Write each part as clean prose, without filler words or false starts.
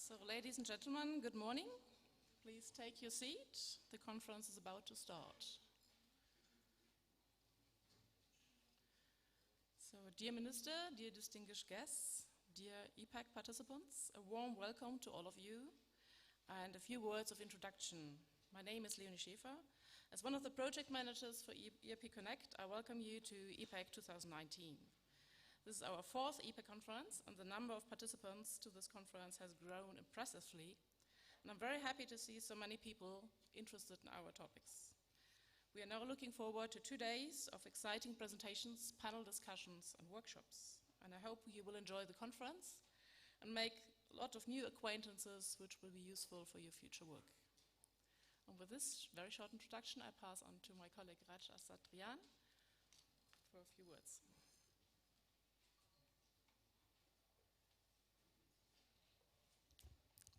So, ladies and gentlemen, good morning. Please take your seat. The conference is about to start. So, dear Minister, dear distinguished guests, dear EaPEC participants, a warm welcome to all of you and a few words of introduction. My name is Leonie Schäfer. As one of the project managers for EaPEC Connect, I welcome you to EaPEC 2019. This is our fourth EaPEC conference, and the number of participants to this conference has grown impressively. And I'm very happy to see so many people interested in our topics. We are now looking forward to 2 days of exciting presentations, panel discussions, and workshops. And I hope you will enjoy the conference and make a lot of new acquaintances which will be useful for your future work. And with this very short introduction, I pass on to my colleague Raj Asatrian for a few words.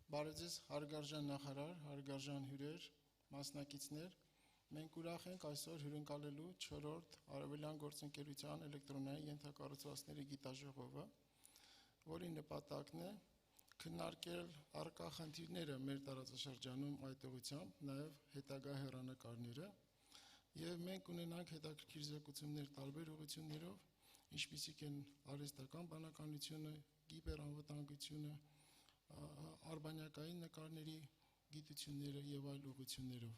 Բարեձեզ հարգարժան նախարար, հարգարժան հյուրեր, մասնակիցներ, մենք ուրախ ենք այսօր հյուրընկալելու 4-րդ Արևելյան գործընկերության էլեկտրոնային ենթակառուցվածքների գիտաժողովը, որի նպատակն է քննարկել առկա խնդիրները մեր տարածաշրջանում այդ ուղղությամբ, նաև հետագա հեռանկարները, եւ մենք ունենանք հետաքրքիր զեկուցումներ տարբեր ուղղություններով, ինչպիսիք են արհեստական բանականությունը, կիբերանվտանգությունը, արբանյակային նկարների գիտությունները եւ այլ ուղղություններով։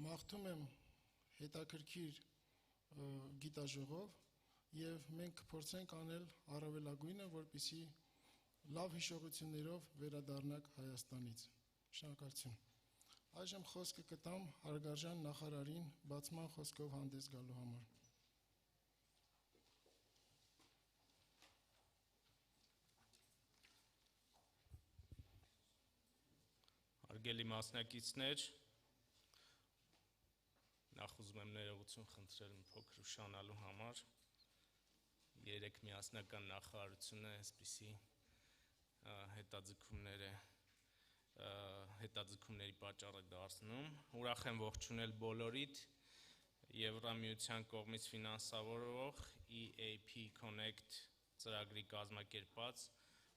Մաղթում եմ հետաքրքիր գիտաժողով եւ մենք կփորձենք անել առավելագույնը, որպեսզի լավ հիշողություններով վերադառնանք Հայաստանից։ Շնորհակալություն։ Այժմ խոսքը կտամ հարգարժան նախարարին բացման խոսքով հանդես գալու համար։ Արգելի մասնակիցներ, նախ ուզում եմ ներողություն խնդրել փոքր ուշանալու համար։ Երեք միասնական նախարարությունը այսպիսի հետաձգումների պատճառ է դարձնում։ Ուրախ եմ ողջունել բոլորիդ Եվրամիության կողմից ֆինանսավորվող EaPEC2019 ծրագրի կազմակերպած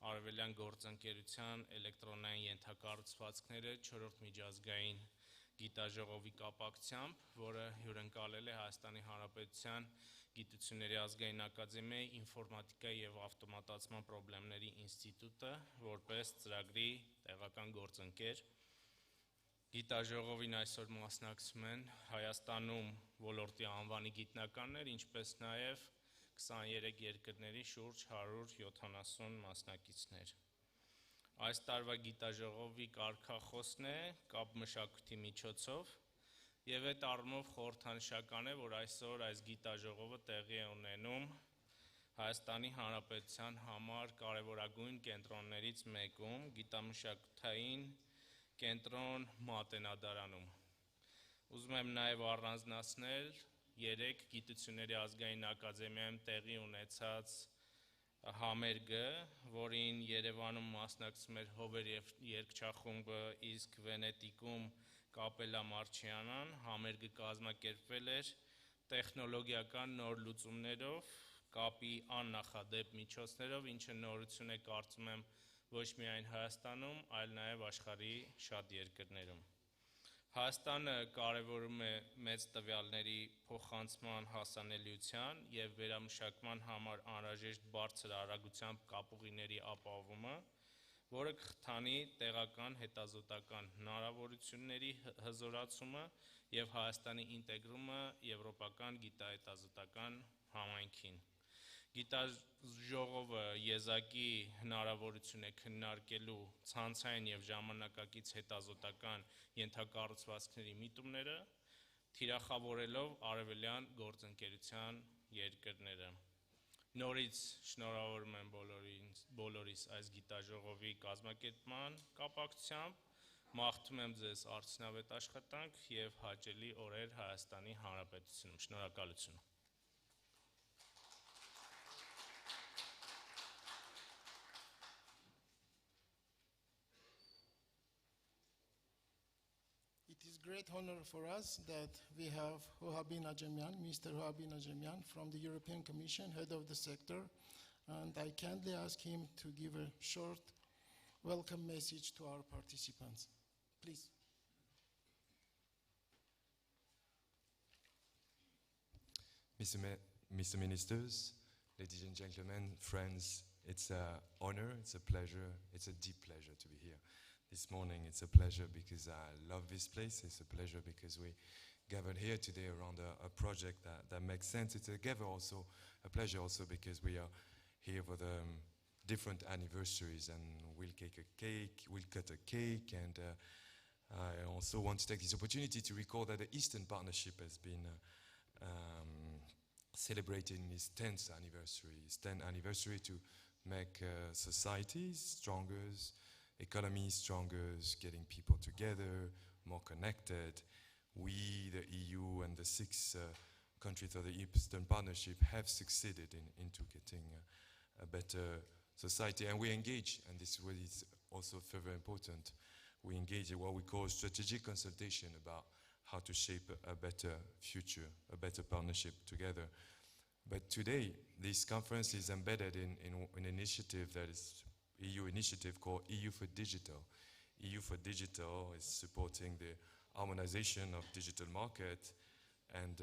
Արևելյան գործընկերության էլեկտրոնային ենթակառուցվածքները 4-րդ միջազգային գիտաժողովի կապակցությամբ, որը հյուրընկալել է Հայաստանի Հանրապետության Գիտությունների ազգային ակադեմիայի ինֆորմատիկայի եւ ավտոմատացման խնդիրների ինստիտուտը, որպես ծրագրի տեղական գործընկեր։ Գիտաժողովին այսօր մասնակցում են Հայաստանում ոլորտի անվանի գիտնականներ, ինչպես նաեւ 23 երկրների շուրջ 170 մասնակիցներ։ Այս տարվա գիտաժողովի կարգախոսն է կապ մշակույթի միջոցով եւ այդ առումով խորհրդանշական է, որ այսօր այս գիտաժողովը տեղի է ունենում Հայաստանի Հանրապետության համար կարևորագույն կենտրոններից մեկում գիտամշակութային կենտրոն Մատենադարանում։ Ուզում եմ նաեւ առանձնացնել 3 Գիտությունների ազգային ակադեմիայում տեղի ունեցած համերգը, որին Երևանում մասնակցում էր Հովեր եւ երգչախումբը, իսկ Վենետիկում Կապելա Մարչյանան, համերգը կազմակերպվել էր տեխնոլոգիական նոր լուծումներով, կապի աննախադեպ միջոցներով, ինչը նորություն է կարծում եմ ոչ միայն Հայաստանում, այլ նաեւ աշխարհի շատ երկրներում։ Հայաստանը կարևորում է մեծ տվյալների փոխանցման հասանելիության եւ վերամշակման համար անհրաժեշտ բարձր արագությամբ կապուղիների ապահովումը, որը կխթանի տեղական հետազոտական հնարավորությունների հզորացումը եւ Հայաստանի ինտեգրումը եվրոպական գիտահետազոտական համայնքին։ Գիտաժողովը եզակի հնարավորություն է քննարկելու ցանցային եւ ժամանակակից հետազոտական ենթակառուցվածքների միտումները, թիրախավորելով արևելյան գործընկերության երկրները։ Նորից շնորհավորում եմ բոլորիս այս գիտաժողովի կազմակերպման կապակցությամբ, մաղթում եմ ձեզ արդյունավետ աշխատանք եւ հաճելի օրեր Հայաստանի Հանրապետությունում։ Շնորհակալություն։ It is a great honor for us that we have Mr. Hohabin Ajemian from the European Commission, head of the sector, and I kindly ask him to give a short welcome message to our participants. Please. Mr. Ministers, ladies and gentlemen, friends, it's an honor, it's a pleasure, it's a deep pleasure to be here this morning. It's a pleasure because I love this place. It's a pleasure because we gathered here today around a project that makes sense. It's a pleasure also because we are here for the different anniversaries, and we'll cut a cake, and I also want to take this opportunity to recall that the Eastern Partnership has been celebrating its 10th anniversary to make societies stronger, economies stronger, getting people together, more connected. We, the EU, and the 6 countries of the Eastern Partnership have succeeded into getting a better society, and we engage, and this is also further important, we engage in what we call strategic consultation about how to shape a better future, a better partnership together. But today, this conference is embedded in an initiative that is EU initiative called EU for Digital. EU for Digital is supporting the harmonization of digital market and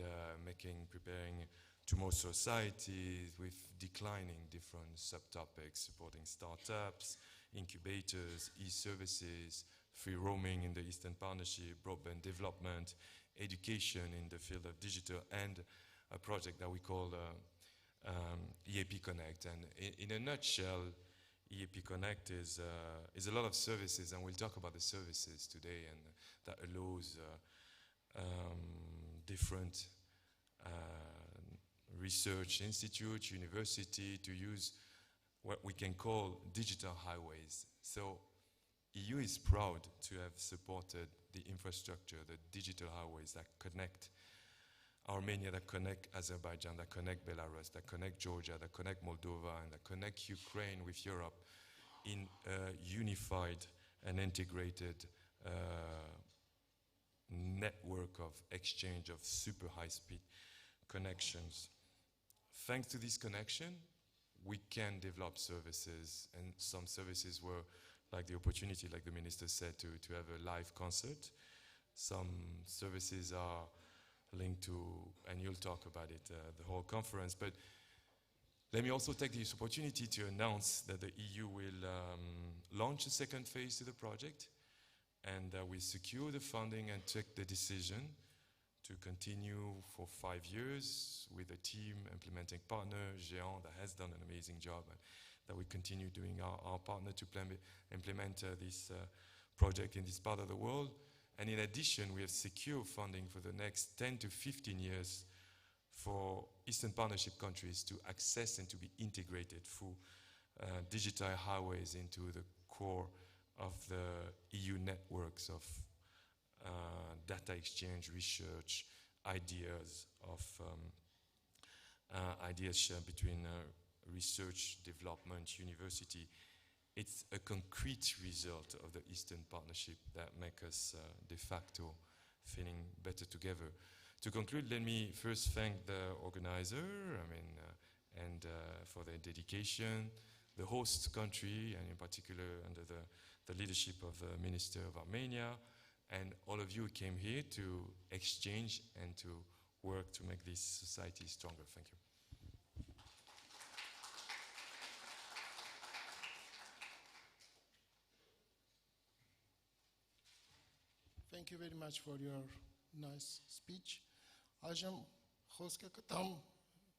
preparing tomorrow's societies with declining different subtopics, supporting startups, incubators, e-services, free roaming in the Eastern Partnership, broadband development, education in the field of digital, and a project that we call EaPEC2019. And in a nutshell, EaPEC2019 is a lot of services, and we'll talk about the services today, and that allows different research institutes, university to use what we can call digital highways. So EU is proud to have supported the infrastructure, the digital highways that connect Armenia, that connect Azerbaijan, that connect Belarus, that connect Georgia, that connect Moldova, and that connect Ukraine with Europe in a unified and integrated network of exchange of super high-speed connections. Thanks to this connection, we can develop services, and some services were like the opportunity, like the minister said, to have a live concert. Some services are linked to, and you'll talk about it, the whole conference. But let me also take this opportunity to announce that the EU will launch a second phase to the project, and we secure the funding and take the decision to continue for 5 years with a team implementing partner, Géant, that has done an amazing job, and that we continue doing our partner to implement this project in this part of the world. And in addition, we have secure funding for the next 10 to 15 years for Eastern Partnership countries to access and to be integrated through digital highways into the core of the EU networks of data exchange, research, ideas shared between research, development, university. It's a concrete result of the Eastern Partnership that makes us de facto feeling better together. To conclude, let me first thank the organizer, and for their dedication, the host country, and in particular under the leadership of the Minister of Armenia, and all of you who came here to exchange and to work to make this society stronger. Thank you. Thank you very much for your nice speech. Այժմ խոսքը կտամ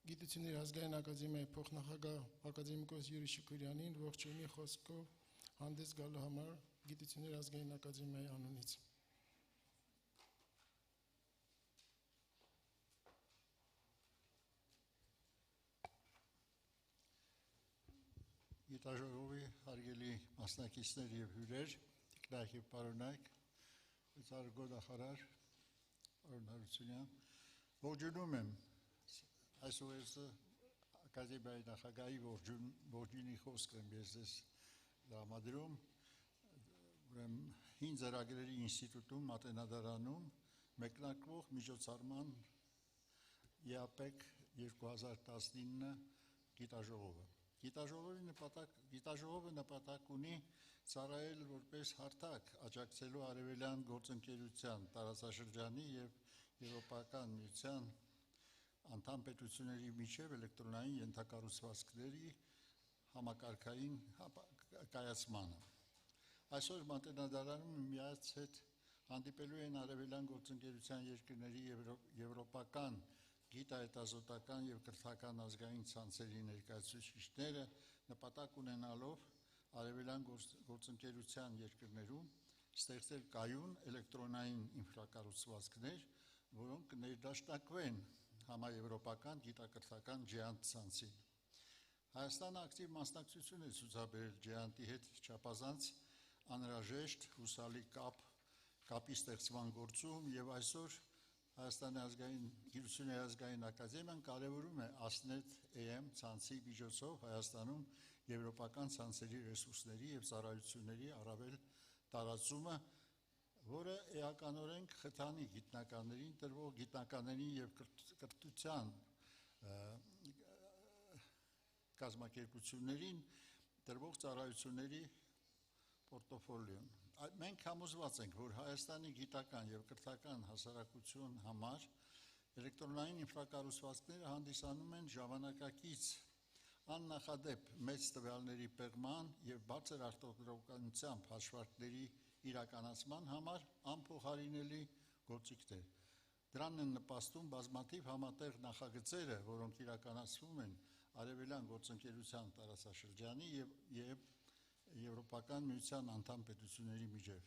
Գիտությունների ազգային ակադեմիայի փոխնախագահ ակադեմիկոս Յուրի Շուկուրյանին, ողջույնի խոսքով հանդես գալու համար Գիտությունների ազգային ակադեմիայի անունից։ Գիտաժողովի հարգելի մասնակիցներ եւ հյուրեր, տիկնակ եւ պարոնայք, Ծառգո նախարար, պարոն Հարությունյան, ողջունում եմ այսօր ակադեմիայի նախագահի ողջույնի խոսք եմ ես ձեզ դրամադրում, ուրեմն հին ծրագրերի ինստիտուտում, մատենադարանում մեկնարկվող միջոցառման EaPEC 2019 գիտաժողովը։ Գիտաժողովը նպատակ ունի ծառայել որպես հարթակ աջակցելու արևելյան գործընկերության տարածաշրջանի եւ եվրոպական միության անդամ պետությունների միջև էլեկտրոնային ենթակառուցվածքների համակարգային կայացմանը։ Այսօր մատենադարանում միած հետ հանդիպելու են արևելյան գործընկերության երկրների եվրոպական գիտահետազոտական եւ կրթական ազգային ցանցերի ներկայացուցիչները նպատակ ունենալով արևելյան գործընկերության երկրներում ստեղծել կայուն էլեկտրոնային ինֆրակառուցվածքներ, որոնք կներդաշնակվեն համաեվրոպական գիտակրթական ջիանտ ցանցին։ Հայաստանը ակտիվ մասնակցություն է ցուցաբերել ջիանտի հետ չափազանց անհրաժեշտ հուսալի կապի ստեղծման գործում եւ այսօր Հայաստանի գիտությունների ազգային ակադեմիան կարևորում է ASNET-AM ցանցի միջոցով Հայաստանում եվրոպական ցանցերի ռեսուրսների եւ ծառայությունների առավել տարածումը, որը էականորեն կխթանի գիտնականներին տրվող գիտնականներին եւ կրթության կազմակերպություններին տրվող ծառայությունների պորտոֆոլիոն։ Մենք համոզված ենք, որ Հայաստանի գիտական եւ կրթական հասարակություն համար էլեկտրոնային ինֆրակառուցվածքները հանդիսանում են ժամանակակից աննախադեպ մեծ տվյալների պեղման եւ բարձր արտադրողականությամբ հաշվարկների իրականացման համար անփոխարինելի գործիքներ։ Դրան են նպաստում բազմաթիվ համատեղ նախագծերը, որոնք իրականացվում են արևելյան գործընկերության տարածաշրջանի եւ Եվրոպական միության անդամ պետությունների միջև։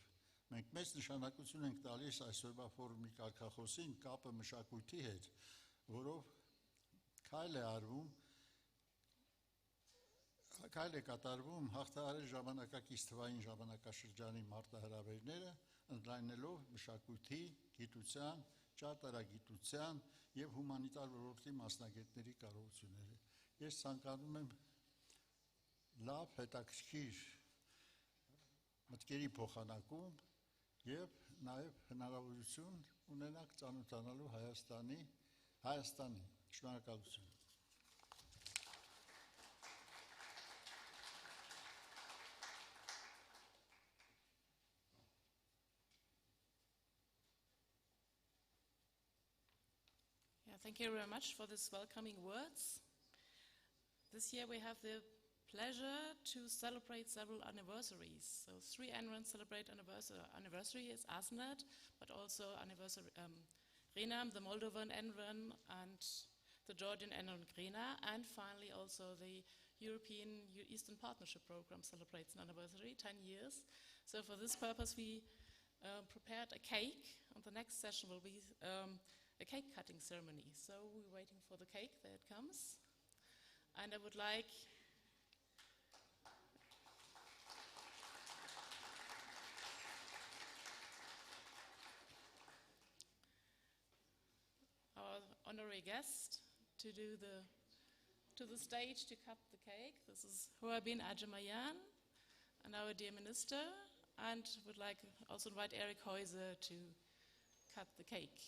Մենք մեծ նշանակություն ենք տալիս այսօրվա ֆորումի կարգախոսին կապը մշակույթի հետ, որով քայլ է կատարվում հաղթահարել ժամանակակից թվային ժամանակաշրջանի մարտահրավերները, ընդլայնելով մշակույթի, գիտության, ճարտարագիտության եւ հումանիտար ոլորտի մասնագետների կարողությունները։ Ես ցանկանում եմ լավ, հետաքրքիր մտքերի փոխանակում եւ նաեւ հնարավորություն ունենաք ծանոթանալու Հայաստանի։ Շնորհակալություն։ Thank you very much for this welcoming words. This year we have the pleasure to celebrate several anniversaries. So 3 ANREN celebrate anniversary is ASNET, but also anniversary RENAM, the Moldovan ANREN, and the Georgian ANREN GRENA, and finally also the European Eastern Partnership Program celebrates an anniversary, 10 years. So for this purpose we prepared a cake, and the next session will be a cake cutting ceremony. So we're waiting for the cake, there it comes. And I would like our honorary guest to the stage to cut the cake. This is Hoabin Ajamayan and our dear minister, and would like also invite Eric Heuser to cut the cake.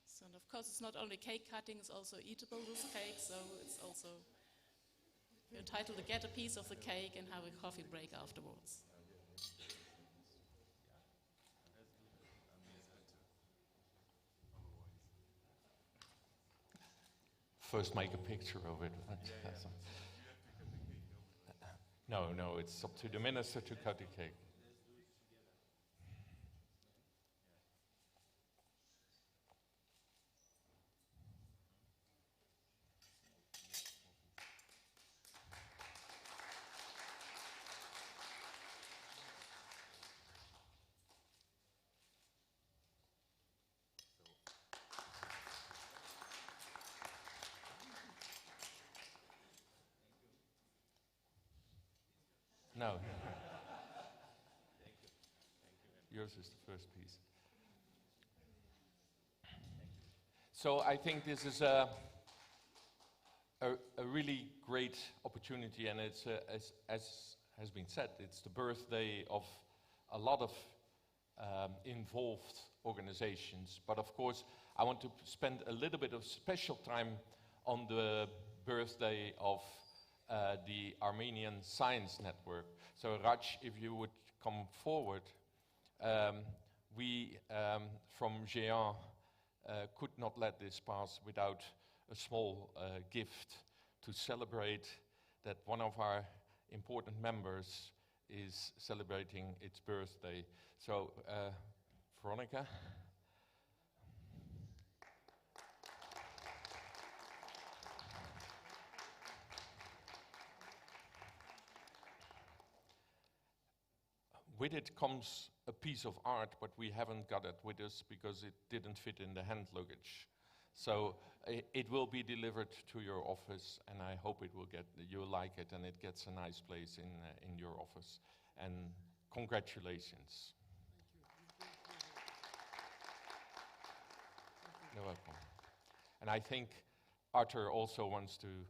So, and of course, it's not only cake cutting, it's also eatable, this cake, so it's also you're entitled to get a piece of the cake and have a coffee break afterwards. First make a picture of it. No, it's up to the minister to cut the cake. No. Yours is the first piece. So I think this is a really great opportunity, and it's as has been said, it's the birthday of a lot of involved organizations. But of course, I want to spend a little bit of special time on the birthday of the Armenian Science Network. So Raj, if you would come forward. We from Géant could not let this pass without a small gift to celebrate that one of our important members is celebrating its birthday. So, Veronica. With it comes a piece of art, but we haven't got it with us because it didn't fit in the hand luggage. So it will be delivered to your office, and I hope you'll like it, and it gets a nice place in your office. And congratulations. You're welcome. And I think Arthur also wants to.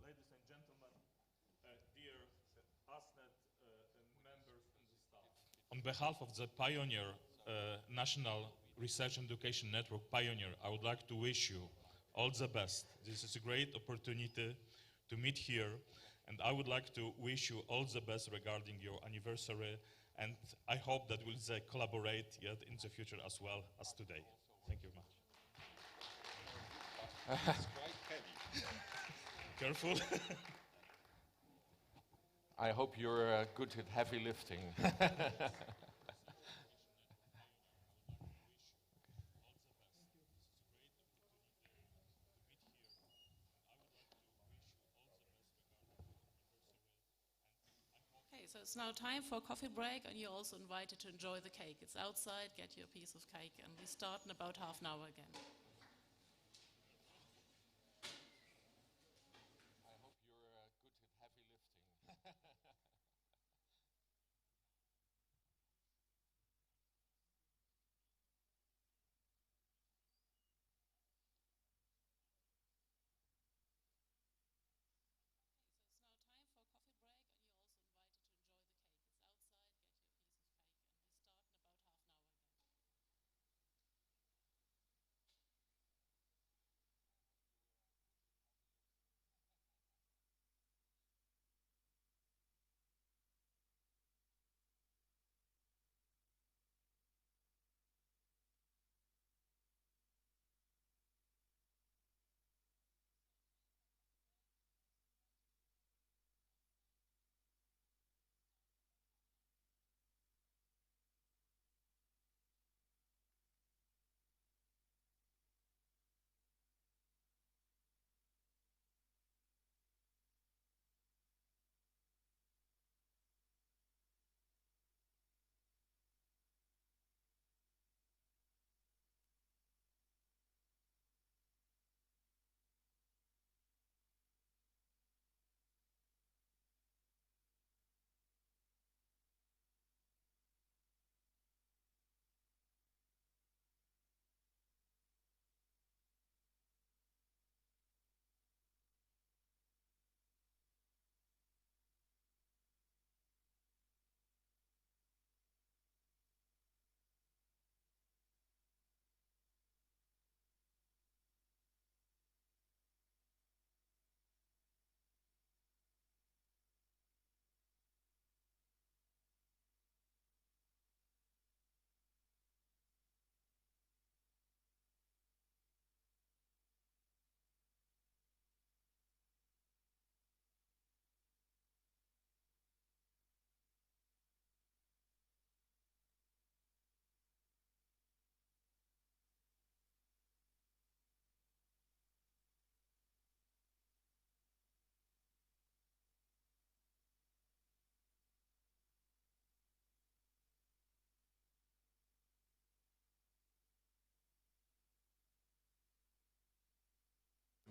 Ladies and gentlemen, dear ASNET members and the staff, on behalf of the Pioneer National Research and Education Network, Pioneer, I would like to wish you all the best. This is a great opportunity to meet here, and I would like to wish you all the best regarding your anniversary, and I hope that we'll collaborate yet in the future as well as today. Thank you very much. It's quite heavy. Careful. I hope you're good at heavy lifting. Okay, so it's now time for a coffee break, and you're also invited to enjoy the cake. It's outside, get your piece of cake, and we start in about half an hour again. I hope you're good at heavy lifting.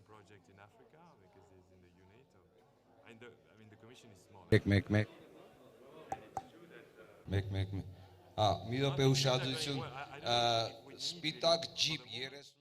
Project in Africa because it's in the UNATO. And the commission is small. Մի րոպե ուշադրություն, սպիտակ ջիպ 30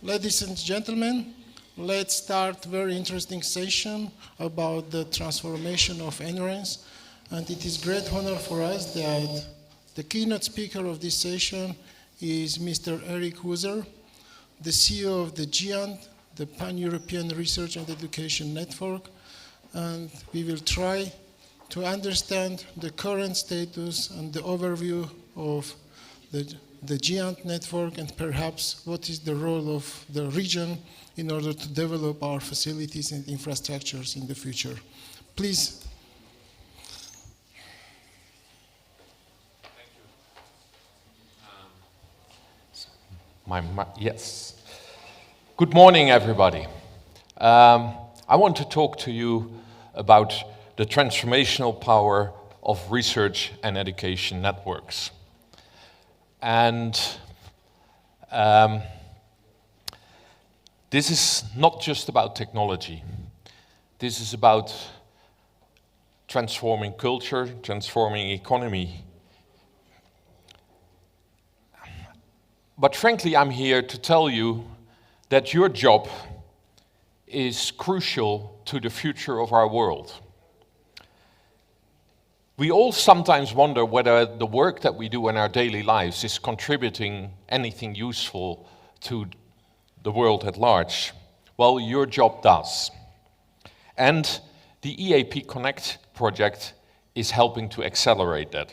Ladies and gentlemen, let's start a very interesting session about the transformation of NRENs. And it is great honor for us that the keynote speaker of this session is Mr. Eric Huser, the CEO of the GIANT, the Pan-European Research and Education Network. And we will try to understand the current status and the overview of the GIANT network and perhaps what is the role of the region in order to develop our facilities and infrastructures in the future. Please. Yes. Good morning, everybody. I want to talk to you about the transformational power of research and education networks. And this is not just about technology. This is about transforming culture, transforming economy. But frankly, I'm here to tell you that your job is crucial to the future of our world. We all sometimes wonder whether the work that we do in our daily lives is contributing anything useful to the world at large. Well, your job does. And the EAP Connect project is helping to accelerate that.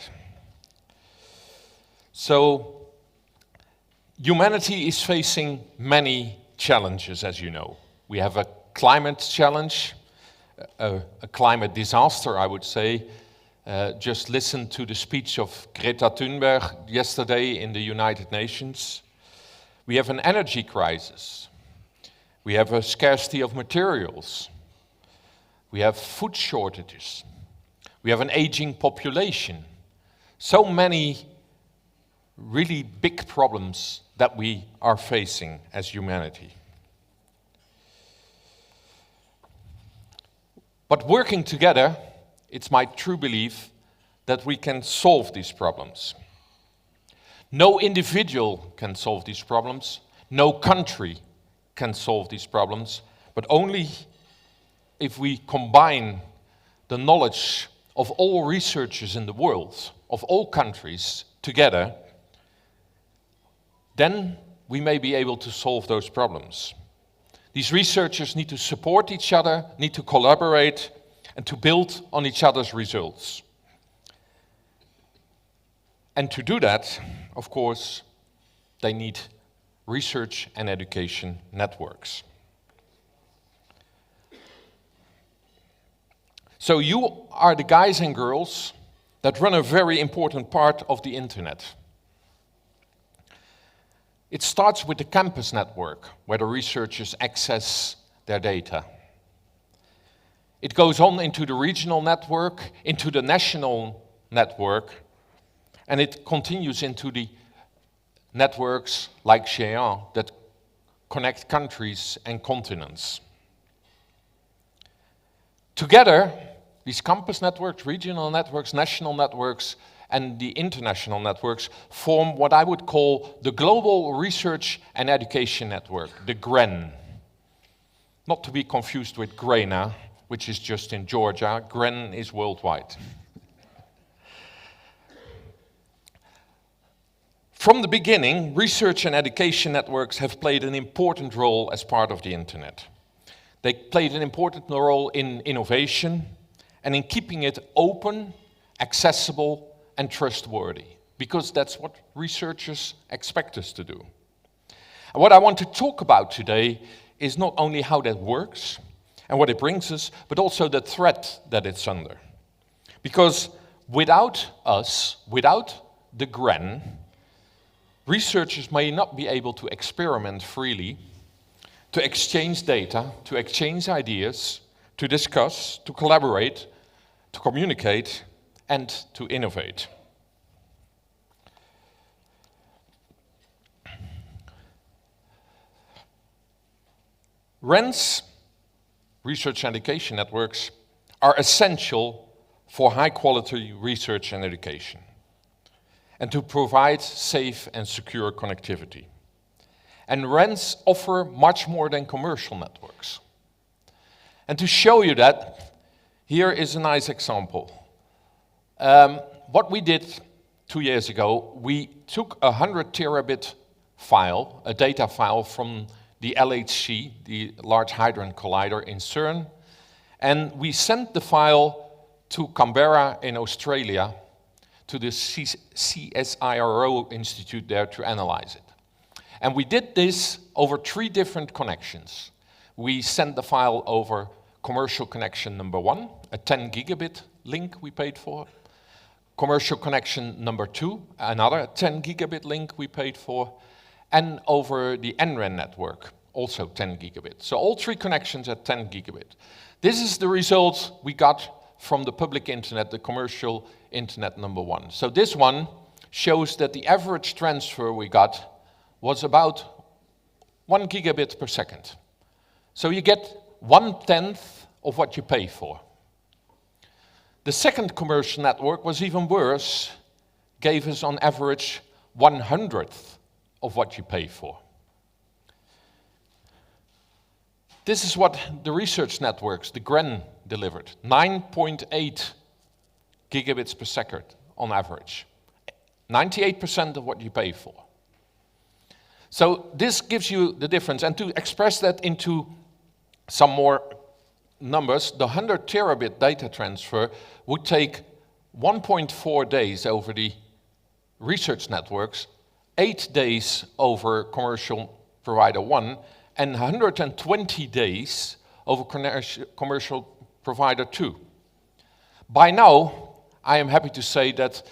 So, humanity is facing many challenges, as you know. We have a climate challenge, a climate disaster, I would say. Just listen to the speech of Greta Thunberg yesterday in the United Nations. We have an energy crisis. We have a scarcity of materials. We have food shortages. We have an aging population. So many really big problems that we are facing as humanity. But working together, it's my true belief that we can solve these problems. No individual can solve these problems. No country can solve these problems. But only if we combine the knowledge of all researchers in the world, of all countries, together, then we may be able to solve those problems. These researchers need to support each other, need to collaborate, and to build on each other's results. And to do that, of course, they need research and education networks. So you are the guys and girls that run a very important part of the internet. It starts with the campus network, where the researchers access their data. It goes on into the regional network, into the national network, and it continues into the networks like Day1 that connect countries and continents. Together, these campus networks, regional networks, national networks, and the international networks form what I would call the Global Research and Education Network, the GREN. Not to be confused with GRENA, which is just in Georgia. GREN is worldwide. From the beginning, research and education networks have played an important role as part of the internet. They played an important role in innovation and in keeping it open, accessible, and trustworthy, because that's what researchers expect us to do. And what I want to talk about today is not only how that works and what it brings us, but also the threat that it's under. Because without us, without the GREN, researchers may not be able to experiment freely, to exchange data, to exchange ideas, to discuss, to collaborate, to communicate, and to innovate. RENs, research and education networks, are essential for high-quality research and education, and to provide safe and secure connectivity. And rents offer much more than commercial networks. And to show you that, here is a nice example. What we did 2 years ago, we took a 100 terabit file, a data file from the LHC, the Large Hadron Collider in CERN, and we sent the file to Canberra in Australia, to the CSIRO Institute there to analyze it. And we did this over 3 different connections. We sent the file over commercial connection number 1, a 10 gigabit link we paid for. Commercial connection number 2, another 10 gigabit link we paid for. And over the NRAN network, also 10 gigabit. So all 3 connections at 10 gigabit. This is the result we got from the public internet, the commercial internet number 1. So this one shows that the average transfer we got was about 1 gigabit per second. So you get 1/10 of what you pay for. The second commercial network was even worse, gave us on average 1/100th of what you pay for. This is what the research networks, the GREN, delivered. 9.8 gigabits per second on average. 98% of what you pay for. So this gives you the difference. And to express that into some more numbers, the 100 terabit data transfer would take 1.4 days over the research networks, 8 days over commercial provider 1, and 120 days over commercial provider 2. By now, I am happy to say that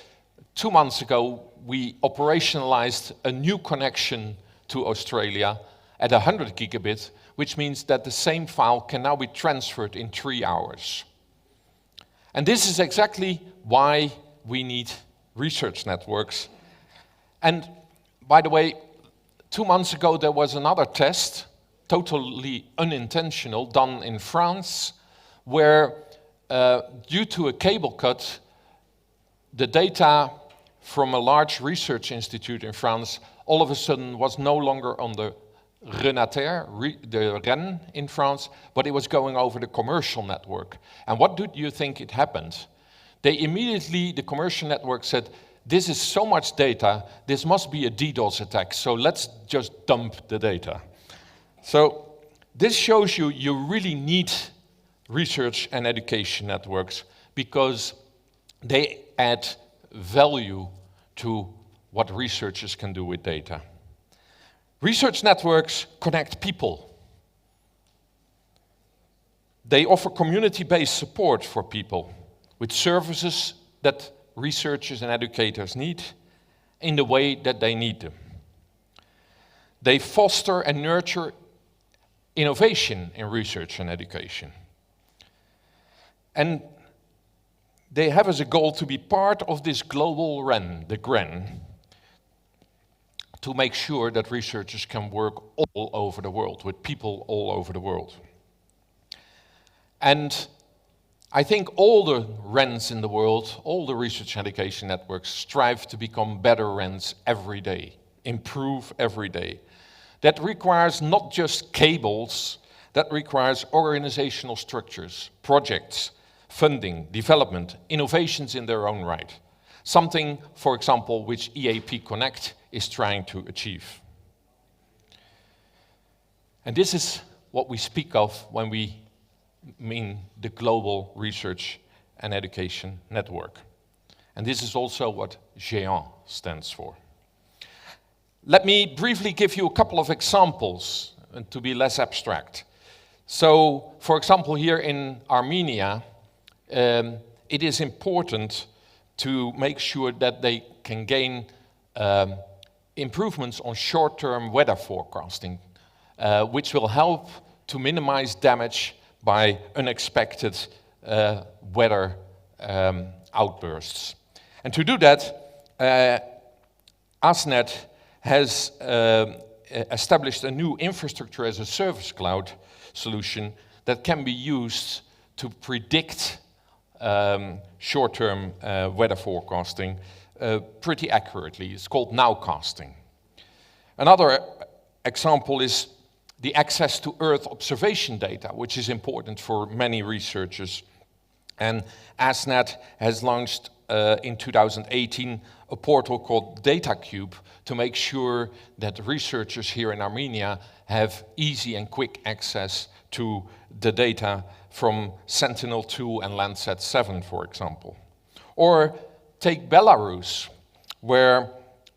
2 months ago, we operationalized a new connection to Australia at 100 gigabit, which means that the same file can now be transferred in 3 hours. And this is exactly why we need research networks. And by the way, 2 months ago there was another test, totally unintentional, done in France, where due to a cable cut, the data from a large research institute in France all of a sudden was no longer on the Renater, the REN in France, but it was going over the commercial network. And what do you think it happened? They immediately, the commercial network said, this is so much data, this must be a DDoS attack, so let's just dump the data. So this shows you you really need research and education networks because they add value to what researchers can do with data. Research networks connect people. They offer community-based support for people with services that researchers and educators need in the way that they need them. They foster and nurture innovation in research and education. And they have as a goal to be part of this global REN, the GREN, to make sure that researchers can work all over the world, with people all over the world. And I think all the RENs in the world, all the research and education networks strive to become better RENs every day, improve every day. That requires not just cables, that requires organizational structures, projects, funding, development, innovations in their own right. Something, for example, which EaPEC2019 is trying to achieve. And this is what we speak of when we mean the Global Research and Education Network. And this is also what Day1 stands for. Let me briefly give you a couple of examples to be less abstract. So, for example, here in Armenia, it is important to make sure that they can gain improvements on short-term weather forecasting, which will help to minimize damage by unexpected weather outbursts. And to do that, ASNET has established a new infrastructure as a service cloud solution that can be used to predict short-term weather forecasting pretty accurately. It's called nowcasting. Another example is the access to Earth observation data, which is important for many researchers. And ASNET has launched in 2018 a portal called DataCube to make sure that researchers here in Armenia have easy and quick access to the data from Sentinel-2 and Landsat-7, for example. Or take Belarus, where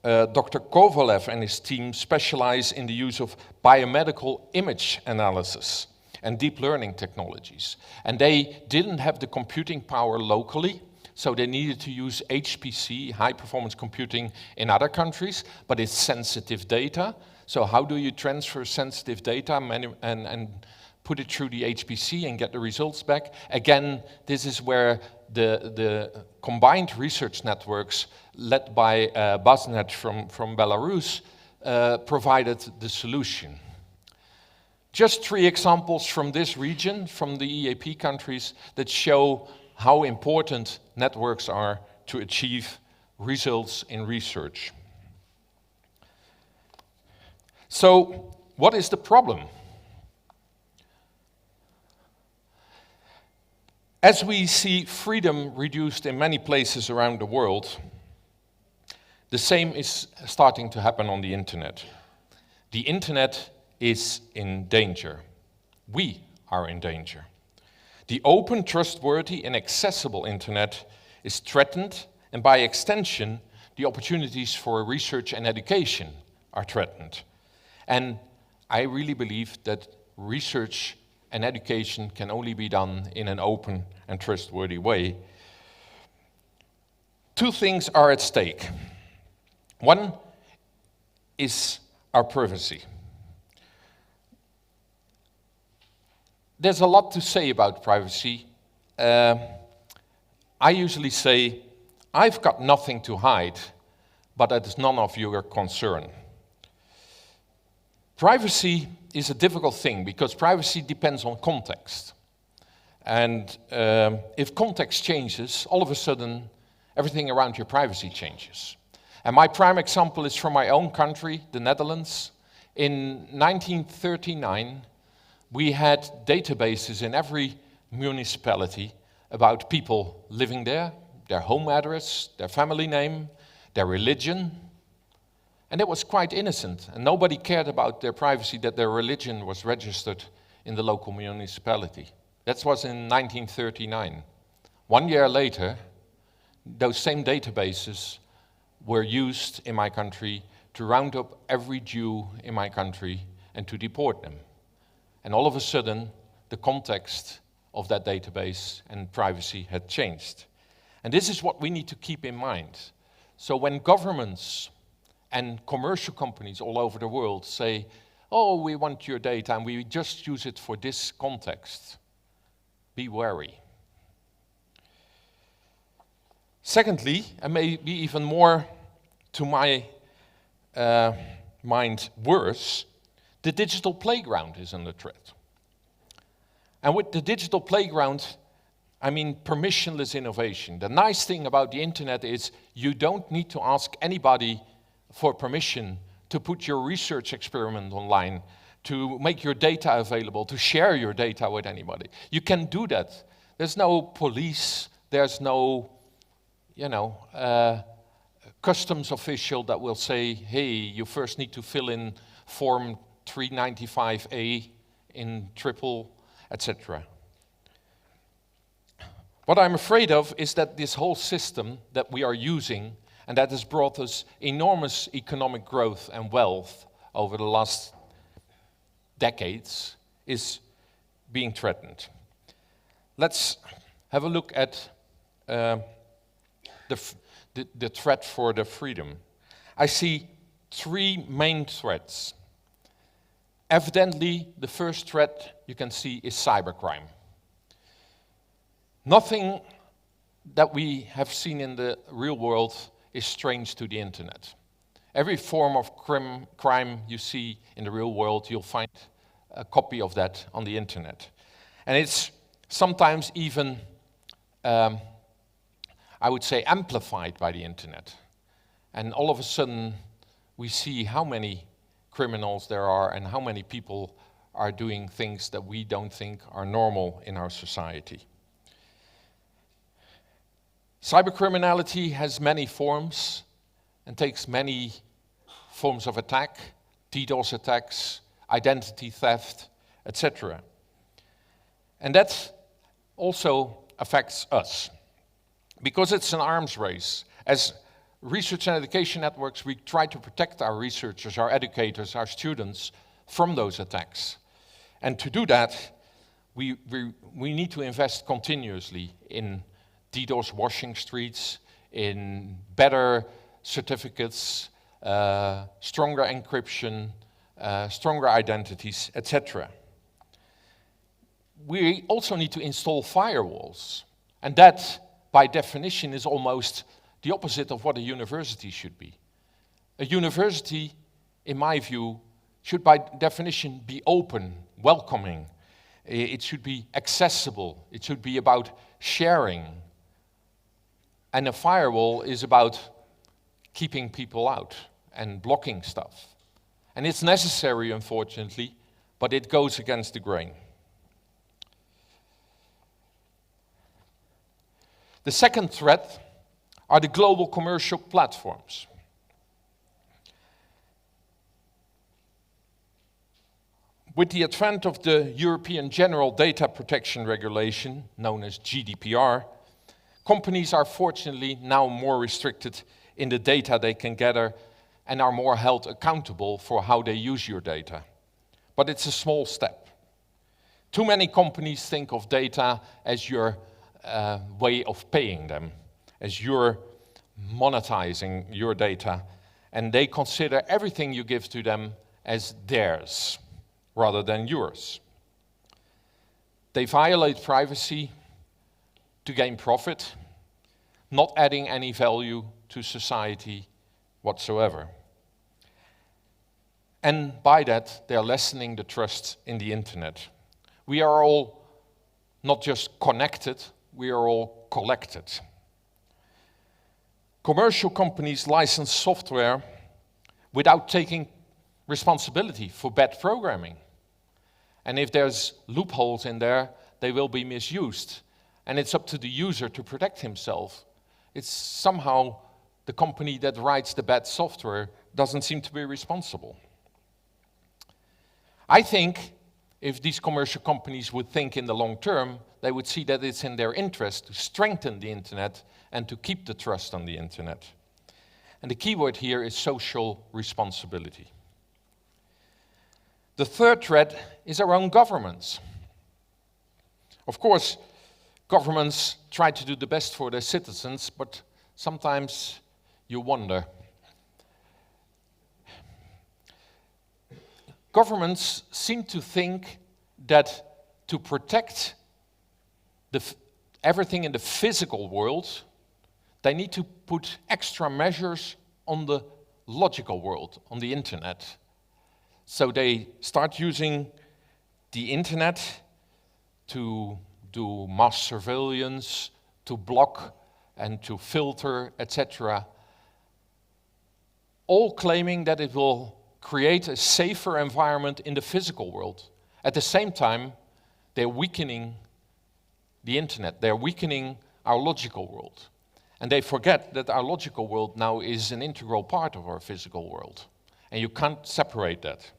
Dr. Kovalev and his team specialize in the use of biomedical image analysis and deep learning technologies. And they didn't have the computing power locally, so they needed to use HPC, high-performance computing, in other countries, but it's sensitive data. So how do you transfer sensitive data and put it through the HPC and get the results back? Again, this is where the combined research networks led by BASNet from Belarus provided the solution. Just 3 examples from this region, from the EAP countries, that show how important networks are to achieve results in research. So, what is the problem? As we see freedom reduced in many places around the world, the same is starting to happen on the internet. The internet is in danger. We are in danger. The open, trustworthy, and accessible internet is threatened, and by extension, the opportunities for research and education are threatened. And I really believe that research and education can only be done in an open and trustworthy way. 2 things are at stake. One is our privacy. There's a lot to say about privacy. I usually say, I've got nothing to hide, but that is none of your concern. Privacy is a difficult thing because privacy depends on context. And if context changes, all of a sudden, everything around your privacy changes. And my prime example is from my own country, the Netherlands. In 1939, we had databases in every municipality about people living there, their home address, their family name, their religion. And it was quite innocent, and nobody cared about their privacy that their religion was registered in the local municipality. That was in 1939. 1 year later, those same databases were used in my country to round up every Jew in my country and to deport them. And all of a sudden, the context of that database and privacy had changed. And this is what we need to keep in mind. So when governments and commercial companies all over the world say, oh, we want your data and we just use it for this context, be wary. Secondly, and maybe even more to my mind worse, the digital playground is under threat. And with the digital playground, I mean permissionless innovation. The nice thing about the internet is you don't need to ask anybody for permission to put your research experiment online, to make your data available, to share your data with anybody. You can do that. There's no police, there's no, customs official that will say, hey, you first need to fill in form 395A in triple, etc. What I'm afraid of is that this whole system that we are using and that has brought us enormous economic growth and wealth over the last decades is being threatened. Let's have a look at the threat for the freedom. I see 3 main threats. Evidently, the first threat you can see is cybercrime. Nothing that we have seen in the real world is strange to the internet. Every form of crime you see in the real world, you'll find a copy of that on the internet. And it's sometimes even, I would say, amplified by the internet. And all of a sudden, we see how many criminals there are and how many people are doing things that we don't think are normal in our society. Cybercriminality has many forms and takes many forms of attack, DDoS attacks, identity theft, etc. And that also affects us, because it's an arms race. As research and education networks, we try to protect our researchers, our educators, our students from those attacks. And to do that, we need to invest continuously in DDoS washing streets, in better certificates, stronger encryption, stronger identities, etc. We also need to install firewalls. And that, by definition, is almost the opposite of what a university should be. A university, in my view, should by definition be open, welcoming. It should be accessible. It should be about sharing. And a firewall is about keeping people out and blocking stuff. And it's necessary, unfortunately, but it goes against the grain. The second threat are the global commercial platforms. With the advent of the European General Data Protection Regulation, known as GDPR, companies are fortunately now more restricted in the data they can gather and are more held accountable for how they use your data. But it's a small step. Too many companies think of data as your way of paying them, as you're monetizing your data, and they consider everything you give to them as theirs rather than yours. They violate privacy to gain profit, not adding any value to society whatsoever. And by that, they're lessening the trust in the internet. We are all not just connected, we are all collected. Commercial companies license software without taking responsibility for bad programming. And if there's loopholes in there, they will be misused. And it's up to the user to protect himself. It's somehow the company that writes the bad software doesn't seem to be responsible. I think if these commercial companies would think in the long term, they would see that it's in their interest to strengthen the internet and to keep the trust on the internet. And the key word here is social responsibility. The third threat is around governments. Of course, governments try to do the best for their citizens, but sometimes you wonder. Governments seem to think that to protect everything in the physical world, they need to put extra measures on the logical world, on the internet. So they start using the internet to do mass surveillance, to block and to filter, etc. All claiming that it will create a safer environment in the physical world. At the same time, they're weakening the internet, they're weakening our logical world. And they forget that our logical world now is an integral part of our physical world. And you can't separate that.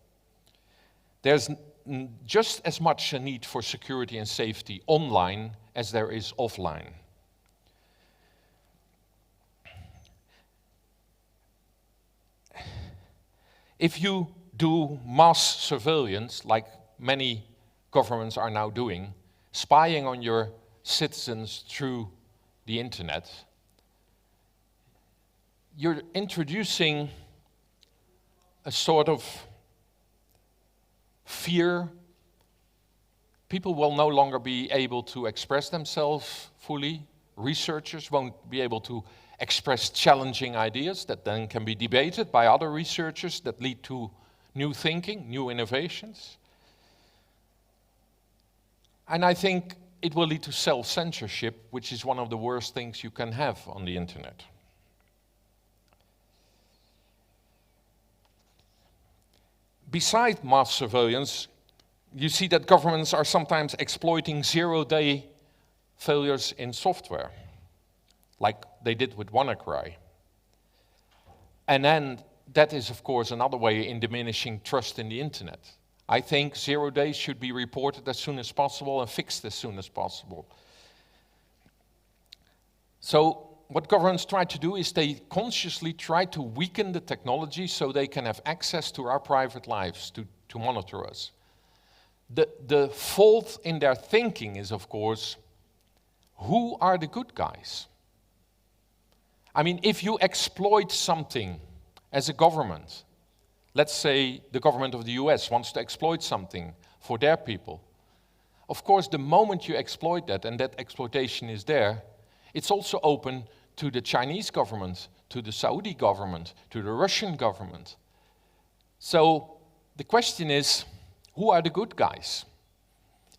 There's just as much a need for security and safety online as there is offline. If you do mass surveillance, like many governments are now doing, spying on your citizens through the internet, you're introducing a sort of fear. People will no longer be able to express themselves fully. Researchers won't be able to express challenging ideas that then can be debated by other researchers that lead to new thinking, new innovations. And I think it will lead to self-censorship, which is one of the worst things you can have on the internet. beside mass surveillance, you see that governments are sometimes exploiting zero-day failures in software, like they did with WannaCry. And then that is, of course, another way in diminishing trust in the internet. I think 0 days should be reported as soon as possible and fixed as soon as possible. So what governments try to do is they consciously try to weaken the technology so they can have access to our private lives, to monitor us. The fault in their thinking is, of course, who are the good guys? I mean, if you exploit something as a government, let's say the government of the US wants to exploit something for their people, of course, the moment you exploit that and that exploitation is there, it's also open to the Chinese government, to the Saudi government, to the Russian government. So the question is, who are the good guys?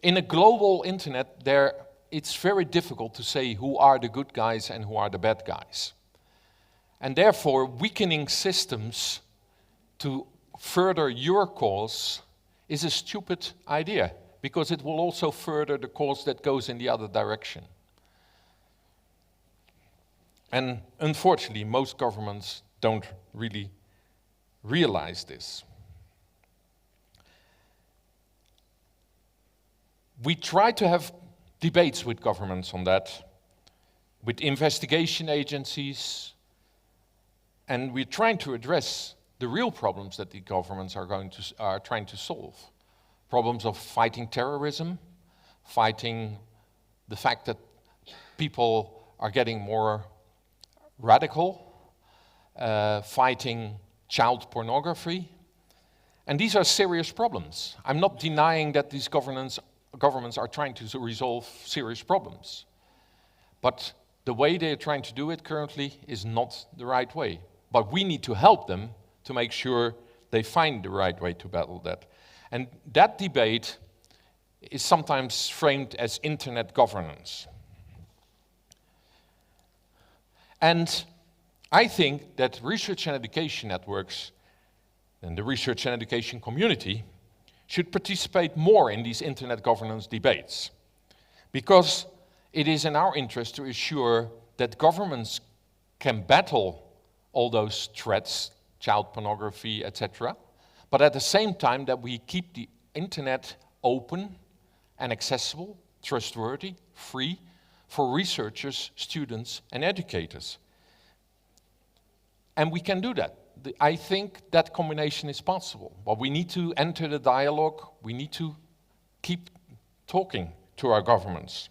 In a global internet, it's very difficult to say who are the good guys and who are the bad guys. And therefore, weakening systems to further your cause is a stupid idea, because it will also further the cause that goes in the other direction. And unfortunately, most governments don't really realize this. We try to have debates with governments on that, with investigation agencies, and we're trying to address the real problems that the governments are trying to solve. Problems of fighting terrorism, fighting the fact that people are getting more radical, fighting child pornography. And these are serious problems. I'm not denying that these governments are trying to resolve serious problems. But the way they're trying to do it currently is not the right way. But we need to help them to make sure they find the right way to battle that. And that debate is sometimes framed as internet governance. And I think that research and education networks and the research and education community should participate more in these internet governance debates, because it is in our interest to ensure that governments can battle all those threats, child pornography, etc., but at the same time that we keep the internet open and accessible, trustworthy, free, for researchers, students, and educators. And we can do that. I think that combination is possible. But we need to enter the dialogue, we need to keep talking to our governments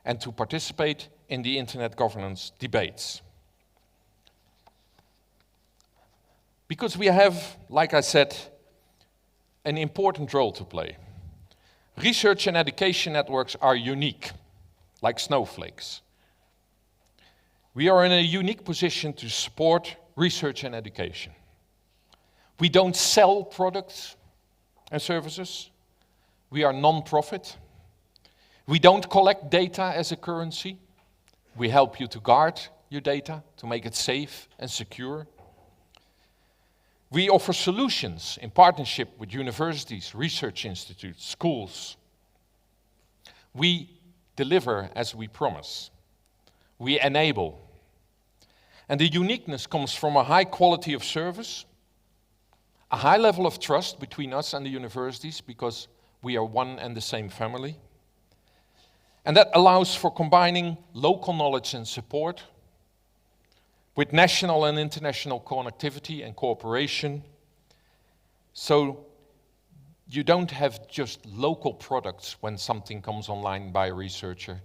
and to participate in the internet governance debates. Because we have, like I said, an important role to play. Research and education networks are unique, like snowflakes. We are in a unique position to support research and education. We don't sell products and services. We are non-profit. We don't collect data as a currency. We help you to guard your data, to make it safe and secure. We offer solutions in partnership with universities, research institutes, schools. We deliver as we promise. We enable. And the uniqueness comes from a high quality of service, a high level of trust between us and the universities, because we are one and the same family. And that allows for combining local knowledge and support with national and international connectivity and cooperation. So you don't have just local products when something comes online by a researcher,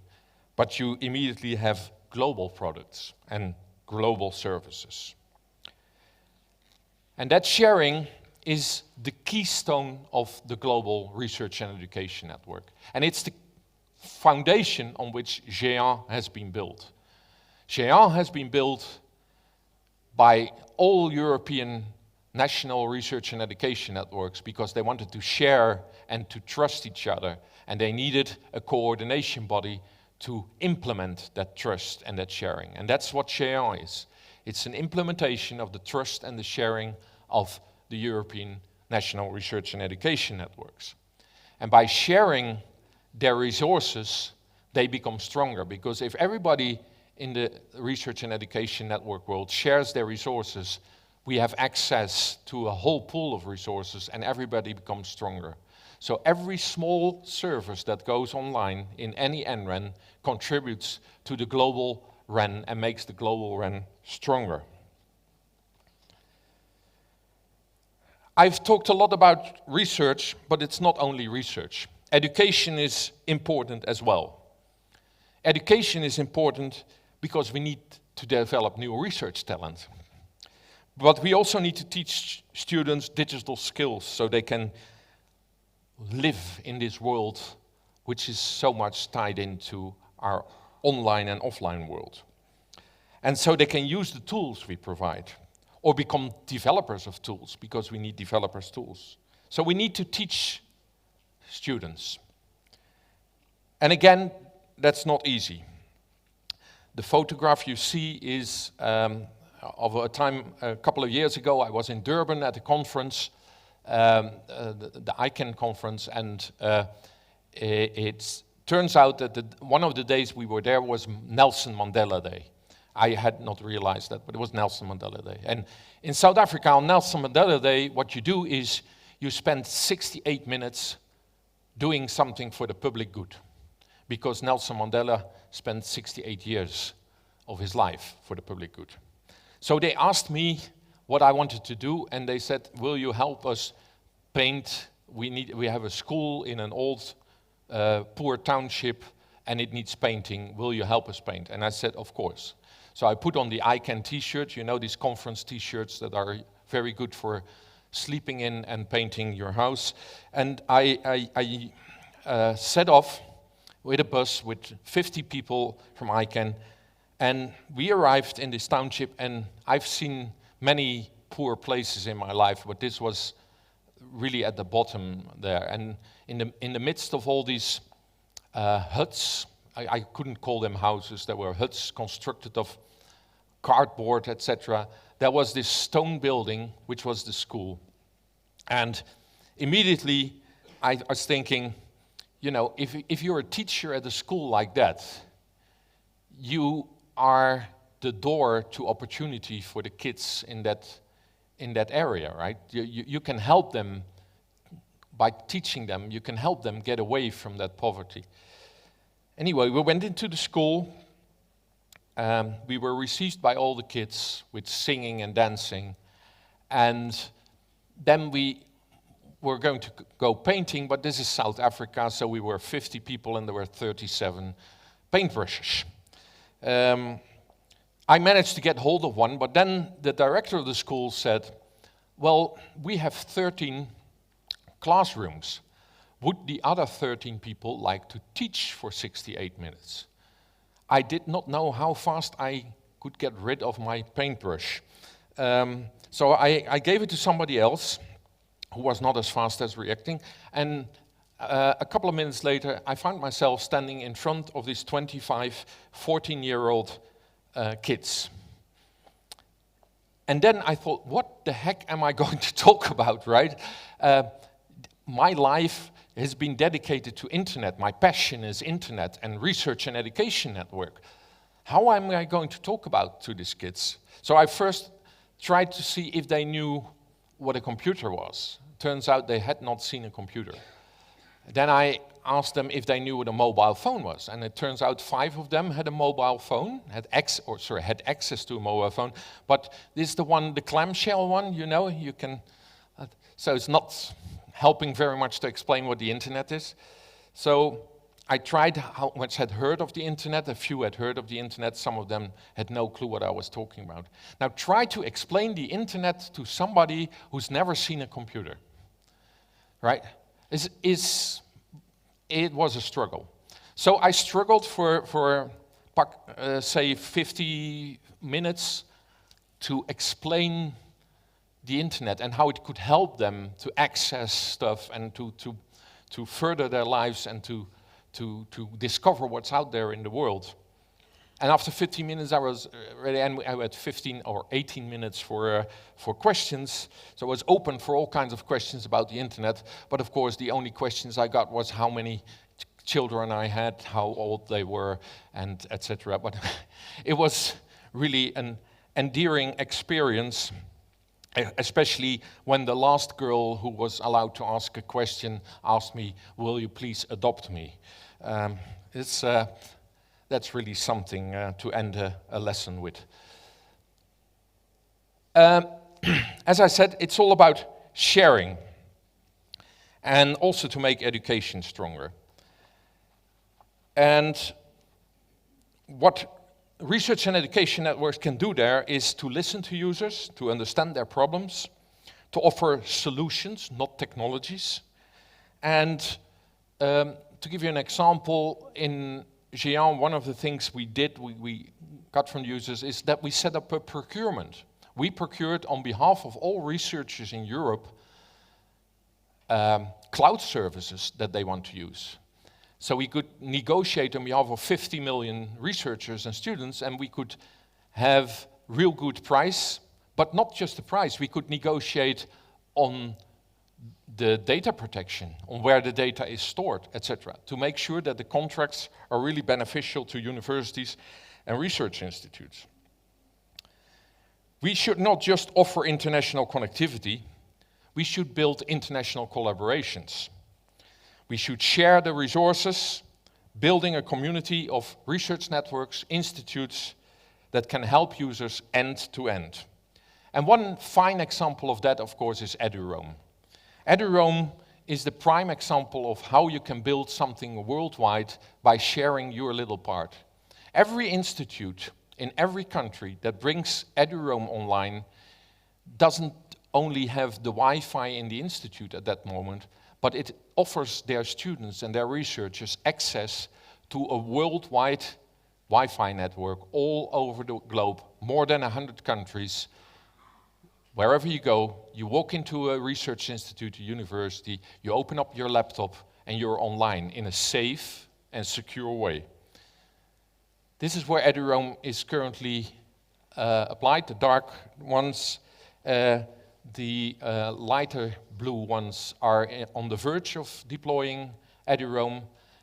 but you immediately have global products and global services. And that sharing is the keystone of the global research and education network. And it's the foundation on which Day1 has been built. Day1 has been built by all European national research and education networks because they wanted to share and to trust each other, and they needed a coordination body to implement that trust and that sharing. And that's what Day1 is. It's an implementation of the trust and the sharing of the European national research and education networks. And by sharing their resources, they become stronger, because if everybody in the research and education network world shares their resources, we have access to a whole pool of resources and everybody becomes stronger. So every small service that goes online in any NREN contributes to the global REN and makes the global REN stronger. I've talked a lot about research, but it's not only research. Education is important as well. Education is important because we need to develop new research talent. But we also need to teach students digital skills so they can live in this world which is so much tied into our online and offline world. And so they can use the tools we provide, or become developers of tools, because we need developers' tools. So we need to teach students. And again, that's not easy. The photograph you see is of a time a couple of years ago. I was in Durban at a conference, the ICANN conference, and it turns out that one of the days we were there was Nelson Mandela Day. I had not realized that, but it was Nelson Mandela Day. And in South Africa, on Nelson Mandela Day, what you do is you spend 68 minutes doing something for the public good, because Nelson Mandela spent 68 years of his life for the public good. So they asked me what I wanted to do, and they said, will you help us paint? We have a school in an old, poor township, and it needs painting. Will you help us paint? And I said, of course. So I put on the ICANN t-shirt, you know, these conference t-shirts that are very good for sleeping in and painting your house. And I set off with a bus with 50 people from ICANN, and we arrived in this township, and I've seen many poor places in my life, but this was really at the bottom there. And in the midst of all these huts, I couldn't call them houses, there were huts constructed of cardboard, etc. There was this stone building, which was the school. And immediately I was thinking, you know, if you're a teacher at a school like that, you are the door to opportunity for the kids in that area, right? You can help them by teaching them, you can help them get away from that poverty. Anyway, we went into the school. We were received by all the kids with singing and dancing. And then we were going to go painting, but this is South Africa, so we were 50 people and there were 37 paintbrushes. I managed to get hold of one, but then the director of the school said, well, we have 13 classrooms. Would the other 13 people like to teach for 68 minutes? I did not know how fast I could get rid of my paintbrush. So I gave it to somebody else who was not as fast as reacting. And a couple of minutes later, I found myself standing in front of these 25, 14-year-old kids. And then I thought, what the heck am I going to talk about, right? My life has been dedicated to internet. My passion is internet and research and education network. How am I going to talk about to these kids? So I first tried to see if they knew what a computer was. Turns out they had not seen a computer. Then I asked them if they knew what a mobile phone was, and it turns out 5 of them had a mobile phone, had access to a mobile phone. But this is the one, the clamshell one, you know, you can. So it's not helping very much to explain what the internet is. So I tried how much had heard of the internet. A few had heard of the internet. Some of them had no clue what I was talking about. Now try to explain the internet to somebody who's never seen a computer, right? It was a struggle. So I struggled for say 50 minutes to explain the internet and how it could help them to access stuff and to further their lives and to discover what's out there in the world. And after 15 minutes, I was ready, and I had 15 or 18 minutes for questions. So I was open for all kinds of questions about the internet. But of course, the only questions I got was how many children I had, how old they were, and etc. But it was really an endearing experience, especially when the last girl who was allowed to ask a question asked me, "Will you please adopt me?" That's really something to end a lesson with. As I said, it's all about sharing and also to make education stronger. And what research and education networks can do there is to listen to users, to understand their problems, to offer solutions, not technologies. And to give you an example, in Day1, one of the things we did, we got from users, is that we set up a procurement. We procured on behalf of all researchers in Europe cloud services that they want to use. So we could negotiate on behalf of 50 million researchers and students, and we could have real good price, but not just the price. We could negotiate on the data protection, on where the data is stored, etc., to make sure that the contracts are really beneficial to universities and research institutes. We should not just offer international connectivity, we should build international collaborations. We should share the resources, building a community of research networks, institutes that can help users end to end. And one fine example of that, of course, is EduRoam. EduRoam is the prime example of how you can build something worldwide by sharing your little part. Every institute in every country that brings EduRoam online doesn't only have the Wi-Fi in the institute at that moment, but it offers their students and their researchers access to a worldwide Wi-Fi network all over the globe, more than 100 countries. Wherever you go, you walk into a research institute, a university, you open up your laptop, and you're online in a safe and secure way. This is where EduRoam is currently applied, the dark ones. The lighter blue ones are on the verge of deploying EduRoam,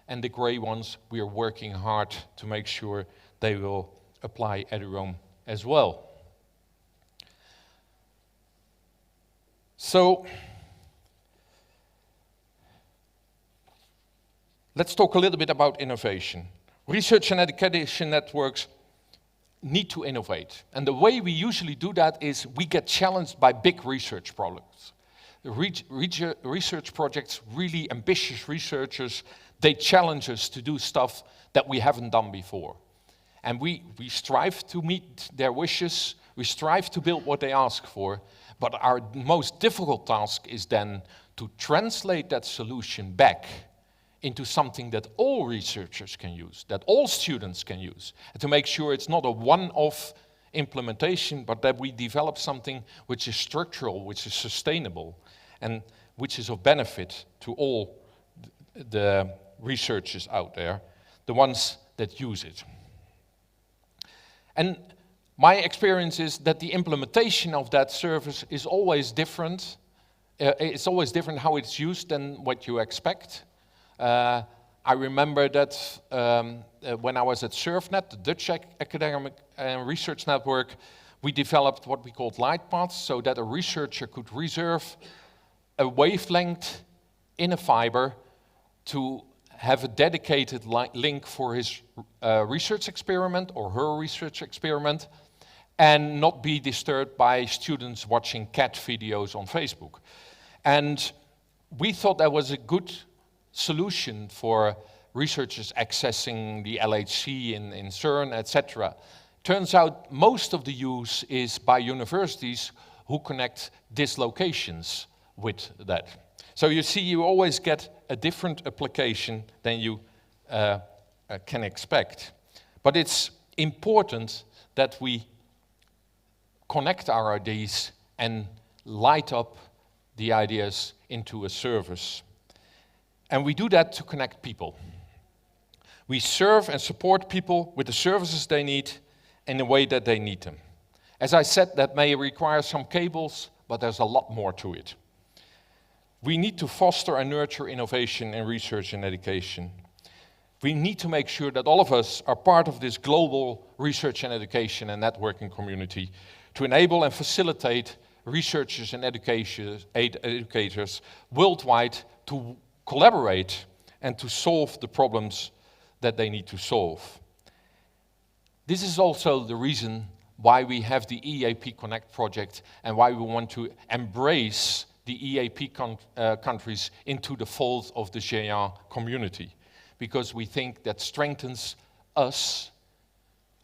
and the gray ones, we are working hard to make sure they will apply EduRoam as well. So, let's talk a little bit about innovation. Research and education networks need to innovate. And the way we usually do that is we get challenged by big research projects. Research projects, really ambitious researchers, they challenge us to do stuff that we haven't done before. And we strive to meet their wishes, we strive to build what they ask for, but our most difficult task is then to translate that solution back into something that all researchers can use, that all students can use, and to make sure it's not a one-off implementation, but that we develop something which is structural, which is sustainable, and which is of benefit to all the researchers out there, the ones that use it. And my experience is that the implementation of that service is always different. It's always different how it's used than what you expect. I remember that when I was at SurfNet, the Dutch Academic and Research Network, we developed what we called light paths, so that a researcher could reserve a wavelength in a fiber to have a dedicated link for his research experiment or her research experiment, and not be disturbed by students watching cat videos on Facebook. And we thought that was a good solution for researchers accessing the LHC in CERN, etc. Turns out most of the use is by universities who connect dislocations with that. So you see, you always get a different application than you can expect. But it's important that we connect our ideas and light up the ideas into a service. And we do that to connect people. We serve and support people with the services they need in the way that they need them. As I said, that may require some cables, but there's a lot more to it. We need to foster and nurture innovation in research and education. We need to make sure that all of us are part of this global research and education and networking community to enable and facilitate researchers and educators worldwide to collaborate and to solve the problems that they need to solve. This is also the reason why we have the EAP Connect project and why we want to embrace the EAP countries into the fold of the G1 community, because we think that strengthens us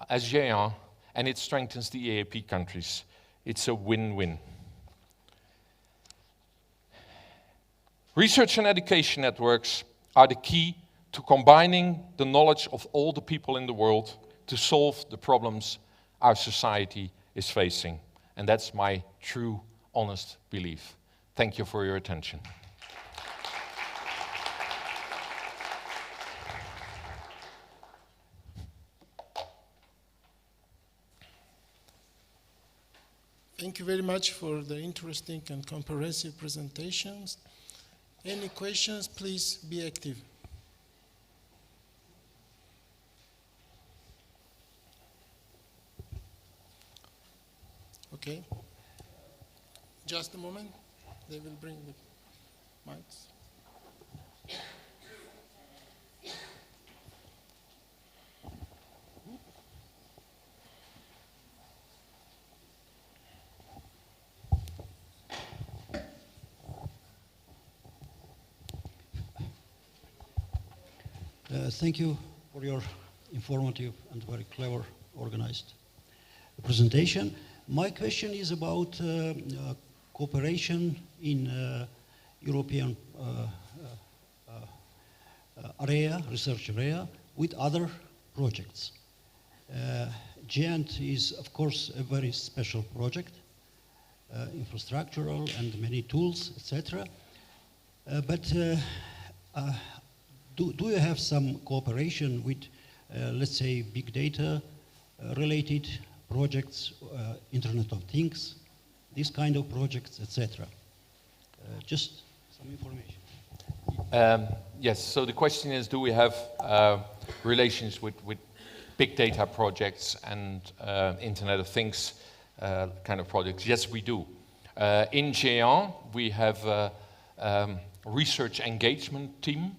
as G1 and it strengthens the EAP countries. It's a win-win. Research and education networks are the key to combining the knowledge of all the people in the world to solve the problems our society is facing. And that's my true, honest belief. Thank you for your attention. Thank you very much for the interesting and comprehensive presentations. Any questions, please be active. Okay. Just a moment. They will bring the mics. Thank you for your informative and very clever organized presentation. My question is about cooperation in European research area with other projects. GEANT is, of course, a very special project, infrastructural and many tools, etc. Do you have some cooperation with, let's say, big data related projects, Internet of Things, these kind of projects, etc.? Just some information. Yes, so the question is, do we have relations with big data projects and Internet of Things kind of projects? Yes, we do. In G1, we have a research engagement team.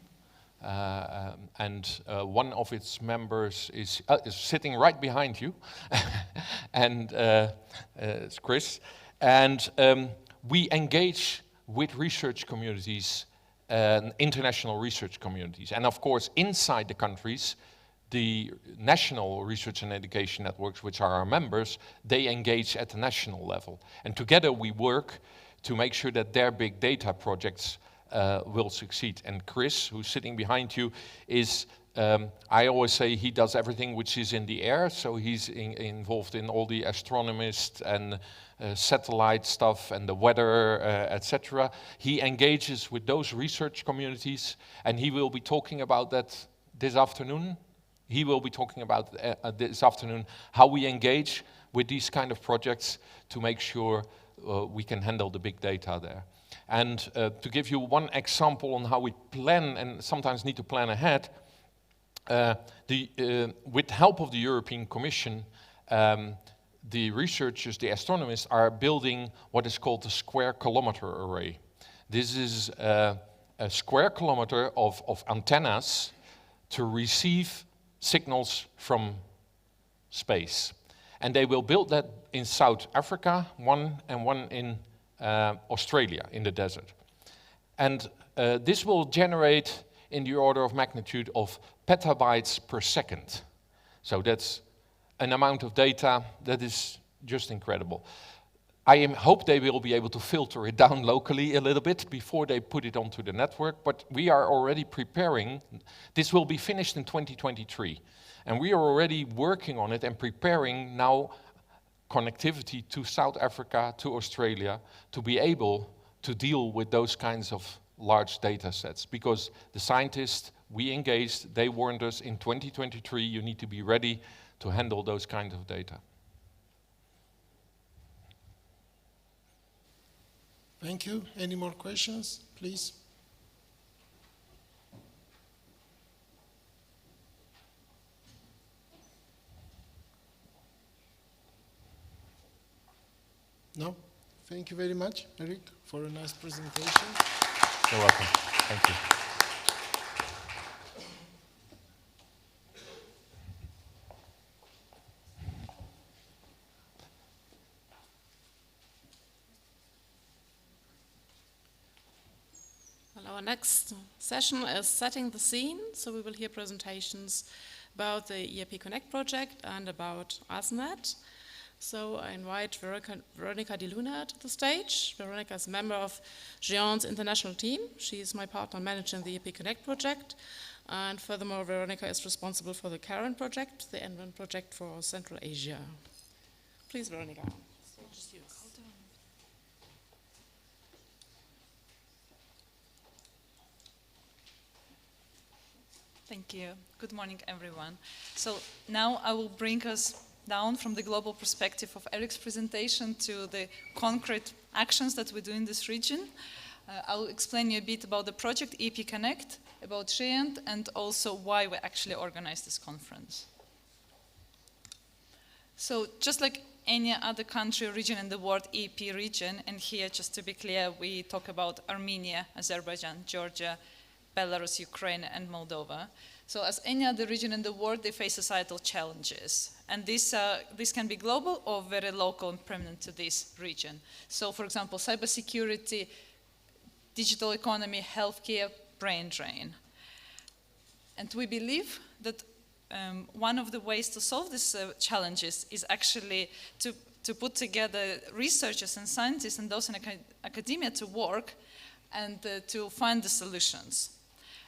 And one of its members is sitting right behind you, and it's Chris. And we engage with research communities, international research communities. And of course, inside the countries, the national research and education networks, which are our members, they engage at the national level. And together we work to make sure that their big data projects will succeed. And Chris, who's sitting behind you, is, I always say he does everything which is in the air, so he's involved in all the astronomist and satellite stuff and the weather, etc. He engages with those research communities, and he will be talking about that this afternoon. He will be talking about this afternoon how we engage with these kind of projects to make sure we can handle the big data there. And to give you one example on how we plan and sometimes need to plan ahead, with help of the European Commission, the researchers, the astronomers, are building what is called the square kilometer array. This is a square kilometer of antennas to receive signals from space. And they will build that in South Africa, one in Australia, in the desert. And this will generate in the order of magnitude of petabytes per second. So that's an amount of data that is just incredible. I hope they will be able to filter it down locally a little bit before they put it onto the network, but we are already preparing. This will be finished in 2023. And we are already working on it and preparing now connectivity to South Africa, to Australia, to be able to deal with those kinds of large data sets, because the scientists we engaged, they warned us in 2023 you need to be ready to handle those kinds of data. Thank you. Any more questions, please? No? Thank you very much, Eric, for a nice presentation. You're welcome. Thank you. Well, our next session is setting the scene, so we will hear presentations about the EAP Connect project and about ASNET. So I invite Veronica Di Luna to the stage. Veronica is a member of Géant's international team. She is my partner managing the EAP Connect project. And furthermore, Veronica is responsible for the current project, the ENVIRON project for Central Asia. Please, Veronica. Just yours. Thank you. Good morning, everyone. So now I will bring us down from the global perspective of Eric's presentation to the concrete actions that we do in this region. I'll explain you a bit about the project EAP Connect, about Géant, and also why we actually organized this conference. So just like any other country or region in the world, EAP region, and here, just to be clear, we talk about Armenia, Azerbaijan, Georgia, Belarus, Ukraine, and Moldova. So as any other region in the world, they face societal challenges. And this can be global or very local and permanent to this region. So for example, cybersecurity, digital economy, healthcare, brain drain. And we believe that one of the ways to solve these challenges is actually to put together researchers and scientists and those in academia to work and to find the solutions.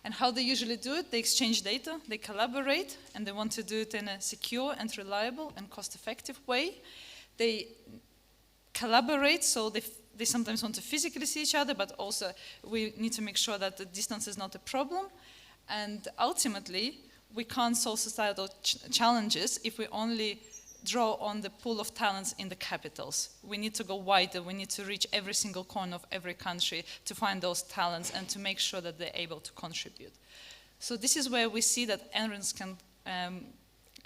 And how they usually do it, they exchange data, they collaborate, and they want to do it in a secure and reliable and cost-effective way. They collaborate, so they sometimes want to physically see each other, but also we need to make sure that the distance is not a problem. And ultimately, we can't solve societal challenges if we only draw on the pool of talents in the capitals. We need to go wider. We need to reach every single corner of every country to find those talents and to make sure that they're able to contribute. So this is where we see that NRENs can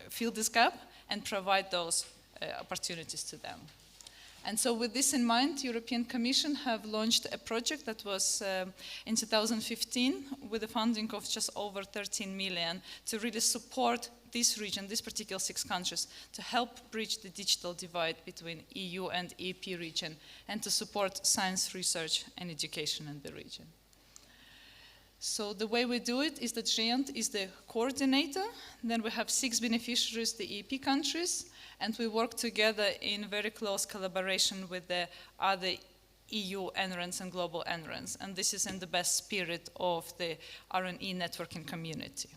fill this gap and provide those opportunities to them. And so with this in mind, European Commission have launched a project that was in 2015 with a funding of just over 13 million to really support this region, these particular 6 countries, to help bridge the digital divide between EU and EAP region and to support science research and education in the region. So the way we do it is that Géant is the coordinator, then we have 6 beneficiaries, the EAP countries, and we work together in very close collaboration with the other EU NRENs and global NRENs, and this is in the best spirit of the R&E networking community.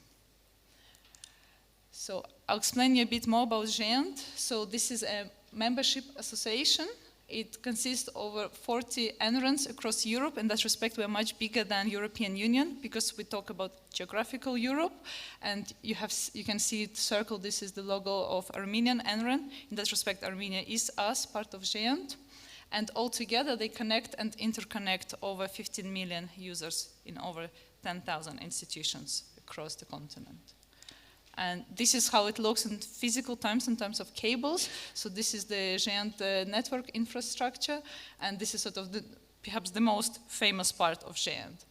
So I'll explain you a bit more about Géant. So this is a membership association. It consists of over 40 NRENs across Europe. In that respect, we're much bigger than European Union because we talk about geographical Europe. And you can see it circled. This is the logo of Armenian NREN. In that respect, Armenia is us, part of Géant. And altogether, they connect and interconnect over 15 million users in over 10,000 institutions across the continent. And this is how it looks in physical terms, in terms of cables. So this is the Géant network infrastructure, and this is sort of perhaps the most famous part of Géant.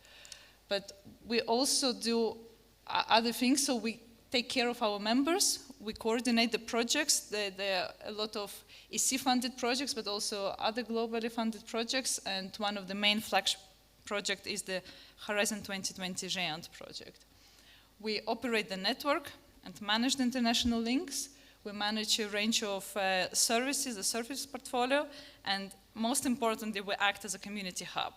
But we also do other things, so we take care of our members, we coordinate the projects. There are a lot of EC-funded projects, but also other globally funded projects, and one of the main flagship projects is the Horizon 2020 Géant project. We operate the network and manage the international links. We manage a range of services, the service portfolio, and most importantly, we act as a community hub.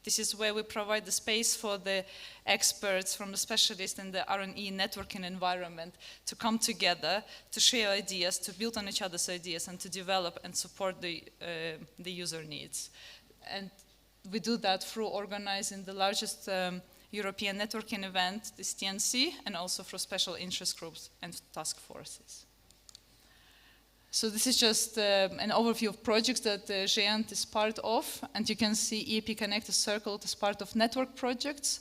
This is where we provide the space for the experts from the specialists in the R&E networking environment to come together, to share ideas, to build on each other's ideas, and to develop and support the user needs. And we do that through organizing the largest European networking event, this TNC, and also through special interest groups and task forces. So this is just an overview of projects that GEANT is part of, and you can see EAP Connect is circled as part of network projects.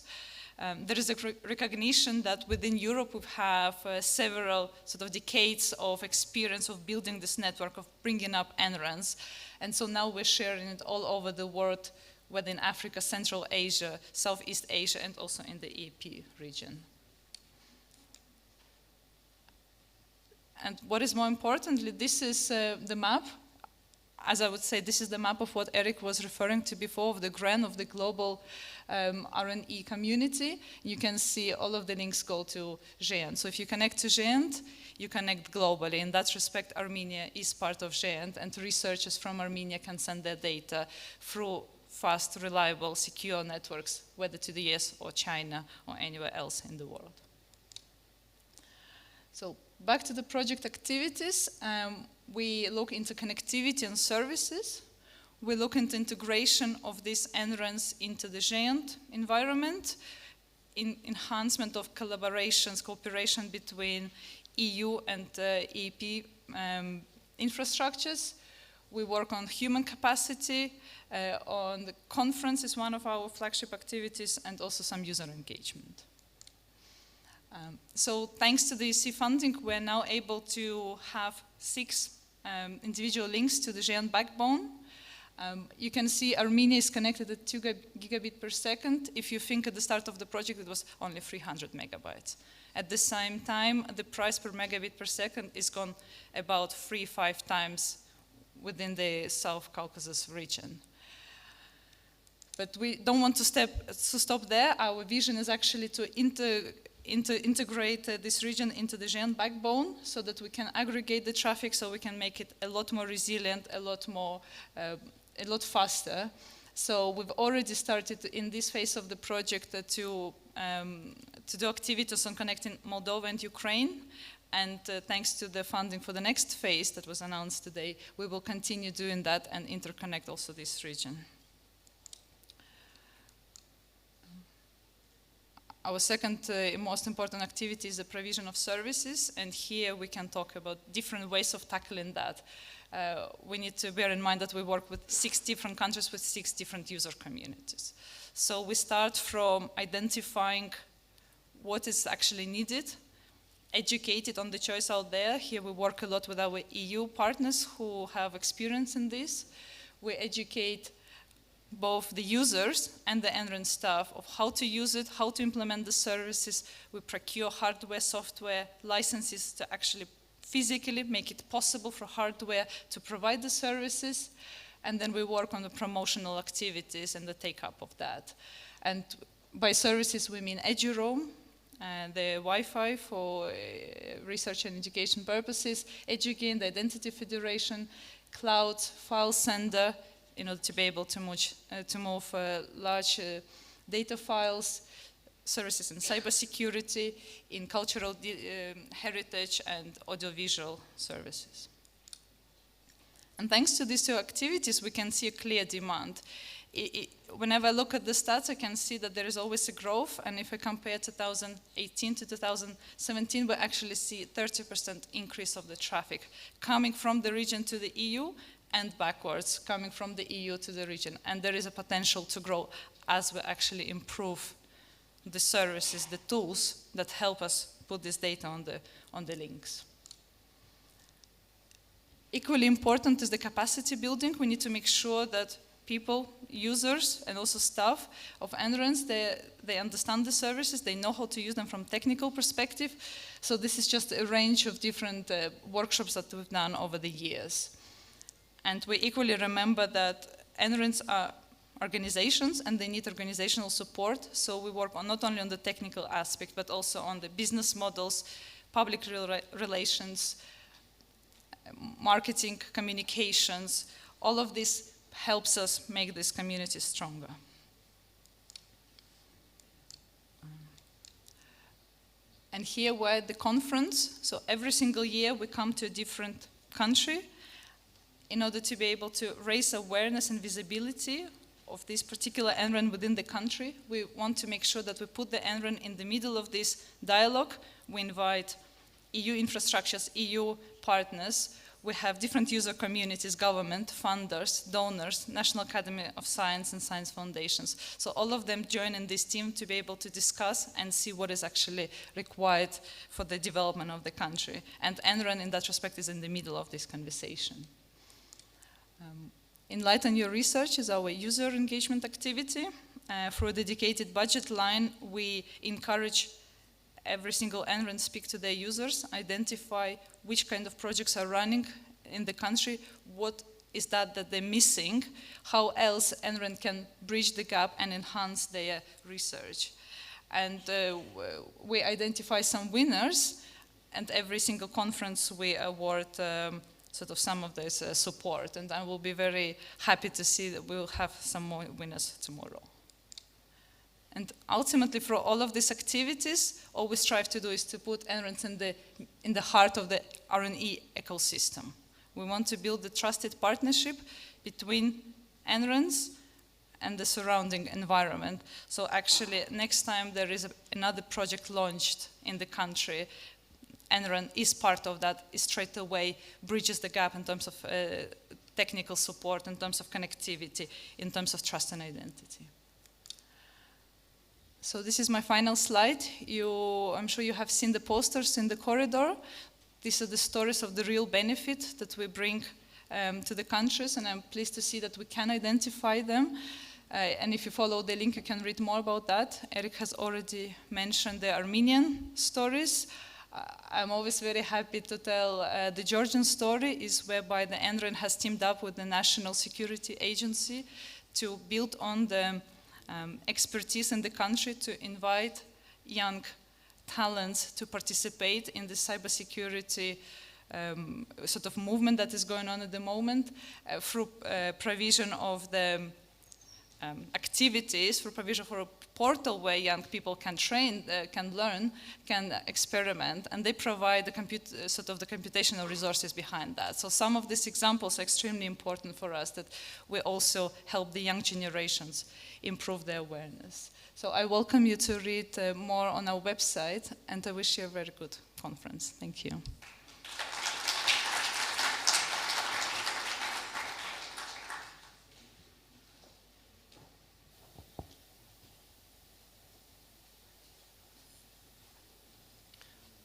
There is a recognition that within Europe we have several sort of decades of experience of building this network, of bringing up NRANs, and so now we're sharing it all over the world, whether in Africa, Central Asia, Southeast Asia, and also in the EAP region. And what is more importantly, this is the map. As I would say, this is the map of what Eric was referring to before, of the GRAN, of the global RNE community. You can see all of the links go to GEANT. So if you connect to GEANT, you connect globally. In that respect, Armenia is part of GEANT, and researchers from Armenia can send their data through fast, reliable, secure networks, whether to the US or China or anywhere else in the world. So back to the project activities, we look into connectivity and services. We look into integration of these NRANs into the GEANT environment, enhancement of collaborations, cooperation between EU and EAP infrastructures. We work on human capacity, on the conference is one of our flagship activities, and also some user engagement. So thanks to the EC funding, we're now able to have 6 individual links to the GEANT backbone. You can see Armenia is connected at 2 gigabit per second. If you think at the start of the project, it was only 300 megabytes. At the same time, the price per megabit per second is gone about 3-5 times within the South Caucasus region. But we don't want to stop there. Our vision is actually to integrate this region into the GEANT backbone so that we can aggregate the traffic, so we can make it a lot more resilient, a lot faster. So we've already started in this phase of the project to do activities on connecting Moldova and Ukraine. And thanks to the funding for the next phase that was announced today, we will continue doing that and interconnect also this region. Our second most important activity is the provision of services, and here we can talk about different ways of tackling that. We need to bear in mind that we work with 6 different countries with 6 different user communities. So we start from identifying what is actually needed, educate it on the choice out there. Here we work a lot with our EU partners who have experience in this. We educate both the users and the NRAN staff of how to use it, how to implement the services. We procure hardware, software, licenses to actually physically make it possible for hardware to provide the services. And then we work on the promotional activities and the take-up of that. And by services, we mean EduRoam, the Wi-Fi for research and education purposes, EduGain, the Identity Federation, Cloud, File Sender, in order to be able to move large data files, services in cybersecurity, in cultural heritage, and audiovisual services. And thanks to these 2 activities, we can see a clear demand. Whenever I look at the stats, I can see that there is always a growth, and if I compare 2018 to 2017, we actually see a 30% increase of the traffic coming from the region to the EU, and backwards, coming from the EU to the region. And there is a potential to grow as we actually improve the services, the tools that help us put this data on the links. Equally important is the capacity building. We need to make sure that people, users, and also staff of NRANs, they understand the services, they know how to use them from technical perspective. So this is just a range of different workshops that we've done over the years. And we equally remember that NRANs are organizations and they need organizational support. So we work on not only on the technical aspect, but also on the business models, public relations, marketing, communications. All of this helps us make this community stronger. And here we're at the conference. So every single year we come to a different country in order to be able to raise awareness and visibility of this particular NREN within the country. We want to make sure that we put the NREN in the middle of this dialogue. We invite EU infrastructures, EU partners. We have different user communities, government, funders, donors, National Academy of Science and science foundations. So all of them join in this team to be able to discuss and see what is actually required for the development of the country. And NREN in that respect is in the middle of this conversation. Enlighten Your Research is our user engagement activity. Through a dedicated budget line, we encourage every single NREN speak to their users, identify which kind of projects are running in the country, what is that they're missing, how else NREN can bridge the gap and enhance their research. And we identify some winners, and every single conference we award sort of some of this support, and I will be very happy to see that we'll have some more winners tomorrow. And ultimately, for all of these activities, all we strive to do is to put NRENs in the heart of the R&E ecosystem. We want to build a trusted partnership between NRENs and the surrounding environment. So actually, next time there is another project launched in the country, NREN is part of that, is straight away bridges the gap in terms of technical support, in terms of connectivity, in terms of trust and identity. So this is my final slide. I'm sure you have seen the posters in the corridor. These are the stories of the real benefit that we bring to the countries, and I'm pleased to see that we can identify them. And if you follow the link, you can read more about that. Eric has already mentioned the Armenian stories. I'm always very happy to tell the Georgian story, is whereby the NREN has teamed up with the National Security Agency to build on the expertise in the country to invite young talents to participate in the cybersecurity sort of movement that is going on at the moment through provision of the activities, through provision for a portal where young people can train, can learn, can experiment, and they provide the sort of the computational resources behind that. So some of these examples are extremely important for us, that we also help the young generations improve their awareness. So I welcome you to read more on our website, and I wish you a very good conference. Thank you.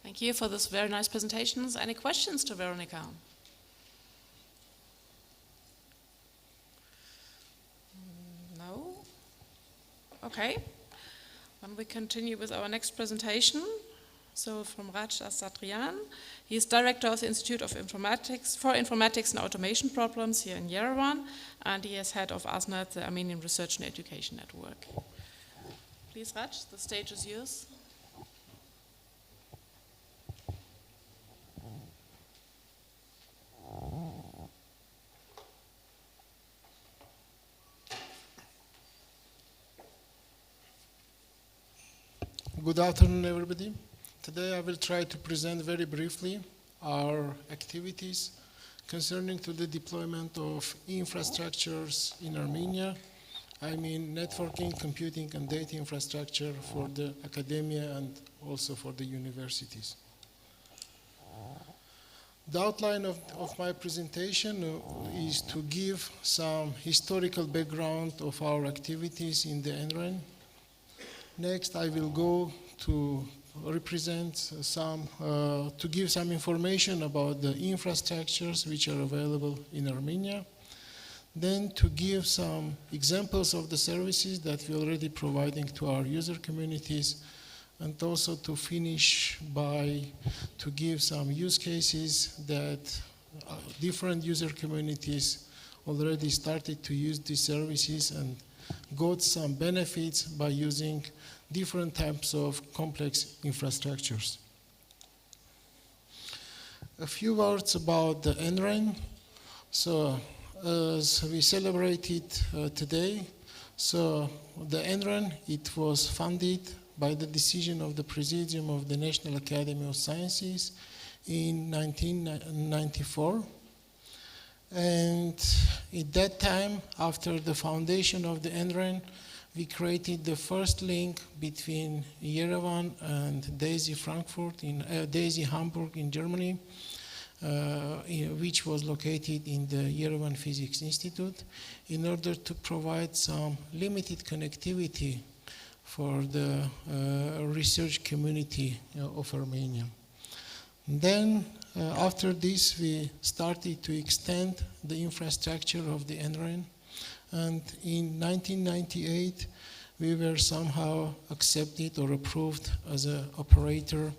Thank you for this very nice presentations. Any questions to Veronica? No? Okay. Then we continue with our next presentation. So from Raj Asatrian. He is Director of the Institute of Informatics for Informatics and Automation Problems here in Yerevan, and he is head of ASNET, the Armenian Research and Education Network. Please, Raj, the stage is yours. Good afternoon, everybody. Today I will try to present very briefly our activities concerning to the deployment of infrastructures in Armenia. I mean networking, computing, and data infrastructure for the academia and also for the universities. The outline of my presentation is to give some historical background of our activities in the NREN. Next, I will go to represent to give some information about the infrastructures which are available in Armenia. Then to give some examples of the services that we're already providing to our user communities, and also to finish by to give some use cases that different user communities already started to use these services and got some benefits by using different types of complex infrastructures. A few words about the NREN. So as we celebrated today, so the NREN, it was funded by the decision of the Presidium of the National Academy of Sciences in 1994. And at that time, after the foundation of the NREN, we created the first link between Yerevan and Daisy Frankfurt in Daisy Hamburg in Germany, which was located in the Yerevan Physics Institute, in order to provide some limited connectivity for the research community of Armenia. Then, after this, we started to extend the infrastructure of the NREN, and in 1998, we were somehow accepted or approved as an operator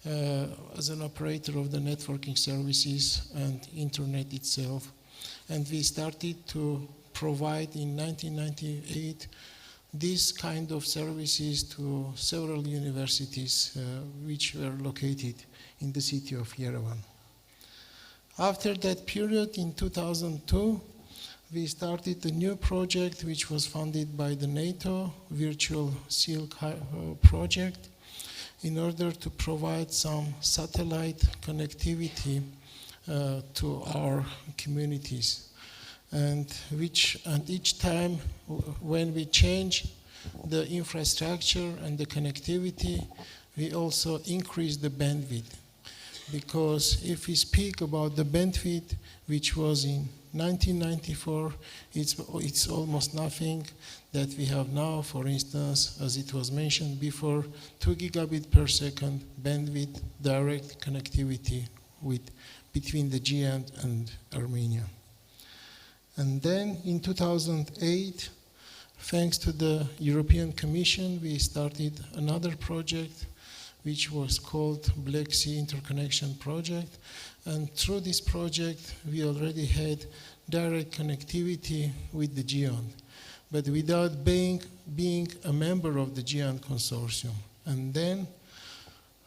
of the networking services and internet itself. And we started to provide in 1998 these kind of services to several universities which were located in the city of Yerevan. After that period, in 2002, we started a new project which was funded by the NATO Virtual Silk project in order to provide some satellite connectivity to our communities. And each time when we change the infrastructure and the connectivity, we also increase the bandwidth. Because if we speak about the bandwidth, which was in 1994, it's almost nothing that we have now. For instance, as it was mentioned before, 2 gigabit per second bandwidth direct connectivity between the GN and Armenia. And then in 2008, thanks to the European Commission, we started another project which was called Black Sea Interconnection Project. And through this project, we already had direct connectivity with the GEON, but without being a member of the GEON consortium. And then,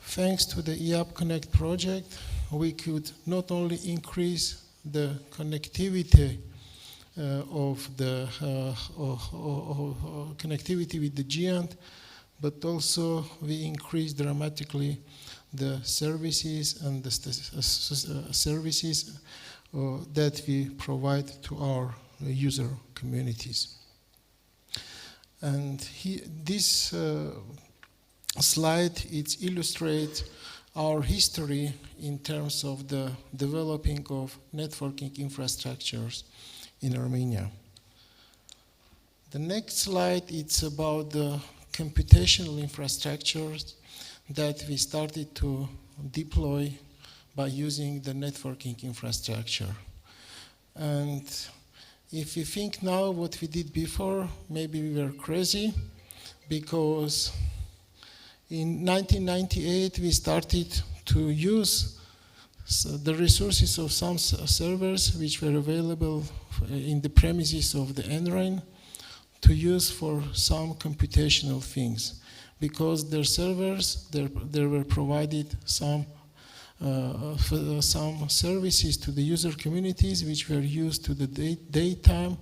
thanks to the EaPEC project, we could not only increase the connectivity connectivity with the GEON, but also we increased dramatically the services and the services that we provide to our user communities. And this slide, it illustrates our history in terms of the developing of networking infrastructures in Armenia. The next slide, it's about the computational infrastructures that we started to deploy by using the networking infrastructure. And if we think now what we did before, maybe we were crazy, because in 1998 we started to use the resources of some servers which were available in the premises of the NREN to use for some computational things, because their servers, they were provided some services to the user communities which were used to the daytime,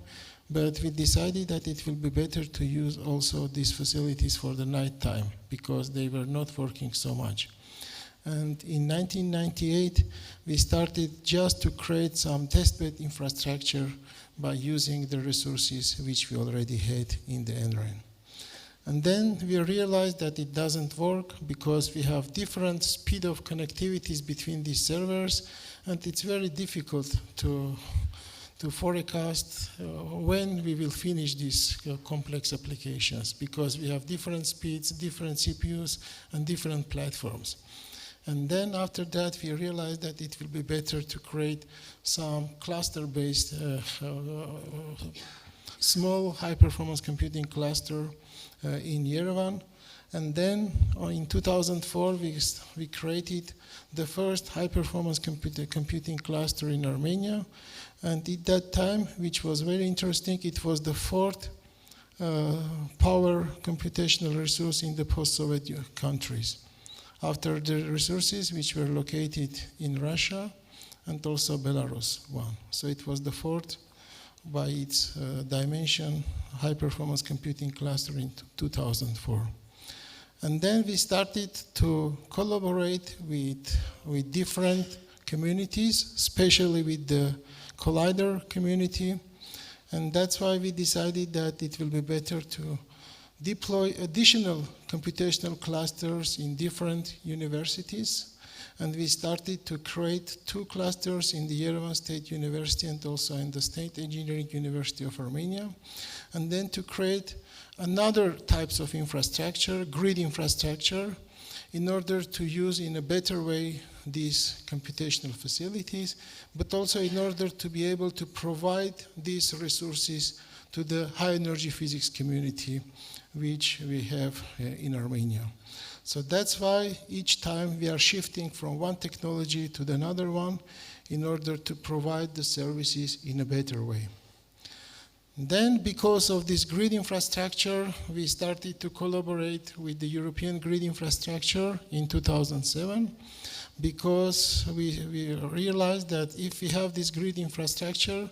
but we decided that it will be better to use also these facilities for the nighttime because they were not working so much. And in 1998, we started just to create some testbed infrastructure by using the resources which we already had in the NREN. And then we realized that it doesn't work because we have different speed of connectivities between these servers, and it's very difficult to forecast when we will finish these complex applications, because we have different speeds, different CPUs, and different platforms. And then after that, we realized that it will be better to create some cluster-based, small high-performance computing cluster in Yerevan. And then in 2004, we created the first high-performance computing cluster in Armenia. And at that time, which was very interesting, it was the fourth power computational resource in the post-Soviet countries, after the resources which were located in Russia and also Belarus one. So it was the fourth by its dimension high-performance computing cluster in 2004. And then we started to collaborate with different communities, especially with the collider community. And that's why we decided that it will be better to deploy additional computational clusters in different universities. And we started to create 2 clusters in the Yerevan State University and also in the State Engineering University of Armenia. And then to create another types of infrastructure, grid infrastructure, in order to use in a better way these computational facilities, but also in order to be able to provide these resources to the high energy physics community which we have in Armenia. So that's why each time we are shifting from one technology to another one in order to provide the services in a better way. Then, because of this grid infrastructure, we started to collaborate with the European grid infrastructure in 2007, because we realized that if we have this grid infrastructure,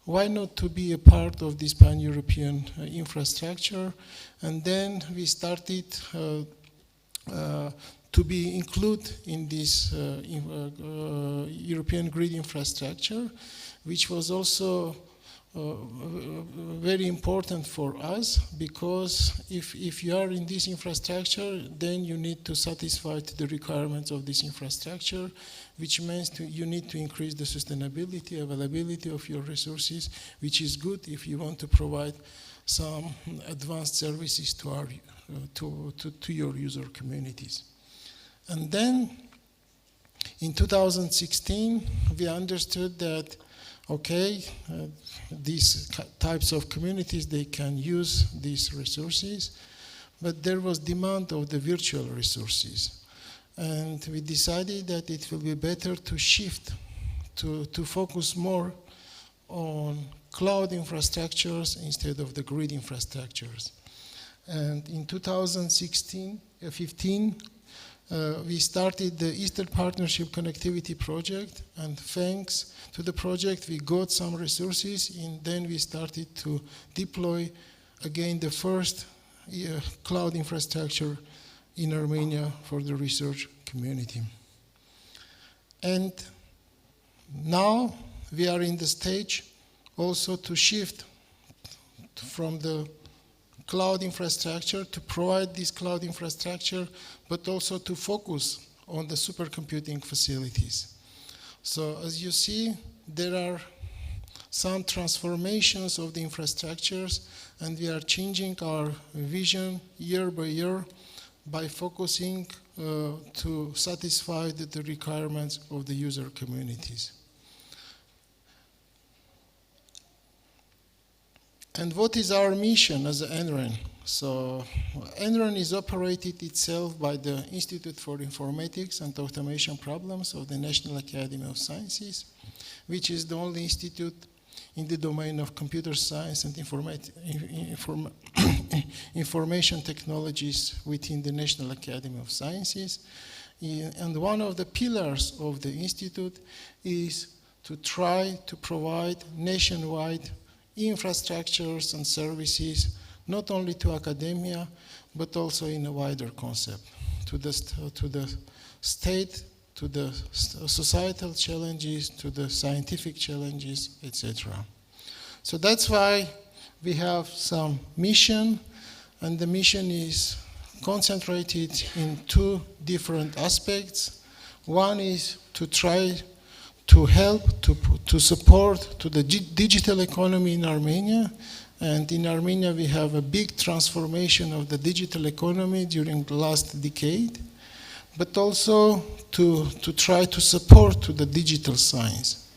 why not to be a part of this pan-European infrastructure? And then we started to be included in this European grid infrastructure, which was also very important for us, because if you are in this infrastructure, then you need to satisfy the requirements of this infrastructure, which means you need to increase the sustainability, availability of your resources, which is good if you want to provide some advanced services to your user communities. And then in 2016, we understood that okay, these types of communities, they can use these resources, but there was demand of the virtual resources. And we decided that it will be better to shift, to focus more on cloud infrastructures instead of the grid infrastructures. And in 2015, we started the Eastern Partnership Connectivity Project, and thanks to the project we got some resources, and then we started to deploy again the first cloud infrastructure in Armenia for the research community. And now we are in the stage also to shift from the cloud infrastructure to provide this cloud infrastructure, but also to focus on the supercomputing facilities. So as you see, there are some transformations of the infrastructures, and we are changing our vision year by year by focusing to satisfy the requirements of the user communities. And what is our mission as NREN? So NREN is operated itself by the Institute for Informatics and Automation Problems of the National Academy of Sciences, which is the only institute in the domain of computer science and information technologies within the National Academy of Sciences. And one of the pillars of the institute is to try to provide nationwide infrastructures and services, not only to academia, but also in a wider concept, to the state, to the societal challenges, to the scientific challenges, etc. So that's why we have some mission, and the mission is concentrated in 2 different aspects. One is to try to help, to support to the digital economy in Armenia. And in Armenia, we have a big transformation of the digital economy during the last decade, but also to try to support to the digital science.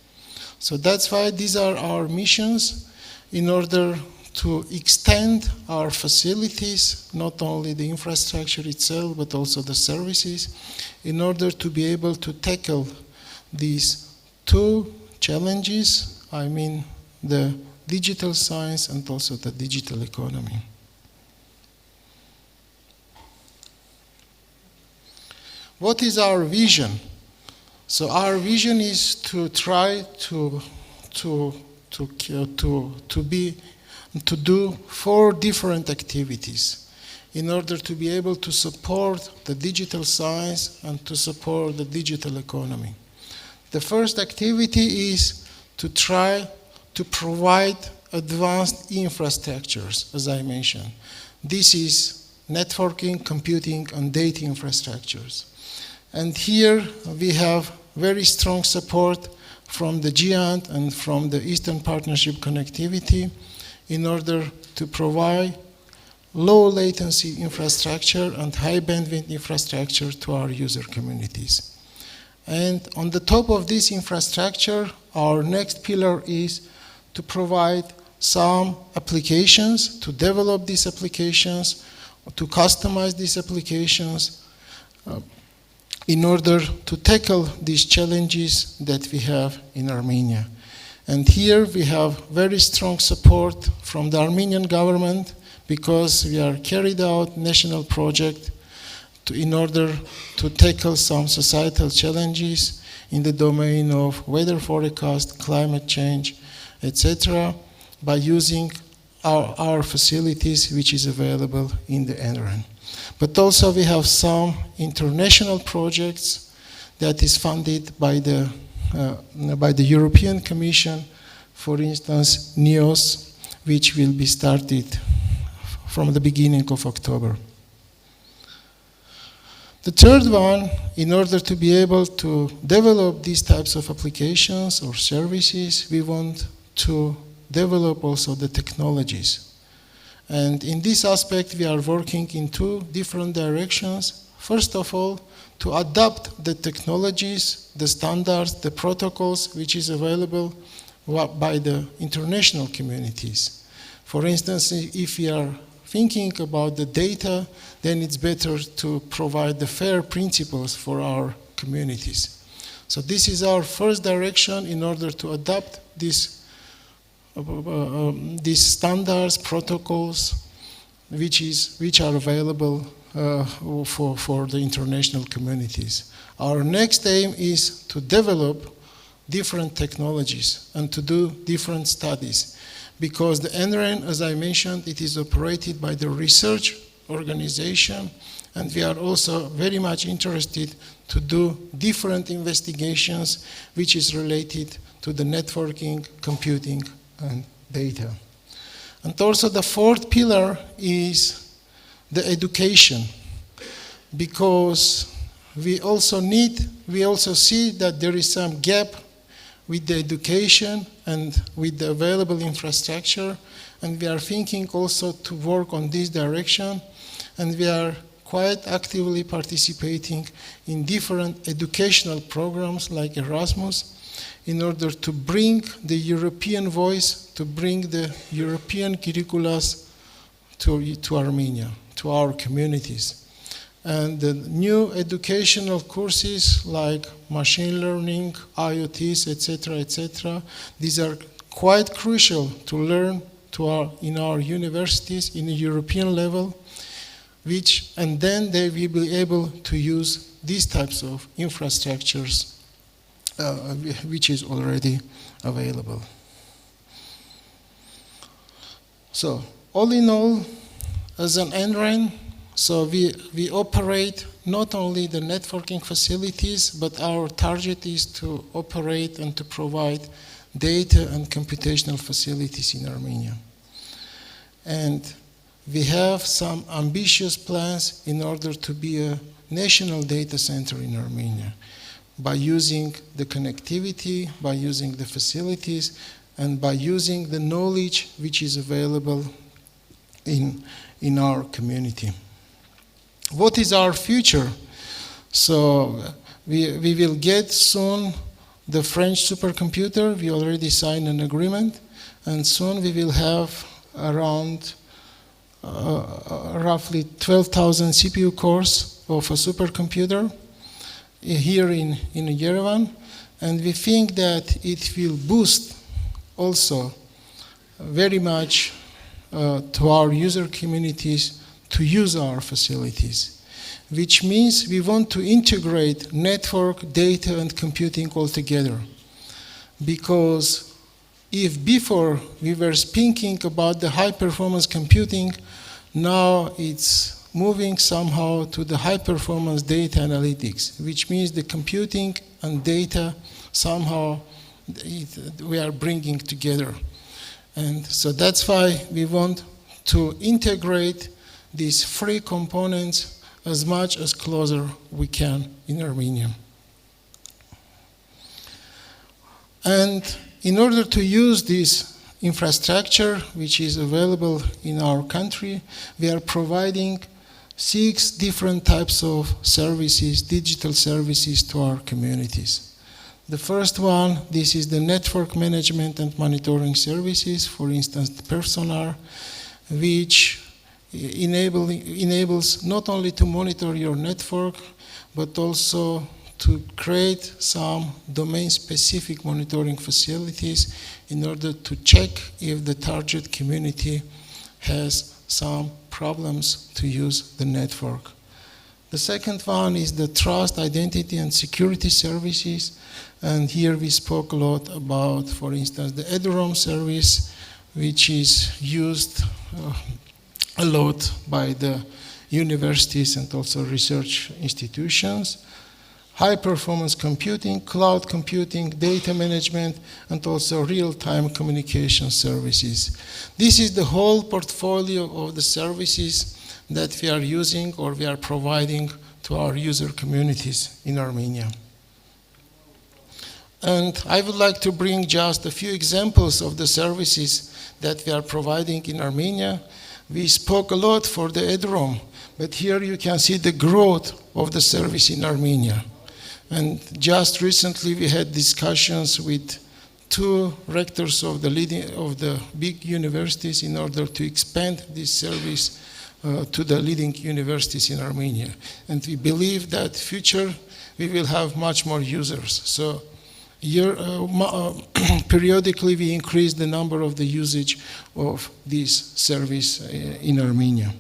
So that's why these are our missions, in order to extend our facilities, not only the infrastructure itself, but also the services, in order to be able to tackle these 2 challenges, I mean the digital science and also the digital economy. What is our vision? So our vision is to try to do 4 different activities in order to be able to support the digital science and to support the digital economy. The first activity is to try to provide advanced infrastructures, as I mentioned. This is networking, computing, and data infrastructures. And here we have very strong support from the GIANT and from the Eastern Partnership Connectivity in order to provide low latency infrastructure and high bandwidth infrastructure to our user communities. And on the top of this infrastructure, our next pillar is to provide some applications, to develop these applications, to customize these applications in order to tackle these challenges that we have in Armenia. And here we have very strong support from the Armenian government because we are carried out national project in order to tackle some societal challenges in the domain of weather forecast, climate change, etc., by using our facilities which is available in the NRN. But also we have some international projects that is funded by the European Commission, for instance, NEOS, which will be started from the beginning of October. The third one, in order to be able to develop these types of applications or services, we want to develop also the technologies. And in this aspect, we are working in two different directions. First of all, to adapt the technologies, the standards, the protocols which is available by the international communities. For instance, if we are thinking about the data, then it's better to provide the fair principles for our communities. So this is our first direction in order to adapt these standards, protocols, which are available for the international communities. Our next aim is to develop different technologies and to do different studies, because the NRN, as I mentioned, it is operated by the research organization, and we are also very much interested to do different investigations which is related to the networking, computing, and data. And also the fourth pillar is the education, because we also see that there is some gap with the education and with the available infrastructure, and we are thinking also to work on this direction, and we are quite actively participating in different educational programs like Erasmus in order to bring the European voice, to bring the European curriculums to Armenia, to our communities. And the new educational courses like machine learning, IoTs, etc., these are quite crucial to learn in our universities in a European level, and then they will be able to use these types of infrastructures which is already available. So all in all, as an NRN, so we operate not only the networking facilities, but our target is to operate and to provide data and computational facilities in Armenia. And we have some ambitious plans in order to be a national data center in Armenia by using the connectivity, by using the facilities, and by using the knowledge which is available in our community. What is our future? So we will get soon the French supercomputer. We already signed an agreement, and soon we will have around roughly 12,000 CPU cores of a supercomputer here in Yerevan, and we think that it will boost also very much to our user communities to use our facilities, which means we want to integrate network, data, and computing all together. Because if before we were thinking about the high-performance computing, now it's moving somehow to the high-performance data analytics, which means the computing and data somehow we are bringing together. And so that's why we want to integrate these three components as much as closer we can in Armenia. And in order to use this infrastructure, which is available in our country, we are providing 6 different types of services, digital services to our communities. The first one, this is the network management and monitoring services, for instance, the Personar, which enables not only to monitor your network, but also to create some domain-specific monitoring facilities in order to check if the target community has some problems to use the network. The second one is the trust, identity, and security services. And here we spoke a lot about, for instance, the EDROM service, which is used a lot by the universities and also research institutions. High-performance computing, cloud computing, data management, and also real-time communication services. This is the whole portfolio of the services that we are using or we are providing to our user communities in Armenia. And I would like to bring just a few examples of the services that we are providing in Armenia. We spoke a lot for the EDROM, but here you can see the growth of the service in Armenia. And just recently we had discussions with 2 rectors of the big universities in order to expand this service to the leading universities in Armenia. And we believe that future we will have much more users. So periodically we increase the number of the usage of this service in Armenia.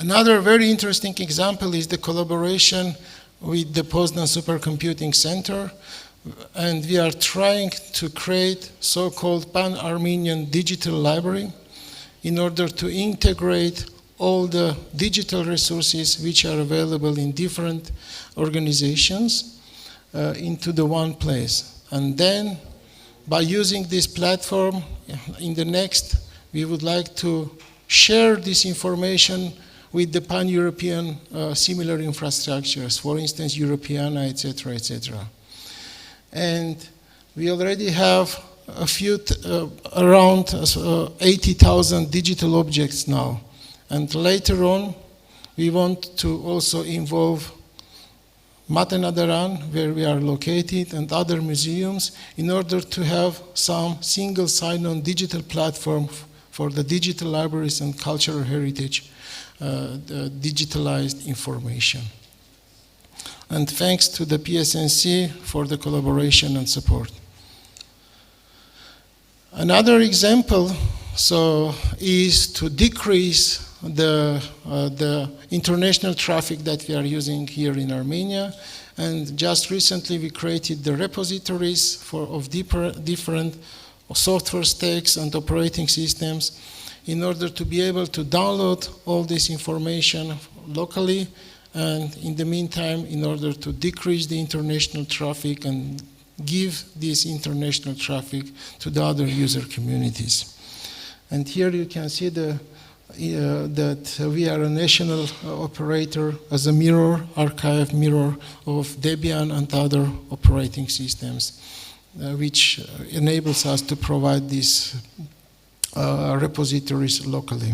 Another very interesting example is the collaboration with the Poznan Supercomputing Center, and we are trying to create so-called Pan-Armenian Digital Library in order to integrate all the digital resources which are available in different organizations into the one place. And then by using this platform, in the next, we would like to share this information with the pan-European similar infrastructures, for instance, Europeana, etc., etc. And we already have a few, around 80,000 digital objects now. And later on, we want to also involve Matenadaran, where we are located, and other museums in order to have some single sign-on digital platform for the digital libraries and cultural heritage, the digitalized information. And thanks to the PSNC for the collaboration and support. Another example is to decrease the international traffic that we are using here in Armenia. And just recently we created the repositories of different software stacks and operating systems in order to be able to download all this information locally, and in the meantime, in order to decrease the international traffic and give this international traffic to the other user communities. And here you can see that we are a national operator as a mirror, archive mirror of Debian and other operating systems, which enables us to provide these repositories locally.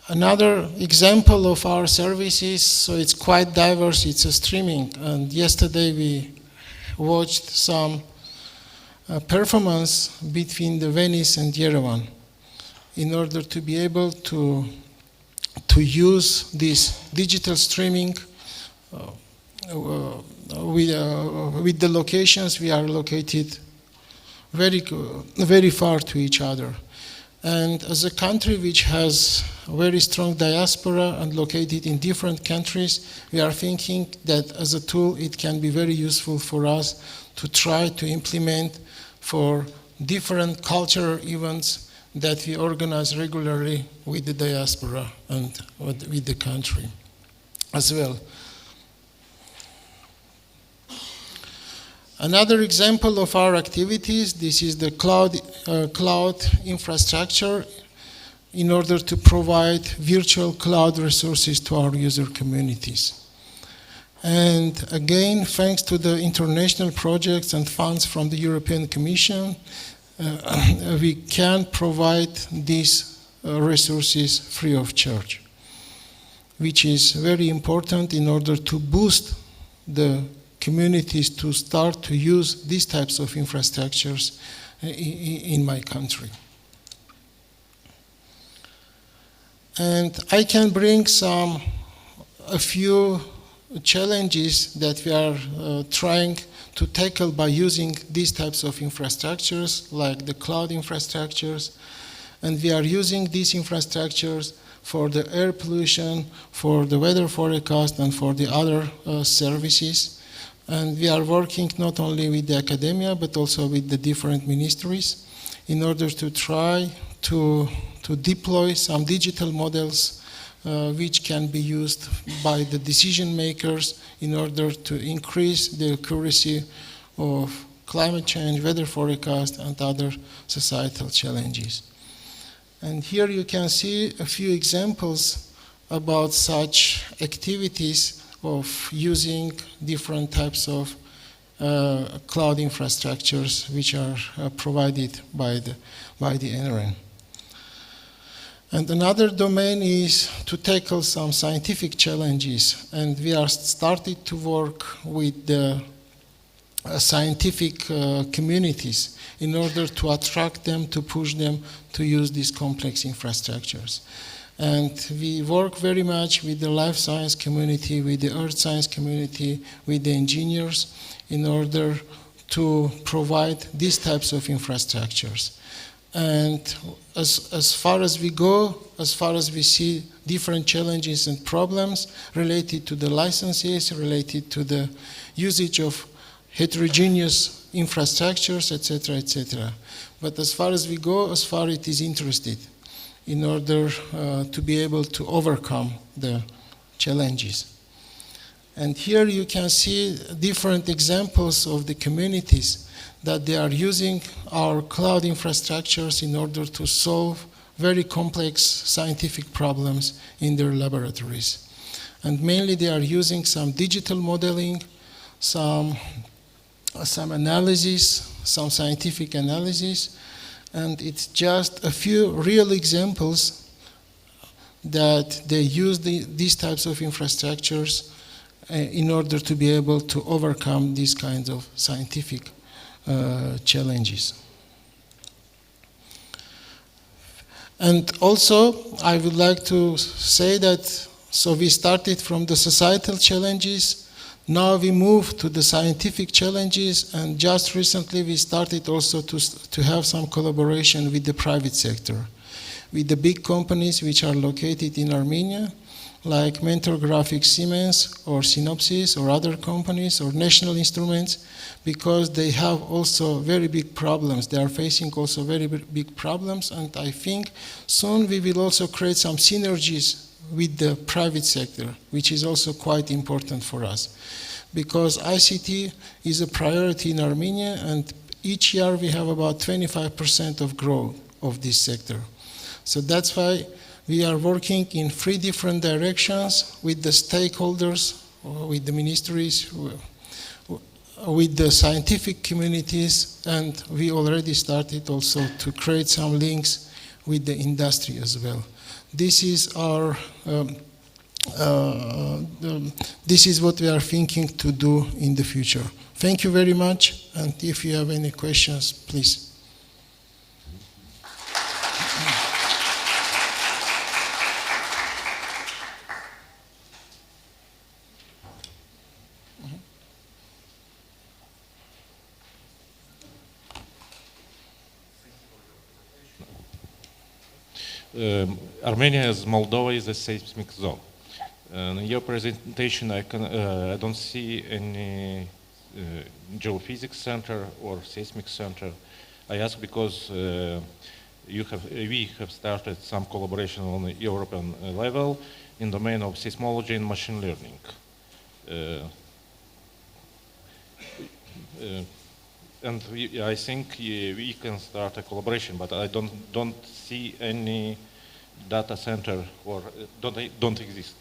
Another example of our services, so it's quite diverse, it's a streaming. And yesterday we watched some performance between the Venice and Yerevan in order to be able to use this digital streaming with the locations. We are located very far to each other. And as a country which has a very strong diaspora and located in different countries, we are thinking that as a tool it can be very useful for us to try to implement for different cultural events that we organize regularly with the diaspora and with the country as well. Another example of our activities, this is the cloud infrastructure in order to provide virtual cloud resources to our user communities. And again, thanks to the international projects and funds from the European Commission, we can provide these resources free of charge, which is very important in order to boost the communities to start to use these types of infrastructures in my country. And I can bring a few challenges that we are trying to tackle by using these types of infrastructures, like the cloud infrastructures. And we are using these infrastructures for the air pollution, for the weather forecast, and for the other services. And we are working not only with the academia, but also with the different ministries in order to try to deploy some digital models which can be used by the decision makers in order to increase the accuracy of climate change, weather forecast, and other societal challenges. And here you can see a few examples about such activities of using different types of cloud infrastructures which are provided by the NRN. And another domain is to tackle some scientific challenges, and we are started to work with the scientific communities in order to attract them, to push them to use these complex infrastructures. And we work very much with the life science community, with the earth science community, with the engineers in order to provide these types of infrastructures. And as far as we go, as far as we see different challenges and problems related to the licenses, related to the usage of heterogeneous infrastructures, etc., etc. But as far as we go, as far it is interested in order to be able to overcome the challenges. And here you can see different examples of the communities that they are using our cloud infrastructures in order to solve very complex scientific problems in their laboratories. And mainly they are using some digital modeling, some analysis, some scientific analysis, and it's just a few real examples that they use these types of infrastructures in order to be able to overcome these kinds of scientific challenges. And also, I would like to say that, so we started from the societal challenges, now we move to the scientific challenges, and just recently we started also to have some collaboration with the private sector, with the big companies which are located in Armenia, like Mentor Graphics Siemens or Synopsys or other companies or National Instruments, because they have also very big problems. They are facing also very big problems, and I think soon we will also create some synergies with the private sector, which is also quite important for us. Because ICT is a priority in Armenia, and each year we have about 25% of growth of this sector. So that's why we are working in 3 different directions with the stakeholders, with the ministries, with the scientific communities, and we already started also to create some links with the industry as well. This is our this is what we are thinking to do in the future. Thank you very much, and if you have any questions, please. Armenia, as Moldova, is a seismic zone. In your presentation, I don't see any geophysics center or seismic center. I ask because we have started some collaboration on the European level in the domain of seismology and machine learning. and I think we can start a collaboration, but I don't see any data center or don't exist.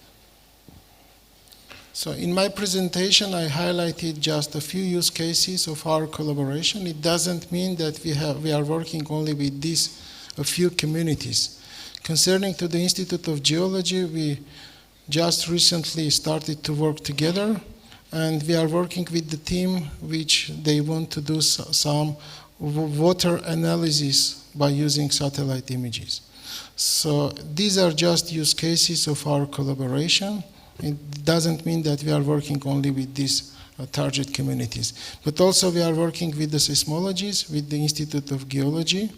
So in my presentation, I highlighted just a few use cases of our collaboration. It doesn't mean that we are working only with these a few communities. Concerning to the Institute of Geology, we just recently started to work together, and we are working with the team which they want to do some water analysis by using satellite images. So these are just use cases of our collaboration. It doesn't mean that we are working only with these target communities. But also we are working with the seismologists, with the Institute of Geology,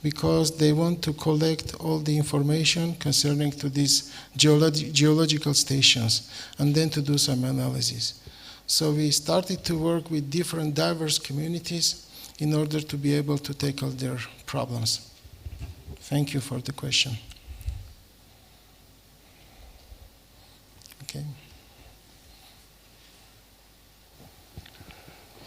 because they want to collect all the information concerning to these geological stations and then to do some analysis. So we started to work with different diverse communities in order to be able to tackle their problems. Thank you for the question. Okay.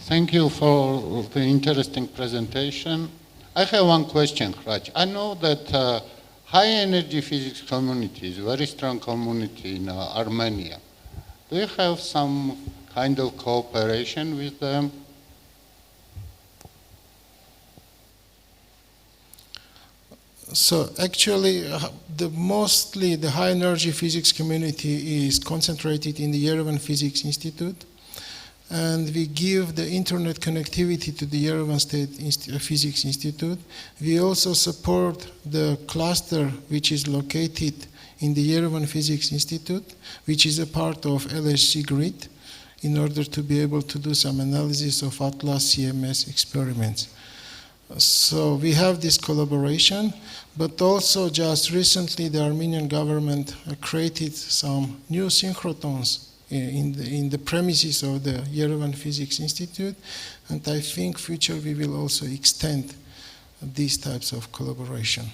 Thank you for the interesting presentation. I have one question, Raj. I know that high energy physics community is a very strong community in Armenia. Do you have some kind of cooperation with them? So actually, mostly the high energy physics community is concentrated in the Yerevan Physics Institute, and we give the internet connectivity to the Yerevan State Physics Institute. We also support the cluster which is located in the Yerevan Physics Institute, which is a part of LHC grid, in order to be able to do some analysis of Atlas CMS experiments. So we have this collaboration, but also just recently the Armenian government created some new synchrotrons in the premises of the Yerevan Physics Institute, and I think future we will also extend these types of collaboration.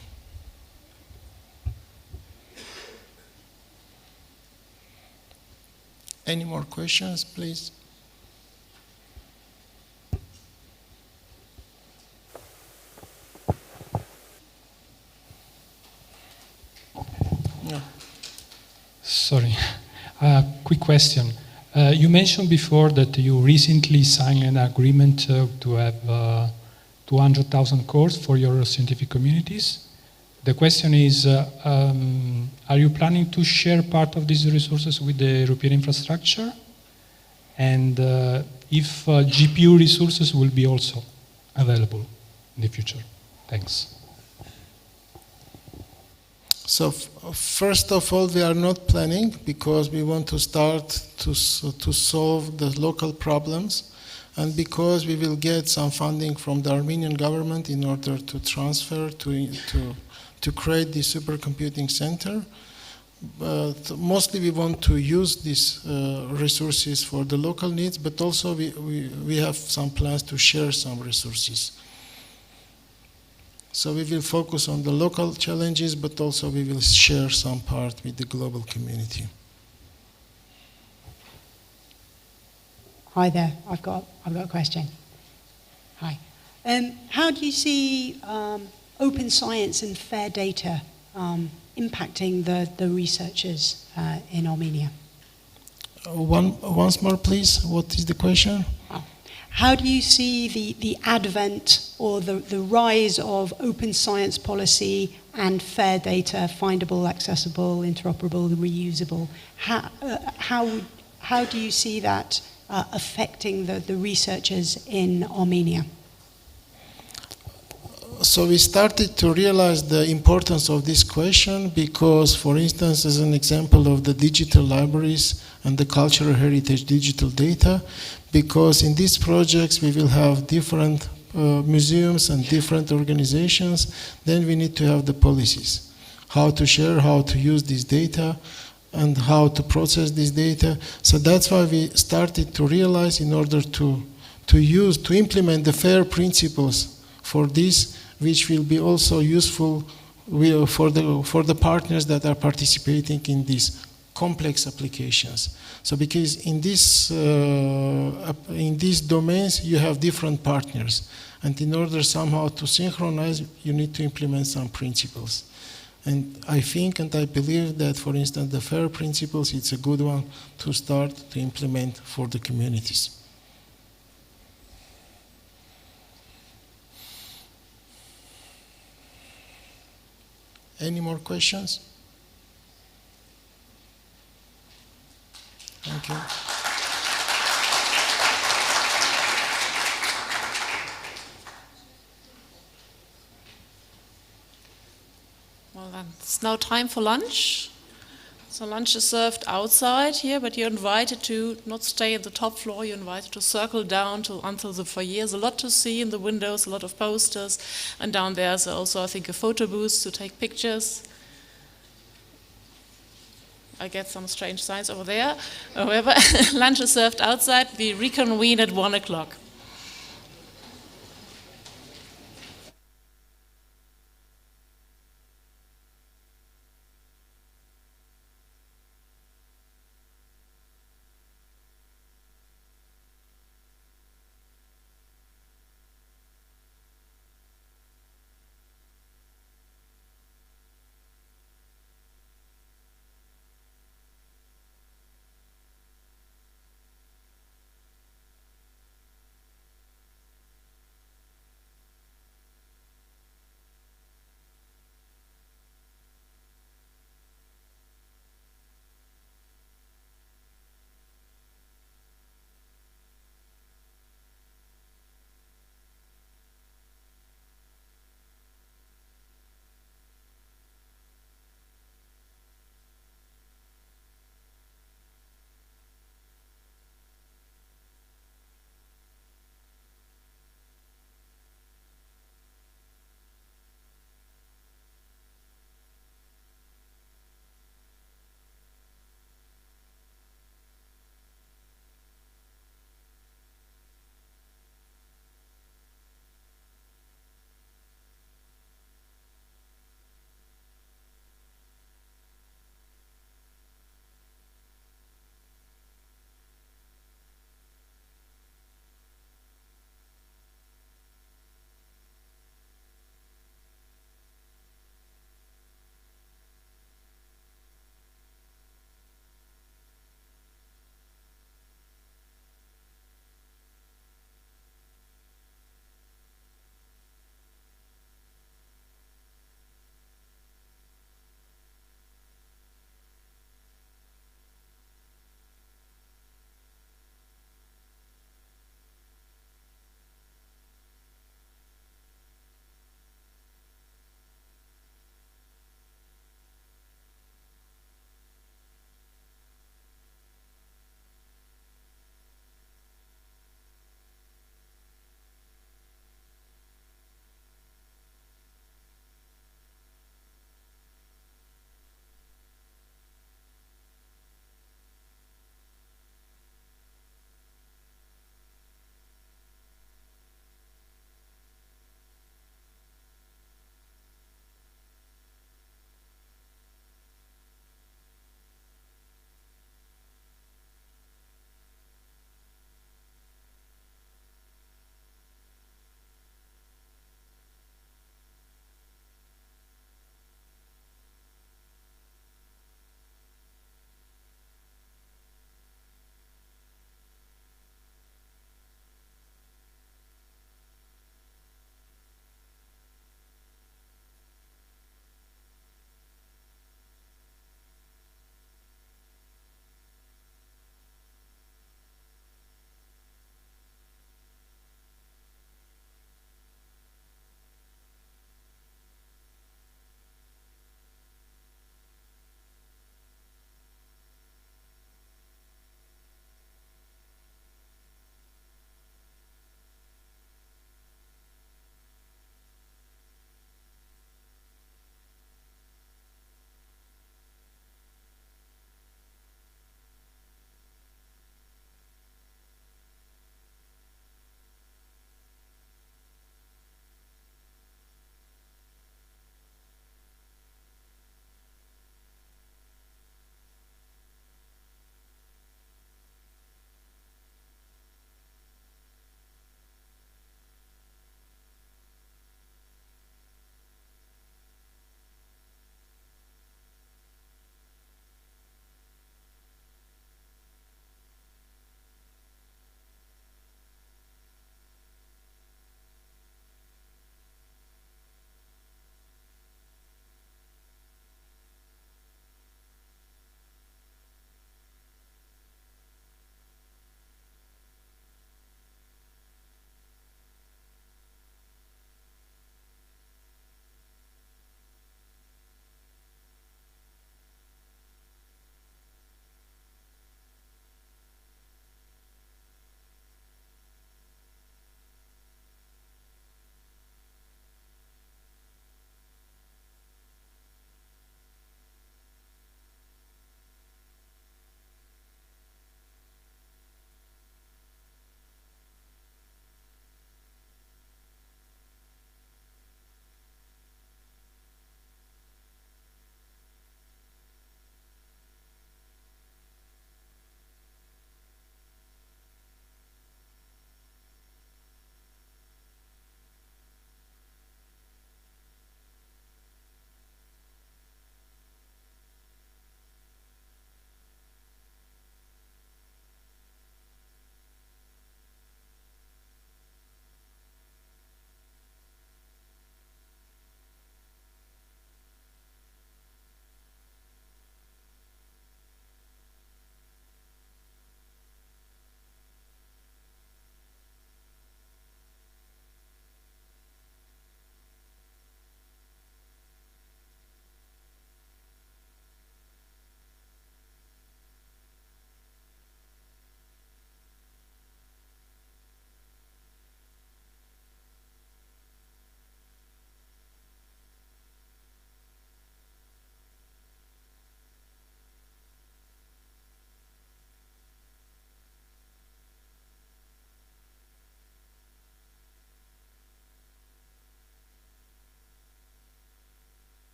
Any more questions, please? Yeah. Sorry. Quick question. You mentioned before that you recently signed an agreement to have 200,000 cores for your scientific communities. The question is, are you planning to share part of these resources with the European infrastructure? And if GPU resources will be also available in the future? Thanks. So first of all, we are not planning, because we want to start to solve the local problems, and because we will get some funding from the Armenian government in order to transfer to create the supercomputing center. But mostly we want to use these resources for the local needs, but also we have some plans to share some resources. So we will focus on the local challenges, but also we will share some part with the global community. Hi there, I've got a question. Hi. How do you see open science and fair data impacting the researchers in Armenia? Once more, please. What is the question? How do you see the advent or the rise of open science policy and fair data, findable, accessible, interoperable, reusable? How do you see that affecting the researchers in Armenia? So we started to realize the importance of this question because, for instance, as an example of the digital libraries and the cultural heritage digital data, because in these projects we will have different museums and different organizations, then we need to have the policies. How to share, how to use this data, and how to process this data. So that's why we started to realize, in order to implement the FAIR principles for this, which will be also useful for the partners that are participating in this complex applications. So because in these domains, you have different partners. And in order somehow to synchronize, you need to implement some principles. And I think and I believe that, for instance, the FAIR principles, it's a good one to start to implement for the communities. Any more questions? Thank you. Well, then it's now time for lunch. So lunch is served outside here, but you're invited to not stay at the top floor. You're invited to circle down until the foyer. There's a lot to see in the windows, a lot of posters. And down there's also, I think, a photo booth to take pictures. I get some strange signs over there. However, lunch is served outside. We reconvene at 1 o'clock.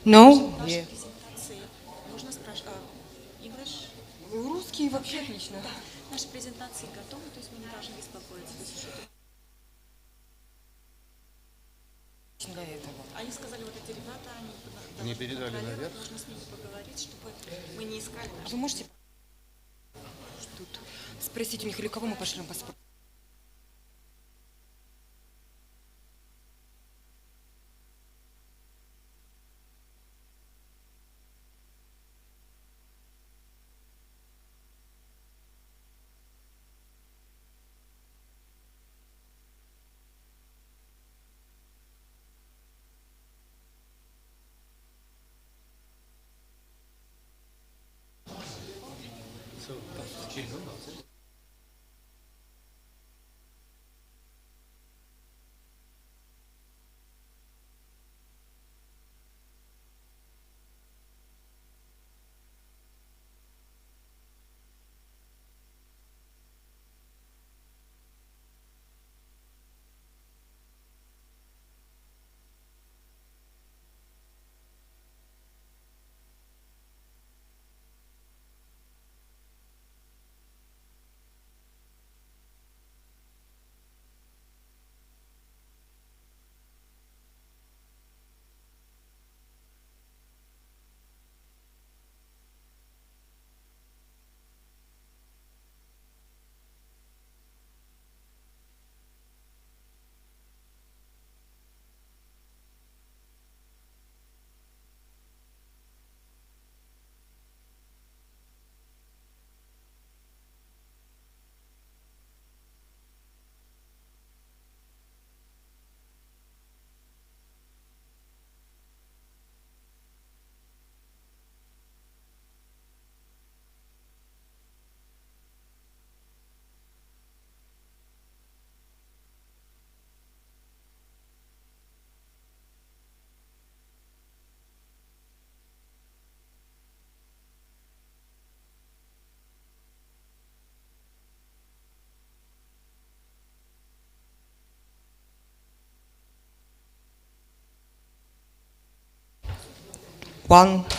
No? Yeah. Русский вообще отлично. Наши презентации готовы, то есть мы не должны беспокоиться. Для этого. Они сказали, вот эти ребята, Не передали наверх? Нужно с ними поговорить, чтобы мы не искали. Вы можете тут спросить у них, или кого мы пошлем паспорт?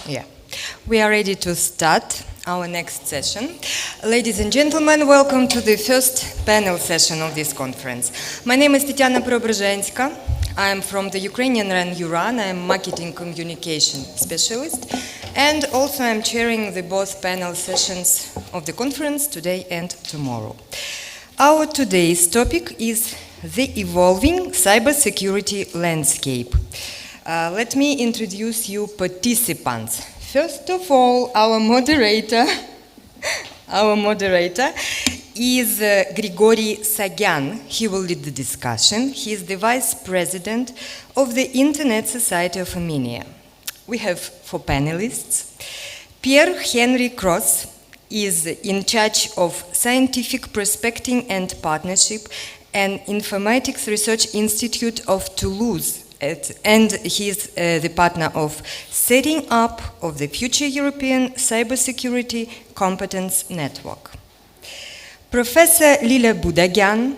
Yeah. We are ready to start our next session. Ladies and gentlemen, welcome to the first panel session of this conference. My name is Tetiana Preobrazhenska. I am from the Ukrainian RAN URAN. I am marketing communication specialist. And also I'm chairing the both panel sessions of the conference today and tomorrow. Our today's topic is the evolving cybersecurity landscape. Let me introduce you participants. First of all, our moderator is Grigory Sagyan. He will lead the discussion. He is the Vice President of the Internet Society of Armenia. We have 4 panelists. Pierre Henry Cross is in charge of Scientific Prospecting and Partnership and Informatics Research Institute of Toulouse. And he is the partner of setting up of the future European Cybersecurity Competence Network. Professor Lila Budagyan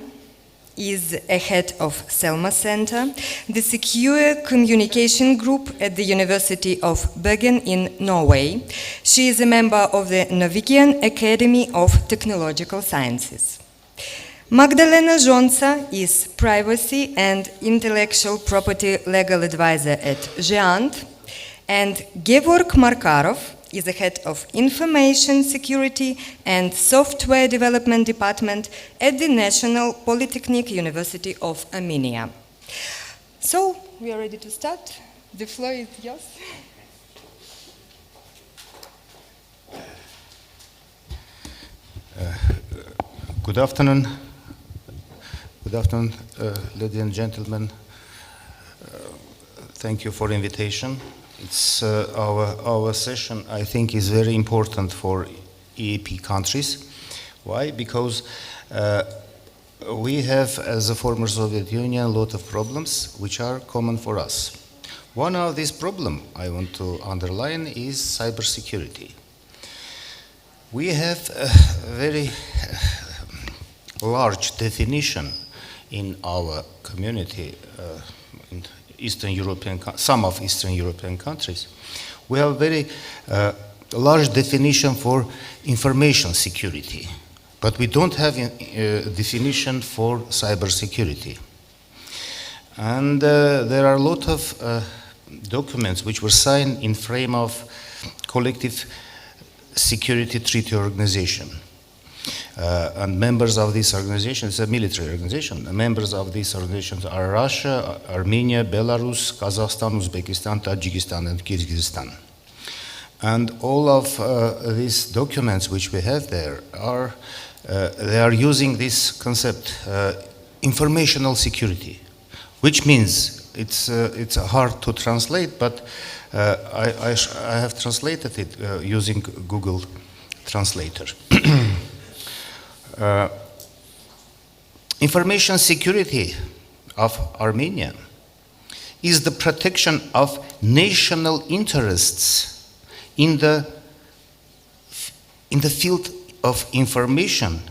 is a head of Selma Center, the Secure Communication Group at the University of Bergen in Norway. She is a member of the Norwegian Academy of Technological Sciences. Magdalena Jonsa is Privacy and Intellectual Property Legal Advisor at GEANT, and Gevorg Markarov is the head of Information Security and Software Development Department at the National Polytechnic University of Armenia. So, we are ready to start. The floor is yours. Good afternoon. Good afternoon, ladies and gentlemen. Thank you for the invitation. It's our session, I think, is very important for EAP countries. Why? Because we have, as a former Soviet Union, a lot of problems which are common for us. One of these problems I want to underline is cybersecurity. We have a very large definition in our community, in some of Eastern European countries, we have very large definition for information security, but we don't have a definition for cybersecurity. And there are a lot of documents which were signed in frame of collective security treaty organization. And members of this organization, it's a military organization, the members of these organizations are Russia, Armenia, Belarus, Kazakhstan, Uzbekistan, Tajikistan, and Kyrgyzstan. And all of these documents which we have there are, they are using this concept, informational security, which means it's hard to translate, but I have translated it using Google Translator. Information security of Armenia is the protection of national interests in the field of information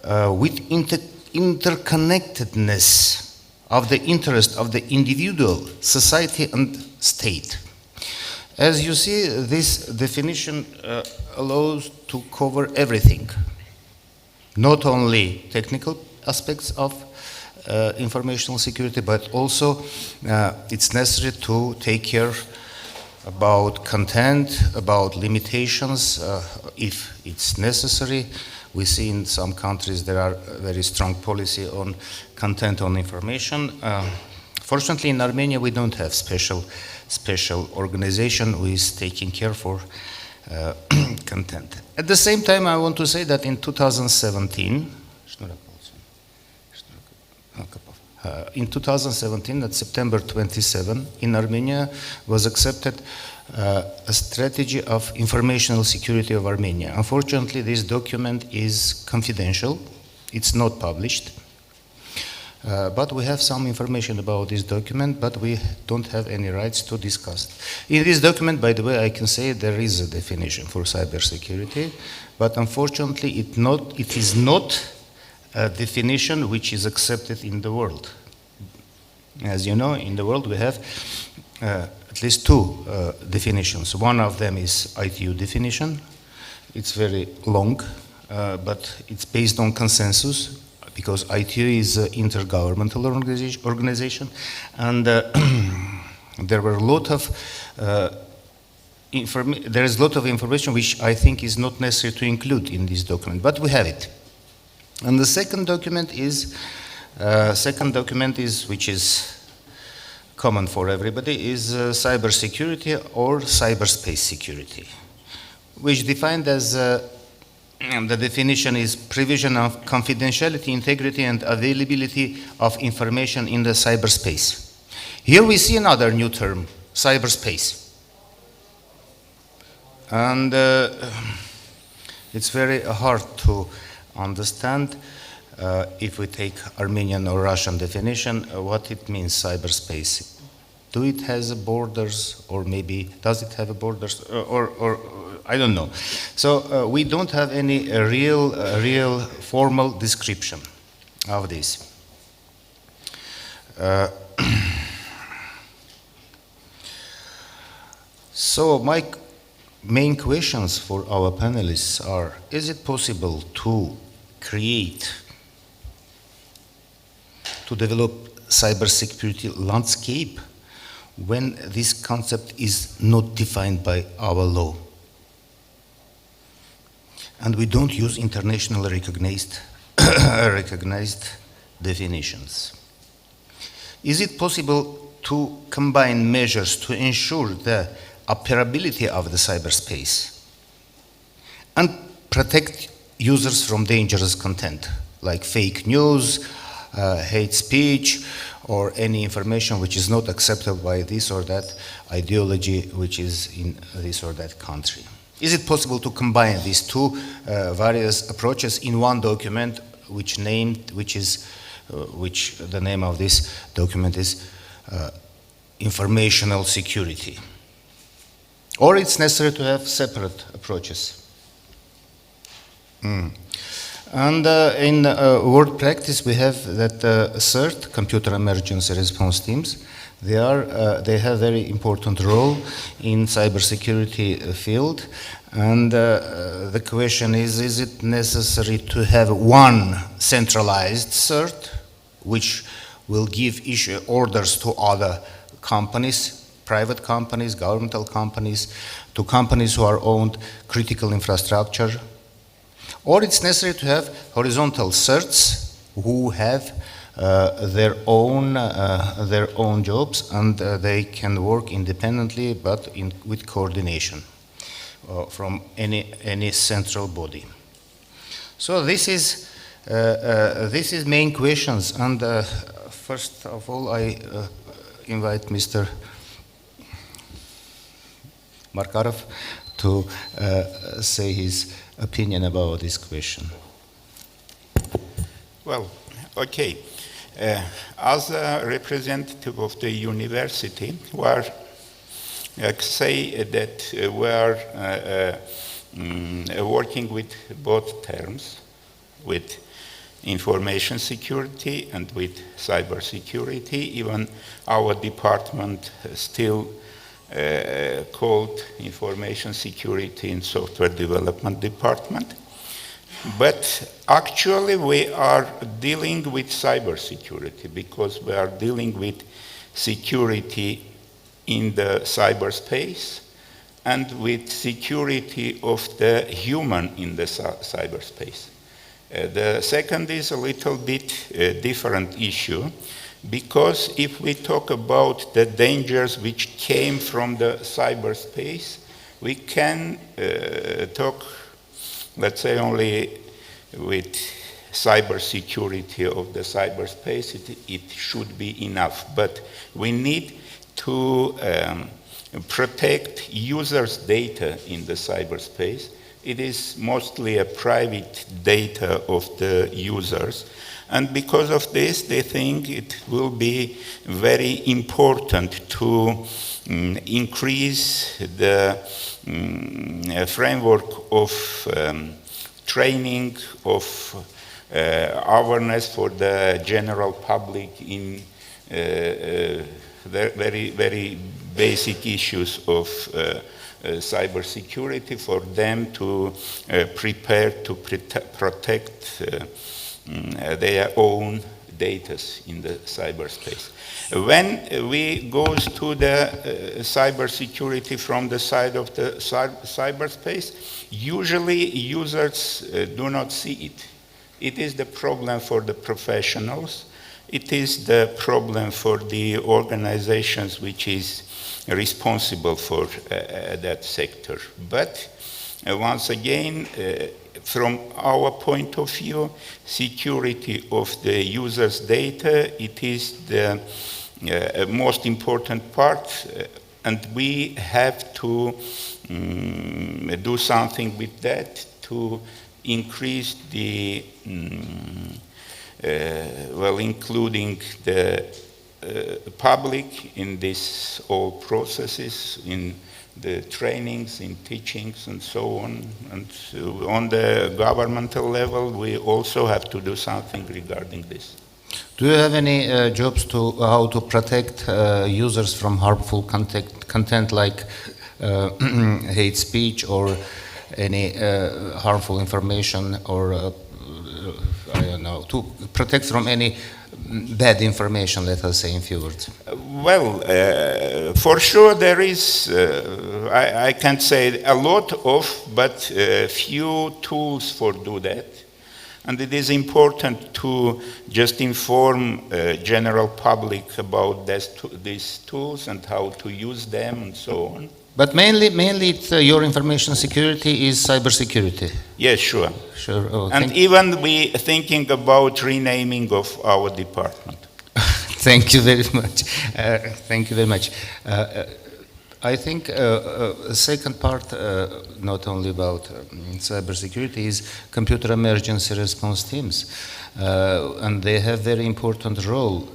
with interconnectedness of the interest of the individual, society, and state. As you see, this definition allows to cover everything, not only technical aspects of informational security, but also it's necessary to take care about content, about limitations, if it's necessary. We see in some countries there are very strong policy on content on information. Fortunately, in Armenia, we don't have special organization who is taking care for content. At the same time, I want to say that in 2017, at September 27, in Armenia was accepted a strategy of informational security of Armenia. Unfortunately, this document is confidential. It's not published. But we have some information about this document, but we don't have any rights to discuss. In this document, by the way, I can say there is a definition for cybersecurity, but unfortunately it is not a definition which is accepted in the world. As you know, in the world we have at least two definitions. One of them is ITU definition. It's very long, but it's based on consensus, because ITU is an intergovernmental organization, and there were a lot of there is a lot of information which I think is not necessary to include in this document, but we have it. And the second document is which is common for everybody, is cybersecurity or cyberspace security, which defined as the definition is provision of confidentiality, integrity, and availability of information in the cyberspace. Here we see another new term, cyberspace. And it's very hard to understand if we take Armenian or Russian definition, what it means, cyberspace. Do it has borders, or maybe does it have borders, or I don't know. So we don't have any real formal description of this. So my main questions for our panelists are: is it possible to develop cybersecurity landscape when this concept is not defined by our law? And we don't use internationally recognized definitions. Is it possible to combine measures to ensure the operability of the cyberspace and protect users from dangerous content, like fake news, hate speech, or any information which is not accepted by this or that ideology which is in this or that country? Is it possible to combine these two various approaches in one document, which the name of this document is informational security? Or it's necessary to have separate approaches? And in world practice, we have that CERT, Computer Emergency Response Teams. They have very important role in cybersecurity field. And the question is it necessary to have one centralized CERT, which will give orders to other companies, private companies, governmental companies, to companies who are owned critical infrastructure? Or it's necessary to have horizontal CERTs who have their own jobs, and they can work independently but with coordination from any central body. So this is main questions, and first of all I invite Mr. Markarov to say his opinion about this question. Well, okay. As a representative of the university, say that we are working with both terms, with information security and with cyber security. Even our department still called Information Security and Software Development Department. But actually we are dealing with cybersecurity because we are dealing with security in the cyberspace and with security of the human in the cyberspace. The second is a little bit different issue, because if we talk about the dangers which came from the cyberspace, we can talk, let's say, only with cybersecurity of the cyberspace. It should be enough, but we need to protect users' data in the cyberspace. It is mostly a private data of the users. And because of this, they think it will be very important to increase the framework of training, of awareness for the general public in very, very basic issues of cybersecurity, for them to prepare to protect their own data in the cyberspace. When we go to the cybersecurity from the side of the cyberspace, usually users do not see it. It is the problem for the professionals. It is the problem for the organizations which is responsible for that sector. But once again, from our point of view, security of the user's data, it is the most important part, and we have to do something with that to increase the, well, including the public in these all processes, in the trainings, in teachings, and so on. And on the governmental level, we also have to do something regarding this. Do you have any jobs to how to protect users from harmful content like hate speech or any harmful information, or I don't know, to protect from any bad information, let us say in few words? Well, for sure there is, I can't say a lot of, but few tools for do that. And it is important to just inform general public about these tools and how to use them and so on. But mainly it's, your information security is cybersecurity. Yes, sure. Sure. Oh, and even we thinking about renaming of our department. Thank you very much. Thank you very much. I think the second part, not only about cybersecurity, is computer emergency response teams. And they have very important role.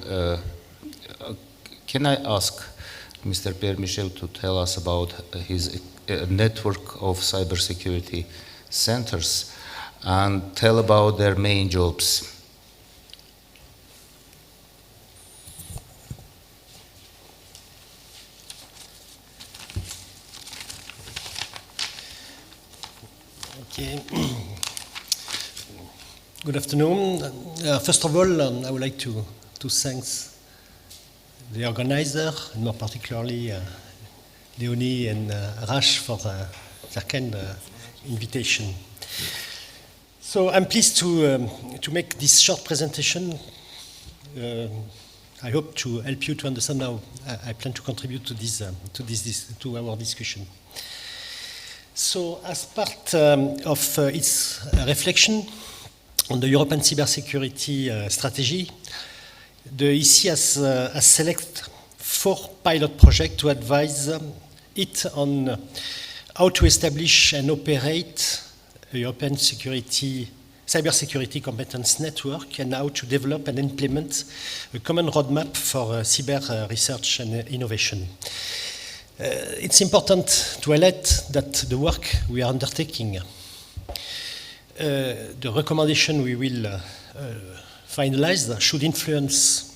Can I ask Mr. Pierre Michel to tell us about his network of cybersecurity centers, and tell about their main jobs. Okay. Good afternoon. First of all, I would like to thank the organizer, and more particularly Leonie and Rash for their kind invitation. So I'm pleased to make this short presentation. I hope to help you to understand how I plan to contribute to our discussion. So, as part of its reflection on the European cybersecurity strategy, the EC has selected 4 pilot projects to advise it on how to establish and operate a European cybersecurity competence network and how to develop and implement a common roadmap for cyber research and innovation. It's important to highlight that the work we are undertaking, the recommendation we will finalize should influence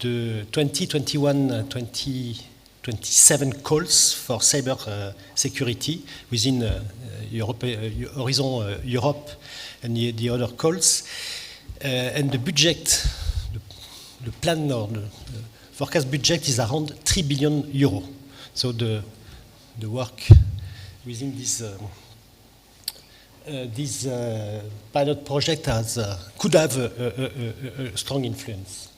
the 2021-2027 calls for cyber security within Horizon Europe and the other calls. And the budget, the plan or the forecast budget is around 3 billion euros. So the work within this pilot project could have a strong influence.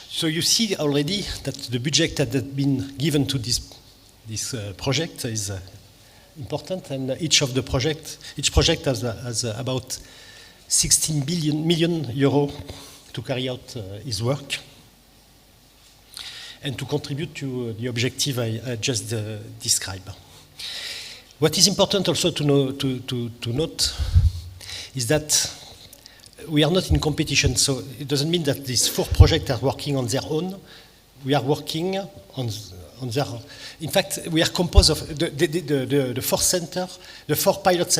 So you see already that the budget that has been given to this project is important, and each project has about 16 million euro to carry out its work and to contribute to the objective I just described. What is important also to note is that we are not in competition, so it doesn't mean that these 4 projects are working on their own. We are working on their. In fact, we are composed of the 4 pilot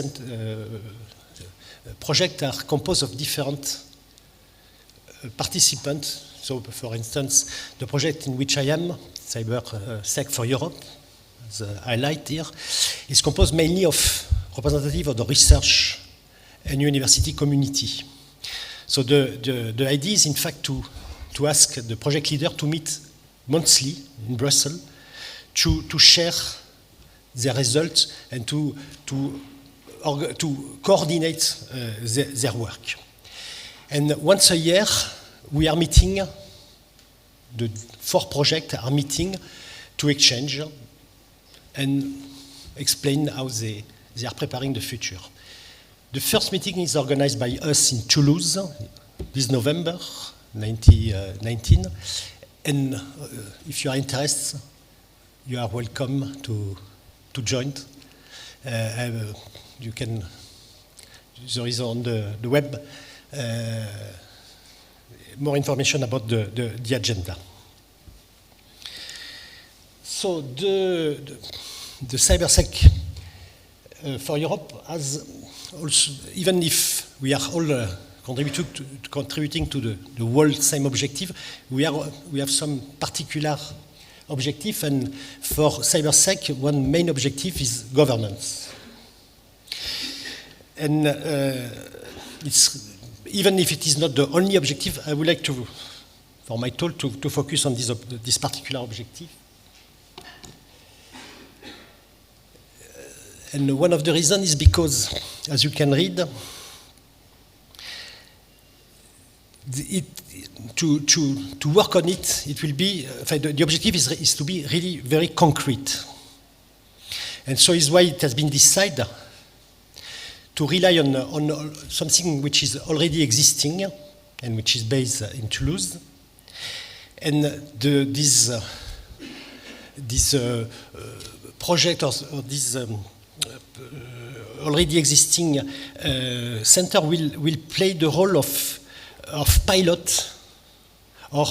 projects are composed of different participants. So, for instance, the project in which I am, CyberSec for Europe, as I highlight here, is composed mainly of representatives of the research and university community. So the idea is, in fact, to ask the project leader to meet monthly in Brussels to share their results and to coordinate their work. And once a year, we are meeting, the 4 projects are meeting to exchange and explain how they are preparing the future. The first meeting is organized by us in Toulouse this November 2019, and if you are interested, you are welcome to join. You can, there is on the web more information about the agenda. So the CyberSec for Europe has also, even if we are all contributing to the world same objective, we have some particular objective, and for CyberSec, one main objective is governance. And even if it is not the only objective, I would like to, for my talk, to focus on this particular objective. And one of the reasons is because, as you can read, to work on it, it will be, the objective is to be really very concrete. And so is why it has been decided to rely on something which is already existing and which is based in Toulouse. And this project or this already existing center will play the role of pilot, or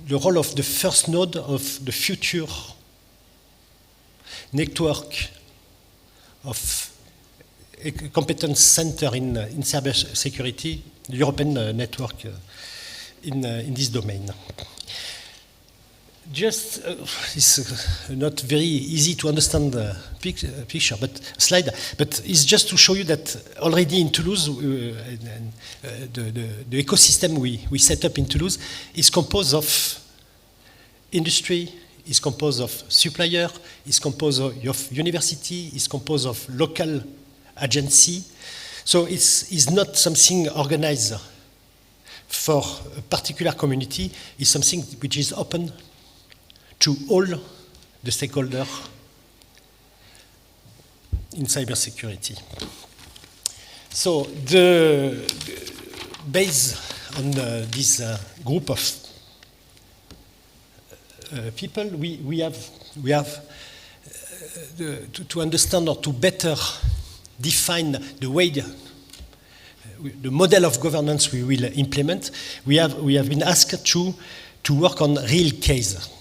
the role of the first node of the future network of a competence center in cyber security, the European network in this domain. Just, it's not very easy to understand the picture, slide, but it's just to show you that already in Toulouse, the ecosystem we set up in Toulouse is composed of industry, is composed of supplier, is composed of university, is composed of local agency. So it's not something organized for a particular community, it's something which is open to all the stakeholders in cybersecurity. So based on this group of people, we have to understand or to better define the way the model of governance we will implement. We have been asked to work on real case.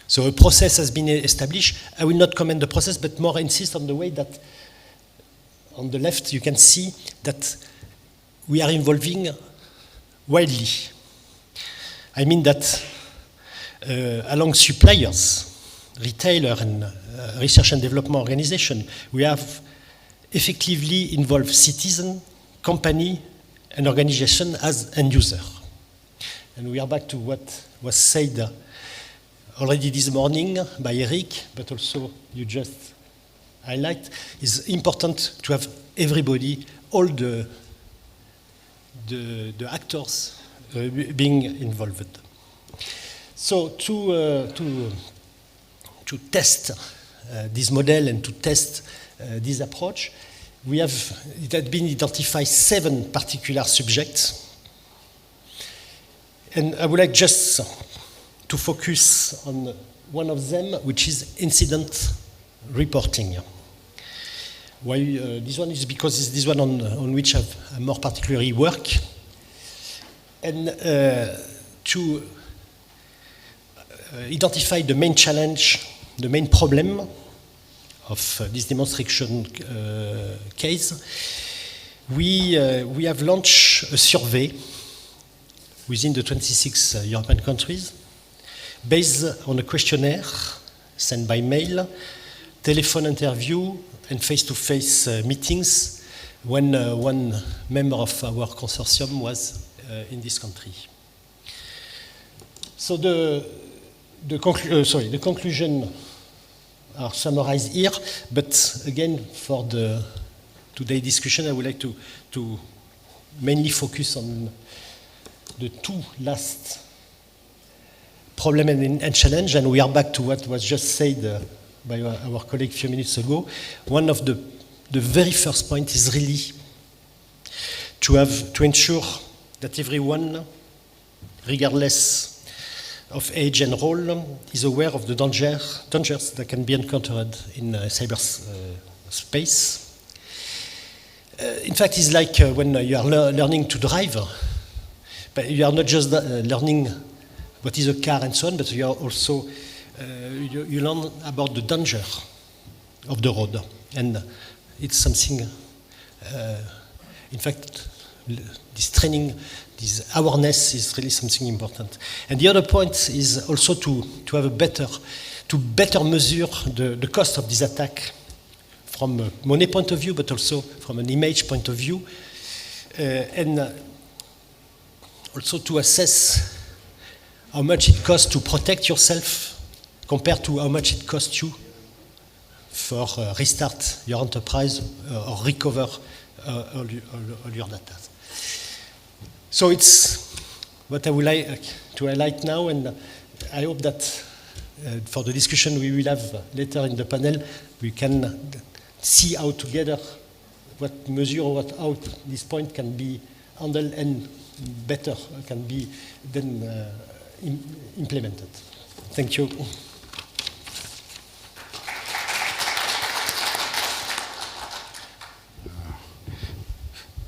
So a process has been established. I will not comment the process, but more insist on the way that on the left you can see that we are involving widely. I mean that along suppliers, retailer and research and development organization, we have effectively involved citizen, company and organization as end user. And we are back to what was said already this morning by Eric, but also you just highlight, is important to have everybody, all the actors being involved. So to test this model and to test this approach, it had been identified 7 particular subjects. And I would like just to focus on one of them, which is incident reporting. Why this one is because it's this one on which I more particularly work. And to identify the main challenge, the main problem of this demonstration case, we have launched a survey within the 26 European countries based on a questionnaire sent by mail, telephone interview, and face-to-face meetings when one member of our consortium was in this country. So the conclusion are summarized here, but again, for the today's discussion, I would like to mainly focus on the 2 last problem and challenge, and we are back to what was just said by our colleague a few minutes ago. One of the very first point is really to ensure that everyone, regardless of age and role, is aware of the dangers that can be encountered in cyberspace. In fact, it's like when you are learning to drive, but you are not just learning what is a car and so on, but you are also you learn about the danger of the road, and it's something. In fact, this training, this awareness is really something important. And the other point is also to better measure the cost of this attack from a money point of view, but also from an image point of view, and also to assess how much it costs to protect yourself compared to how much it costs you for restart your enterprise or recover all your data. So it's what I would like to highlight now, and I hope that for the discussion we will have later in the panel, we can see how together what measure, how this point can be handled and better can be then implemented. Thank you.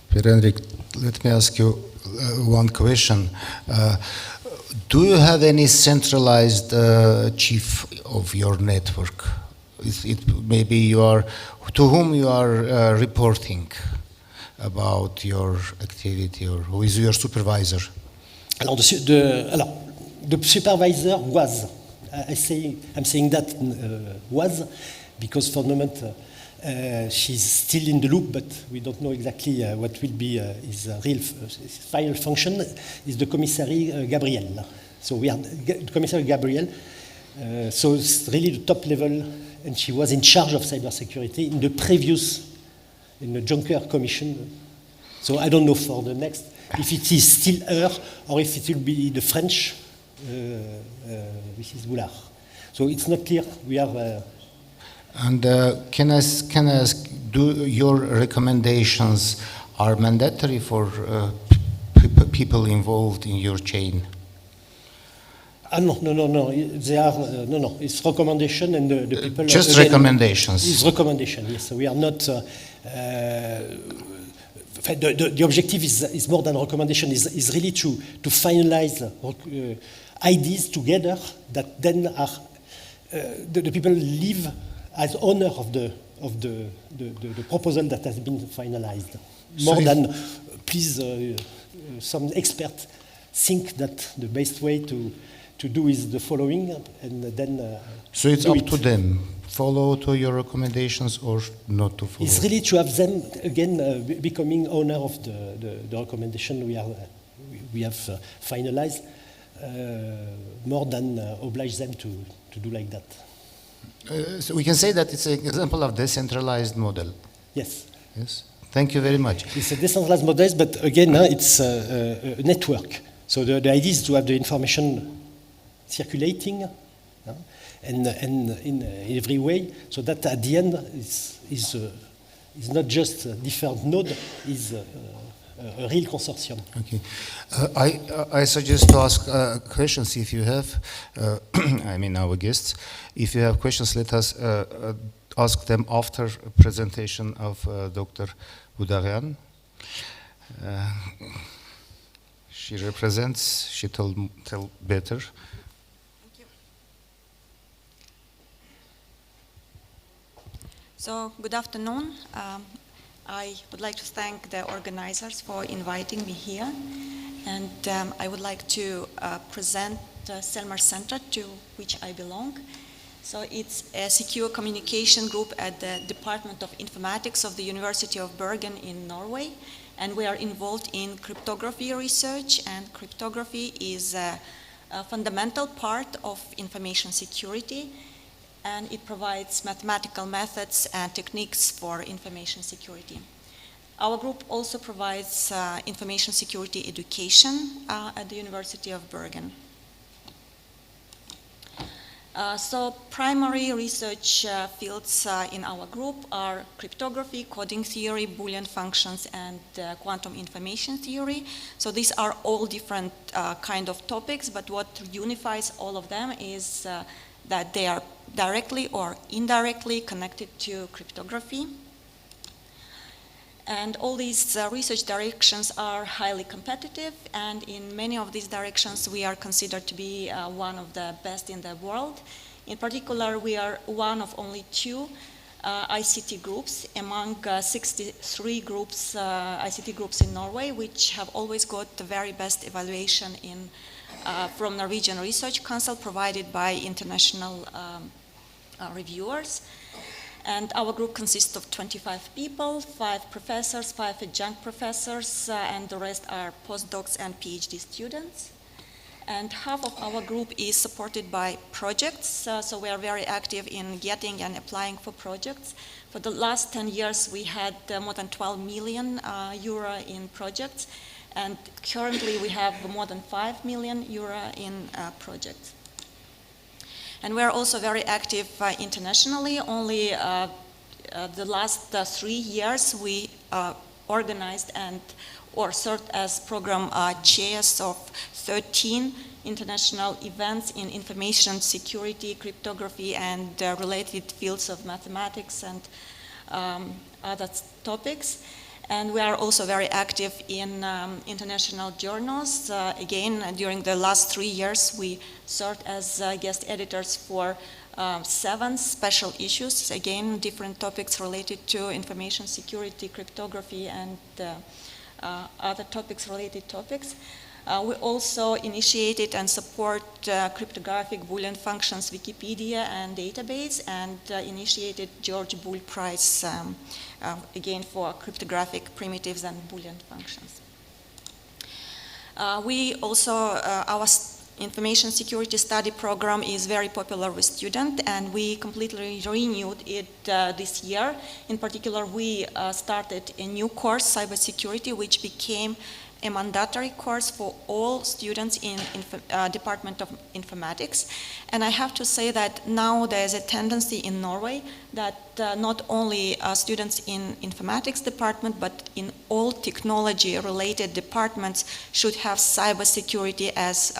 Pierre-Henrik, let me ask you one question. Do you have any centralized chief of your network? maybe you are, to whom you are reporting about your activity, or who is your supervisor? Alors, the supervisor was, I'm saying that was, because for the moment she's still in the loop, but we don't know exactly what will be his real final function, is the Commissary Gabriel. So we are the Commissary Gabriel, so it's really the top level, and she was in charge of cybersecurity in the previous, in the Juncker Commission. So I don't know for the next, if it is still her, or if it will be the French, Mrs. Goulard. So it's not clear. We are. And can I ask, do your recommendations are mandatory for people involved in your chain? No. They are no. It's recommendation, and the people. Just again, recommendations. It's recommendation. Yes, we are not. The objective is more than recommendation. Is really to finalize ideas together that then are the people live as owner of the proposal that has been finalized. More so than, please, some experts think that the best way to do is the following, and then. So it's up to them. Follow to your recommendations or not to follow? It's really to have them again becoming owner of the recommendation we have finalized, more than oblige them to do like that. So we can say that it's an example of decentralized model. Yes. Yes. Thank you very much. It's a decentralized model, but again, it's a network. So the idea is to have the information circulating, and in every way, so that at the end is not just a different node, is a real consortium. Okay. I suggest to ask questions if you have, I mean our guests, if you have questions, let us ask them after presentation of Dr. Boudarian. She represents, she tell better. So, good afternoon. I would like to thank the organizers for inviting me here. And I would like to present the Selmer Center, to which I belong. So it's a secure communication group at the Department of Informatics of the University of Bergen in Norway. And we are involved in cryptography research, and cryptography is a fundamental part of information security. And it provides mathematical methods and techniques for information security. Our group also provides information security education at the University of Bergen. So primary research fields in our group are cryptography, coding theory, Boolean functions, and quantum information theory. So these are all different kind of topics, but what unifies all of them is that they are directly or indirectly connected to cryptography. And all these research directions are highly competitive, and in many of these directions we are considered to be one of the best in the world. In particular, we are one of only 2 ICT groups among 63 groups, ICT groups in Norway, which have always got the very best evaluation from Norwegian Research Council provided by international reviewers. And our group consists of 25 people, 5 professors, 5 adjunct professors, and the rest are postdocs and PhD students. And half of our group is supported by projects, so we are very active in getting and applying for projects. For the last 10 years, we had more than 12 million euro in projects, and currently we have more than 5 million euro in projects. And we're also very active internationally. Only the last 3 years we organized or served as program chairs of 13 international events in information security, cryptography, and related fields of mathematics and other topics. And we are also very active in international journals. Again, during the last 3 years, we served as guest editors for 7 special issues, again, different topics related to information security, cryptography, and other topics, related topics. We also initiated and support cryptographic Boolean functions Wikipedia and database, and initiated George Boole Prize, again, for cryptographic primitives and Boolean functions. We also, our information security study program is very popular with students, and we completely renewed it this year. In particular, we started a new course, cybersecurity, which became a mandatory course for all students in Department of Informatics. And I have to say that now there's a tendency in Norway that not only students in informatics department, but in all technology-related departments should have cybersecurity as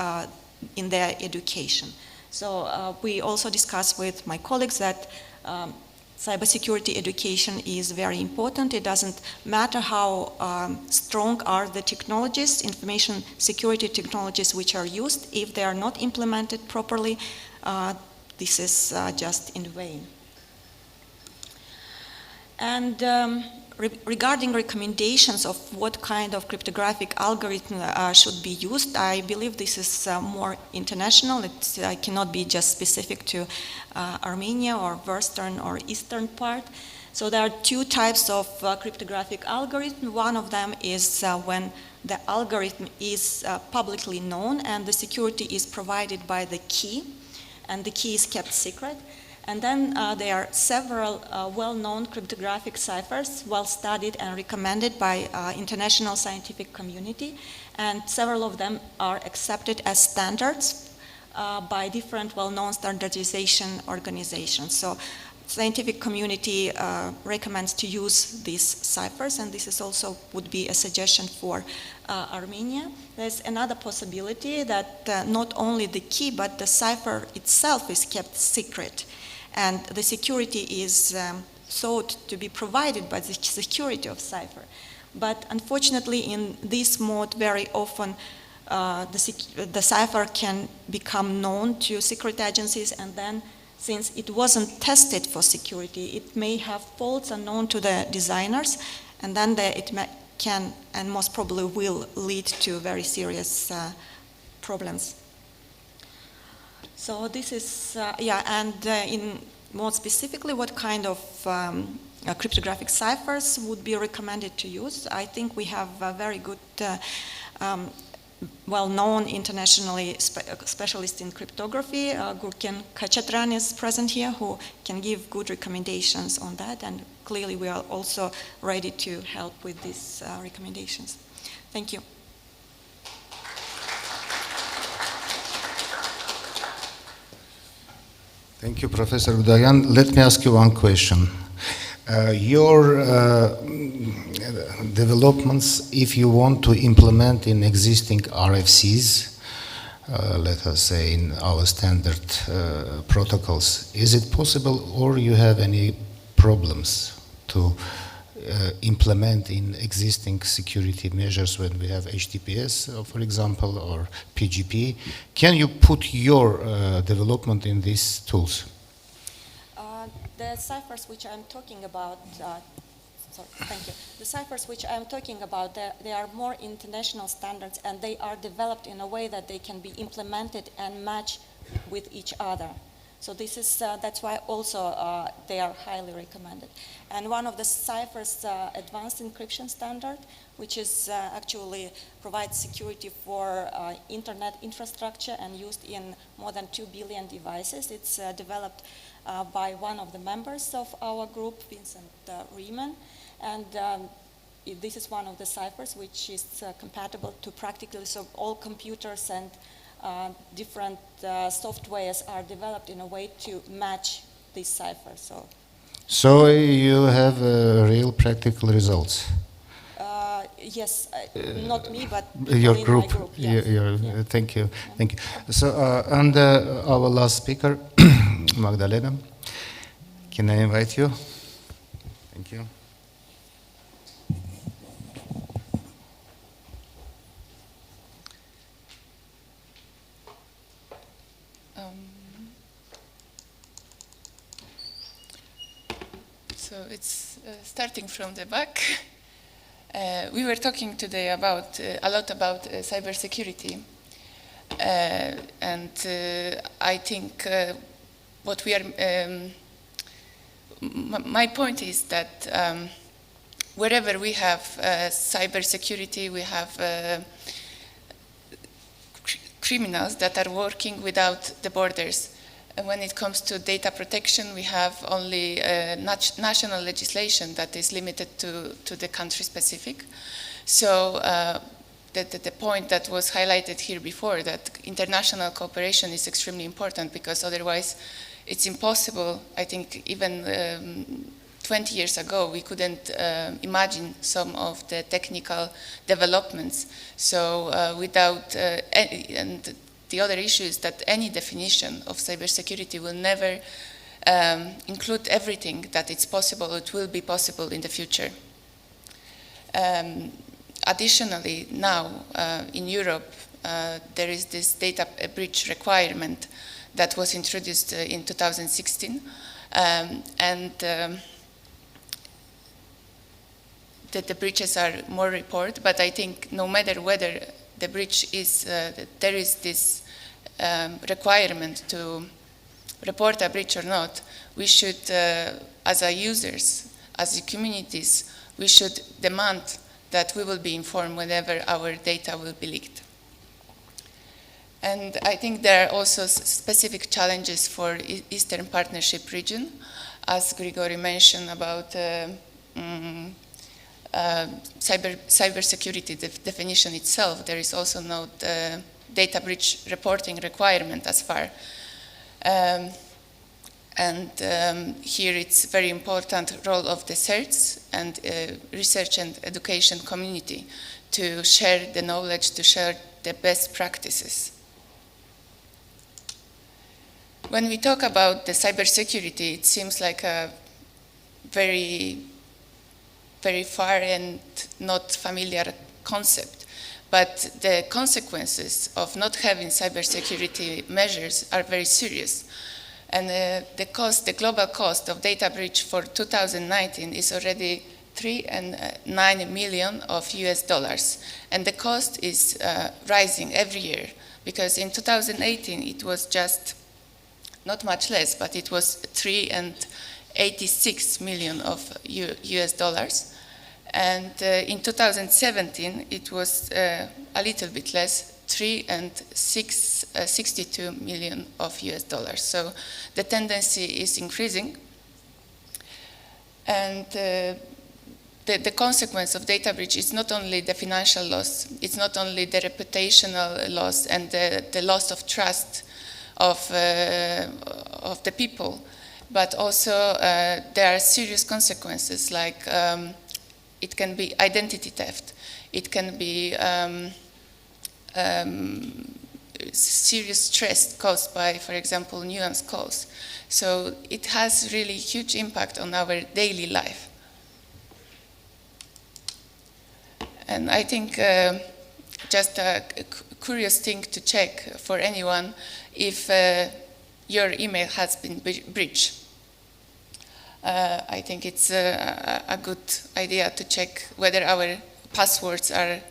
in their education. So we also discussed with my colleagues that cybersecurity education is very important. It doesn't matter how strong are the technologies, information security technologies which are used. If they are not implemented properly, this is just in vain. And regarding recommendations of what kind of cryptographic algorithm should be used, I believe this is more international. It cannot be just specific to Armenia or western or eastern part. So there are 2 types of cryptographic algorithm. One of them is when the algorithm is publicly known and the security is provided by the key, and the key is kept secret. And then there are several well-known cryptographic ciphers, well-studied and recommended by international scientific community, and several of them are accepted as standards by different well-known standardization organizations. So scientific community recommends to use these ciphers, and this is also would be a suggestion for Armenia. There's another possibility that not only the key, but the cipher itself is kept secret. And the security is thought to be provided by the security of cipher. But unfortunately, in this mode, very often the cipher can become known to secret agencies, and then since it wasn't tested for security, it may have faults unknown to the designers, and then it can and most probably will lead to very serious problems. So this is, and in more specifically, what kind of cryptographic ciphers would be recommended to use? I think we have a very good, well-known internationally specialist in cryptography. Gurken Kachatran is present here, who can give good recommendations on that, and clearly we are also ready to help with these recommendations. Thank you. Thank you, Professor Udayan. Let me ask you one question. Your developments, if you want to implement in existing RFCs, let us say in our standard protocols, is it possible, or you have any problems to implement in existing security measures when we have HTTPS, for example, or PGP? Can you put your development in these tools? The ciphers which I'm talking about, thank you. The ciphers which I'm talking about, they are more international standards, and they are developed in a way that they can be implemented and match with each other. So this is, that's why also they are highly recommended. And one of the ciphers, advanced encryption standard, which is actually provides security for internet infrastructure and used in more than 2 billion devices. It's developed by one of the members of our group, Vincent Riemann. And this is one of the ciphers which is compatible to practically so all computers, and different softwares are developed in a way to match this cipher. So you have real practical results? Yes, not me, but your in group. my group. Yes. Yeah. Thank you. Thank you. So, and our last speaker, Magdalena, can I invite you? Thank you. So it's starting from the back. We were talking today about a lot about cybersecurity, and I think what we are. My point is that wherever we have cybersecurity, we have criminals that are working without the borders. And when it comes to data protection, we have only national legislation that is limited to the country specific. So the point that was highlighted here before, that international cooperation is extremely important, because otherwise it's impossible. I think even 20 years ago, we couldn't imagine some of the technical developments. So without, and the other issue is that any definition of cybersecurity will never include everything that it's possible, it will be possible in the future. Additionally, now in Europe, there is this data breach requirement that was introduced in 2016. That the breaches are more reported, but I think no matter whether the breach is, there is this requirement to report a breach or not, we should, as a users, as the communities, we should demand that we will be informed whenever our data will be leaked. And I think there are also specific challenges for Eastern Partnership region, as Grigori mentioned about cybersecurity definition itself. There is also no data breach reporting requirement as far. Here it's very important role of the CERTs and research and education community to share the knowledge, to share the best practices. When we talk about the cybersecurity, it seems like a very far and not familiar concept. But the consequences of not having cybersecurity measures are very serious. And the global cost of data breach for 2019 is already $3.9 million of US dollars. And the cost is rising every year, because in 2018 it was just not much less, but it was $3.86 million of US dollars. And in 2017, it was a little bit less, $3.62 million of US dollars. So the tendency is increasing. And the consequence of data breach is not only the financial loss, it's not only the reputational loss and the loss of trust of the people, but also there are serious consequences, like it can be identity theft, it can be serious stress caused by, for example, nuance calls. So it has really huge impact on our daily life. And I think just a curious thing to check for anyone, if your email has been breached. I think it's a good idea to check whether our passwords are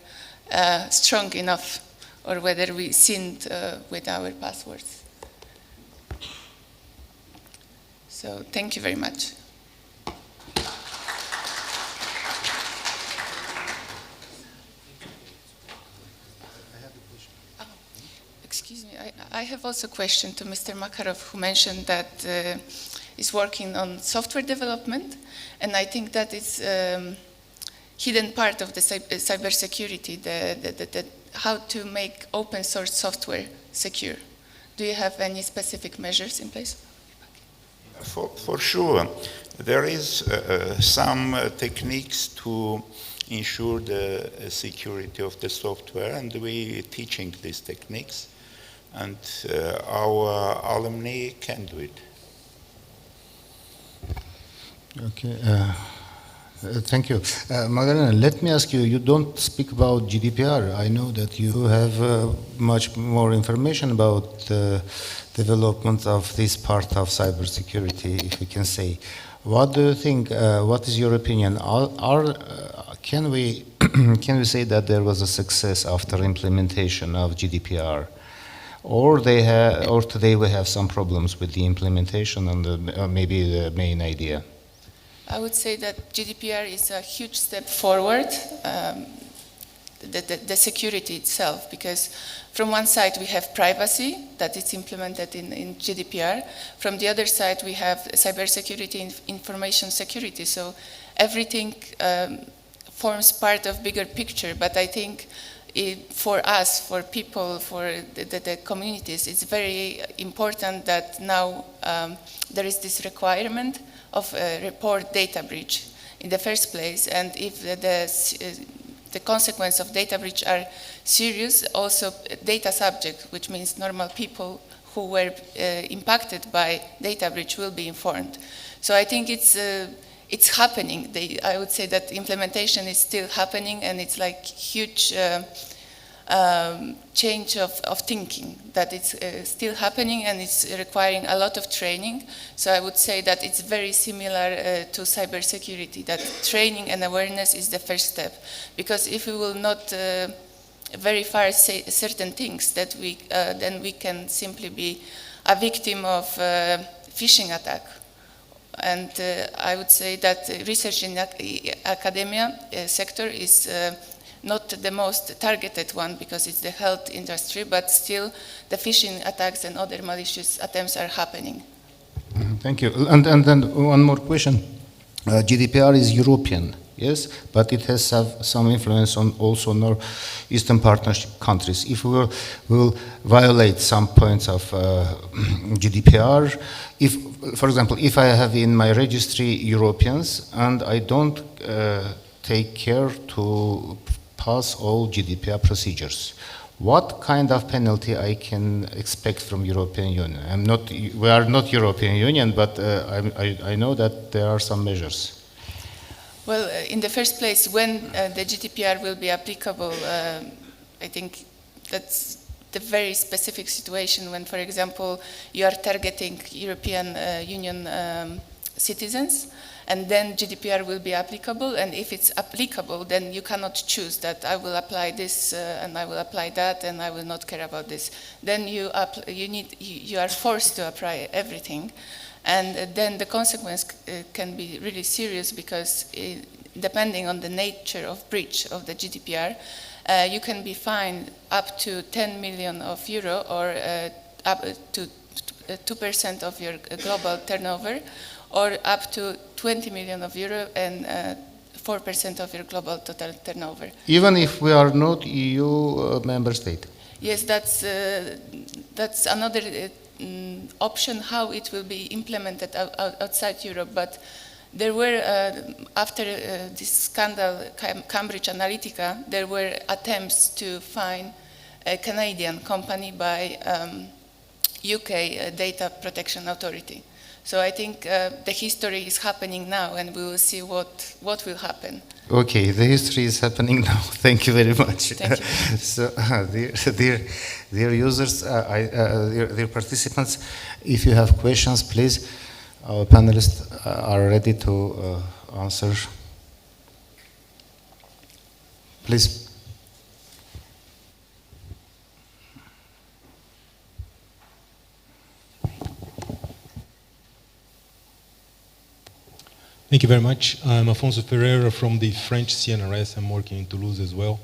strong enough, or whether we signed with our passwords. So thank you very much. Excuse me, I have also a question to Mr. Makarov, who mentioned that is working on software development, and I think that is hidden part of the cybersecurity, how to make open source software secure. Do you have any specific measures in place? For sure. There is some techniques to ensure the security of the software, and we are teaching these techniques, and our alumni can do it. Okay. Thank you. Magdalena, let me ask you, you don't speak about GDPR. I know that you have much more information about the development of this part of cybersecurity, if we can say. What do you think? What is your opinion? Can we can we say that there was a success after implementation of GDPR, or today we have some problems with the implementation and maybe the main idea? I would say that GDPR is a huge step forward, the security itself, because from one side we have privacy that is implemented in GDPR. From the other side we have cybersecurity and information security. So everything forms part of bigger picture. But I think for us, for people, for the communities, it's very important that now there is this requirement of report data breach in the first place, and if the consequence of data breach are serious, also data subject, which means normal people who were impacted by data breach will be informed. So I think it's happening. I would say that implementation is still happening, and it's like huge change of thinking, that it's still happening and it's requiring a lot of training. So I would say that it's very similar to cybersecurity, that training and awareness is the first step. Because if we will not verify certain things, that then we can simply be a victim of phishing attack. And I would say that research in academia sector is not the most targeted one, because it's the health industry, but still the phishing attacks and other malicious attempts are happening. Thank you. And then one more question. GDPR is European, yes, but it has some influence on also Eastern Partnership countries. If we will violate some points of GDPR, for example, if I have in my registry Europeans and I don't take care to pass all GDPR procedures, what kind of penalty I can expect from European Union? We are not European Union, but I know that there are some measures. Well, in the first place, when the GDPR will be applicable, I think that's the very specific situation when, for example, you are targeting European Union citizens, and then GDPR will be applicable, and if it's applicable, then you cannot choose that I will apply this and I will apply that and I will not care about this. Then you are forced to apply everything, and then the consequence can be really serious, because depending on the nature of breach of the GDPR, you can be fined up to 10 million euro or up to 2% of your global turnover, or up to 20 million euro and 4% of your global total turnover. Even if we are not EU member state? Yes, that's another option how it will be implemented outside Europe. But there were, after this scandal, Cambridge Analytica, there were attempts to fine a Canadian company by UK Data Protection Authority. So I think the history is happening now, and we will see what will happen. Okay, the history is happening now. Thank you very much. Thank you. So, dear users, dear participants, if you have questions, please, our panelists are ready to answer. Please. Thank you very much. I'm Afonso Ferreira from the French CNRS. I'm working in Toulouse as well.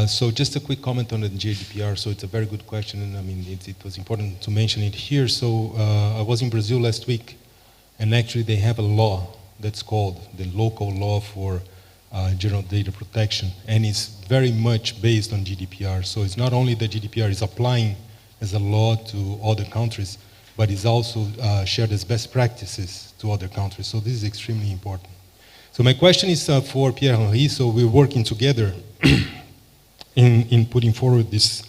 So just a quick comment on the GDPR. So it's a very good question, and I mean, it was important to mention it here. So I was in Brazil last week, and actually they have a law that's called the local law for general data protection, and it's very much based on GDPR. So it's not only that GDPR is applying as a law to other countries, but it's also shared as best practices to other countries. So this is extremely important. So my question is for Pierre-Henri. So we're working together in putting forward this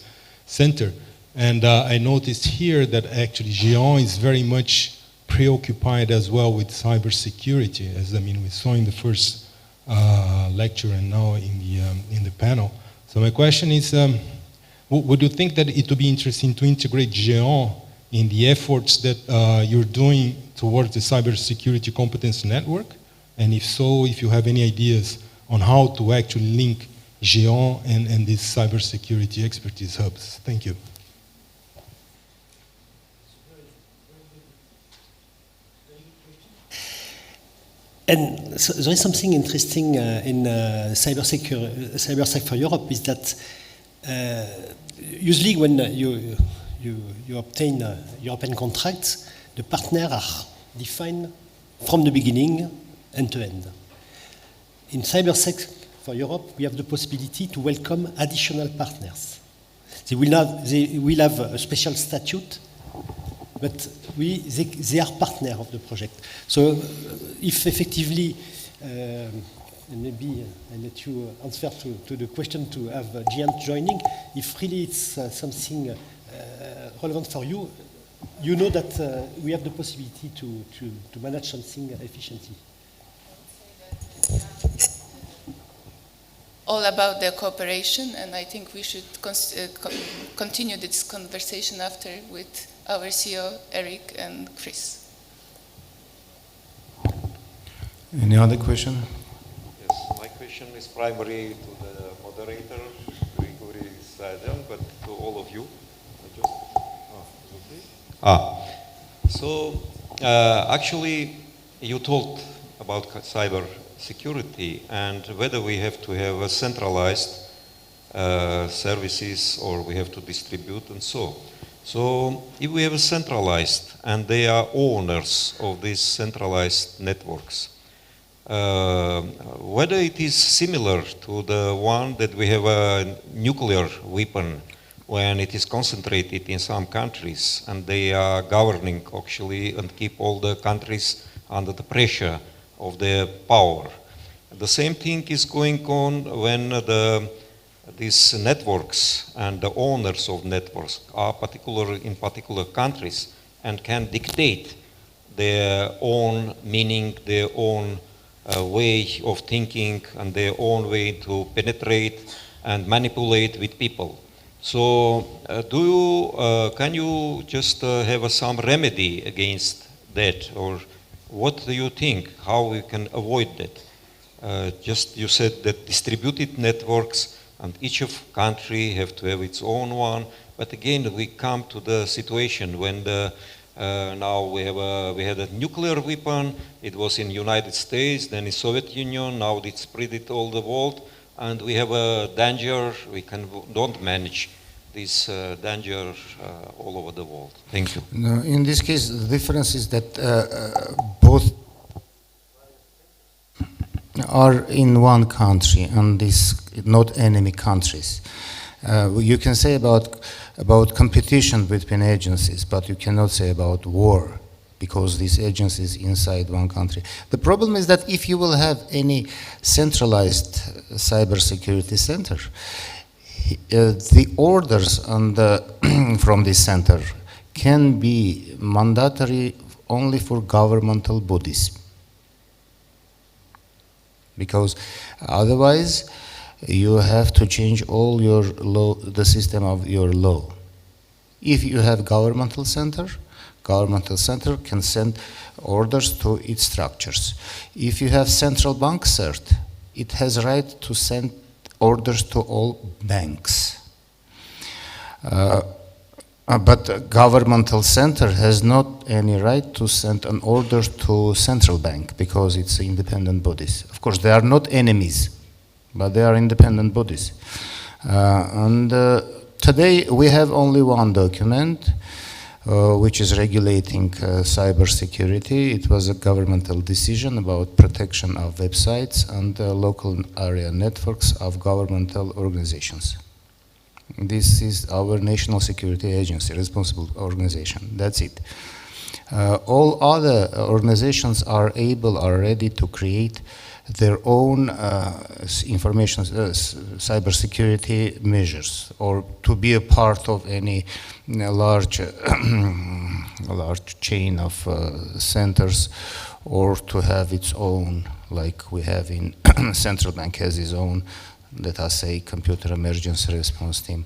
center. And I noticed here that actually Jean is very much preoccupied as well with cybersecurity, as I mean we saw in the first lecture and now in the panel. So my question is, would you think that it would be interesting to integrate Jean in the efforts that you're doing towards the cybersecurity competence network? And if so, if you have any ideas on how to actually link Géant and these cybersecurity expertise hubs. Thank you. And so there is something interesting in cybersec for Europe is that usually when you obtain European contracts, the partners are defined from the beginning end to end. In cybersec for Europe, we have the possibility to welcome additional partners. They will have a special statute, but they are partners of the project. So if effectively, and maybe I let you answer to the question to have Géant joining, if really it's something relevant for you, you know that we have the possibility to manage something efficiently. All about the cooperation, and I think we should continue this conversation after with our CEO, Eric and Chris. Any other question? Yes, my question is primarily to the moderator, Grigory Sadjan, but to all of you. So actually, you talked about cyber security and whether we have to have a centralized services or we have to distribute and so. So if we have a centralized and they are owners of these centralized networks, whether it is similar to the one that we have a nuclear weapon when it is concentrated in some countries and they are governing actually and keep all the countries under the pressure of their power. The same thing is going on when these networks and the owners of networks are in particular countries and can dictate their own meaning, their own way of thinking and their own way to penetrate and manipulate with people. So can you just have some remedy against that, or what do you think, how we can avoid that? Just you said that distributed networks and each of country have to have its own one, but again we come to the situation when now we had a nuclear weapon, it was in United States, then in Soviet Union, now it's spread all the world, and we have a danger, don't manage this danger all over the world. Thank you. No, in this case, the difference is that both are in one country and these not enemy countries. You can say about competition between agencies, but you cannot say about war because these agencies inside one country. The problem is that if you will have any centralized cybersecurity center, the orders from this center can be mandatory only for governmental bodies. Because otherwise you have to change all your law, the system of your law. If you have governmental center can send orders to its structures. If you have central bank cert, it has right to send orders to all banks. But governmental center has not any right to send an order to central bank because it's independent bodies. Of course, they are not enemies, but they are independent bodies. Today we have only one document which is regulating cybersecurity. It was a governmental decision about protection of websites and local area networks of governmental organizations. This is our National Security Agency, responsible organization. That's it. All other organizations are ready to create their own information cybersecurity measures, or to be a part of any large chain of centers, or to have its own, like we have in central bank has its own let us say, computer emergency response team.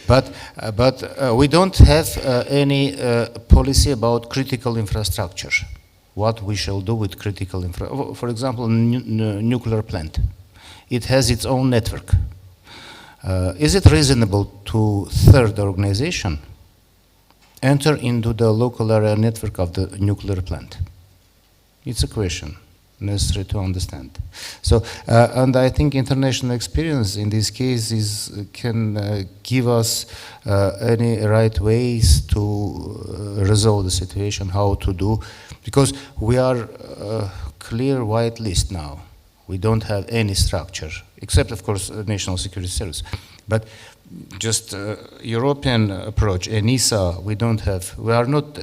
But we don't have any policy about critical infrastructure. What we shall do with critical infra. For example, nuclear plant. It has its own network. Is it reasonable to third organization enter into the local area network of the nuclear plant? It's a question necessary to understand. So, and I think international experience in this case can give us any right ways to resolve the situation, how to do, because we are clear white list now. We don't have any structure, except of course National Security Service. But just European approach, ENISA, we don't have, we are not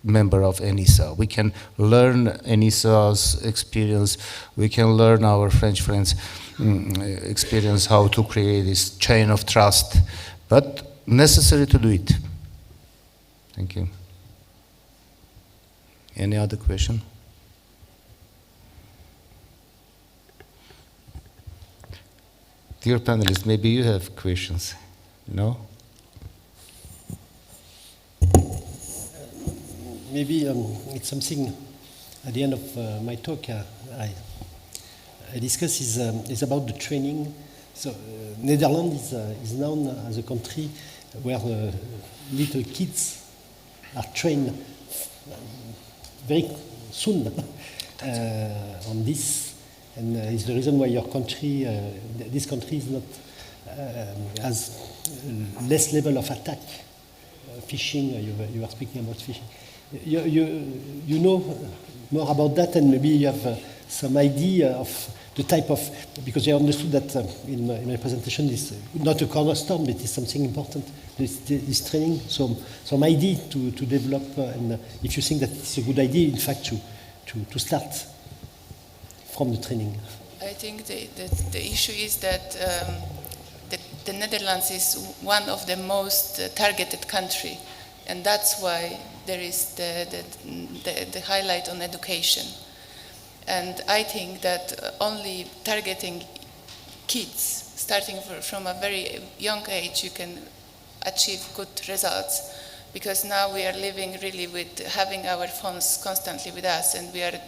member of ENISA. We can learn ENISA's experience. We can learn our French friends' experience how to create this chain of trust, but necessary to do it. Thank you. Any other question? Dear panelists, maybe you have questions, no? Maybe it's something at the end of my talk I discuss is about the training. So Netherlands is known as a country where little kids are trained very soon on this, and it's the reason why your country, this country is not has less level of attack. Phishing, you were speaking about phishing. You know more about that, and maybe you have some idea of the type of, because I understood that in my presentation is not a cornerstone, but it's something important, this training. So some idea to develop, and if you think that it's a good idea, in fact, to start from the training. I think the issue is that the Netherlands is one of the most targeted country, and that's why there is the highlight on education. And I think that only targeting kids, starting from a very young age, you can achieve good results. Because now we are living really with having our phones constantly with us, and we are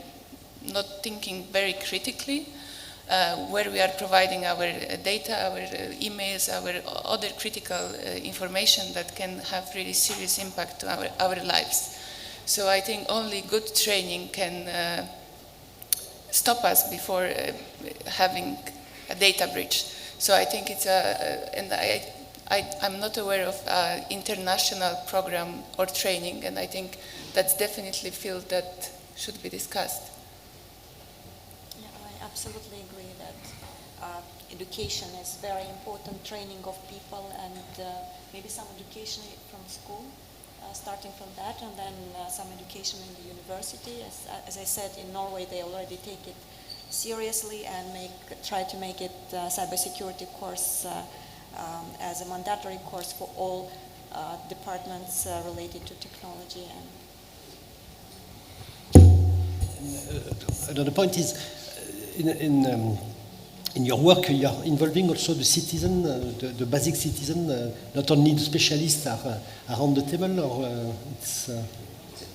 not thinking very critically where we are providing our data, our emails, our other critical information that can have really serious impact to our lives. So I think only good training can stop us before having a data breach. So I think it's and I'm not aware of an international program or training, and I think that's definitely a field that should be discussed. Yeah, I absolutely agree that education is very important, training of people, and maybe some education from school, starting from that, and then some education in the university. As I said, in Norway they already take it seriously and try to make it cybersecurity course as a mandatory course for all departments related to technology. Another point is, in your work, you are involving also the citizen, the basic citizen, not only the specialists are around the table, or it's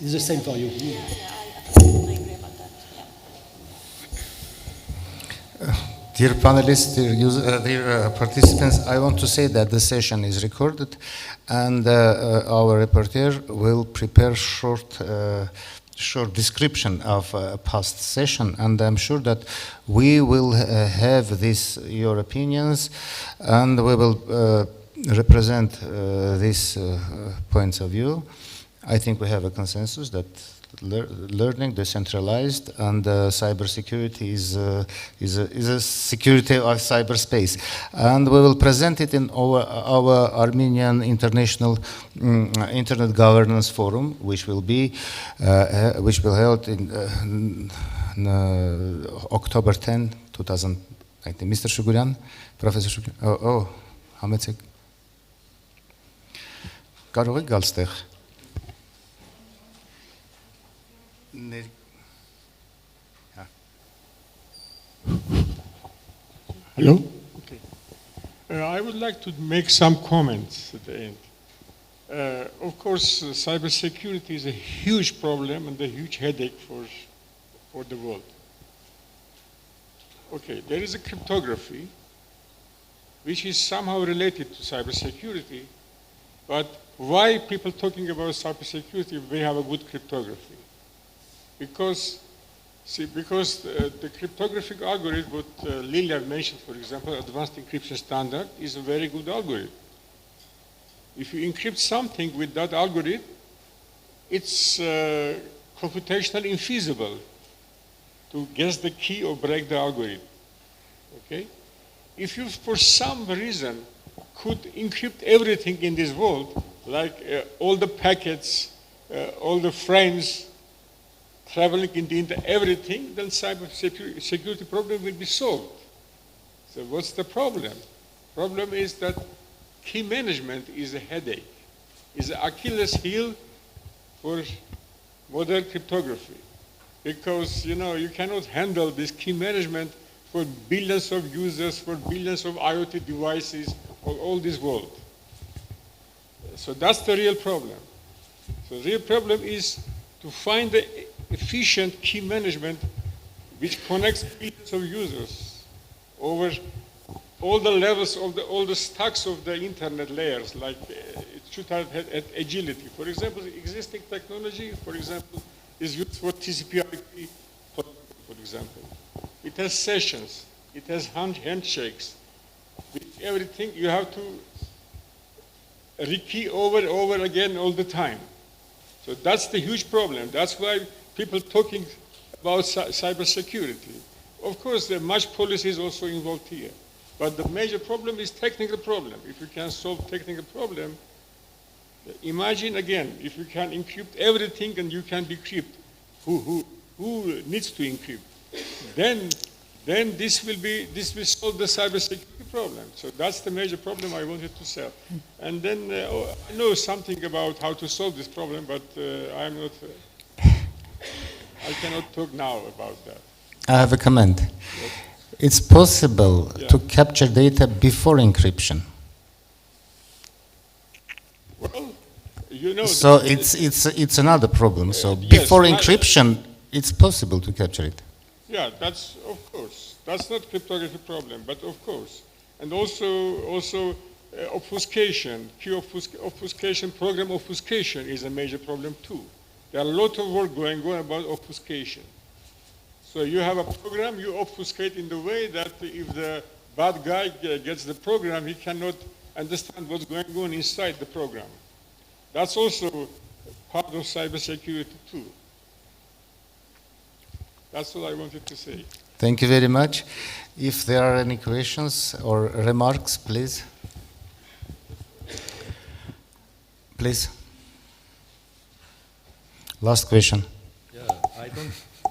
the same for you? Yeah, I absolutely agree about that. Yeah. Dear panelists, dear participants, I want to say that the session is recorded, and our rapporteur will prepare short description of a past session, and I'm sure that we will have your opinions, and we will represent these points of view. I think we have a consensus that learning, decentralized, and cybersecurity is a security of cyberspace, and we will present it in our Armenian International Internet Governance Forum, which will held in October 10, 2019. Mr. Shugurian, Professor Shugurian, համեցեք։ Կարող եք գալ ստեղ։ Hello? Okay. I would like to make some comments at the end. Of course, cybersecurity is a huge problem and a huge headache for the world. Okay, there is a cryptography which is somehow related to cybersecurity, but why people talking about cybersecurity, we have a good cryptography? Because the cryptographic algorithm, what Lilia mentioned, for example, advanced encryption standard, is a very good algorithm. If you encrypt something with that algorithm, it's computationally infeasible to guess the key or break the algorithm. Okay? If you, for some reason, could encrypt everything in this world, like all the packets, all the frames, traveling into everything, then cyber security problem will be solved. So what's the problem? Problem is that key management is a headache, is an Achilles heel for modern cryptography. Because you cannot handle this key management for billions of users, for billions of IoT devices, for all this world. So that's the real problem. So the real problem is to find the efficient key management which connects billions of users over all the levels of all the stacks of the internet layers, like it should have agility. For example, the existing technology, for example, is used for TCP/IP, for example. It has sessions, it has handshakes. With everything, you have to rekey over again all the time. So that's the huge problem. That's why people talking about cybersecurity. Of course, there are much policies also involved here. But the major problem is technical problem. If you can solve technical problem, imagine again, if you can encrypt everything and you can decrypt, who needs to encrypt? Then this will solve the cybersecurity problem. So that's the major problem I wanted to solve. And then I know something about how to solve this problem, but I'm not. I cannot talk now about that. I have a comment. Yes. It's possible to capture data before encryption. Well, so it's another problem. So before encryption, it's possible to capture it. Yeah, that's of course. That's not cryptography problem, but of course. And also obfuscation, key obfuscation, program obfuscation is a major problem too. There are a lot of work going on about obfuscation. So you have a program, you obfuscate in the way that if the bad guy gets the program, he cannot understand what's going on inside the program. That's also part of cybersecurity too. That's all I wanted to say. Thank you very much. If there are any questions or remarks, please. Please. Last question. Yeah,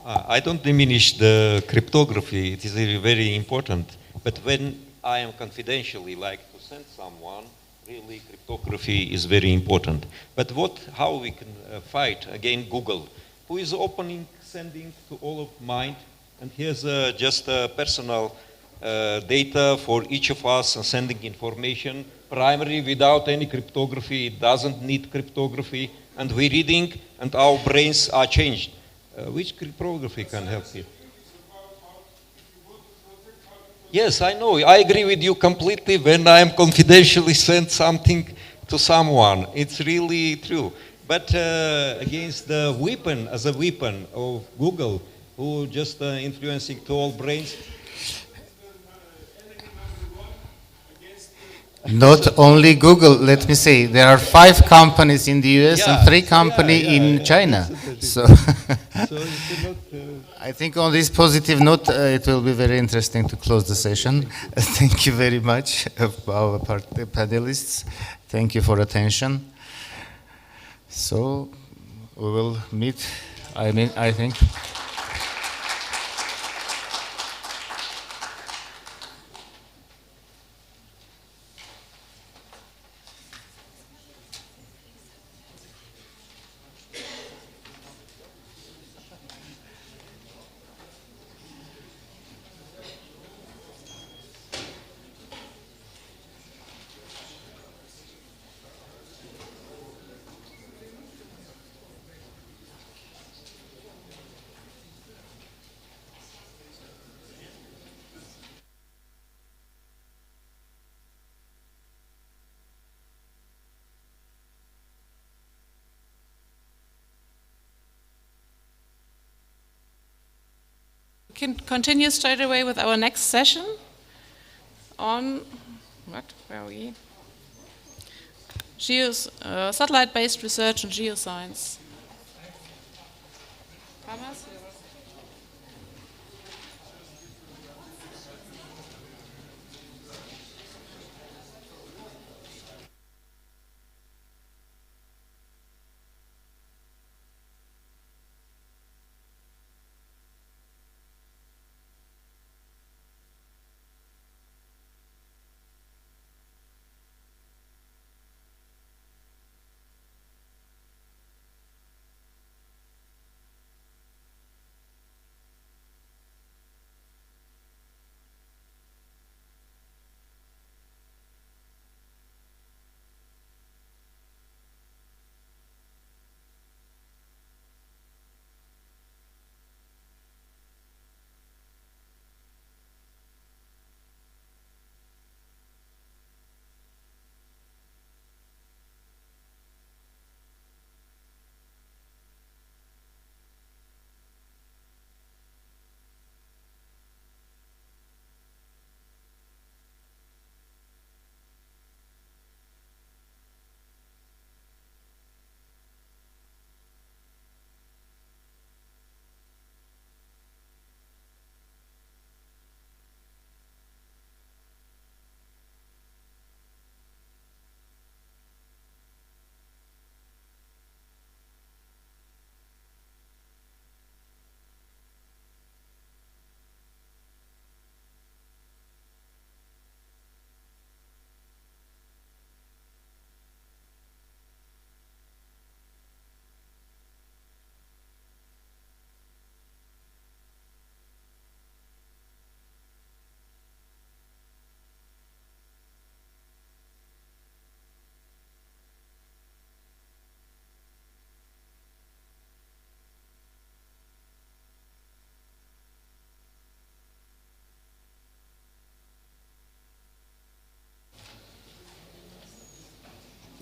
I don't diminish the cryptography. It is very important. But when I am confidentially like to send someone, really cryptography is very important. But how we can fight against Google, who is opening, sending to all of mind, and here's just personal data for each of us and sending information, primarily without any cryptography. It doesn't need cryptography, and we're reading, and our brains are changed. Which cryptography can help here? Yes, I know. I agree with you completely when I am confidentially sent something to someone. It's really true. But against the weapon, as a weapon of Google, who just influencing to all brains. Not only Google, let me say, there are 5 companies in the US and 3 companies in China. So I think on this positive note, it will be very interesting to close the session. Thank you very much, our panelists. Thank you for attention. So we will meet, I think. We can continue straight away with our next session on, where are we? Satellite-based research in geoscience. Thomas?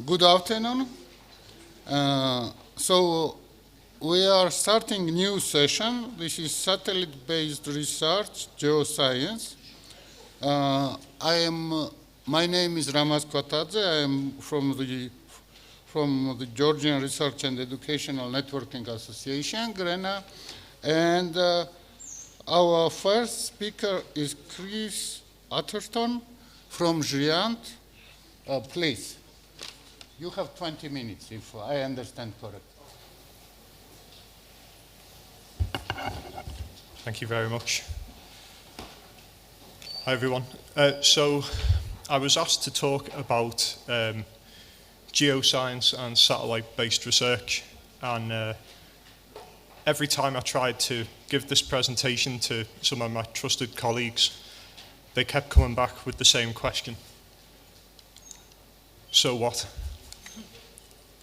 Good afternoon. So we are starting a new session. This is satellite-based research, geoscience. My name is Ramaz Kwatadze. I am from the Georgian Research and Educational Networking Association, GRENA. And our first speaker is Chris Atherton from Giant. Please. You have 20 minutes, if I understand correctly. Thank you very much. Hi, everyone. So I was asked to talk about geoscience and satellite-based research. And every time I tried to give this presentation to some of my trusted colleagues, they kept coming back with the same question. So what?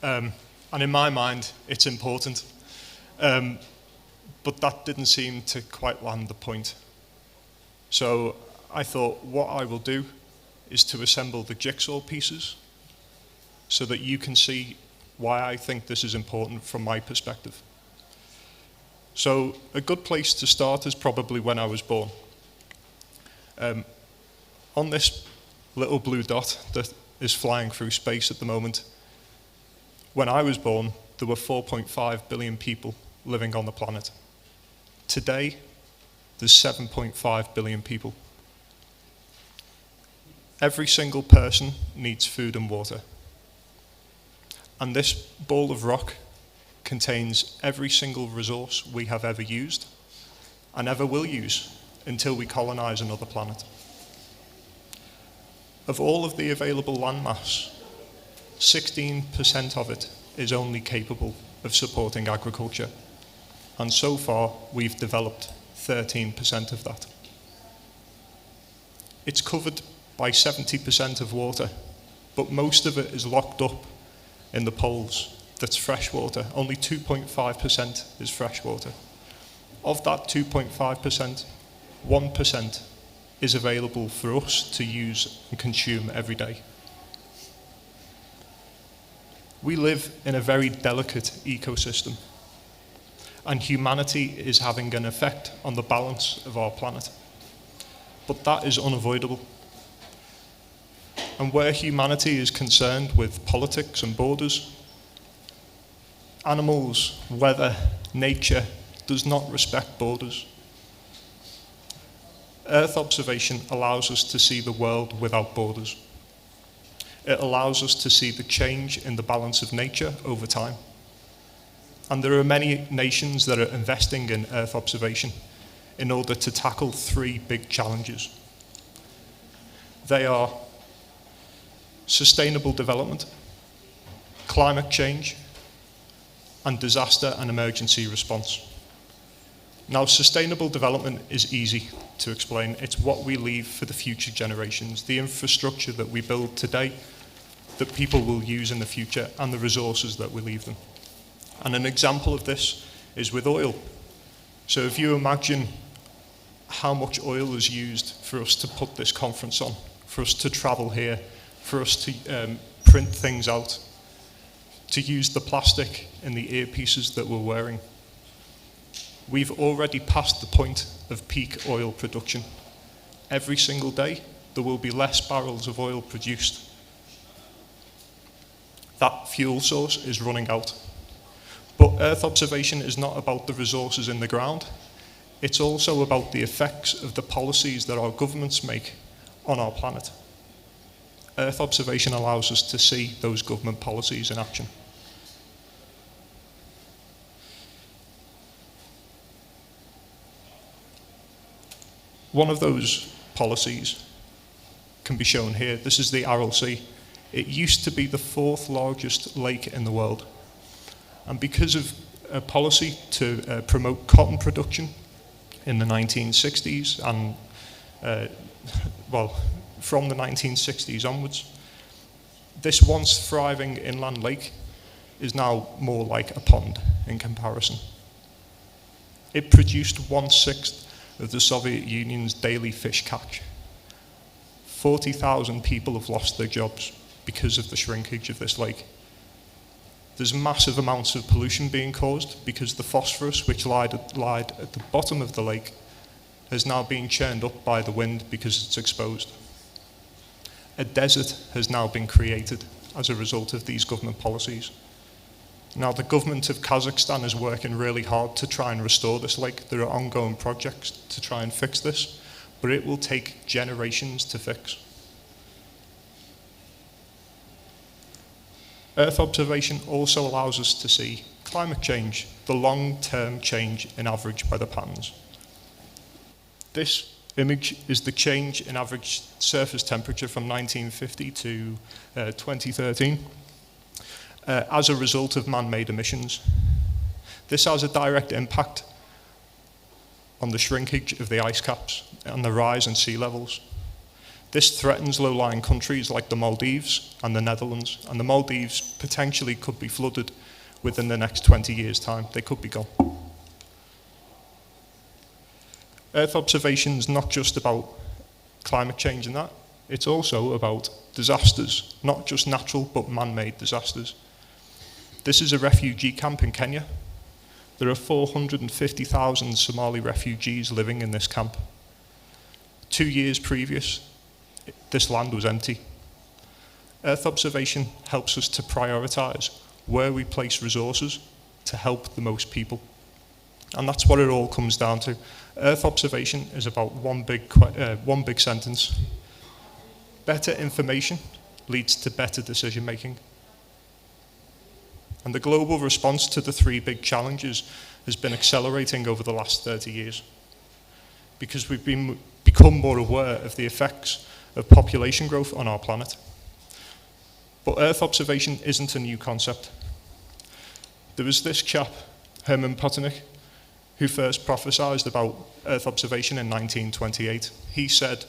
And in my mind, it's important. But that didn't seem to quite land the point. So I thought what I will do is to assemble the jigsaw pieces so that you can see why I think this is important from my perspective. So a good place to start is probably when I was born. On this little blue dot that is flying through space at the moment, when I was born, there were 4.5 billion people living on the planet. Today, there's 7.5 billion people. Every single person needs food and water. And this ball of rock contains every single resource we have ever used and ever will use until we colonize another planet. Of all of the available landmass, 16% of it is only capable of supporting agriculture. And so far, we've developed 13% of that. It's covered by 70% of water, but most of it is locked up in the poles. That's fresh water. Only 2.5% is fresh water. Of that 2.5%, 1% is available for us to use and consume every day. We live in a very delicate ecosystem. and humanity is having an effect on the balance of our planet. But that is unavoidable. And where humanity is concerned with politics and borders, animals, weather, nature does not respect borders. Earth observation allows us to see the world without borders. It allows us to see the change in the balance of nature over time. And there are many nations that are investing in Earth observation in order to tackle three big challenges. They are sustainable development, climate change, and disaster and emergency response. Now, sustainable development is easy to explain. It's what we leave for the future generations, the infrastructure that we build today that people will use in the future, and the resources that we leave them. And an example of this is with oil. So if you imagine how much oil is used for us to put this conference on, for us to travel here, for us to print things out, to use the plastic in the earpieces that we're wearing. We've already passed the point of peak oil production. Every single day, there will be less barrels of oil produced. That fuel source is running out. But Earth observation is not about the resources in the ground. It's also about the effects of the policies that our governments make on our planet. Earth observation allows us to see those government policies in action. One of those policies can be shown here. This is the Aral Sea. It used to be the 4th largest lake in the world. And because of a policy to promote cotton production in the 1960s and, from the 1960s onwards, this once thriving inland lake is now more like a pond in comparison. It produced 1/6 of the Soviet Union's daily fish catch. 40,000 people have lost their jobs because of the shrinkage of this lake. There's massive amounts of pollution being caused because the phosphorus, which lied at the bottom of the lake, is now being churned up by the wind because it's exposed. A desert has now been created as a result of these government policies. Now, the government of Kazakhstan is working really hard to try and restore this lake. There are ongoing projects to try and fix this, but it will take generations to fix. Earth observation also allows us to see climate change, the long-term change in average weather patterns. This image is the change in average surface temperature from 1950 to 2013 as a result of man-made emissions. This has a direct impact on the shrinkage of the ice caps and the rise in sea levels. This threatens low-lying countries like the Maldives and the Netherlands, and the Maldives potentially could be flooded within the next 20 years' time. They could be gone. Earth observation is not just about climate change and that, it's also about disasters, not just natural but man-made disasters. This is a refugee camp in Kenya. There are 450,000 Somali refugees living in this camp. 2 years previous, this land was empty. Earth observation helps us to prioritize where we place resources to help the most people. And that's what it all comes down to. Earth observation is about one big sentence. Better information leads to better decision making. And the global response to the three big challenges has been accelerating over the last 30 years because we've become more aware of the effects of population growth on our planet. But Earth observation isn't a new concept. There was this chap, Herman Potternick, who first prophesied about Earth observation in 1928. He said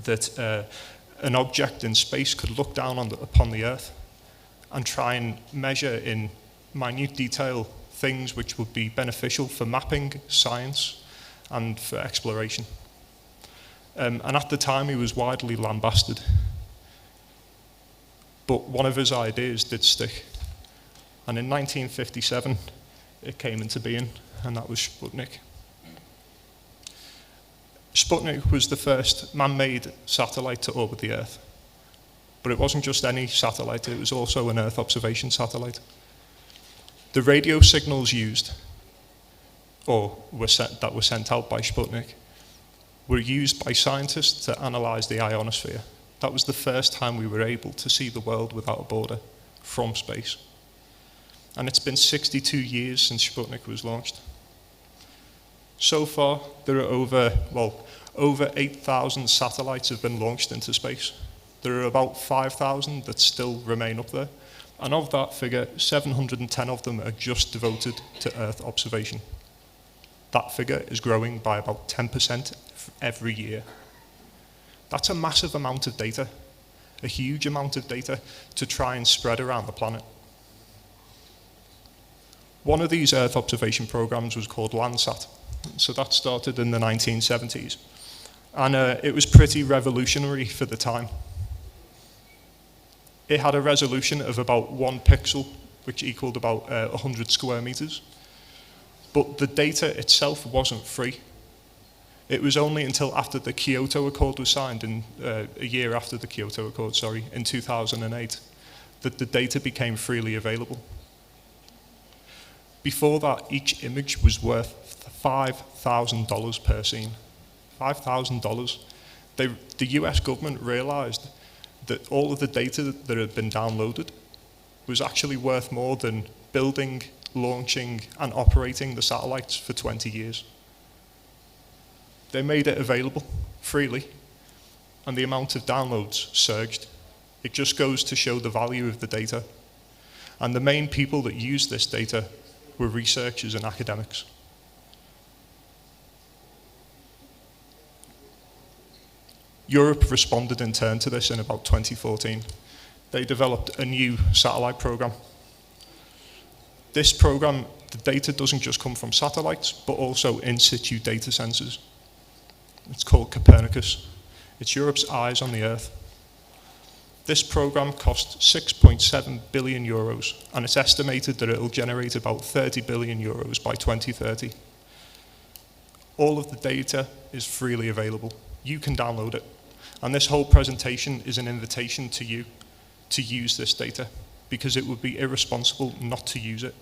that an object in space could look down upon the Earth and try and measure in minute detail things which would be beneficial for mapping, science, and for exploration. And at the time, he was widely lambasted. But one of his ideas did stick. And in 1957, it came into being, and that was Sputnik. Sputnik was the first man-made satellite to orbit the Earth. But it wasn't just any satellite, it was also an Earth observation satellite. The radio signals used, or that were sent out by Sputnik, were used by scientists to analyze the ionosphere. That was the first time we were able to see the world without a border from space. And it's been 62 years since Sputnik was launched. So far, there are over 8,000 satellites have been launched into space. There are about 5,000 that still remain up there. And of that figure, 710 of them are just devoted to Earth observation. That figure is growing by about 10% every year. That's a massive amount of data, a huge amount of data to try and spread around the planet. One of these Earth observation programs was called Landsat. So that started in the 1970s. And it was pretty revolutionary for the time. It had a resolution of about 1 pixel, which equaled about 100 square meters. But the data itself wasn't free. It was only until after the Kyoto Accord was signed, a year after the Kyoto Accord, sorry, in 2008, that the data became freely available. Before that, each image was worth $5,000 per scene. $5,000. The US government realized that all of the data that had been downloaded was actually worth more than building, launching, and operating the satellites for 20 years. They made it available freely, and the amount of downloads surged. It just goes to show the value of the data. And the main people that used this data were researchers and academics. Europe responded in turn to this in about 2014. They developed a new satellite program. This program, the data doesn't just come from satellites, but also in situ data sensors. It's called Copernicus. It's Europe's eyes on the Earth. This program cost 6.7 billion euros, and it's estimated that it'll generate about 30 billion euros by 2030. All of the data is freely available. You can download it. And this whole presentation is an invitation to you to use this data, because it would be irresponsible not to use it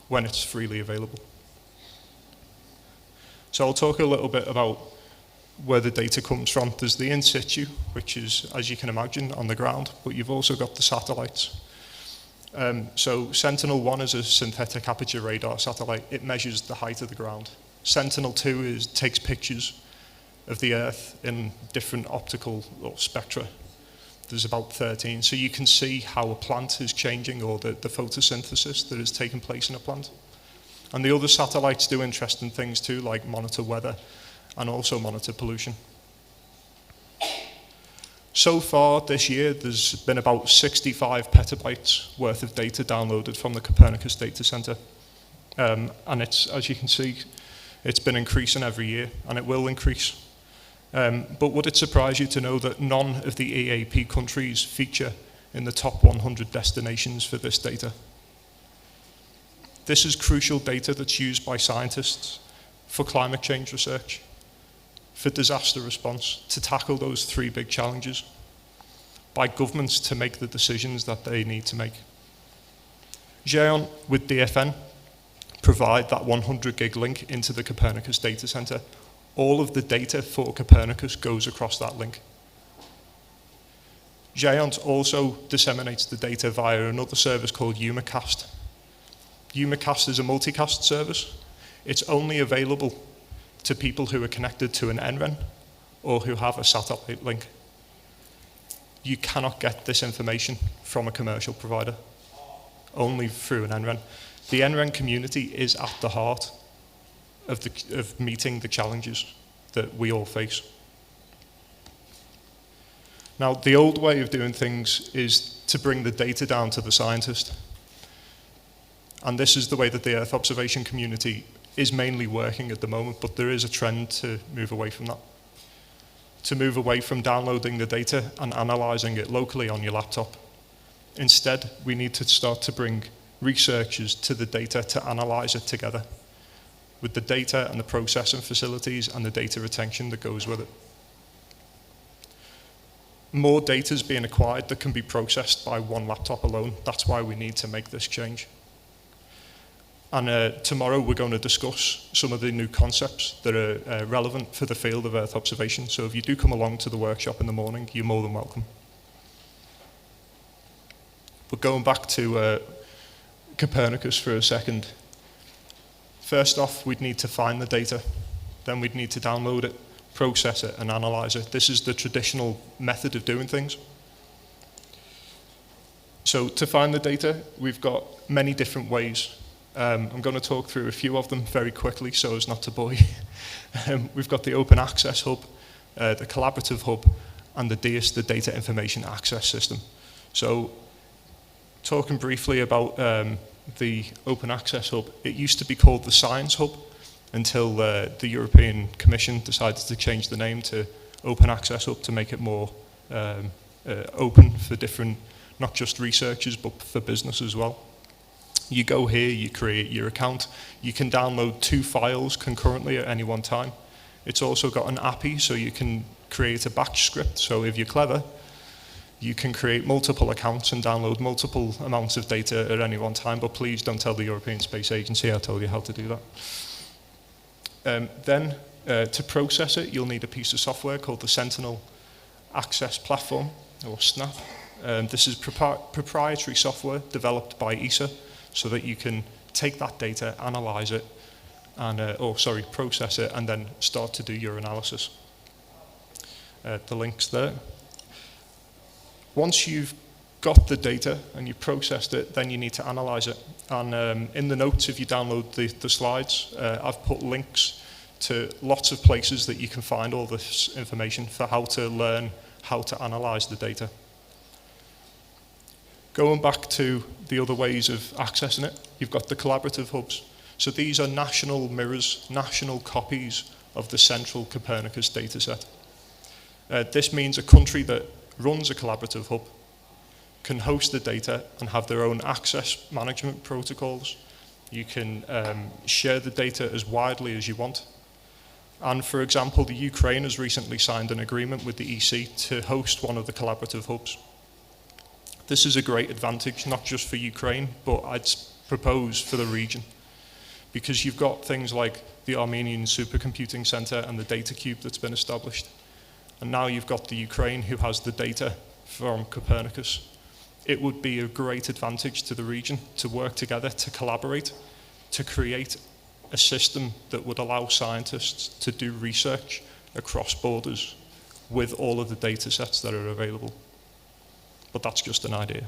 when it's freely available. So I'll talk a little bit about where the data comes from. There's the in situ, which is, as you can imagine, on the ground, but you've also got the satellites. So Sentinel-1 is a synthetic aperture radar satellite. It measures the height of the ground. Sentinel-2 takes pictures of the Earth in different optical or spectra. There's about 13. So you can see how a plant is changing, or the photosynthesis that is taking place in a plant. And the other satellites do interesting things too, like monitor weather and also monitor pollution. So far this year, there's been about 65 petabytes worth of data downloaded from the Copernicus data center. And it's, as you can see, it's been increasing every year, and it will increase. But would it surprise you to know that none of the EAP countries feature in the top 100 destinations for this data? This is crucial data that's used by scientists for climate change research, for disaster response, to tackle those 3 big challenges, by governments to make the decisions that they need to make. Day1 with DFN provide that 100 gig link into the Copernicus data center. All of the data for Copernicus goes across that link. Day1 also disseminates the data via another service called Unicast. Unicast is a multicast service. It's only available to people who are connected to an NREN or who have a satellite link. You cannot get this information from a commercial provider, only through an NREN. The NREN community is at the heart of meeting the challenges that we all face. Now, the old way of doing things is to bring the data down to the scientist. And this is the way that the Earth observation community is mainly working at the moment, but there is a trend to move away from that. To move away from downloading the data and analyzing it locally on your laptop. Instead, we need to start to bring researchers to the data to analyze it together, with the data and the processing facilities and the data retention that goes with it. More data is being acquired that can be processed by one laptop alone. That's why we need to make this change. And tomorrow we're going to discuss some of the new concepts that are relevant for the field of Earth observation. So if you do come along to the workshop in the morning, you're more than welcome. But going back to Copernicus for a second. First off, we'd need to find the data. Then we'd need to download it, process it, and analyze it. This is the traditional method of doing things. So to find the data, we've got many different ways. I'm going to talk through a few of them very quickly so as not to bore you. We've got the Open Access Hub, the Collaborative Hub, and the DIAS, the Data Information Access System. So talking briefly about the Open Access Hub, it used to be called the Science Hub until the European Commission decided to change the name to Open Access Hub to make it more open for different, not just researchers, but for business as well. You go here, you create your account. You can download 2 files concurrently at any one time. It's also got an API, so you can create a batch script. So if you're clever, you can create multiple accounts and download multiple amounts of data at any one time, but please don't tell the European Space Agency I told you how to do that. Then, to process it, you'll need a piece of software called the Sentinel Access Platform, or SNAP. This is proprietary software developed by ESA, so that you can take that data, analyze it, and process it, and then start to do your analysis. The link's there. Once you've got the data and you processed it, then you need to analyze it. And in the notes, if you download the slides, I've put links to lots of places that you can find all this information for how to learn how to analyze the data. Going back to the other ways of accessing it, you've got the collaborative hubs. So these are national mirrors, national copies of the central Copernicus dataset. This means a country that runs a collaborative hub can host the data and have their own access management protocols. You can share the data as widely as you want. And for example, the Ukraine has recently signed an agreement with the EC to host one of the collaborative hubs. This is a great advantage, not just for Ukraine, but I'd propose for the region. Because you've got things like the Armenian Supercomputing Center and the Data Cube that's been established. And now you've got the Ukraine who has the data from Copernicus. It would be a great advantage to the region to work together, to collaborate, to create a system that would allow scientists to do research across borders with all of the data sets that are available. But that's just an idea.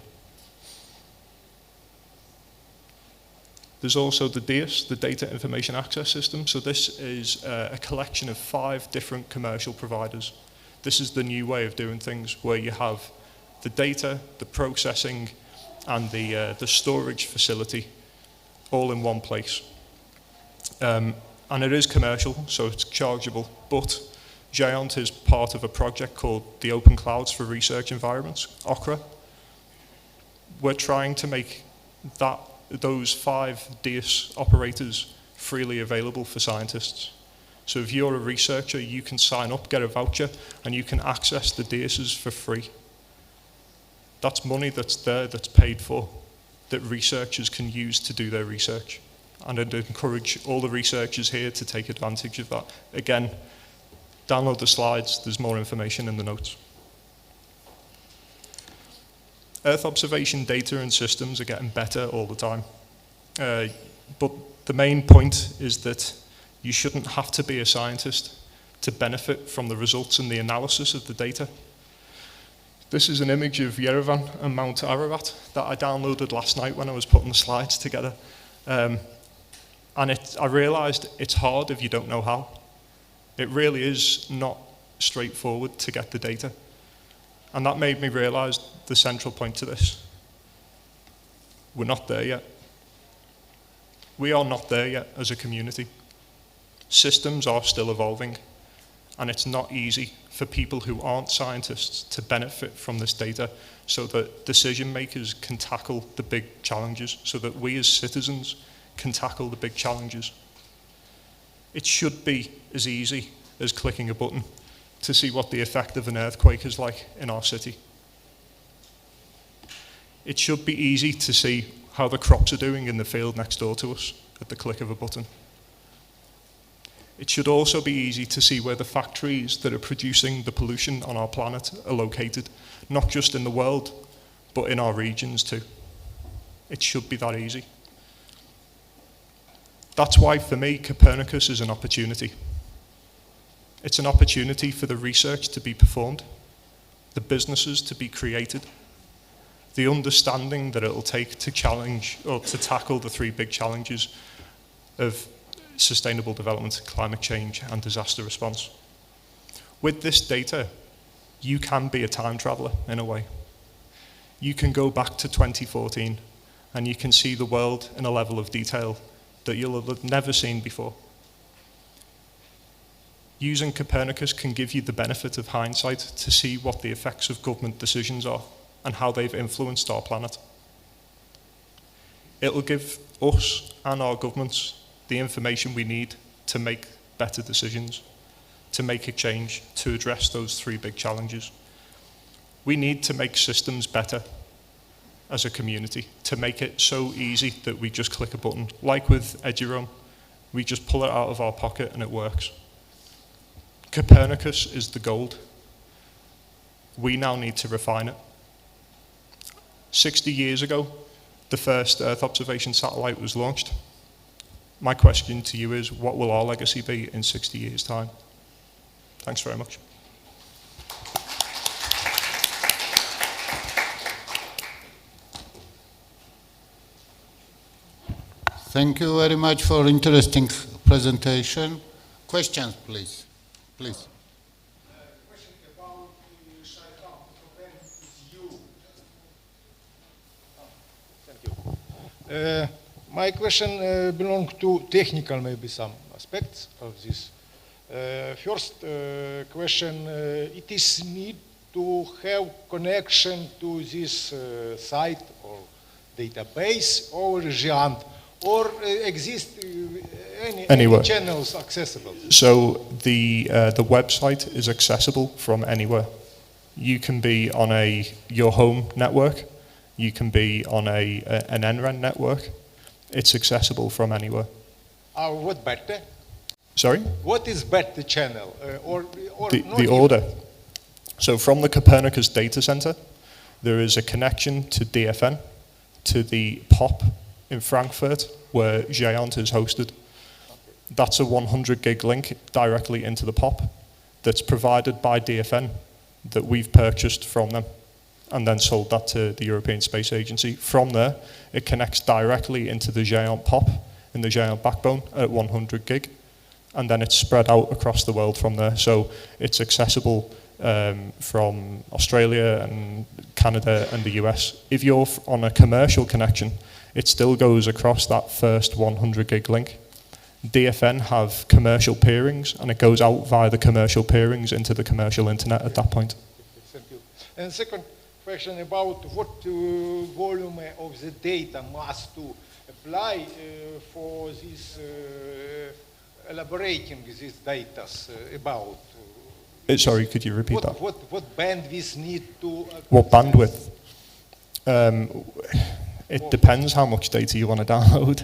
There's also the DIAS, the Data Information Access System. So this is a collection of 5 different commercial providers. This is the new way of doing things, where you have the data, the processing, and the storage facility all in one place. And it is commercial, so it's chargeable, but Giant is part of a project called the Open Clouds for Research Environments, OCRA. We're trying to make those 5 DIAS operators freely available for scientists. So if you're a researcher, you can sign up, get a voucher, and you can access the DIASs for free. That's money that's there, that's paid for, that researchers can use to do their research. And I'd encourage all the researchers here to take advantage of that. Again, download the slides, there's more information in the notes. Earth observation data and systems are getting better all the time. But the main point is that you shouldn't have to be a scientist to benefit from the results and the analysis of the data. This is an image of Yerevan and Mount Ararat that I downloaded last night when I was putting the slides together. And I realized it's hard if you don't know how. It really is not straightforward to get the data. And that made me realize the central point to this. We're not there yet. We are not there yet as a community. Systems are still evolving. and it's not easy for people who aren't scientists to benefit from this data so that decision makers can tackle the big challenges, so that we as citizens can tackle the big challenges. It should be as easy as clicking a button to see what the effect of an earthquake is like in our city. It should be easy to see how the crops are doing in the field next door to us at the click of a button. It should also be easy to see where the factories that are producing the pollution on our planet are located, not just in the world, but in our regions too. It should be that easy. That's why, for me, Copernicus is an opportunity. It's an opportunity for the research to be performed, the businesses to be created, the understanding that it'll take to challenge or to tackle the three big challenges of sustainable development, climate change, and disaster response. With this data, you can be a time traveler in a way. You can go back to 2014 and you can see the world in a level of detail that you'll have never seen before. Using Copernicus can give you the benefit of hindsight to see what the effects of government decisions are and how they've influenced our planet. It will give us and our governments the information we need to make better decisions, to make a change, to address those three big challenges. We need to make systems better as a community, to make it so easy that we just click a button. Like with Eduroam, we just pull it out of our pocket and it works. Copernicus is the gold. We now need to refine it. 60 years ago, the first Earth observation satellite was launched. My question to you is, what will our legacy be in 60 years' time? Thanks very much. Thank you very much for interesting presentation. Questions, please. Please. My question belongs to technical, maybe some aspects of this. First question, it is need to have connection to this site or database or Giant, or exist any channels accessible? So the website is accessible from anywhere. You can be on your home network. You can be on an NREN network. It's accessible from anywhere. What better? Sorry? What is better channel? Or the order. So from the Copernicus data center, there is a connection to DFN, to the POP in Frankfurt, where Giant is hosted. That's a 100 gig link directly into the POP that's provided by DFN that we've purchased from them and then sold that to the European Space Agency. From there, it connects directly into the Giant POP in the Giant backbone at 100 gig, and then it's spread out across the world from there. So it's accessible from Australia and Canada and the US. If you're on a commercial connection, it still goes across that first 100 gig link. DFN have commercial peerings, and it goes out via the commercial peerings into the commercial internet at that point. Thank you. And second question about what volume of the data must to apply for this elaborating these data about. Sorry, could you repeat that? What bandwidth need to? What bandwidth? It depends how much data you want to download.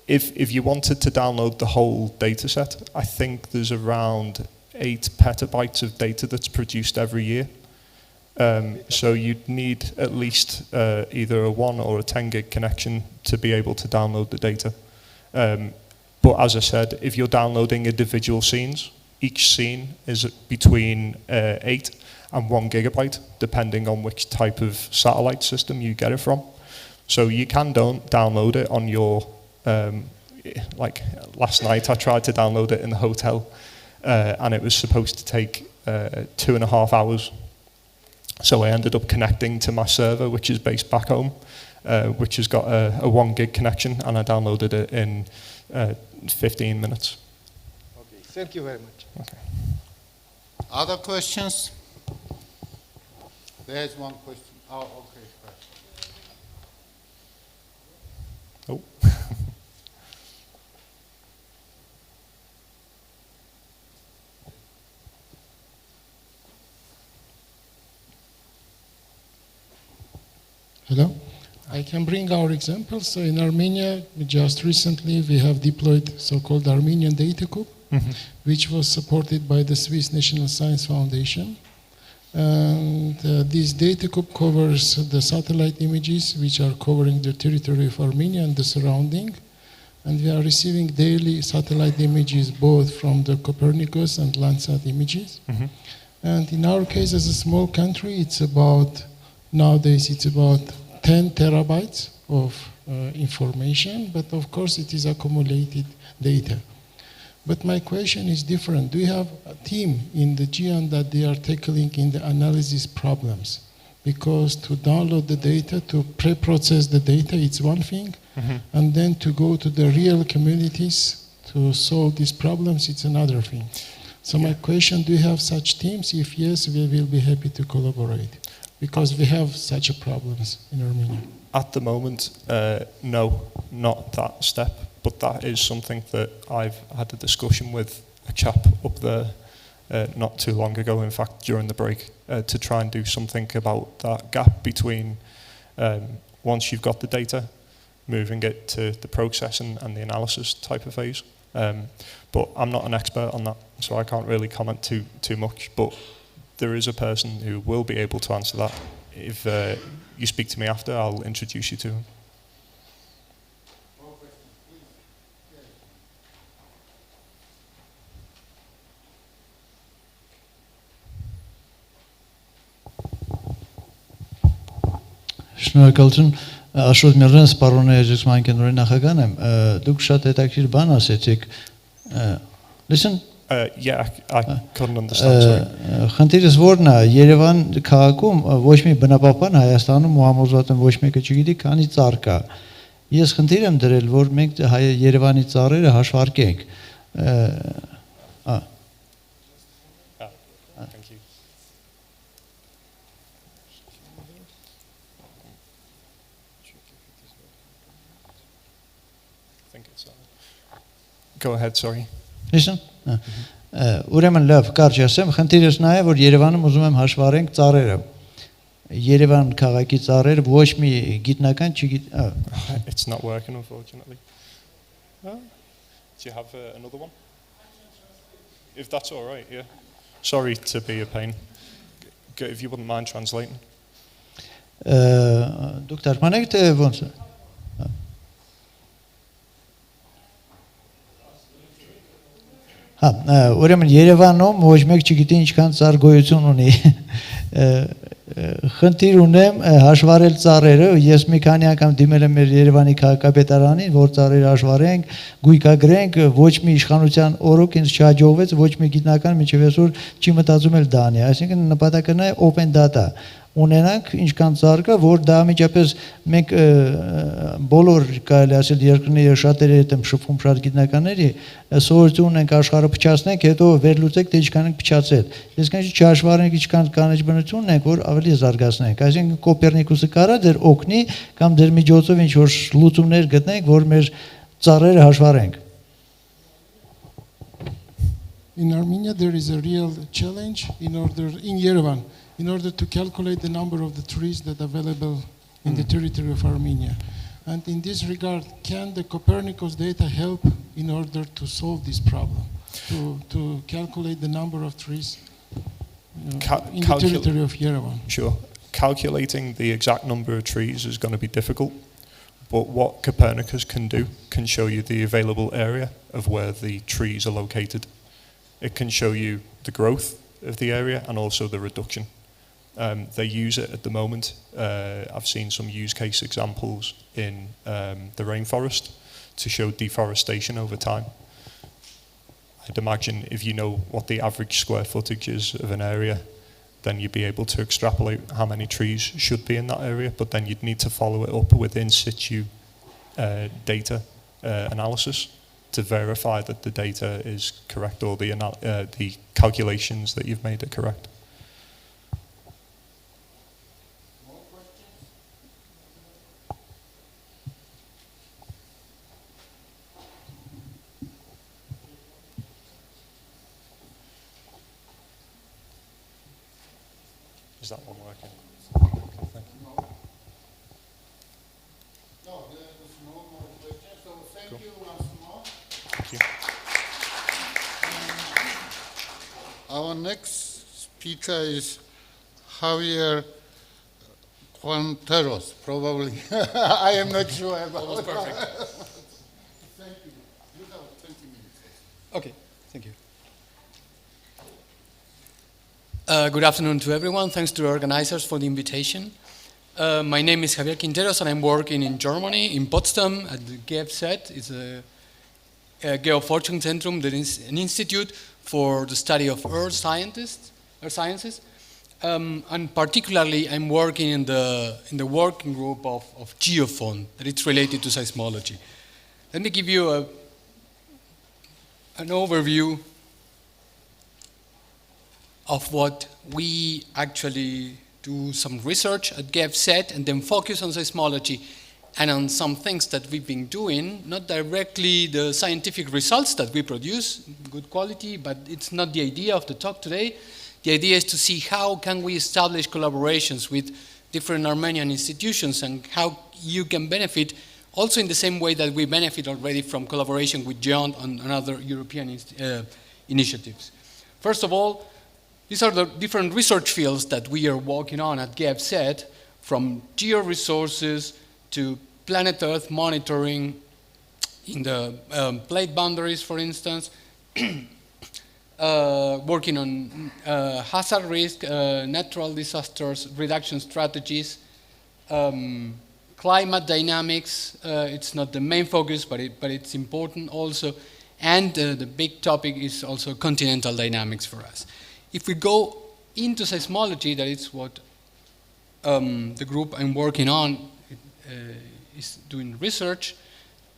If you wanted to download the whole data set, I think there's around 8 petabytes of data that's produced every year. So you'd need at least either a 1 or a 10 gig connection to be able to download the data. But as I said, if you're downloading individual scenes, each scene is between 8 and 1 gigabyte, depending on which type of satellite system you get it from. So you can download it on your, like last night I tried to download it in the hotel, and it was supposed to take 2.5 hours. So I ended up connecting to my server, which is based back home, which has got a 1 gig connection, and I downloaded it in 15 minutes. Thank you very much. Okay. Other questions? There's one question. Oh, okay. Oh. Hello. I can bring our examples. So in Armenia, just recently we have deployed so-called Armenian Data Cube, which was supported by the Swiss National Science Foundation. And this data cube covers the satellite images which are covering the territory of Armenia and the surrounding. And we are receiving daily satellite images both from the Copernicus and Landsat images. And in our case, as a small country, it's about, nowadays it's about 10 terabytes of information, but of course it is accumulated data. But my question is different. Do you have a team in the GIAN that they are tackling in the analysis problems? Because to download the data, to pre-process the data, it's one thing, and then to go to the real communities to solve these problems, it's another thing. So my question, do you have such teams? If yes, we will be happy to collaborate, because we have such problems in Armenia. At the moment, no, not that step, but that is something that I've had a discussion with a chap up there not too long ago, in fact, during the break, to try and do something about that gap between once you've got the data, moving it to the processing and the analysis type of phase. But I'm not an expert on that, so I can't really comment too much, but there is a person who will be able to answer that. If you speak to me after, I'll introduce you to him. Շնորհակալություն, Աշոտ Միրզյան, Սպառոնի Էջեցման կենտրոնի նախագահն եմ, դուք շատ հետաքրքիր բան ասեցիք, listen? Yeah, I couldn't understand, sorry. Խնդիրս որն է, Երևան քաղաքում ոչ մի բնապահպան Հայաստանում ու համոզված եմ ոչ մեկը չգիտի, քանի ծառ կա։ Ես խնդիր եմ դրել, որ մենք Երևանի ծառերը հաշվարկենք։ Thank you. I think it's Go ahead, sorry. Listen. Ուրեմն լավ, կարճ ասեմ, խնդիրս նա է, որ Երևանում ուզում եմ հաշվառենք ծառերը։ Երևան քաղաքի ծառերը ոչ մի գիտնական չգիտի։ It's not working, unfortunately. Do you have another one? If that's all right, yeah. Sorry to be a pain. If you wouldn't mind translating. Դուք թարգմանեք թե ոնց է։ Ուրեմն Երևանում ոչ մեկ չգիտի ինչքան ծառ գոյություն ունի։ Խնդիր ունեմ հաշվառել ծառերը, ես մի քանի անգամ դիմել եմ մեր Երևանի քաղաքապետարանին, որ ծառերը հաշվառենք, գույքագրենք, ոչ մի իշխանության օրոք ինձ չհաջողվեց, ոչ մի գիտնական մինչև այսօր չի մտածում էլ դա անի, այսինքն նպատակը նա է open data ունենանք ինչքան ծառ կա, որ դա միջապես մենք բոլոր կարելի ասել երկրների շատերի հետ եմ շփվում շատ գիտնականների, սովորություն ունենք աշխարհը փչացնենք, հետո վերլուծենք թե ինչքան ենք փչացել։ Ես կանչ չհաշվառենք ինչքան կանեչ բնություն ունենք, որ ավելի զարգացնենք։ Այսինքն Կոպեռնիկուսը կարա ձեր օգնի կամ ձեր միջոցով ինչ որ լուծումներ գտնենք, որ մեր ծառերը հաշվառենք։ In Armenia there is a real challenge in Yerevan. In order to calculate the number of the trees that are available in the territory of Armenia. And in this regard, can the Copernicus data help in order to solve this problem, to calculate the number of trees in the territory of Yerevan? Sure. Calculating the exact number of trees is going to be difficult, but what Copernicus can do can show you the available area of where the trees are located. It can show you the growth of the area and also the reduction. They use it at the moment. I've seen some use case examples in the rainforest to show deforestation over time. I'd imagine if you know what the average square footage is of an area, then you'd be able to extrapolate how many trees should be in that area, but then you'd need to follow it up with in situ data analysis to verify that the data is correct or the calculations that you've made are correct. Is that one working? Okay, thank you. No, there's no more questions, so thank you once more. Thank you. Our next speaker is Javier Quanteros, probably. I am not sure about That was perfect. Thank you. You have 20 minutes. Okay, thank you. Good afternoon to everyone. Thanks to the organizers for the invitation. My name is Javier Quinteros, and I'm working in Germany, in Potsdam, at the GEFZ. It's a Geoforschungszentrum, that is an institute for the study of earth sciences. And particularly, I'm working in the working group of geophone, that it's related to seismology. Let me give you an overview of what we actually do some research at GEFZ and then focus on seismology and on some things that we've been doing, not directly the scientific results that we produce, good quality, but it's not the idea of the talk today. The idea is to see how can we establish collaborations with different Armenian institutions and how you can benefit also in the same way that we benefit already from collaboration with GEONT and other European initiatives. First of all, these are the different research fields that we are working on at GEFZ, from georesources to planet Earth monitoring in the plate boundaries, for instance, working on hazard risk, natural disasters, reduction strategies, climate dynamics. It's not the main focus, but it's important also. And the big topic is also continental dynamics for us. If we go into seismology, that is what the group I'm working on is doing research.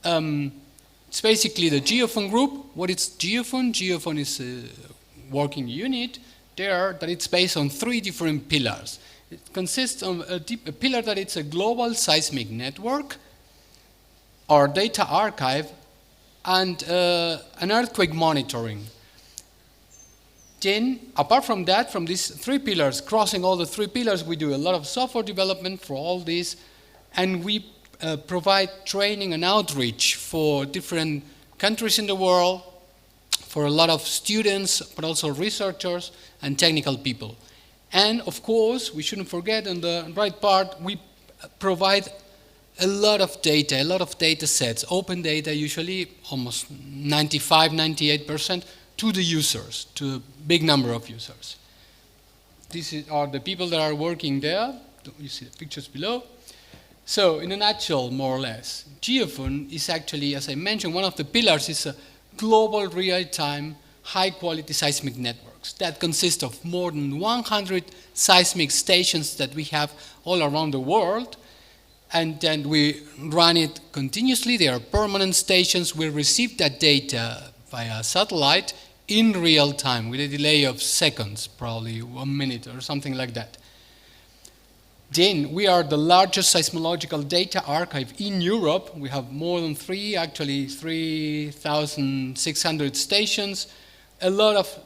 It's basically the geophone group. What is geophone? Geophone is a working unit there that it's based on 3 different pillars. It consists of a pillar that it's a global seismic network, our data archive, and an earthquake monitoring. Then, apart from that, from these 3 pillars, crossing all the 3 pillars, we do a lot of software development for all this, and we provide training and outreach for different countries in the world, for a lot of students, but also researchers and technical people. And of course, we shouldn't forget on the right part, we provide a lot of data sets, open data, usually almost 95, 98%, to the users, to a big number of users. These are the people that are working there. You see the pictures below. So, in a nutshell, more or less, geophone is actually, as I mentioned, one of the pillars is a global real-time, high-quality seismic networks that consist of more than 100 seismic stations that we have all around the world, and then we run it continuously. They are permanent stations. We receive that data via satellite in real time with a delay of seconds, probably 1 minute or something like that. Then we are the largest seismological data archive in Europe. We have more than 3,600 stations, a lot of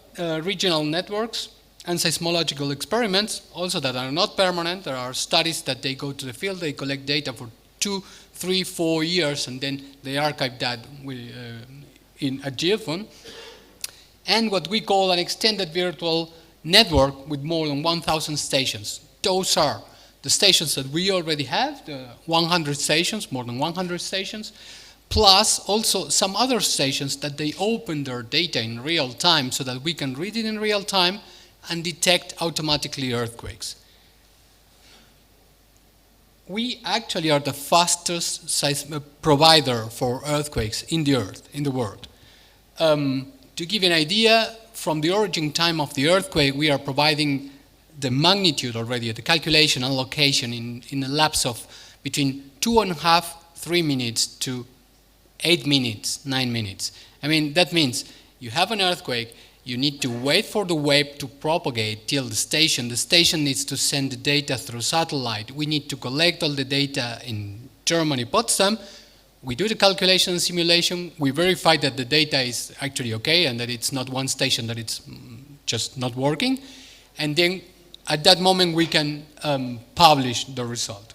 regional networks and seismological experiments, also that are not permanent. There are studies that they go to the field, they collect data for 2, 3, 4 years, and then they archive that in a geophone. And what we call an extended virtual network with more than 1,000 stations. Those are the stations that we already have, the 100 stations, more than 100 stations, plus also some other stations that they open their data in real time so that we can read it in real time and detect automatically earthquakes. We actually are the fastest provider for earthquakes in the earth, in the world. To give you an idea, from the origin time of the earthquake, we are providing the magnitude already, the calculation and location in a lapse of between 2.5–3 minutes to 8 minutes, 9 minutes. I mean, that means you have an earthquake, you need to wait for the wave to propagate till the station. The station needs to send the data through satellite. We need to collect all the data in Germany, Potsdam. We do the calculation and simulation. We verify that the data is actually okay and that it's not one station that it's just not working. And then at that moment we can publish the result.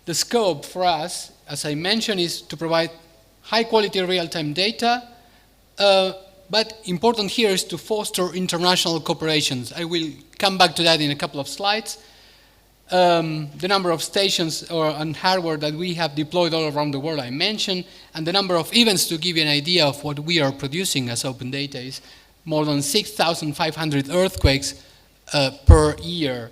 The scope for us, as I mentioned, is to provide high-quality real-time data, but important here is to foster international cooperations. I will come back to that in a couple of slides. The number of stations and hardware that we have deployed all around the world I mentioned, and the number of events to give you an idea of what we are producing as open data is more than 6,500 earthquakes per year.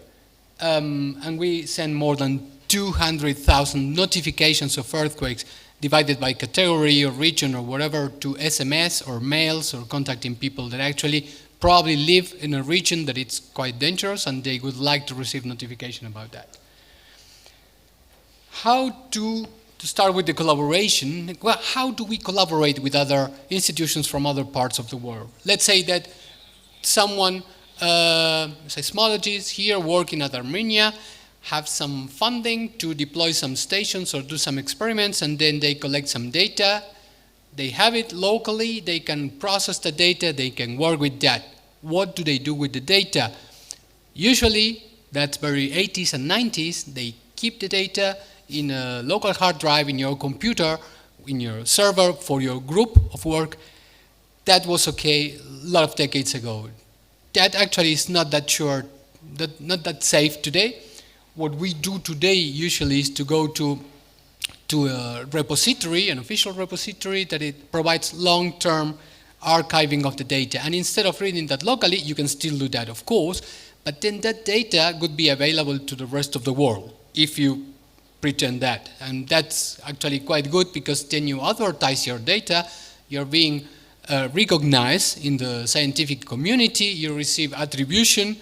And we send more than 200,000 notifications of earthquakes divided by category or region or whatever to SMS or mails or contacting people that actually probably live in a region that it's quite dangerous and they would like to receive notification about that. How to start with the collaboration, well, how do we collaborate with other institutions from other parts of the world? Let's say that someone, seismologists here working at Armenia, have some funding to deploy some stations or do some experiments, and then they collect some data. They have it locally, they can process the data, they can work with that. What do they do with the data? Usually, that's very 80s and 90s, they keep the data in a local hard drive in your computer, in your server for your group of work. That was okay a lot of decades ago. That actually is not that sure, not that safe today. What we do today usually is to go to a repository, an official repository, that it provides long-term archiving of the data. And instead of reading that locally, you can still do that, of course, but then that data could be available to the rest of the world if you pretend that. And that's actually quite good because then you advertise your data, you're being recognized in the scientific community, you receive attribution,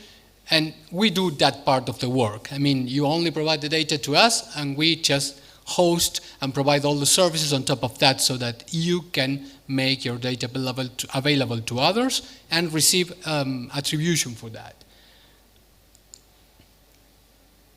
and we do that part of the work. I mean, you only provide the data to us, and we just host and provide all the services on top of that so that you can make your data available to others and receive attribution for that.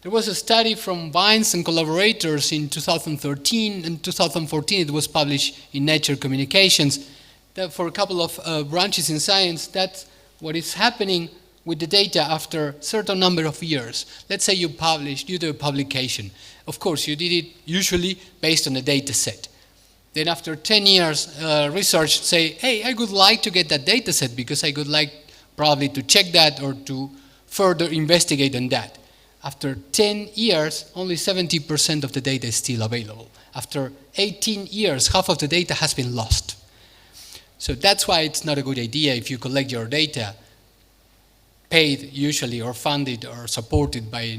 There was a study from Vines and collaborators in 2013 and 2014. It was published in Nature Communications. That for a couple of branches in science, that's what is happening with the data after a certain number of years. Let's say you do a publication. Of course, you did it usually based on a data set. Then after 10 years, research say, hey, I would like to get that data set because I would like probably to check that or to further investigate on that. After 10 years, only 70% of the data is still available. After 18 years, half of the data has been lost. So that's why it's not a good idea if you collect your data, paid usually or funded or supported by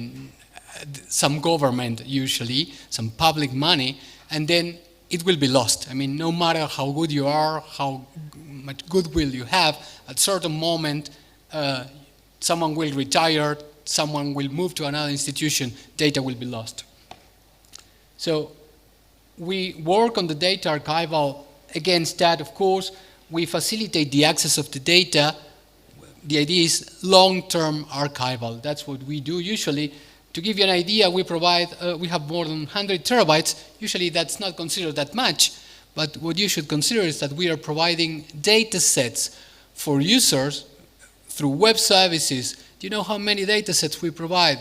some government usually, some public money, and then it will be lost. I mean, no matter how good you are, how much goodwill you have, at a certain moment, someone will retire, someone will move to another institution, data will be lost. So we work on the data archival against that, of course. We facilitate the access of the data. The idea is long-term archival. That's what we do usually. To give you an idea, we have more than 100 terabytes. Usually that's not considered that much, but what you should consider is that we are providing data sets for users through web services. Do you know how many data sets we provide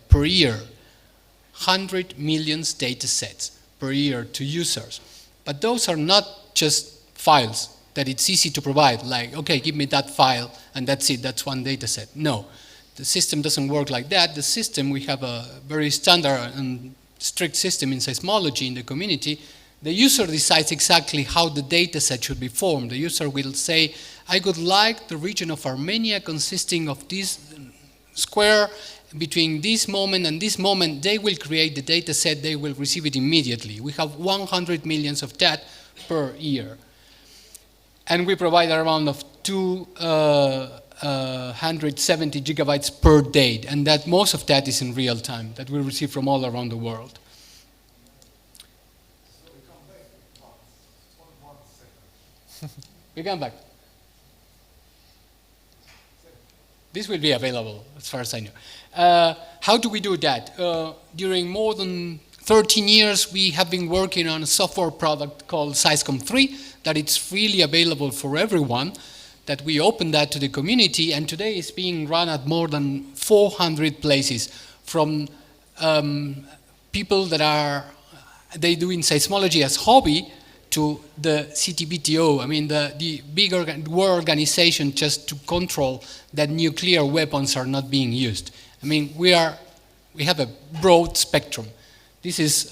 per year? 100 million data sets per year to users. But those are not just files that it's easy to provide, like, okay, give me that file, and that's it, that's one data set. No, the system doesn't work like that. The system, we have a very standard and strict system in seismology in the community. The user decides exactly how the data set should be formed. The user will say, I would like the region of Armenia consisting of this square. Between this moment and this moment, they will create the data set, they will receive it immediately. We have 100 million of that per year. And we provide around of 2 170 gigabytes per day, and that most of that is in real time, that we receive from all around the world. We come back. This will be available, as far as I know. How do we do that? During more than 13 years, we have been working on a software product called SysCom3, that it's freely available for everyone, that we opened that to the community, and today it's being run at more than 400 places, from people that they do in seismology as hobby, to the CTBTO, I mean the big war organization just to control that nuclear weapons are not being used. I mean, we have a broad spectrum. This is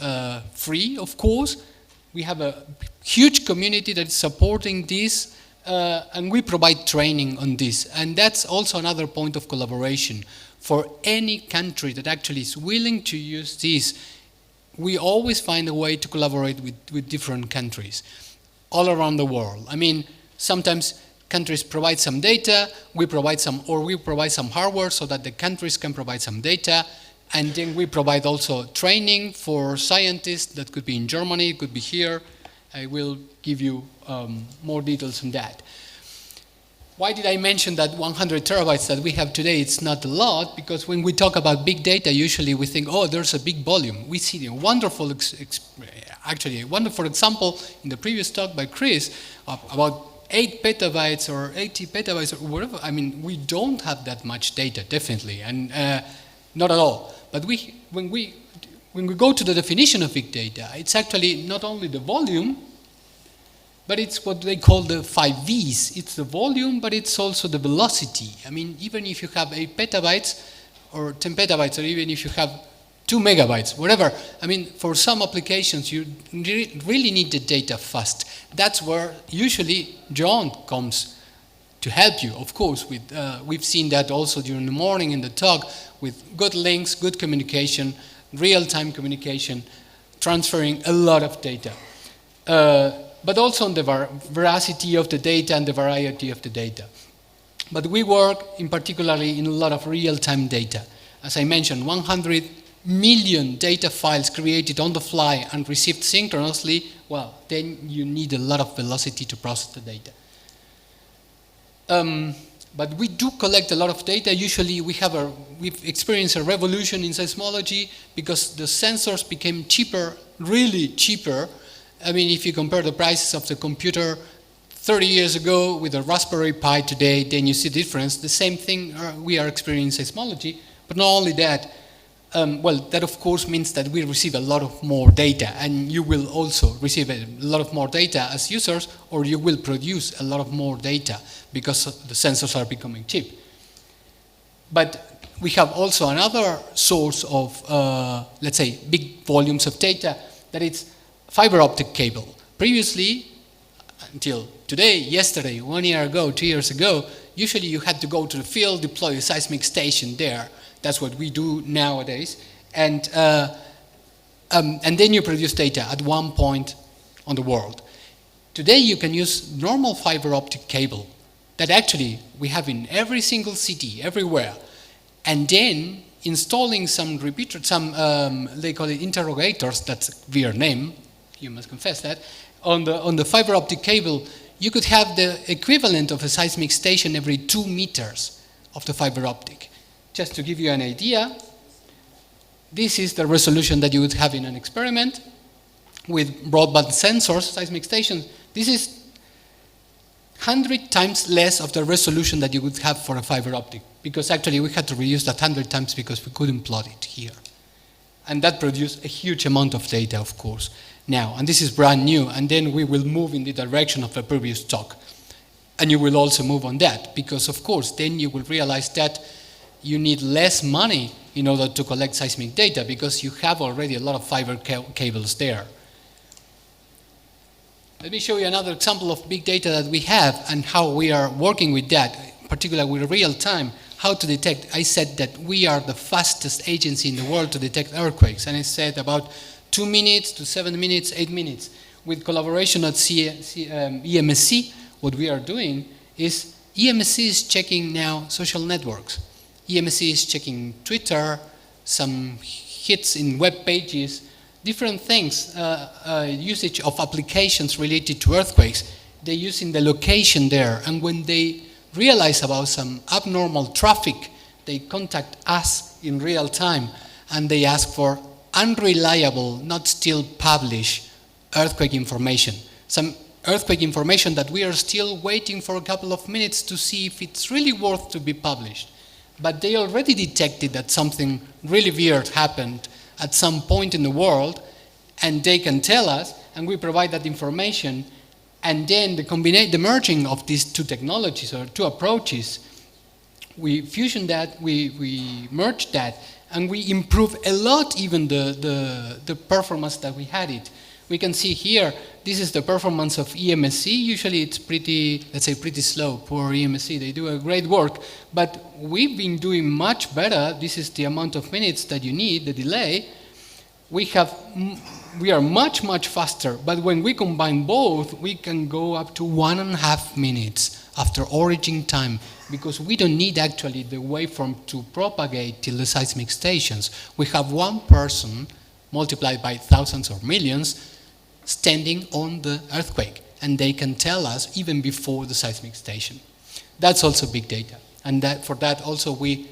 free, of course. We have a huge community that is supporting this, and we provide training on this. And that's also another point of collaboration. For any country that actually is willing to use this, we always find a way to collaborate with different countries all around the world. I mean, sometimes countries provide some data, we provide some hardware so that the countries can provide some data, and then we provide also training for scientists. That could be in Germany, it could be here. I will give you more details on that. Why did I mention that 100 terabytes that we have today? It's not a lot, because when we talk about big data, usually we think, oh, there's a big volume. We see a wonderful, actually a wonderful example in the previous talk by Chris of about 8 petabytes or 80 petabytes or whatever. I mean, we don't have that much data, definitely, and not at all. But when we go to the definition of big data, it's actually not only the volume, but it's what they call the 5 V's. It's the volume, but it's also the velocity. I mean, even if you have 8 petabytes or 10 petabytes, or even if you have 2 megabytes, whatever, I mean, for some applications, you really need the data fast. That's where usually John comes to help you, of course. We've seen that also during the morning in the talk, with good links, good communication, real-time communication, transferring a lot of data. But also on the veracity of the data and the variety of the data. But we work in particularly in a lot of real-time data. As I mentioned, 100 million data files created on the fly and received synchronously. Well, then you need a lot of velocity to process the data. But we do collect a lot of data. Usually we've experienced a revolution in seismology because the sensors became cheaper, really cheaper. I mean, if you compare the prices of the computer 30 years ago with a Raspberry Pi today, then you see the difference. The same thing we are experiencing in seismology, but not only that, well, that of course means that we receive a lot of more data, and you will also receive a lot of more data as users, or you will produce a lot of more data because the sensors are becoming cheap. But we have also another source of, let's say, big volumes of data, that it's fiber optic cable. Previously, until today, yesterday, 1 year ago, 2 years ago, usually you had to go to the field, deploy a seismic station there. That's what we do nowadays. And then you produce data at one point on the world. Today you can use normal fiber optic cable that actually we have in every single city, everywhere. And then installing some repeaters, they call it interrogators, that's a weird name, you must confess that, on the fiber optic cable, you could have the equivalent of a seismic station every 2 meters of the fiber optic. Just to give you an idea, this is the resolution that you would have in an experiment with broadband sensors, seismic stations. This is 100 times less of the resolution that you would have for a fiber optic, because actually we had to reuse that 100 times because we couldn't plot it here. And that produced a huge amount of data, of course, now. And this is brand new, and then we will move in the direction of the previous talk. And you will also move on that, because of course, then you will realize that you need less money in order to collect seismic data, because you have already a lot of fiber cables there. Let me show you another example of big data that we have and how we are working with that, particularly with real time, how to detect. I said that we are the fastest agency in the world to detect earthquakes, and I said about 2 minutes to 7 minutes, 8 minutes. With collaboration at EMSC, what we are doing is EMSC is checking now social networks. EMSC is checking Twitter, some hits in web pages, different things, usage of applications related to earthquakes. They're using the location there, and when they realize about some abnormal traffic, they contact us in real time, and they ask for unreliable, not still published earthquake information. Some earthquake information that we are still waiting for a couple of minutes to see if it's really worth to be published. But they already detected that something really weird happened at some point in the world, and they can tell us, and we provide that information, and then the merging of these two technologies or two approaches, we fusion that, we merge that, and we improve a lot even the performance that we had it. We can see here, this is the performance of EMSC. Usually it's pretty, let's say, pretty slow, poor EMSC. They do a great work, but we've been doing much better. This is the amount of minutes that you need, the delay. We are much, much faster, but when we combine both, we can go up to 1.5 minutes after origin time, because we don't need actually the waveform to propagate till the seismic stations. We have one person multiplied by thousands or millions standing on the earthquake, and they can tell us even before the seismic station. That's also big data, and that for that also we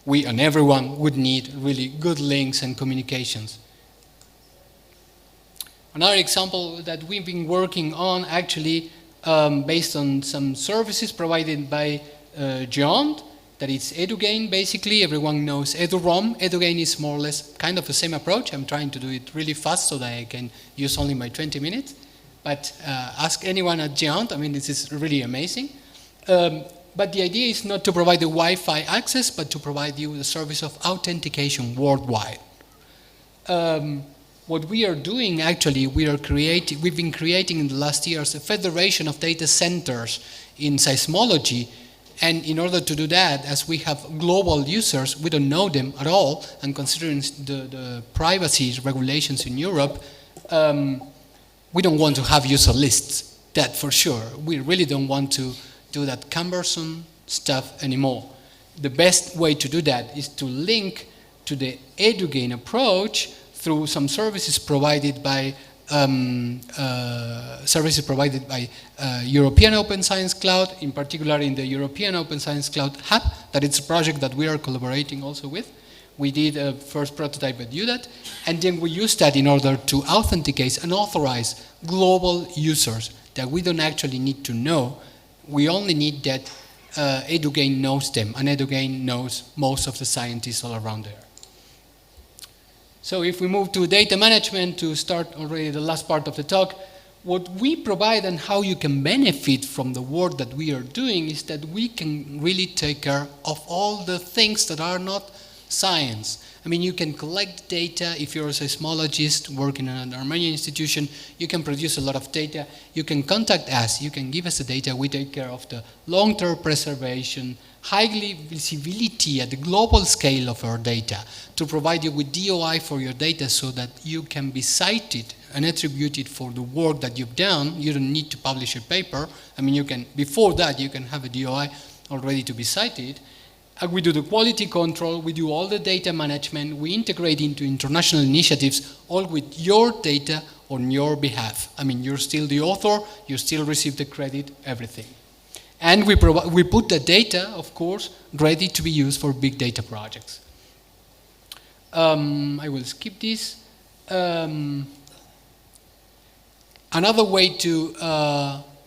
and everyone would need really good links and communications. Another example that we've been working on actually based on some services provided by Geont, that it's EduGain basically. Everyone knows EduROM. EduGain is more or less kind of the same approach. I'm trying to do it really fast so that I can use only my 20 minutes. But ask anyone at Geont, I mean, this is really amazing. But the idea is not to provide the Wi-Fi access, but to provide you the service of authentication worldwide. What we are doing actually, we've been creating in the last years a federation of data centers in seismology. And in order to do that, as we have global users, we don't know them at all, and considering the privacy regulations in Europe, we don't want to have user lists, that for sure. We really don't want to do that cumbersome stuff anymore. The best way to do that is to link to the EduGain approach through some services provided by European Open Science Cloud, in particular in the European Open Science Cloud Hub, that it's a project that we are collaborating also with. We did a first prototype at UDAT, and then we use that in order to authenticate and authorize global users that we don't actually need to know. We only need that EduGain knows them, and EduGain knows most of the scientists all around there. So if we move to data management to start already the last part of the talk, what we provide and how you can benefit from the work that we are doing is that we can really take care of all the things that are not science. I mean, you can collect data. If you're a seismologist working in an Armenian institution, you can produce a lot of data. You can contact us. You can give us the data. We take care of the long-term preservation, high visibility at the global scale of our data to provide you with DOI for your data so that you can be cited and attributed for the work that you've done. You don't need to publish a paper. I mean, you can, before that, you can have a DOI already to be cited. We do the quality control, we do all the data management, we integrate into international initiatives, all with your data on your behalf. I mean, you're still the author, you still receive the credit, everything. And we put the data, of course, ready to be used for big data projects. I will skip this. Another way to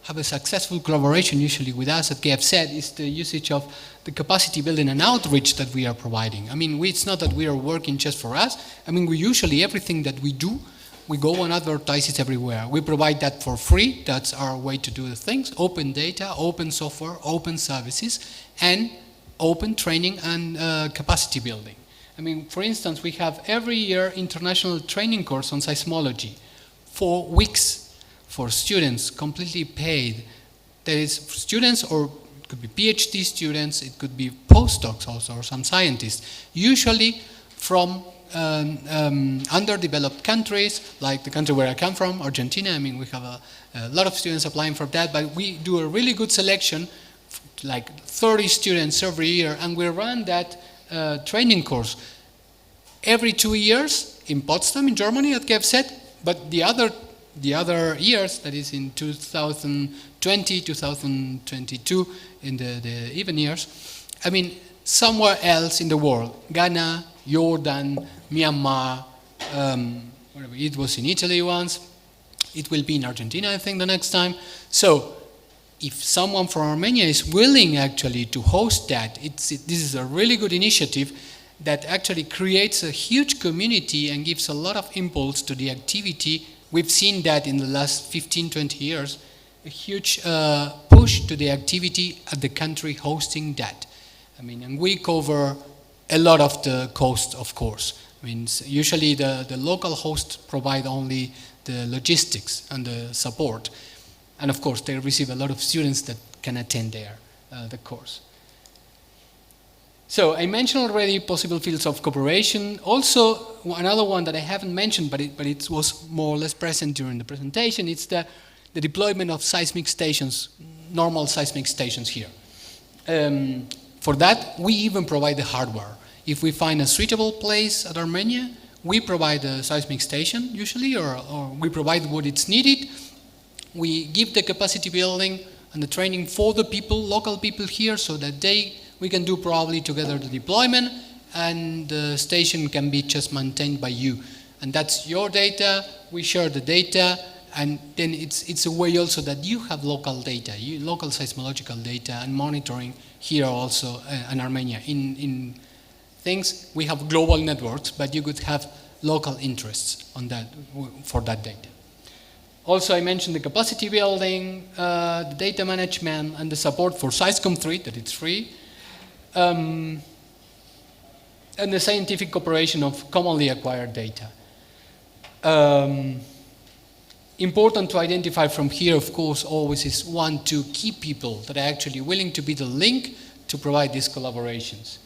have a successful collaboration usually with us at KFZ is the usage of the capacity building and outreach that we are providing. I mean, it's not that we are working just for us. I mean, we usually, everything that we do, we go and advertise it everywhere. We provide that for free. That's our way to do the things. Open data, open software, open services, and open training and capacity building. I mean, for instance, we have every year international training course on seismology, 4 weeks for students, completely paid. There is students, or it could be PhD students, it could be postdocs also, or some scientists, usually from underdeveloped countries, like the country where I come from, Argentina. I mean, we have a lot of students applying for that, but we do a really good selection like 30 students every year, and we run that training course every 2 years in Potsdam, in Germany, at GEFZ, but the other years, that is in 2020, 2022, in the even years, I mean, somewhere else in the world, Ghana, Jordan, Myanmar, whatever. It was in Italy once, it will be in Argentina, I think, the next time. So, if someone from Armenia is willing actually to host that, this is a really good initiative that actually creates a huge community and gives a lot of impulse to the activity. We've seen that in the last 15, 20 years, a huge push to the activity at the country hosting that. I mean, and we cover a lot of the cost, of course. I mean, usually the local hosts provide only the logistics and the support. And of course, they receive a lot of students that can attend there, the course. So I mentioned already possible fields of cooperation. Also, another one that I haven't mentioned, but it was more or less present during the presentation, it's the deployment of seismic stations, normal seismic stations here. For that, we even provide the hardware. If we find a suitable place at Armenia, we provide a seismic station usually, or we provide what is needed. We give the capacity building and the training for the people, local people here, so that we can do probably together the deployment, and the station can be just maintained by you. And that's your data, we share the data, and then it's a way also that you have local data, local seismological data and monitoring here also in Armenia. In things, we have global networks, but you could have local interests on that, for that data. Also, I mentioned the capacity building, the data management, and the support for SEISCOM3, that it's free, and the scientific cooperation of commonly acquired data. Important to identify from here, of course, always is two key people that are actually willing to be the link to provide these collaborations.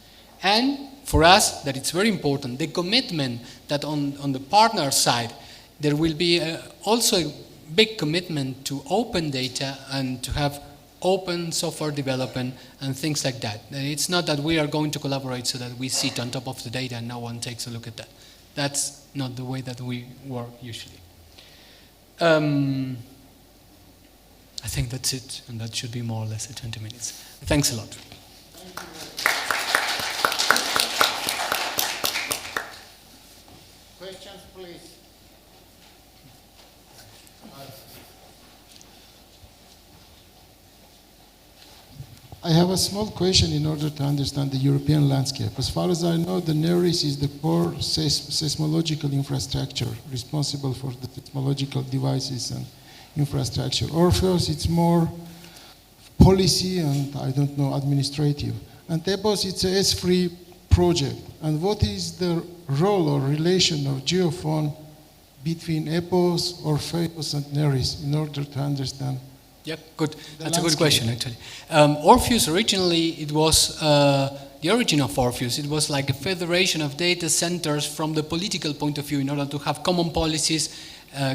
And for us, that it's very important, the commitment that on the partner side, there will be also a big commitment to open data and to have open software development and things like that. It's not that we are going to collaborate so that we sit on top of the data and no one takes a look at that. That's not the way that we work usually. I think that's it, and that should be more or less 20 minutes. Thanks a lot. Questions, please. I have a small question in order to understand the European landscape. As far as I know, the NERIS is the core seismological infrastructure responsible for the seismological devices and infrastructure. Orpheus, it's more policy and, I don't know, administrative. And EPOS, it's a S3 project. And what is the role or relation of geophone between EPOS, Orpheus, and NERIS in order to understand? Yep, good. That's a good question, actually. Orpheus, originally, it was the origin of Orpheus. It was like a federation of data centers from the political point of view in order to have common policies,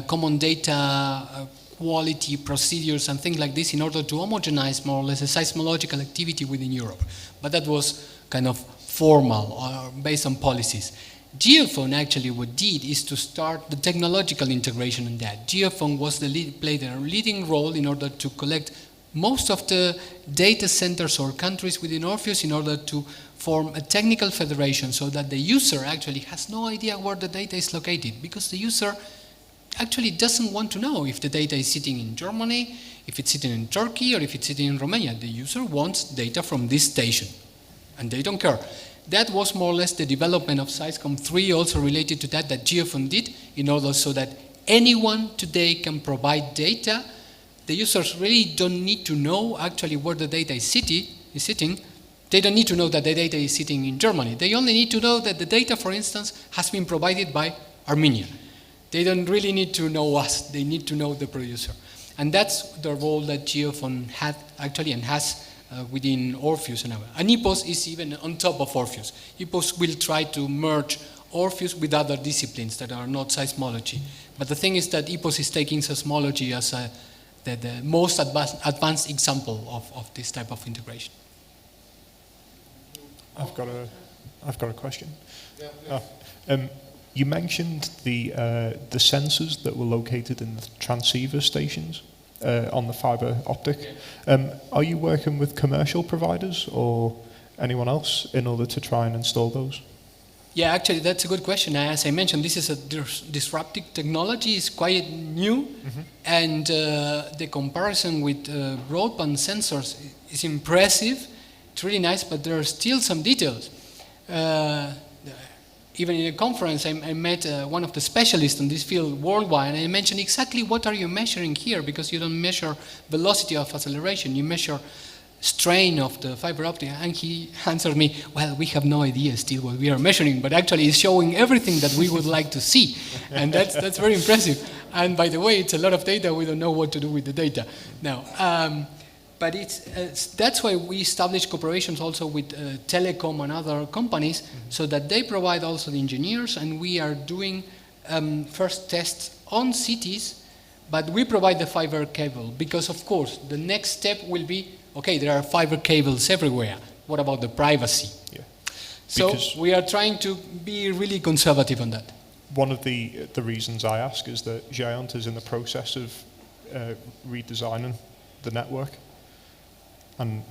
common data quality procedures and things like this in order to homogenize more or less a seismological activity within Europe. But that was kind of formal or based on policies. Geophone actually what did is to start the technological integration in that. Geophone was played a leading role in order to collect most of the data centers or countries within Orpheus in order to form a technical federation so that the user actually has no idea where the data is located, because the user actually doesn't want to know if the data is sitting in Germany, if it's sitting in Turkey, or if it's sitting in Romania. The user wants data from this station, and they don't care. That was more or less the development of SEISCOM3, also related to that Geophone did, in order so that anyone today can provide data. The users really don't need to know actually where the data is sitting. They don't need to know that the data is sitting in Germany. They only need to know that the data, for instance, has been provided by Armenia. They don't really need to know us. They need to know the producer. And that's the role that Geophone had actually and has within Orpheus and EPOS is even on top of Orpheus. EPOS will try to merge Orpheus with other disciplines that are not seismology. But the thing is that EPOS is taking seismology as a the most advanced example of this type of integration. I've got a question. You mentioned the sensors that were located in the transceiver stations on the fiber optic. Are you working with commercial providers or anyone else in order to try and install those? Yeah, actually, that's a good question. As I mentioned, this is a disruptive technology. It's quite new, and the comparison with broadband sensors is impressive. It's really nice, but there are still some details. Even in a conference, I met one of the specialists in this field worldwide, and I mentioned exactly what are you measuring here, because you don't measure velocity of acceleration, you measure strain of the fiber optic, and he answered me, well, we have no idea still what we are measuring, but actually it's showing everything that we would like to see, and that's very impressive. And by the way, it's a lot of data, we don't know what to do with the data. Now, but that's why we established cooperations also with telecom and other companies, so that they provide also the engineers, and we are doing first tests on cities, but we provide the fiber cable, because of course the next step will be, okay, there are fiber cables everywhere, what about the privacy? Yeah. So we are trying to be really conservative on that. One of the reasons I ask is that Giant is in the process of redesigning the network and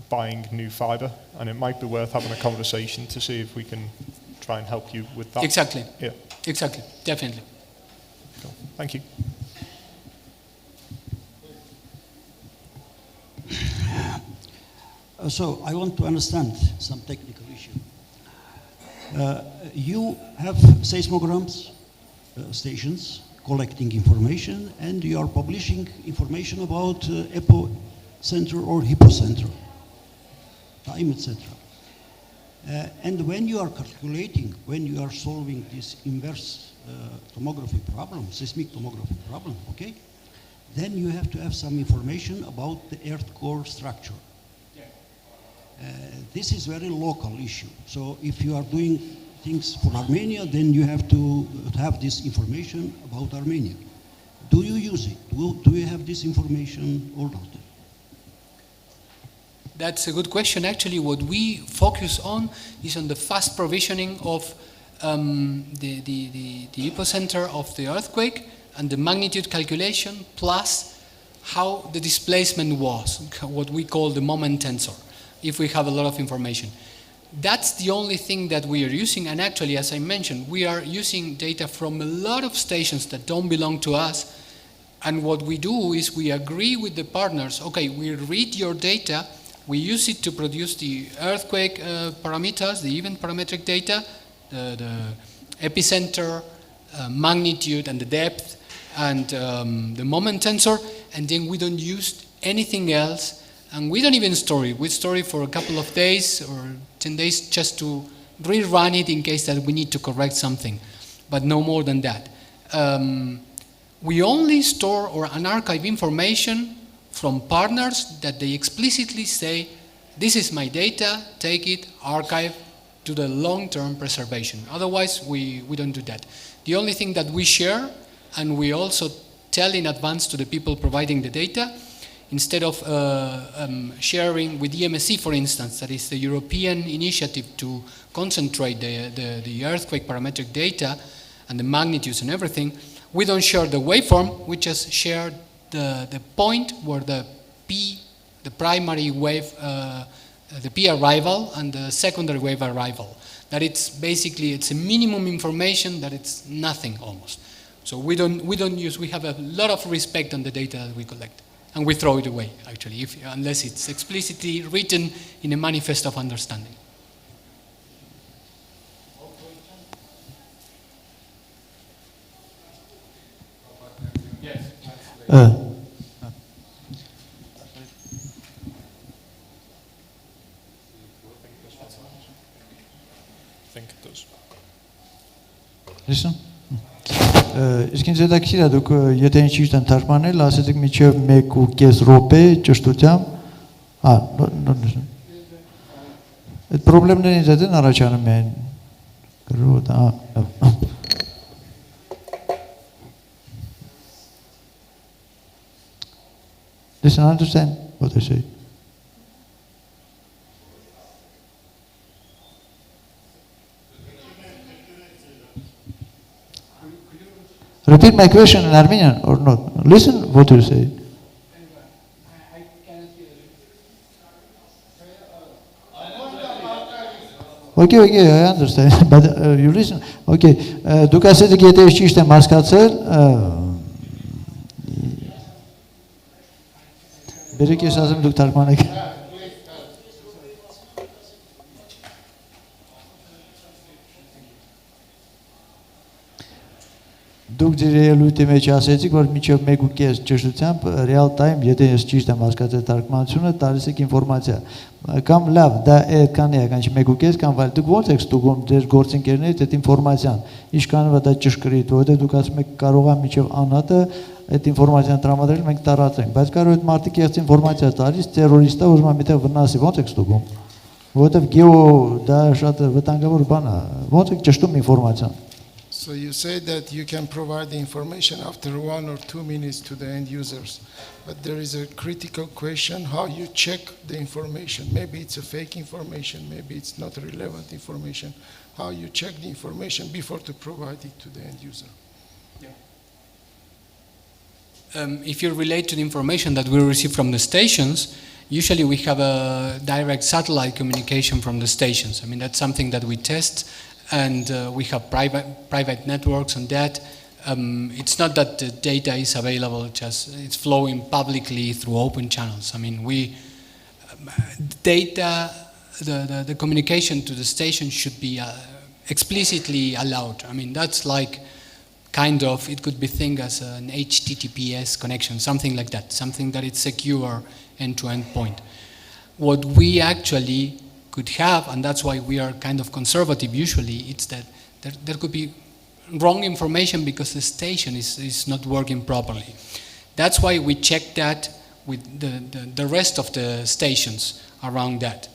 buying new fiber, and it might be worth having a conversation to see if we can try and help you with that. Exactly. Yeah. Exactly. Definitely. Cool. Thank you. So I want to understand some technical issue. You have seismograms stations collecting information, and you are publishing information about epicenter or hypocenter, time, etc. And when you are calculating, when you are solving this inverse tomography problem, seismic tomography problem, okay, then you have to have some information about the earth core structure. This is very local issue. So if you are doing things for Armenia, then you have to have this information about Armenia. Do you use it? Do you have this information or not? That's a good question. Actually, what we focus on is on the fast provisioning of the epicenter of the earthquake and the magnitude calculation, plus how the displacement was, what we call the moment tensor, if we have a lot of information. That's the only thing that we are using, and actually, as I mentioned, we are using data from a lot of stations that don't belong to us, and what we do is we agree with the partners, okay, we read your data, we use it to produce the earthquake parameters, the event parametric data, the epicenter, magnitude, and the depth, and the moment tensor, and then we don't use anything else, and we don't even store it. We store it for a couple of days or 10 days just to rerun it in case that we need to correct something, but no more than that. We only store or archive information from partners that they explicitly say, this is my data, take it, archive to the long-term preservation. Otherwise, we don't do that. The only thing that we share, and we also tell in advance to the people providing the data, instead of sharing with EMSC, for instance, that is the European initiative to concentrate the earthquake parametric data and the magnitudes and everything, we don't share the waveform, we just share the point where the primary wave, the P arrival and the secondary wave arrival. That it's basically, it's a minimum information that it's nothing almost. So we don't use, we have a lot of respect on the data that we collect. And we throw it away, actually, unless it's explicitly written in a manifest of understanding. I think it does. Listen. Իսկ ինձ հետաքրքիր է դուք եթե ինչ ճիշտ են թարգմանել, ասեցիք մինչև 1.5 րոպե ճշտությամբ, այդ խնդիրները ինձ հետ են առաջանում են գրոտ, Listen, understand what I say. Repeat my question in Armenian or not? Listen what you say. Okay, I understand, but you listen. Okay, դուք ասեցիք եթե ես ճիշտ եմ հասկացել, բերեք ես ասեմ դուք թարգմանեք։ Դուք ձեր ելույթի մեջ ասեցիք, որ մինչև 1.5 ճշտությամբ real time, եթե ես ճիշտ եմ հասկացել թարգմանությունը, տալիս եք ինֆորմացիա։ Կամ լավ, դա այդքան է, կանչ 1.5 կամ վայել։ Դուք ո՞նց եք ստուգում ձեր գործընկերներից այդ ինֆորմացիան։ Ինչքանով է դա ճշգրիտ, որովհետև դուք ասում եք կարող է մինչև անհատը այդ ինֆորմացիան տրամադրել, մենք տարածենք, բայց կարող է այդ մարդը կեղծ ինֆորմացիա տալիս, տերորիստը ուզում է միտեղ վնասի, ո՞նց եք ստուգում։ Որովհետև գեո դա շատ վտանգավոր բան է։ Ո՞նց եք ճշտում ինֆորմացիան։ So you say that you can provide the information after 1 or 2 minutes to the end users, but there is a critical question how you check the information. Maybe it's a fake information, maybe it's not relevant information. How you check the information before to provide it to the end user. If you relate to the information that we receive from the stations, usually we have a direct satellite communication from the stations. I mean, that's something that we test, and we have private networks on that. It's not that the data is available, just it's flowing publicly through open channels. I mean, the communication to the station should be explicitly allowed. I mean, that's like kind of, it could be thing as an HTTPS connection, something like that, something that is secure end-to-end point. What we actually could have, and that's why we are kind of conservative usually, it's that there could be wrong information because the station is not working properly. That's why we check that with the rest of the stations around that.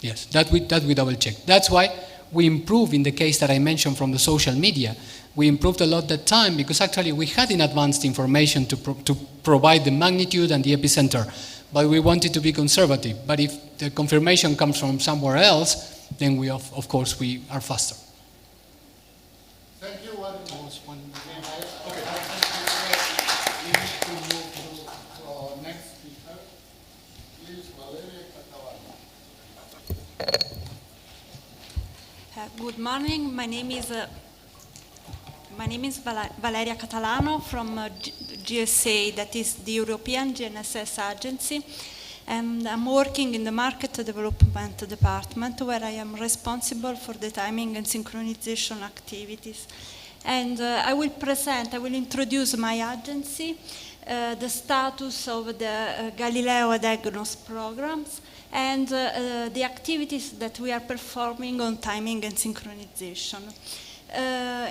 Yes, that we double check. That's why we improve in the case that I mentioned from the social media. We improved a lot that time because actually we had in advance the information to provide the magnitude and the epicenter, but we wanted to be conservative. But if the confirmation comes from somewhere else, then we of course we are faster. Thank you very much. Good morning. My name is Valeria Catalano from GSA, that is the European GNSS Agency, and I'm working in the Market Development Department, where I am responsible for the timing and synchronization activities. And I will introduce my agency, the status of the Galileo and EGNOS programs, and the activities that we are performing on timing and synchronization.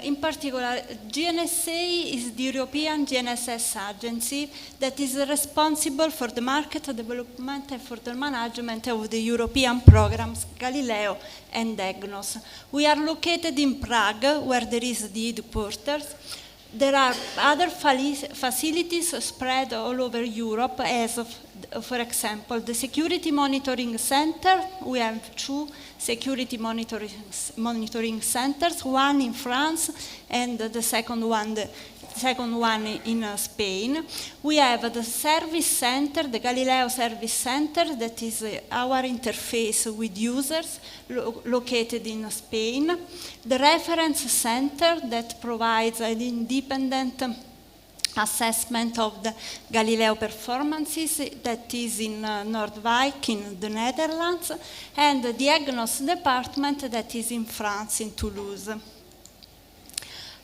In particular, GNSA is the European GNSS Agency that is responsible for the market development and for the management of the European programs Galileo and EGNOS. We are located in Prague, where there is the headquarters. There are other facilities spread all over Europe, as for example, the Security Monitoring Center. We have 2 security monitoring centers, one in France and the second one in Spain. We have the service center, the Galileo Service Center, that is our interface with users, located in Spain. The reference center that provides an independent assessment of the Galileo performances, that is in Noordwijk in the Netherlands, and the EGNOS department that is in France, in Toulouse.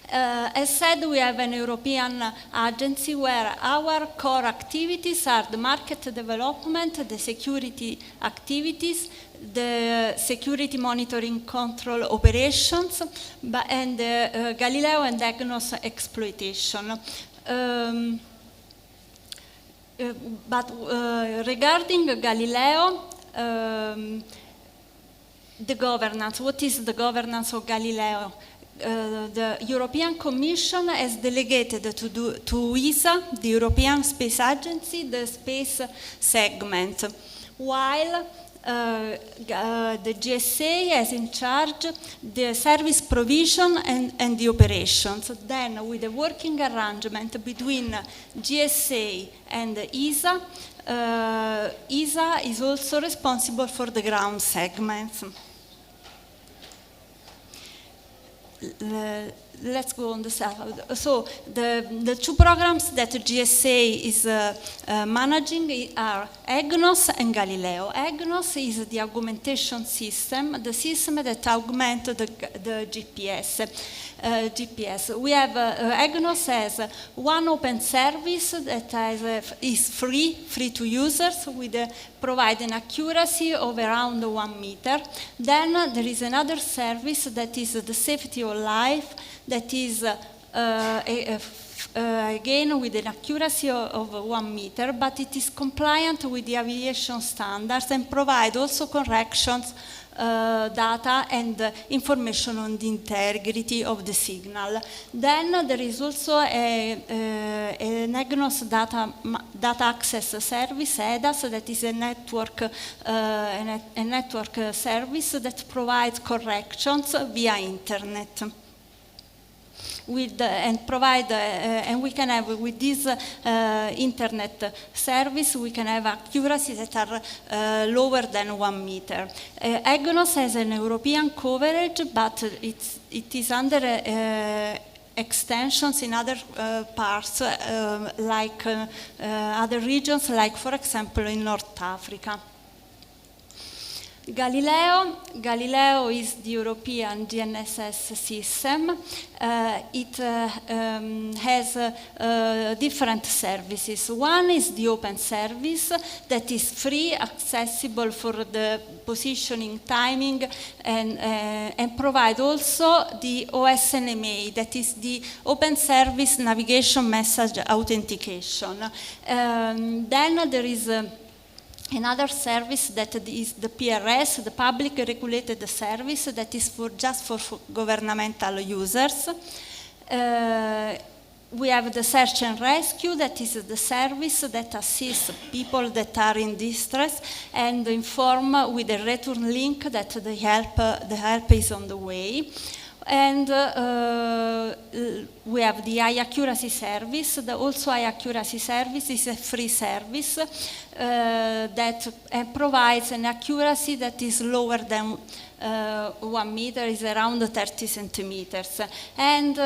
As said, we have an European agency where our core activities are the market development, the security activities, the security monitoring control operations, and the Galileo and EGNOS exploitation. But regarding Galileo, the governance, what is the governance of Galileo? the European Commission has delegated to ESA, the European Space Agency, the space segment, while the GSA has in charge the service provision and the operations. Then, with a working arrangement between GSA and ESA, ESA is also responsible for the ground segments. Let's go on the slide. So the two programs that GSA is managing are EGNOS and Galileo. EGNOS is the augmentation system, the system that augments the GPS. We have EGNOS has one open service that is free to users, with provide an accuracy of around 1 meter. Then there is another service that is the safety of life, that is again with an accuracy of 1 meter, but it is compliant with the aviation standards and provide also corrections, data and information on the integrity of the signal. Then there is also an EGNOS data access service, EDAS, that is a network service that provides corrections via internet. And we can have, with this internet service, we can have accuracies that are lower than 1 meter. EGNOS has an European coverage, but it is under extensions in other parts, like other regions, like, for example, in North Africa. Galileo is the European GNSS system. It has different services. One is the open service that is free, accessible for the positioning, timing, and provide also the OSNMA, that is the Open Service Navigation Message Authentication. Then there is another service that is the PRS, the Public Regulated Service, that is just for governmental users. We have the Search and Rescue, that is the service that assists people that are in distress and inform with a return link that the help is on the way. And we have the High Accuracy Service. Also High Accuracy Service is a free service that provides an accuracy that is lower than 1 meter, is around 30 centimeters. And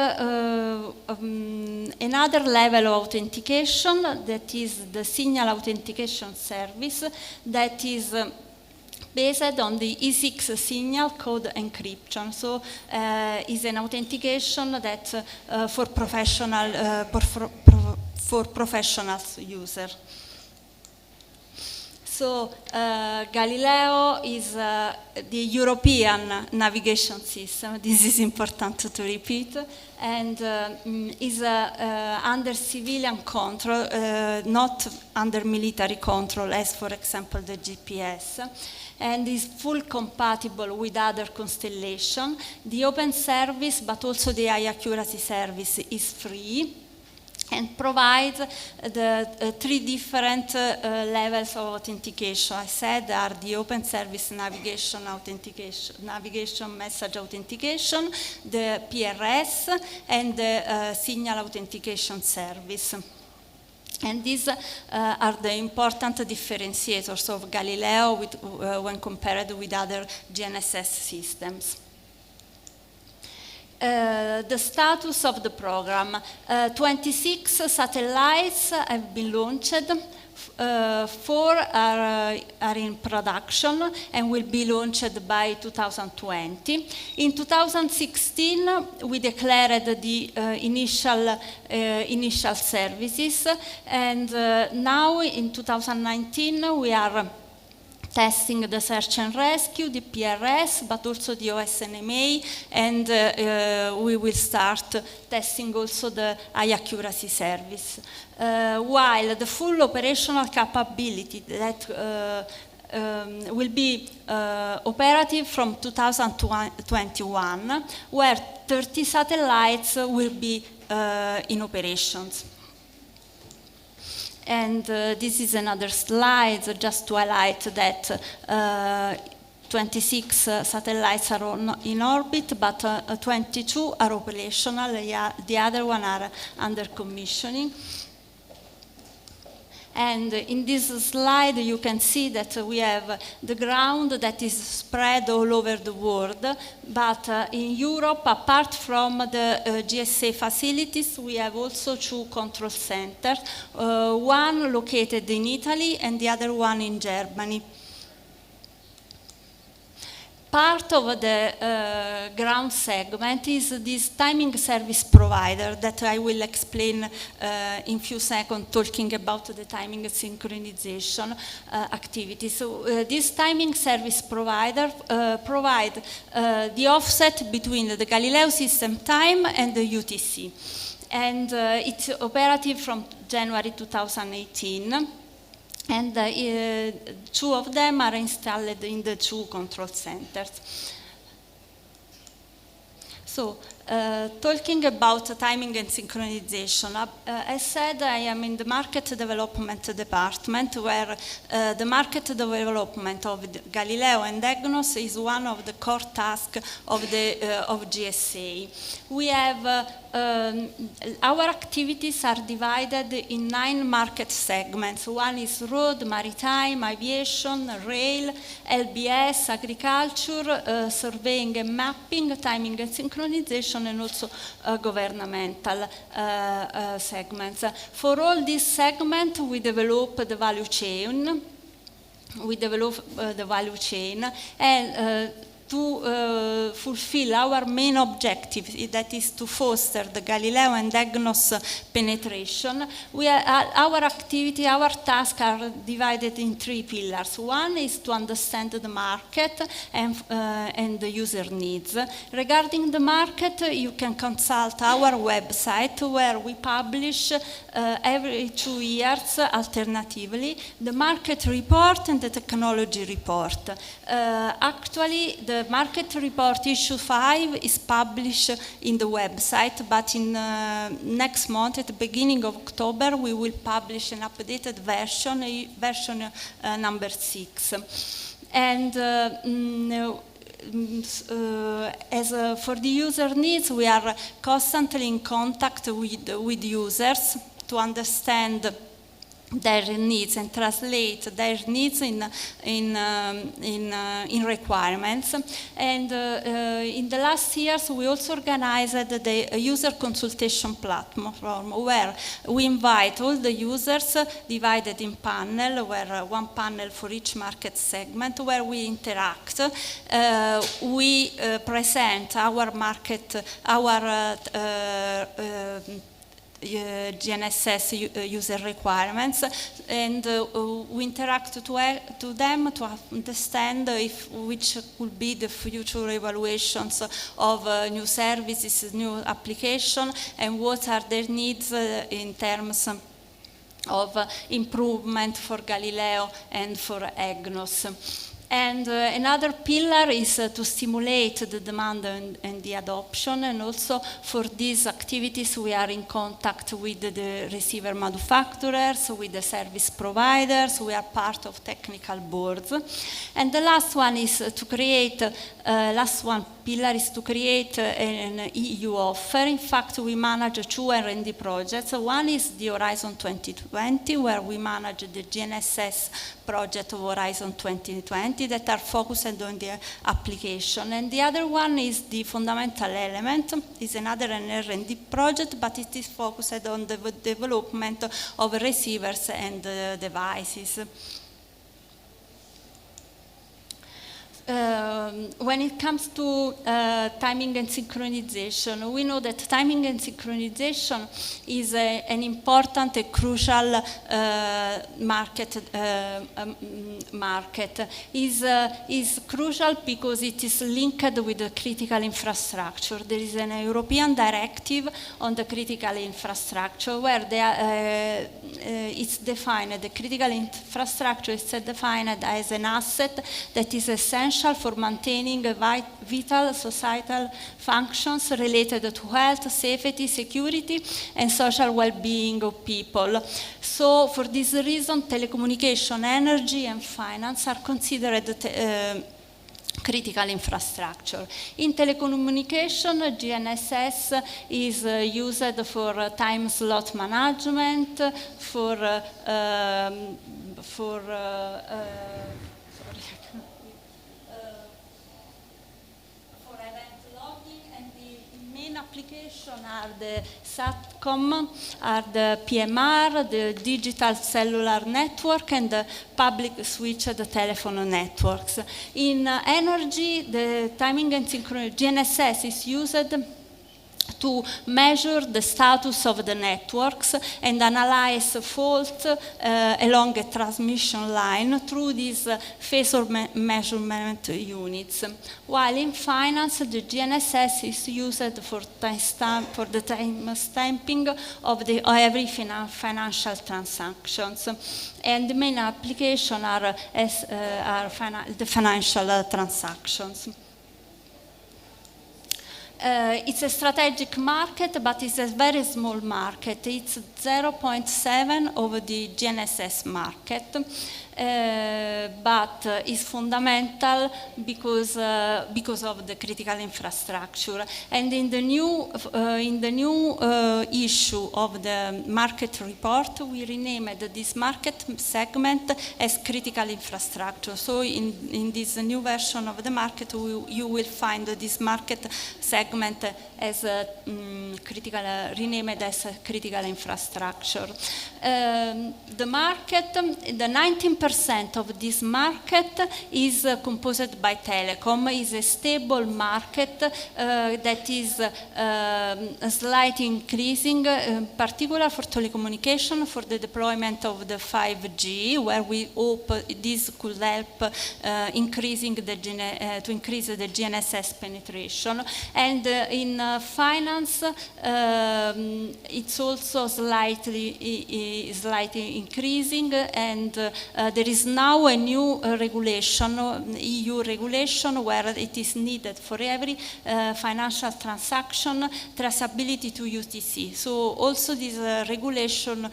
another level of authentication, that is the Signal Authentication Service, that is based on the E6 signal code encryption. So is an authentication that for professional user. So Galileo is the European navigation system. This is important to repeat, and is under civilian control, not under military control, as for example the GPS, and is full compatible with other constellations. The open service, but also the high accuracy service, is free and provides the 3 different levels of authentication. I said are the open service navigation message authentication, the PRS, and the signal authentication service. And these are the important differentiators of Galileo when compared with other GNSS systems. The status of the program. 26 satellites have been launched. 4 are in production and will be launched by 2020. In 2016, we declared the initial services, and now in 2019 we are testing the Search and Rescue, the PRS, but also the OSNMA, and we will start testing also the high accuracy service. While the full operational capability that will be operative from 2021, where 30 satellites will be in operations. And this is another slide just to highlight that 26 satellites are in orbit, but 22 are operational. The other one are under commissioning. And in this slide, you can see that we have the ground that is spread all over the world. But in Europe, apart from the GSA facilities, we have also 2 control centers, one located in Italy and the other one in Germany. Part of the ground segment is this timing service provider that I will explain in few seconds, talking about the timing synchronization activities. So this timing service provider provide the offset between the Galileo system time and the UTC. And it's operative from January 2018. And 2 of them are installed in the 2 control centers. So, talking about timing and synchronization, as said, I am in the market development department, where the market development of Galileo and EGNOS is one of the core tasks of GSA. We have our activities are divided in 9 market segments. One is road, maritime, aviation, rail, LBS, agriculture, surveying and mapping, timing and synchronization, and also governmental segments. For all these segments, we develop the value chain. And to fulfill our main objective, that is to foster the Galileo and EGNOS penetration, our activity, our tasks are divided in 3 pillars. One is to understand the market and the user needs. Regarding the market, you can consult our website, where we publish every 2 years, alternatively, the market report and the technology report. Actually, the market report issue 5 is published in the website, but in next month, at the beginning of October, we will publish an updated version, number 6. And for the user needs, we are constantly in contact with users to understand their needs and translate their needs in requirements. And in the last years, we also organized the user consultation platform, where we invite all the users divided in panel, where 1 panel for each market segment, where we interact. We present our market, our GNSS user requirements, and we interact to them to understand which could be the future evaluations of new services, new applications, and what are their needs in terms of improvement for Galileo and for EGNOS. And another pillar is to stimulate the demand and the adoption, and also for these activities we are in contact with the receiver manufacturers, with the service providers, we are part of technical boards. And the last one is to create, pillar is to create an EU offer. In fact, we manage 2 R&D projects. One is the Horizon 2020, where we manage the GNSS project of Horizon 2020 that are focused on the application. And the other one is the fundamental element. It's another R&D project, but it is focused on the development of receivers and devices. when it comes to timing and synchronization, we know that timing and synchronization is an important, a crucial market. Is crucial because it is linked with the critical infrastructure. There is an European directive on the critical infrastructure where it's defined, the critical infrastructure is defined as an asset that is essential for maintaining vital societal functions related to health, safety, security, and social well-being of people. So for this reason, telecommunication, energy, and finance are considered critical infrastructure. In telecommunication, GNSS is used for time slot management, for event logging, and the main application are the SATCOM, are the PMR, the digital cellular network, and the public switched telephone networks. In energy, the timing and synchronization GNSS is used to measure the status of the networks and analyze faults along a transmission line through these phasor measurement units. While in finance, the GNSS is used for the time stamping of every financial transactions. And the main application are the financial transactions. It's a strategic market, but it's a very small market. It's 0.7 of the GNSS market, but is fundamental because of the critical infrastructure. And in the new issue of the market report, we renamed this market segment as critical infrastructure. So in this new version of the market, you will find this market segment as renamed as critical infrastructure. The market, the 19% of this market is composed by telecom. Is a stable market that is slightly increasing, in particular for telecommunication, for the deployment of the 5G, where we hope this could help increasing to increase the GNSS penetration. And in finance, it's also slightly increasing, and there is now a new regulation, EU regulation, where it is needed for every financial transaction traceability to UTC. So also this regulation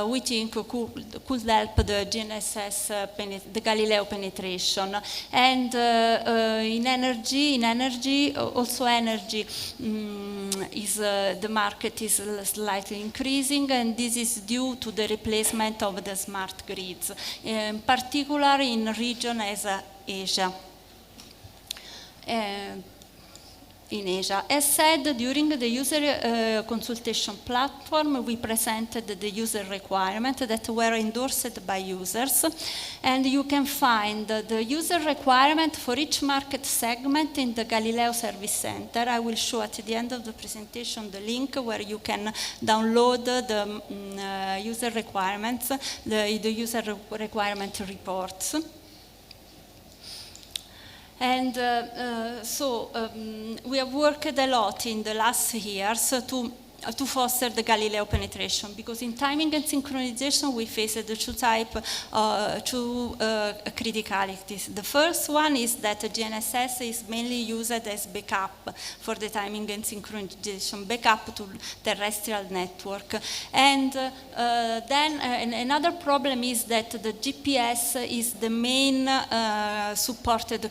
we think could help the GNSS, the Galileo penetration. And in energy, also energy the market is slightly increasing, and this is due to the replacement of the smart grids, in particular in regions as Asia. In Asia. As said, during the user consultation platform, we presented the user requirements that were endorsed by users, and you can find the user requirement for each market segment in the Galileo Service Center. I will show at the end of the presentation the link where you can download the user requirements, the user requirement reports. And we have worked a lot in the last years to foster the Galileo penetration, because in timing and synchronization we faced the two criticalities. The first one is that GNSS is mainly used as backup for the timing and synchronization, backup to terrestrial network. And then another problem is that the GPS is the main supported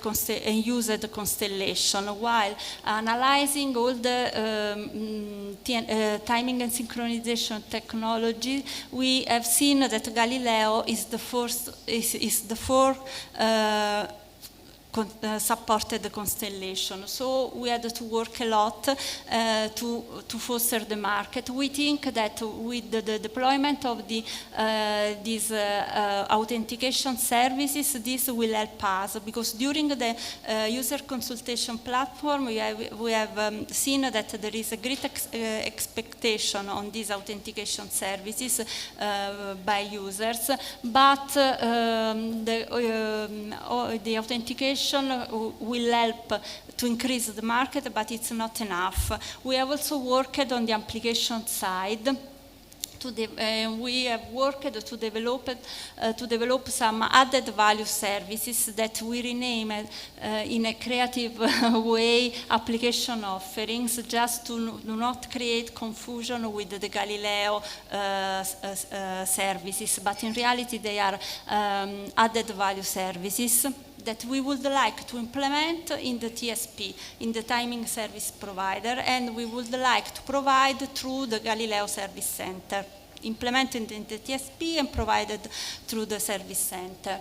and used constellation, while analyzing all the timing and synchronization technology, we have seen that Galileo is the fourth supported constellation. So we had to work a lot to foster the market. We think that with the deployment of these authentication services, this will help us, because during the user consultation platform, we have seen that there is a great expectation on these authentication services by users, but the authentication will help to increase the market, but it's not enough. We have also worked on the application side. We have worked to develop some added value services that we renamed in a creative way application offerings, just to not create confusion with the Galileo services, but in reality they are added value services that we would like to implement in the TSP, in the timing service provider, and we would like to provide through the Galileo Service Center, implemented in the TSP and provided through the service center.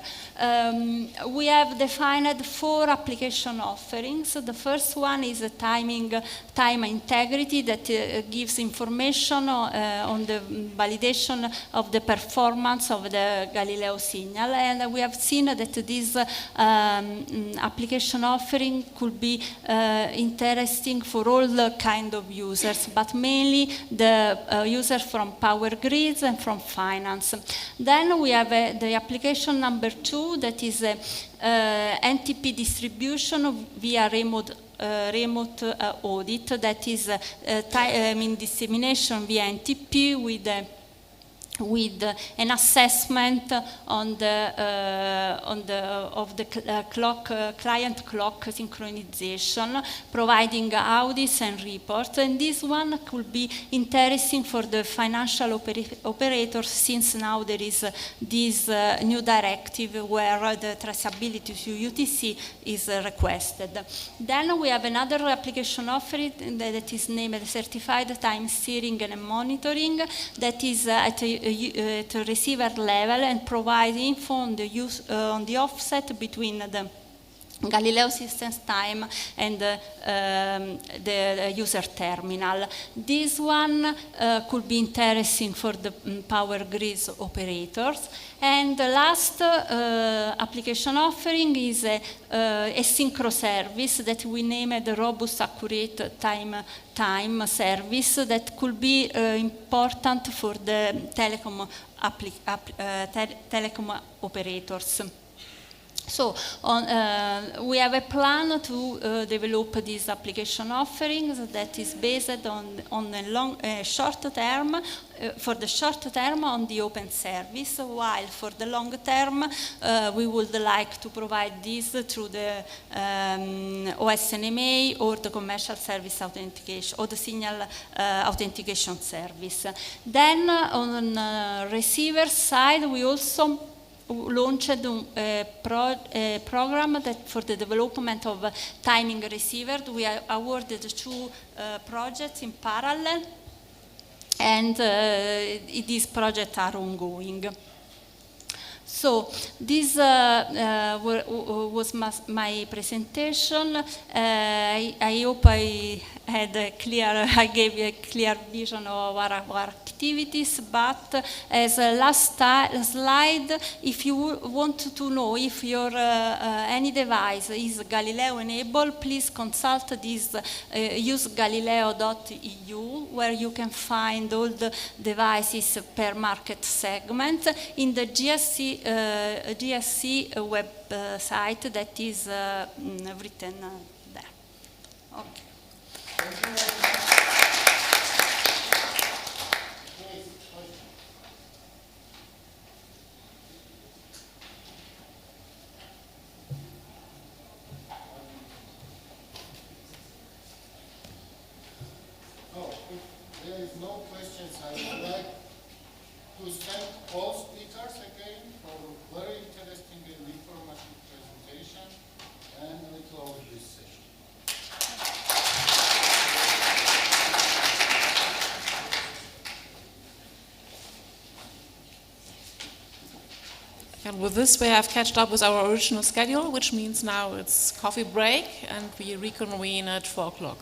We have defined 4 application offerings. The first one is a time integrity that gives information on the validation of the performance of the Galileo signal, and we have seen that this application offering could be interesting for all kind of users, but mainly the users from power grids and from finance. Then we have the application number 2, that is NTP distribution via remote audit, that is dissemination via NTP with an assessment on the client clock synchronization, providing audits and reports. And this one could be interesting for the financial operators, since now there is this new directive where the traceability to UTC is requested. Then we have another application offering that is named Certified Time Steering and Monitoring, that is at receiver level and provide info on the offset between the Galileo systems time and the user terminal. This one could be interesting for the power grids operators. And the last application offering is a synchro service that we named the Robust Accurate Time service, that could be important for the telecom operators. So we have a plan to develop these application offerings that is based on a short term, for the short term on the open service, while for the long term we would like to provide this through the OSNMA or the commercial service authentication or the signal authentication service. Then on receiver side, we also launched a program that for the development of timing receiver. We awarded 2 projects in parallel, and these projects are ongoing. So this was my presentation. I hope I gave a clear vision of our activities, but as a last slide, if you want to know if your any device is Galileo enabled, please consult this usegalileo.eu, where you can find all the devices per market segment in the GSC website that is written there. Okay. If there is no questions, I would like to thank all speakers again for very interesting and informative presentation, and we close this session. And with this, we have catched up with our original schedule, which means now it's coffee break, and we reconvene at 4 o'clock.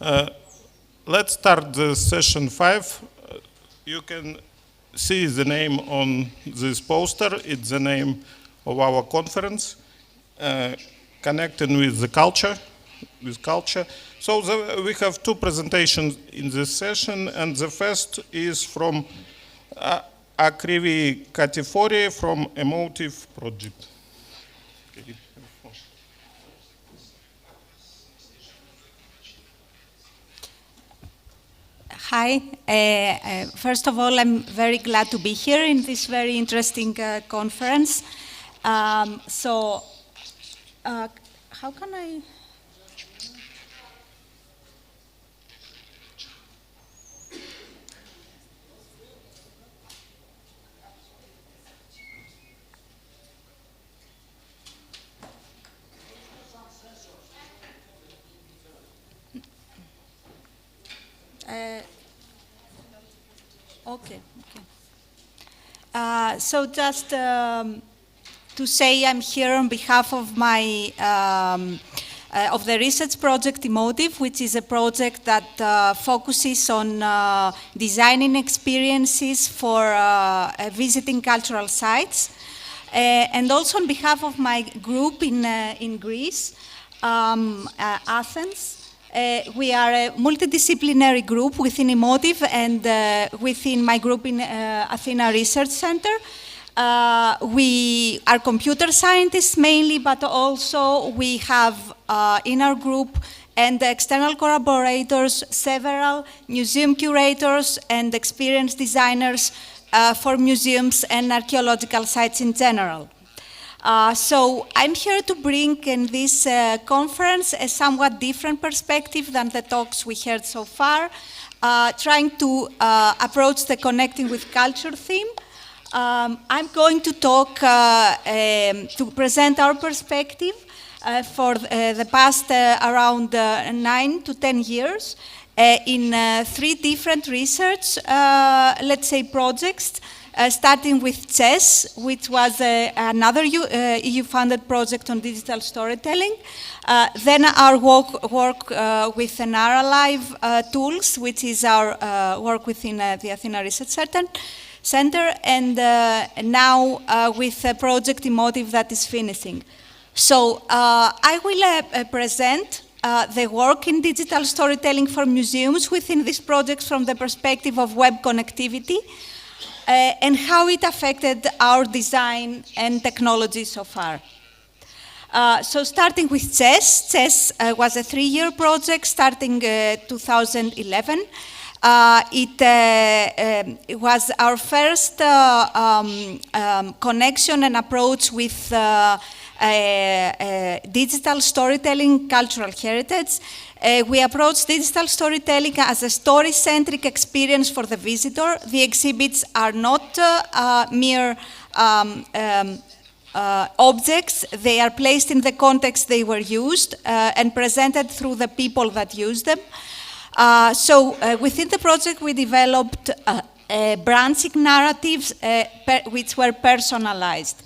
Let's start the session 5. You can see the name on this poster. It's the name of our conference, connecting with the culture. So we have two presentations in this session, and the first is from Akrivi Katifori from Emotive Project. Hi. First of all, I'm very glad to be here in this very interesting conference. How can I... Okay. So just to say, I'm here on behalf of my of the research project Emotive, which is a project that focuses on designing experiences for visiting cultural sites, and also on behalf of my group in Greece, Athens. We are a multidisciplinary group within Emotive and within my group in Athena Research Center. We are computer scientists mainly, but also we have in our group and external collaborators several museum curators and experienced designers for museums and archaeological sites in general. So I'm here to bring in this conference a somewhat different perspective than the talks we heard so far, trying to approach the connecting with culture theme. I'm going to talk, to present our perspective for the past around 9 to 10 years in 3 different research, let's say, projects. Starting with CHESS, which was another EU-funded project on digital storytelling. Then our work with NARALive tools, which is our work within the Athena Research Center, and now with a project Emotive that is finishing. So I will present the work in digital storytelling for museums within this project from the perspective of web connectivity, and how it affected our design and technology so far. So starting with CHESS. CHESS was a 3-year project starting 2011. It was our first connection and approach with digital storytelling cultural heritage. We approach digital storytelling as a story-centric experience for the visitor. The exhibits are not mere objects. They are placed in the context they were used and presented through the people that use them. Within the project, we developed branching narratives which were personalized.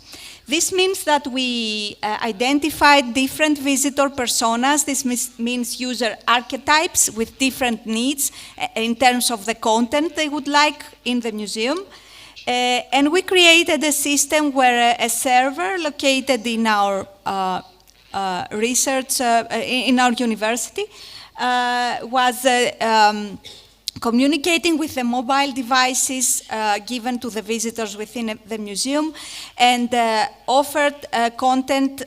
This means that we identified different visitor personas. This means user archetypes with different needs in terms of the content they would like in the museum. And we created a system where a server located in our research, in our university, was communicating with the mobile devices given to the visitors within the museum, and offered content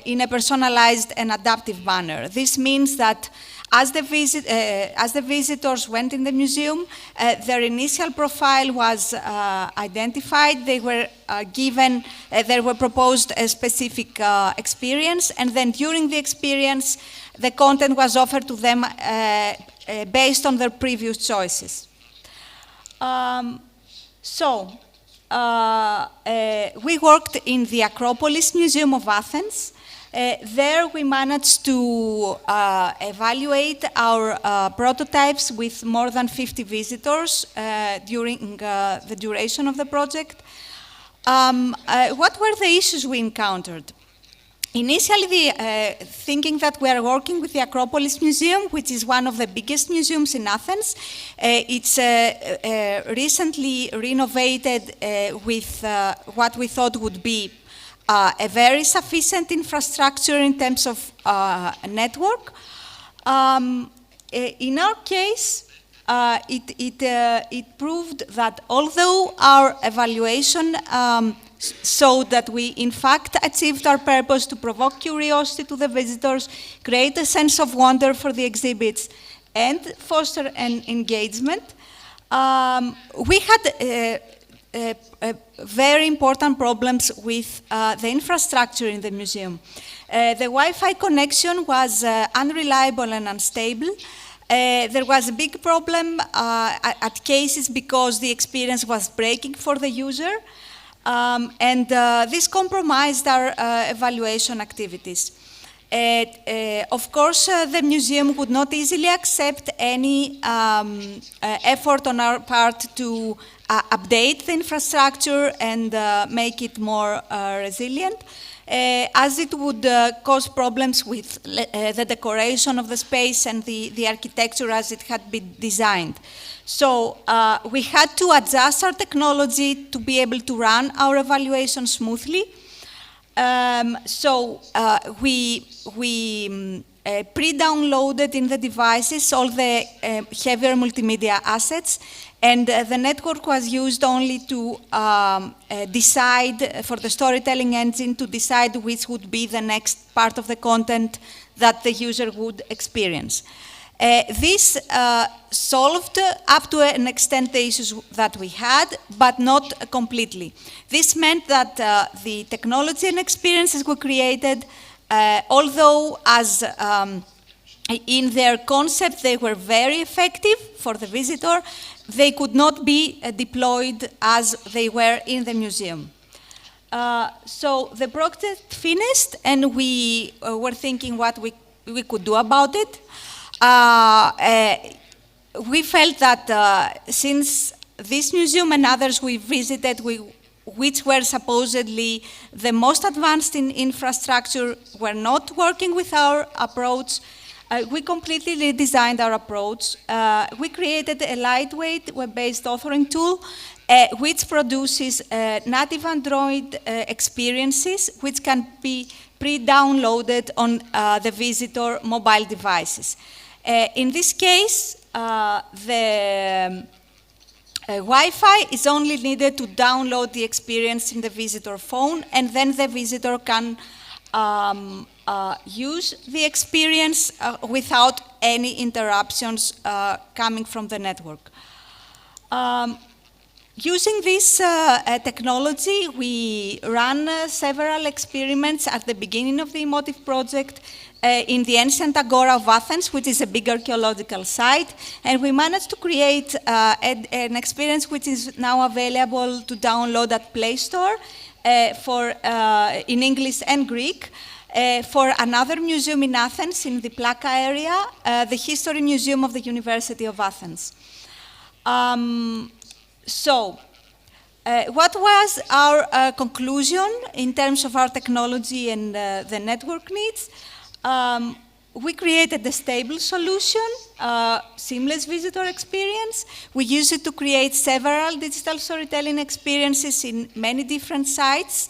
in a personalized and adaptive manner. This means that as the visitors went in the museum, their initial profile was identified. They were given, they were proposed a specific experience, and then during the experience, the content was offered to them based on their previous choices. We worked in the Acropolis Museum of Athens. There we managed to evaluate our prototypes with more than 50 visitors during the duration of the project. What were the issues we encountered? Initially, thinking that we are working with the Acropolis Museum, which is one of the biggest museums in Athens. It's recently renovated with what we thought would be a very sufficient infrastructure in terms of network. In our case, it proved that although our evaluation showed that we in fact achieved our purpose to provoke curiosity to the visitors, create a sense of wonder for the exhibits, and foster an engagement, we had very important problems with the infrastructure in the museum. The Wi-Fi connection was unreliable and unstable. There was a big problem at cases because the experience was breaking for the user, and this compromised our evaluation activities. Of course, the museum would not easily accept any effort on our part to update the infrastructure and make it more resilient, as it would cause problems with the decoration of the space and the architecture as it had been designed. So we had to adjust our technology to be able to run our evaluation smoothly. We pre-downloaded in the devices all the heavier multimedia assets, and the network was used only to decide, for the storytelling engine, to decide which would be the next part of the content that the user would experience. This solved up to an extent the issues that we had, but not completely. This meant that the technology and experiences we created, although as in their concept they were very effective for the visitor, they could not be deployed as they were in the museum. So the project finished, and we were thinking what we could do about it. We felt that since this museum and others we visited, which were supposedly the most advanced in infrastructure, were not working with our approach, we completely redesigned our approach. We created a lightweight web-based authoring tool which produces native Android experiences which can be pre-downloaded on the visitor mobile devices. In this case, the Wi-Fi is only needed to download the experience in the visitor phone, and then the visitor can use the experience without any interruptions coming from the network. Using this technology, we ran several experiments at the beginning of the Emotive project in the ancient Agora of Athens, which is a big archaeological site, and we managed to create an experience which is now available to download at Play Store in English and Greek. For another museum in Athens, in the Plaka area, the History Museum of the University of Athens. What was our conclusion in terms of our technology and the network needs? We created a stable solution, seamless visitor experience. We used it to create several digital storytelling experiences in many different sites.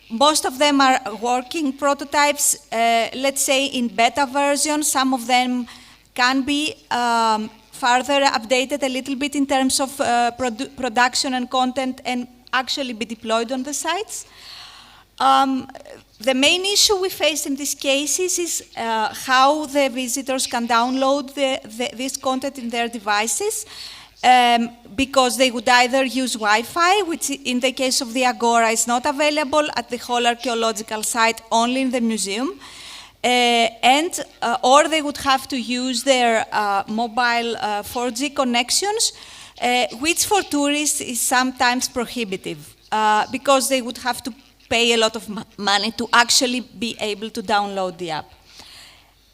Most of them are working prototypes, let's say in beta version. Some of them can be further updated a little bit in terms of production and content and actually be deployed on the sites. The main issue we face in these cases is how the visitors can download this content in their devices, because they would either use Wi-Fi, which in the case of the Agora is not available at the whole archaeological site, only in the museum, or they would have to use their mobile 4G connections, which for tourists is sometimes prohibitive, because they would have to pay a lot of money to actually be able to download the app.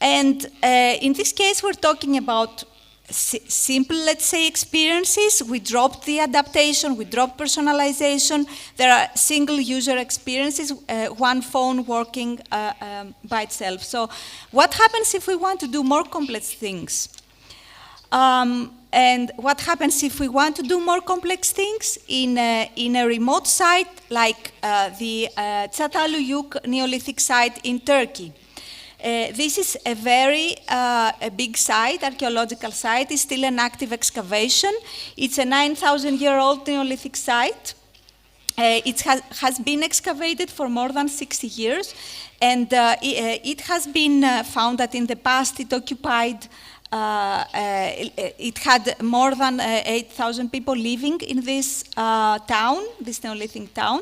And in this case, we're talking about simple, let's say, experiences. We dropped the adaptation, we dropped personalization. There are single user experiences, one phone working by itself. So what happens if we want to do more complex things? And what happens if we want to do more complex things in a remote site like the Çatalhöyük Neolithic site in Turkey? This is a very a big site, archaeological site. It's still an active excavation. It's a 9,000-year-old Neolithic site. It has been excavated for more than 60 years, and it has been found that in the past it occupied, it had more than 8,000 people living in this town, this Neolithic town.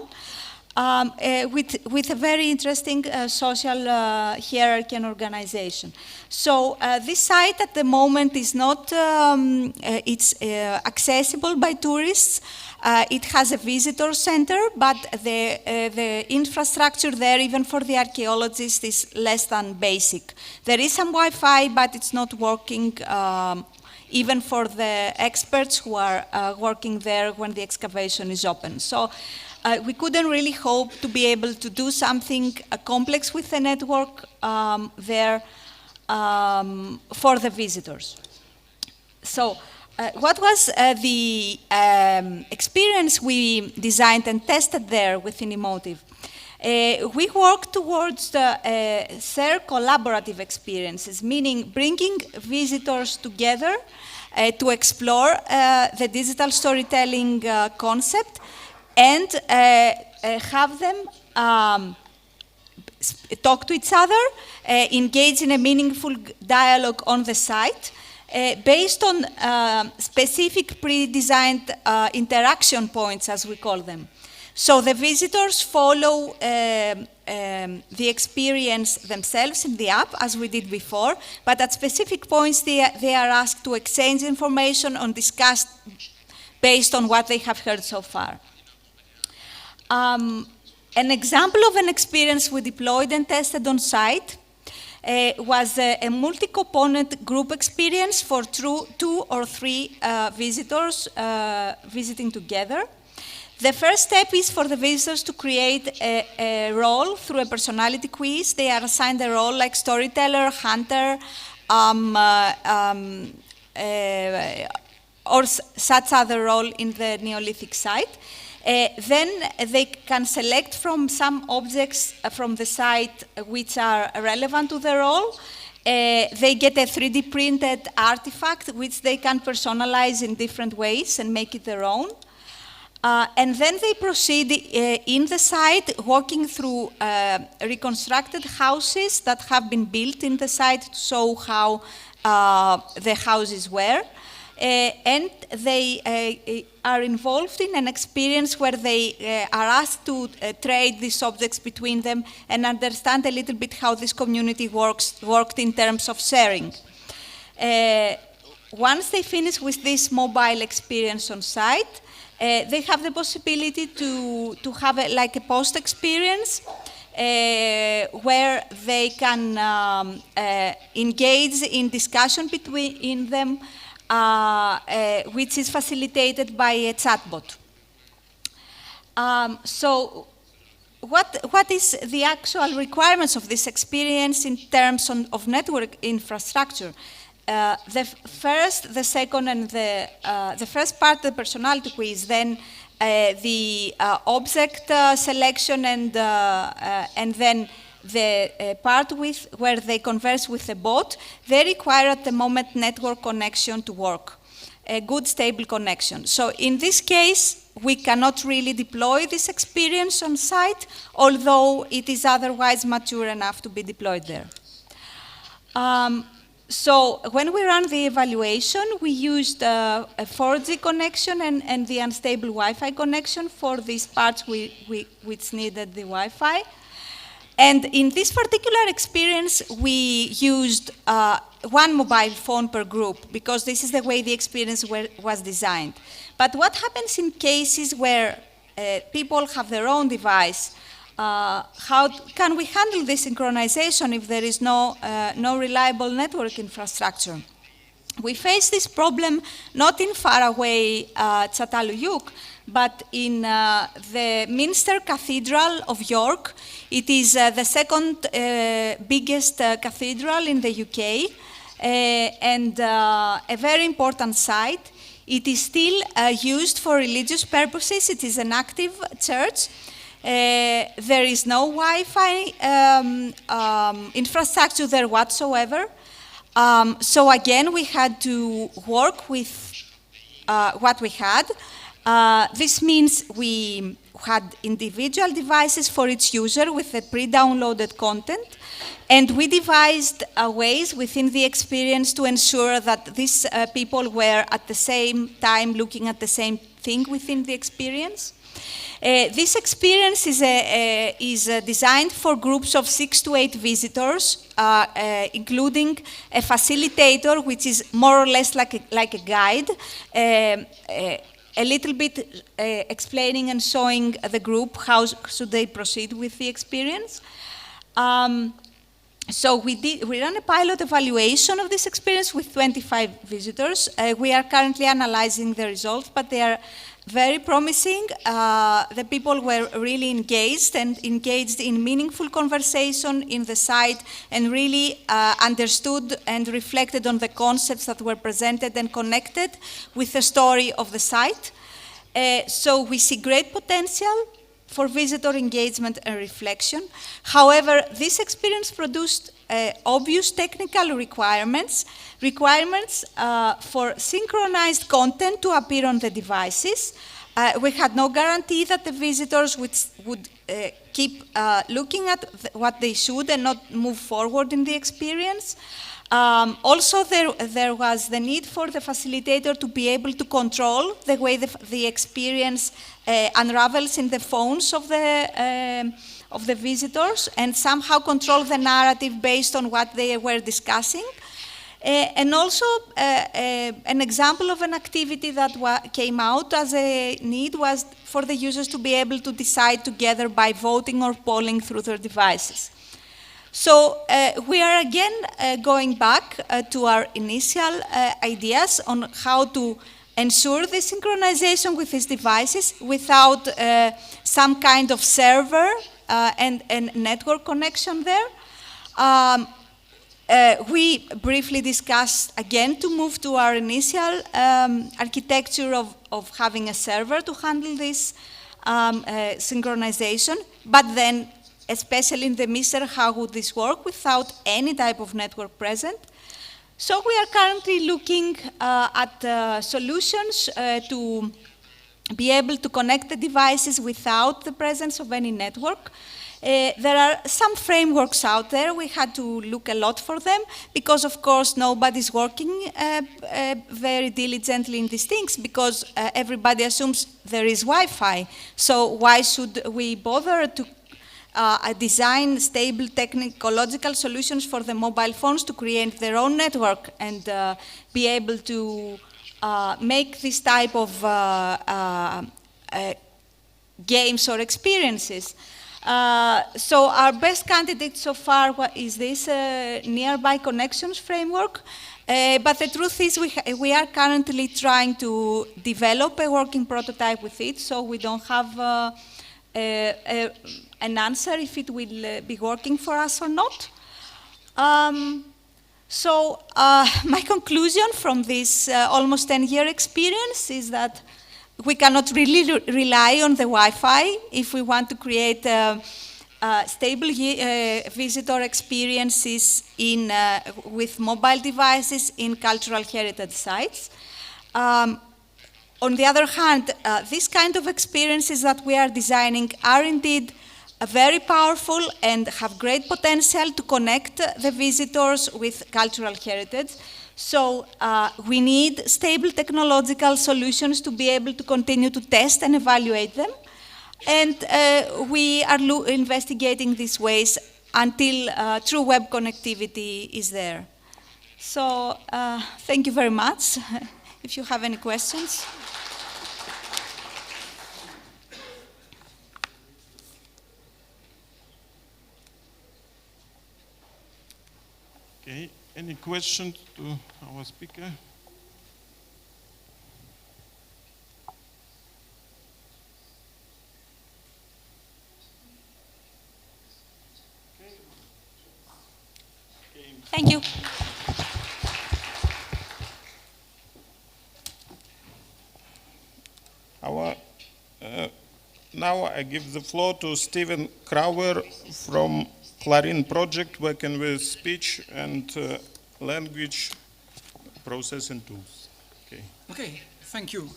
With a very interesting social hierarchy and organization. So this site at the moment is not, it's accessible by tourists. It has a visitor center, but the infrastructure there, even for the archaeologists, is less than basic. There is some Wi-Fi, but it's not working even for the experts who are working there when the excavation is open. So we couldn't really hope to be able to do something complex with the network there for the visitors. So what was the experience we designed and tested there within Emotive? We worked towards their collaborative experiences, meaning bringing visitors together to explore the digital storytelling concept and have them talk to each other, engage in a meaningful dialogue on the site, based on specific pre-designed interaction points, as we call them. So the visitors follow the experience themselves in the app, as we did before, but at specific points they are asked to exchange information and discuss based on what they have heard so far. An example of an experience we deployed and tested on site was a multi-component group experience for 2 or 3 visitors visiting together. The first step is for the visitors to create a role through a personality quiz. They are assigned a role like storyteller, hunter, or such other role in the Neolithic site. Then they can select from some objects from the site which are relevant to the role. They get a 3D printed artifact which they can personalize in different ways and make it their own. And then they proceed in the site, walking through reconstructed houses that have been built in the site to show how the houses were. And they are involved in an experience where they are asked to trade these objects between them and understand a little bit how this community worked in terms of sharing. Once they finish with this mobile experience on site, they have the possibility to have like a post experience where they can engage in discussion between them, which is facilitated by a chatbot. So what is the actual requirements of this experience in terms of network infrastructure? The first, the second, and the first part, the personality quiz, then the object selection, and then the part where they converse with the bot, they require at the moment network connection to work, a good stable connection. So in this case, we cannot really deploy this experience on site, although it is otherwise mature enough to be deployed there. So when we ran the evaluation, we used a 4G connection and the unstable Wi-Fi connection for these parts which needed the Wi-Fi. And in this particular experience, we used one mobile phone per group, because this is the way the experience was designed. But what happens in cases where people have their own device? How can we handle this synchronization if there is no reliable network infrastructure? We face this problem not in faraway Çatalhöyük, but in the Minster Cathedral of York. It is the second biggest cathedral in the UK and a very important site. It is still used for religious purposes. It is an active church. There is no Wi-Fi infrastructure there whatsoever. So again, we had to work with what we had. This means we had individual devices for each user with a pre-downloaded content, and we devised ways within the experience to ensure that these people were at the same time looking at the same thing within the experience. This experience is designed for groups of 6 to 8 visitors, including a facilitator, which is more or less like a guide, a little bit explaining and showing the group how should they proceed with the experience. So we ran a pilot evaluation of this experience with 25 visitors. We are currently analyzing the results, but they are very promising. The people were really engaged in meaningful conversation in the site and really understood and reflected on the concepts that were presented and connected with the story of the site. So we see great potential for visitor engagement and reflection. However, this experience produced obvious technical requirements for synchronized content to appear on the devices. We had no guarantee that the visitors would keep looking at what they should and not move forward in the experience. Also, there was the need for the facilitator to be able to control the way the experience unravels in the phones of the visitors and somehow control the narrative based on what they were discussing. And also, an example of an activity that came out as a need was for the users to be able to decide together by voting or polling through their devices. So we are again going back to our initial ideas on how to ensure the synchronization with these devices without some kind of server and network connection there. We briefly discussed again to move to our initial architecture of having a server to handle this synchronization, but then especially in the Mister, how would this work without any type of network present? So we are currently looking at solutions to be able to connect the devices without the presence of any network. There are some frameworks out there. We had to look a lot for them because, of course, nobody's working very diligently in these things because everybody assumes there is Wi-Fi. So why should we bother to design stable technological solutions for the mobile phones to create their own network and be able to make this type of games or experiences? So our best candidate so far is this nearby connections framework. But the truth is we are currently trying to develop a working prototype with it, so we don't have an answer if it will be working for us or not. So my conclusion from this almost 10-year experience is that we cannot really rely on the Wi-Fi if we want to create stable visitor experiences with mobile devices in cultural heritage sites. On the other hand, these kind of experiences that we are designing are indeed very powerful and have great potential to connect the visitors with cultural heritage. So we need stable technological solutions to be able to continue to test and evaluate them. And we are investigating these ways until true web connectivity is there. So thank you very much. If you have any questions. Okay. Any questions to our speaker? Thank you. Now I give the floor to Stephen Crowder from Clarin project, working with speech and language processing tools. Okay, thank you.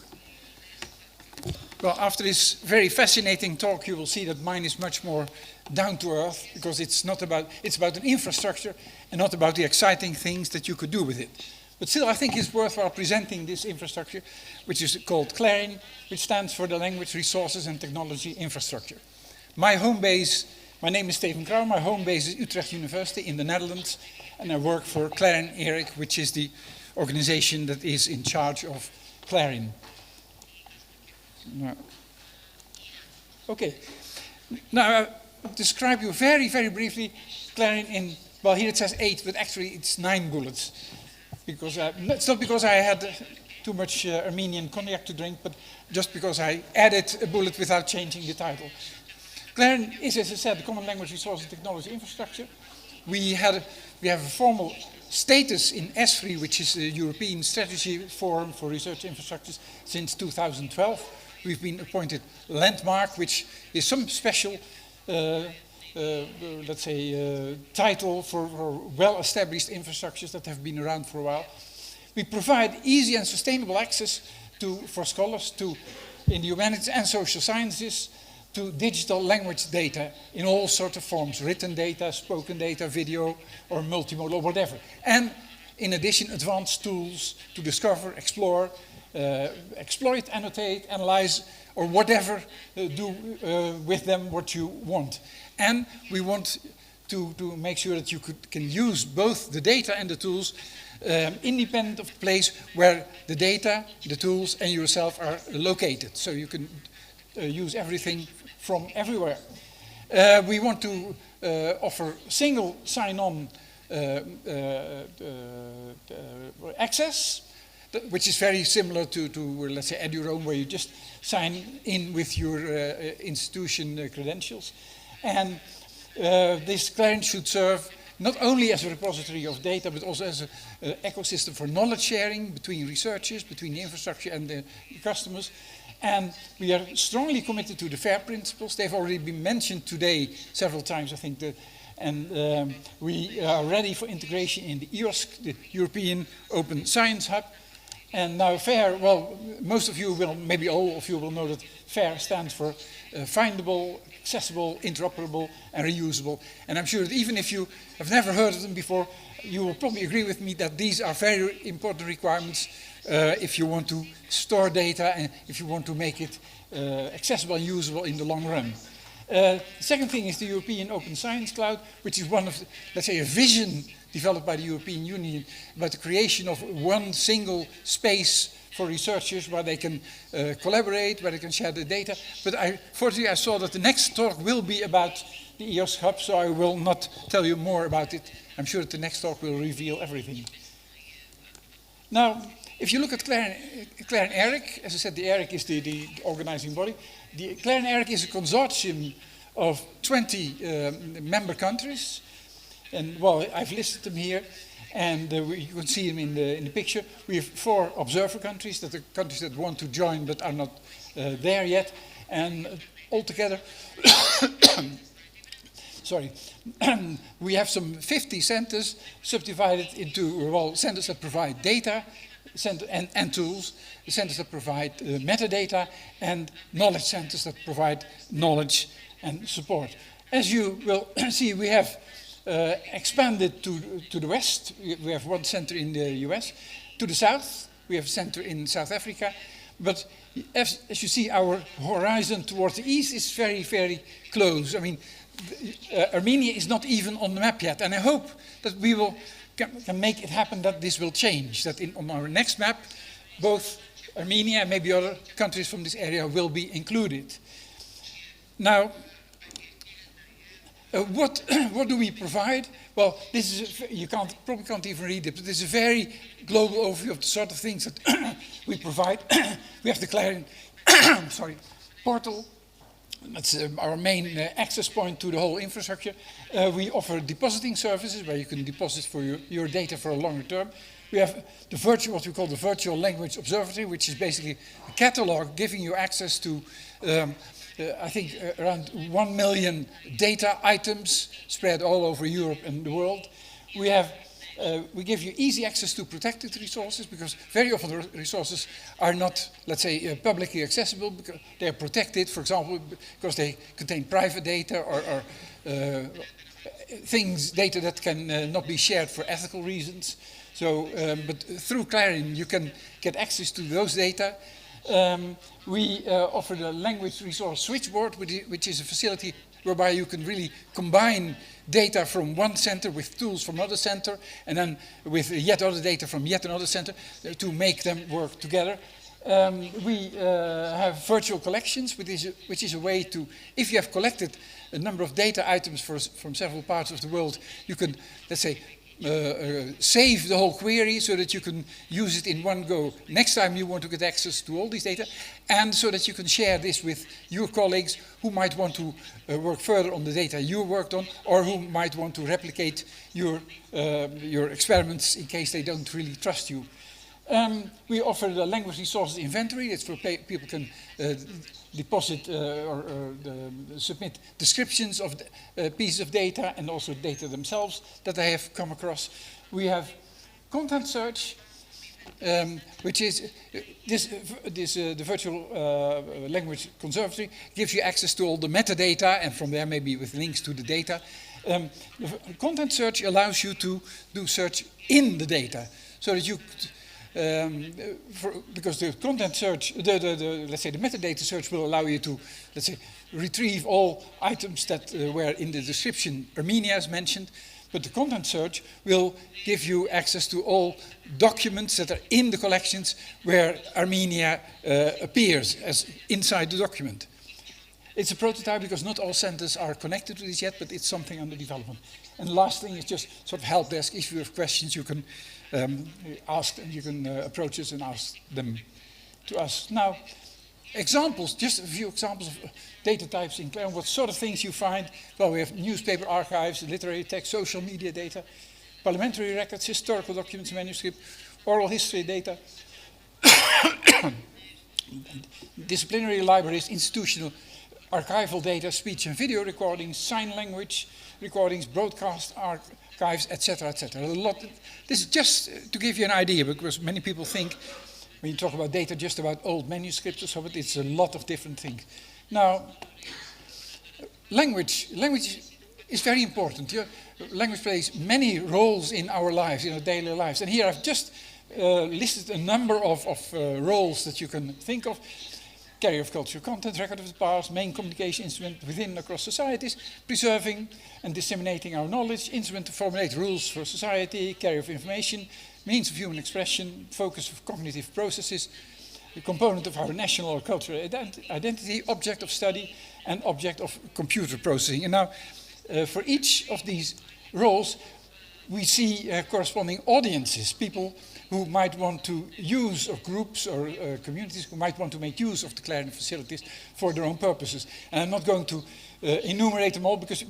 Well, after this very fascinating talk, you will see that mine is much more down to earth, because it's about an infrastructure and not about the exciting things that you could do with it. But still, I think it's worthwhile presenting this infrastructure, which is called Clarin, which stands for the Language, Resources and Technology Infrastructure. My home base, my name is Steven Krauw, my home base is Utrecht University in the Netherlands, and I work for Clarin ERIC, which is the organization that is in charge of Clarin. Okay, now I'll describe you very, very briefly Clarin in, well, here it says 8, but actually it's 9 bullets. Because it's not because I had too much Armenian cognac to drink, but just because I added a bullet without changing the title. Clarin is, as I said, the Common Language Resource and Technology Infrastructure. We have a formal status in ESFRI, which is the European Strategy Forum for Research Infrastructures, since 2012. We've been appointed landmark, which is some special let's say, title for well-established infrastructures that have been around for a while. We provide easy and sustainable access for scholars in the humanities and social sciences to digital language data in all sorts of forms, written data, spoken data, video, or multimodal, or whatever. And in addition, advanced tools to discover, explore, exploit, annotate, analyze, or whatever, do with them what you want. And we want to make sure that you can use both the data and the tools independent of the place where the data, the tools, and yourself are located. So you can use everything from everywhere. We want to offer single sign-on access, which is very similar to let's say, EduRoam, where you just sign in with your institution credentials. And this Clarin should serve not only as a repository of data, but also as an ecosystem for knowledge sharing between researchers, between the infrastructure and the customers. And we are strongly committed to the FAIR principles. They've already been mentioned today several times, I think. And we are ready for integration in the EOSC, the European Open Science Hub. And now FAIR, well, most of you will, maybe all of you will know that FAIR stands for findable, accessible, interoperable, and reusable. And I'm sure that even if you have never heard of them before, you will probably agree with me that these are very important requirements if you want to store data and if you want to make it accessible and usable in the long run. The second thing is the European Open Science Cloud, which is one of, let's say, a vision developed by the European Union about the creation of one single space for researchers where they can collaborate, where they can share the data. But fortunately, I saw that the next talk will be about the EOS Hub, so I will not tell you more about it. I'm sure that the next talk will reveal everything. Now, if you look at Clarin ERIC, as I said, the ERIC is the organizing body. The Clarin ERIC is a consortium of 20 member countries. And, well, I've listed them here. And you can see them in the picture. We have 4 observer countries, that are countries that want to join but are not there yet. And altogether, sorry, we have some 50 centers subdivided into, well, centers that provide data and tools, centers that provide metadata, and knowledge centers that provide knowledge and support. As you will see, we have expanded to the west. We have one center in the US. To the south, we have a center in South Africa. But as you see, our horizon towards the east is very, very close. I mean, Armenia is not even on the map yet. And I hope that we can make it happen that this will change, that on our next map, both Armenia and maybe other countries from this area will be included. Now, What do we provide? Well, this is you probably can't even read it, but this is a very global overview of the sort of things that we provide. We have the Clarion portal. That's our main access point to the whole infrastructure. We offer depositing services where you can deposit for your data for a longer term. We have the what we call the Virtual Language Observatory, which is basically a catalog giving you access to I think around 1 million data items spread all over Europe and the world. We give you easy access to protected resources because very often the resources are not, let's say, publicly accessible because they are protected, for example, because they contain private data or data that can not be shared for ethical reasons. So, but through Clarion you can get access to those data. We offer the Language Resource Switchboard, which is a facility whereby you can really combine data from one center with tools from another center, and then with yet other data from yet another center to make them work together. We have virtual collections, which is a way to, if you have collected a number of data items from several parts of the world, you can, let's say, save the whole query so that you can use it in one go next time you want to get access to all these data, and so that you can share this with your colleagues who might want to work further on the data you worked on, or who might want to replicate your experiments in case they don't really trust you. We offer the Language Resources Inventory. It's for people can deposit or submit descriptions of pieces of data and also data themselves that they have come across. We have content search, which is the Virtual Language Conservatory gives you access to all the metadata, and from there maybe with links to the data. The content search allows you to do search in the data, so that you because the content search, let's say the metadata search will allow you to, let's say, retrieve all items that were in the description Armenia is mentioned, but the content search will give you access to all documents that are in the collections where Armenia appears as inside the document. It's a prototype because not all centers are connected to this yet, but it's something under development. And the last thing is just sort of help desk. If you have questions, you can ask, and you can approach us and ask them to us. Now, examples, just a few examples of data types in Clarion. What sort of things you find? Well, we have newspaper archives, literary text, social media data, parliamentary records, historical documents, manuscript, oral history data, disciplinary libraries, institutional archival data, speech and video recordings, sign language recordings, broadcast archives, etc., etc. A lot. This is just to give you an idea, because many people think when you talk about data just about old manuscripts or so, but it's a lot of different things. Now, language is very important. Language plays many roles in our lives, in our daily lives. And here I've just listed a number of roles that you can think of. Carrier of cultural content, record of the past, main communication instrument within and across societies, preserving and disseminating our knowledge, instrument to formulate rules for society, carrier of information, means of human expression, focus of cognitive processes, the component of our national or cultural identity, object of study, and object of computer processing. And now, for each of these roles, we see corresponding audiences, people who might want to use, or groups or communities who might want to make use of the Clarion facilities for their own purposes. And I'm not going to enumerate them all, because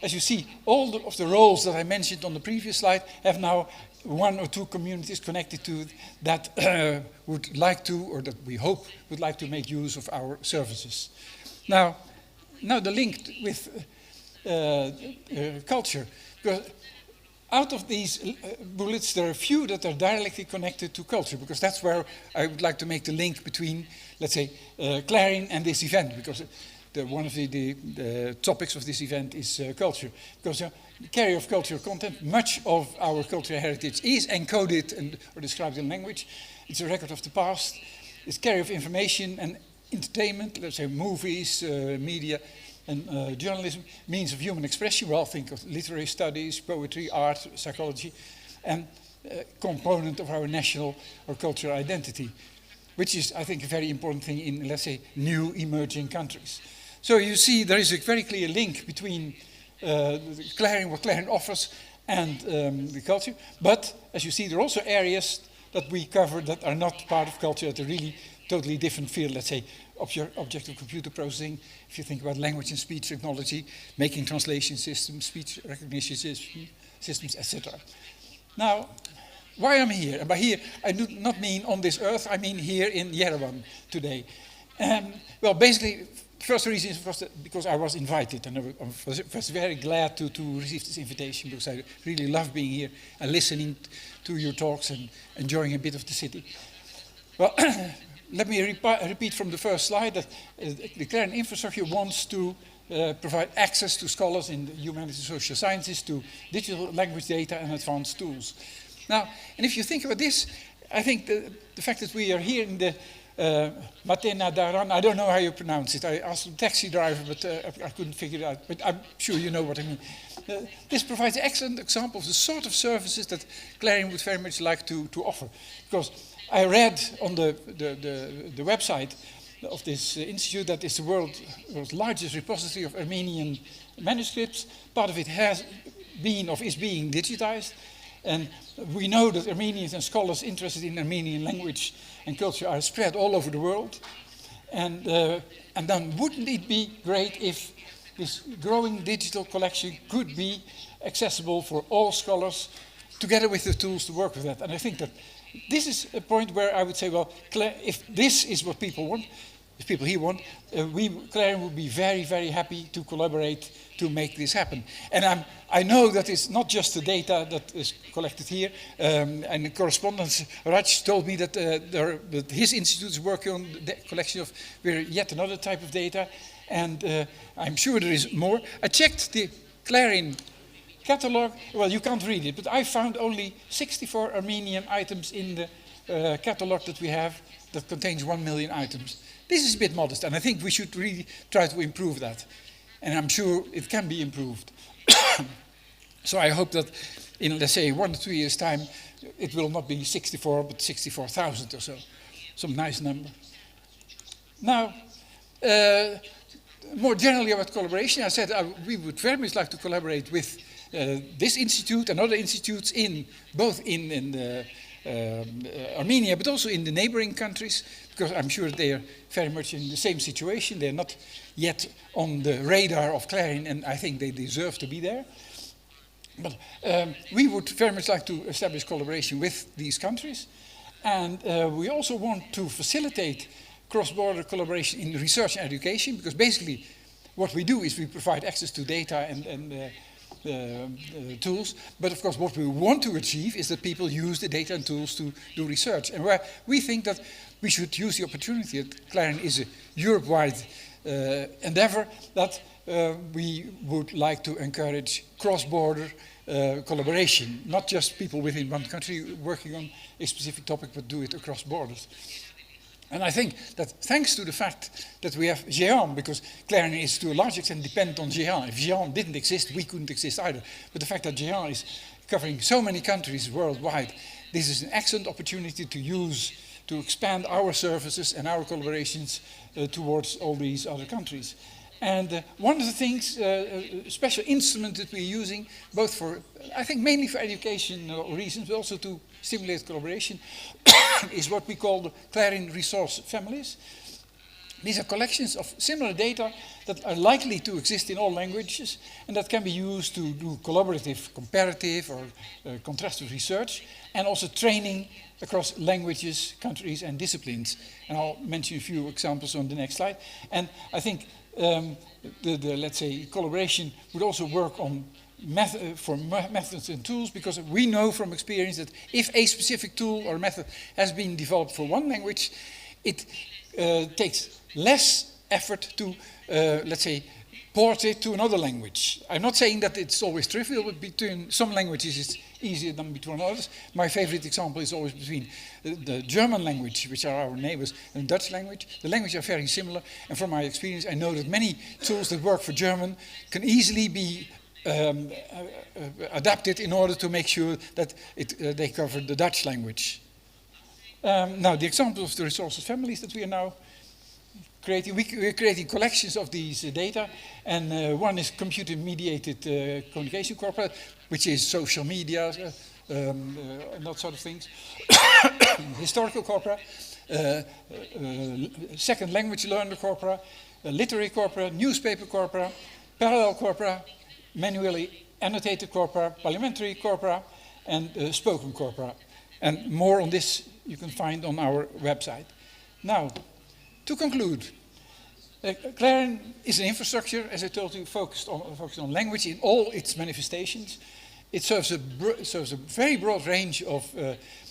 as you see, all of the roles that I mentioned on the previous slide have now one or two communities connected to that would like to, or that we hope would like to make use of our services. Now the link with culture. Because out of these bullets, there are a few that are directly connected to culture, because that's where I would like to make the link between, let's say, Clarion and this event, because one of the topics of this event is culture. Because the carrier of cultural content, much of our cultural heritage is encoded or described in language. It's a record of the past. It's carrier of information and entertainment, let's say movies, media, and journalism, means of human expression. Well, think of literary studies, poetry, art, psychology, and component of our national or cultural identity, which is, I think, a very important thing in, let's say, new emerging countries. So you see there is a very clear link between what Clarion offers, and the culture. But as you see, there are also areas that we cover that are not part of culture, that are really totally different field. Let's say objective computer processing. If you think about language and speech technology, making translation systems, speech recognition systems, etc. Now, why I'm here? And by here, I do not mean on this earth. I mean here in Yerevan today. Well, basically, first reason is because I was invited, and I was very glad to receive this invitation, because I really love being here and listening to your talks and enjoying a bit of the city. Well, let me repeat from the first slide that the Clarion infrastructure wants to provide access to scholars in the humanities and social sciences to digital language data and advanced tools. Now, and if you think about this, I think the fact that we are here in the Matena Daran, I don't know how you pronounce it. I asked the taxi driver, but I couldn't figure it out. But I'm sure you know what I mean. This provides an excellent example of the sort of services that Clarion would very much like to offer. Because I read on the website of this institute that it's the world's largest repository of Armenian manuscripts. Part of it has been or is being digitized. And we know that Armenians and scholars interested in Armenian language and culture are spread all over the world. And then wouldn't it be great if this growing digital collection could be accessible for all scholars, together with the tools to work with that? And I think that this is a point where I would say, well, if this is what people want, if people here want, Clarion would be very, very happy to collaborate to make this happen. And I know that it's not just the data that is collected here, and the correspondence, Raj told me that his institute is working on the collection of yet another type of data, and I'm sure there is more. I checked the Clarion catalog. Well, you can't read it, but I found only 64 Armenian items in the catalog that we have that contains 1 million items. This is a bit modest, and I think we should really try to improve that. And I'm sure it can be improved. So I hope that in, let's say, 1 to 2 years' time, it will not be 64, but 64,000 or so. Some nice number. Now, more generally about collaboration, I said we would very much like to collaborate with this institute and other institutes both in Armenia, but also in the neighboring countries, because I'm sure they are very much in the same situation. They're not yet on the radar of Clarion, and I think they deserve to be there. But we would very much like to establish collaboration with these countries, and we also want to facilitate cross-border collaboration in research and education, because basically what we do is we provide access to data and tools, but of course what we want to achieve is that people use the data and tools to do research. And where we think that we should use the opportunity that Clarion is a Europe-wide endeavor, that we would like to encourage cross-border collaboration, not just people within one country working on a specific topic, but do it across borders. And I think that thanks to the fact that we have Géant, because Clarion is to a large extent dependent on Géant. If Géant didn't exist, we couldn't exist either. But the fact that Géant is covering so many countries worldwide, this is an excellent opportunity to expand our services and our collaborations towards all these other countries. And one of the things, special instrument that we're using, both for, I think mainly for educational reasons, but also to stimulate collaboration, is what we call the Clarion resource families. These are collections of similar data that are likely to exist in all languages and that can be used to do collaborative, comparative or contrastive research, and also training across languages, countries and disciplines. And I'll mention a few examples on the next slide. And I think let's say, collaboration would also work on methods and tools, because we know from experience that if a specific tool or method has been developed for one language, it takes less effort to, let's say, port it to another language. I'm not saying that it's always trivial, but between some languages it's easier than between others. My favorite example is always between the German language, which are our neighbors, and the Dutch language. The languages are very similar, and from my experience I know that many tools that work for German can easily be adapted in order to make sure that they cover the Dutch language. Now, the example of the resources families that we are now we're creating collections of these data, and one is computer-mediated communication corpora, which is social media, and that sort of things. Historical corpora, second language learner corpora, literary corpora, newspaper corpora, parallel corpora, manually annotated corpora, parliamentary corpora, and spoken corpora. And more on this you can find on our website. Now, to conclude, Clarion is an infrastructure, as I told you, focused on language in all its manifestations. It serves a very broad range of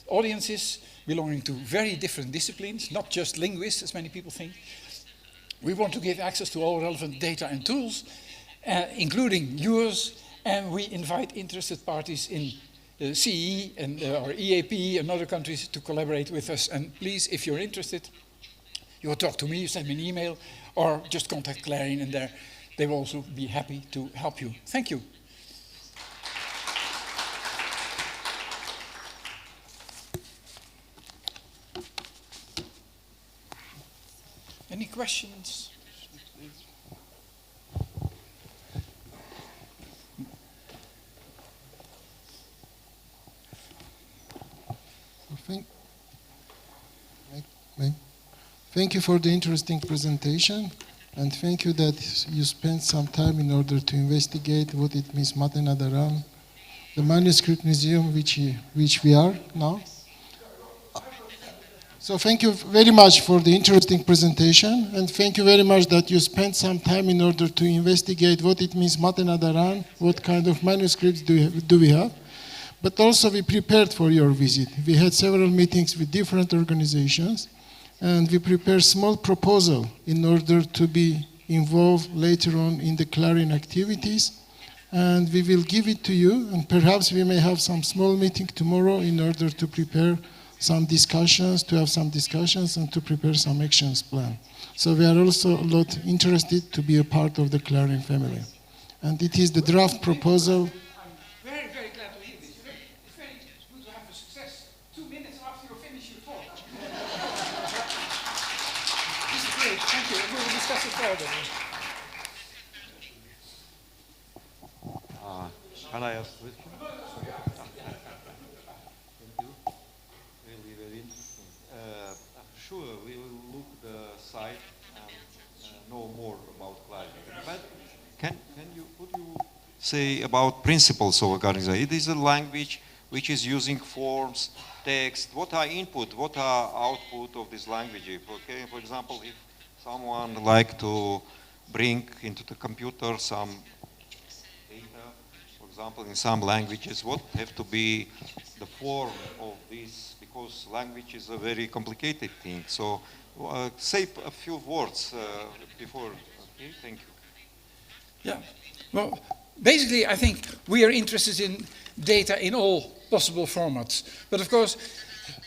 audiences belonging to very different disciplines, not just linguists, as many people think. We want to give access to all relevant data and tools, including yours, and we invite interested parties in CE and or EAP and other countries to collaborate with us. And please, if you're interested, you will talk to me, you send me an email, or just contact Clarion, and they will also be happy to help you. Thank you. Any questions? Thank you for the interesting presentation, and thank you that you spent some time in order to investigate what it means Matenadaran, the manuscript museum which we are now. So thank you very much for the interesting presentation, and thank you very much that you spent some time in order to investigate what it means Matenadaran, what kind of manuscripts do we have. But also we prepared for your visit. We had several meetings with different organizations, and we prepared small proposal in order to be involved later on in the Clarion activities. And we will give it to you, and perhaps we may have some small meeting tomorrow in order to prepare some discussions, and to prepare some actions plan. So we are also a lot interested to be a part of the Clarion family. And it is the draft proposal. I'm very, very glad to hear this. It's very good to have a success 2 minutes after you finish your talk. This is great, thank you. We will discuss it further. Can I ask a question? Sure, we will look the site and know more about Clarion. But could you say about principles of organization? It is a language which is using forms, text. What are input? What are output of this language? Okay, for example, if someone like to bring into the computer some data, for example, in some languages, what have to be the form of this? Because language is a very complicated thing. So say a few words before. Okay, thank you. Yeah, well, basically I think we are interested in data in all possible formats. But of course,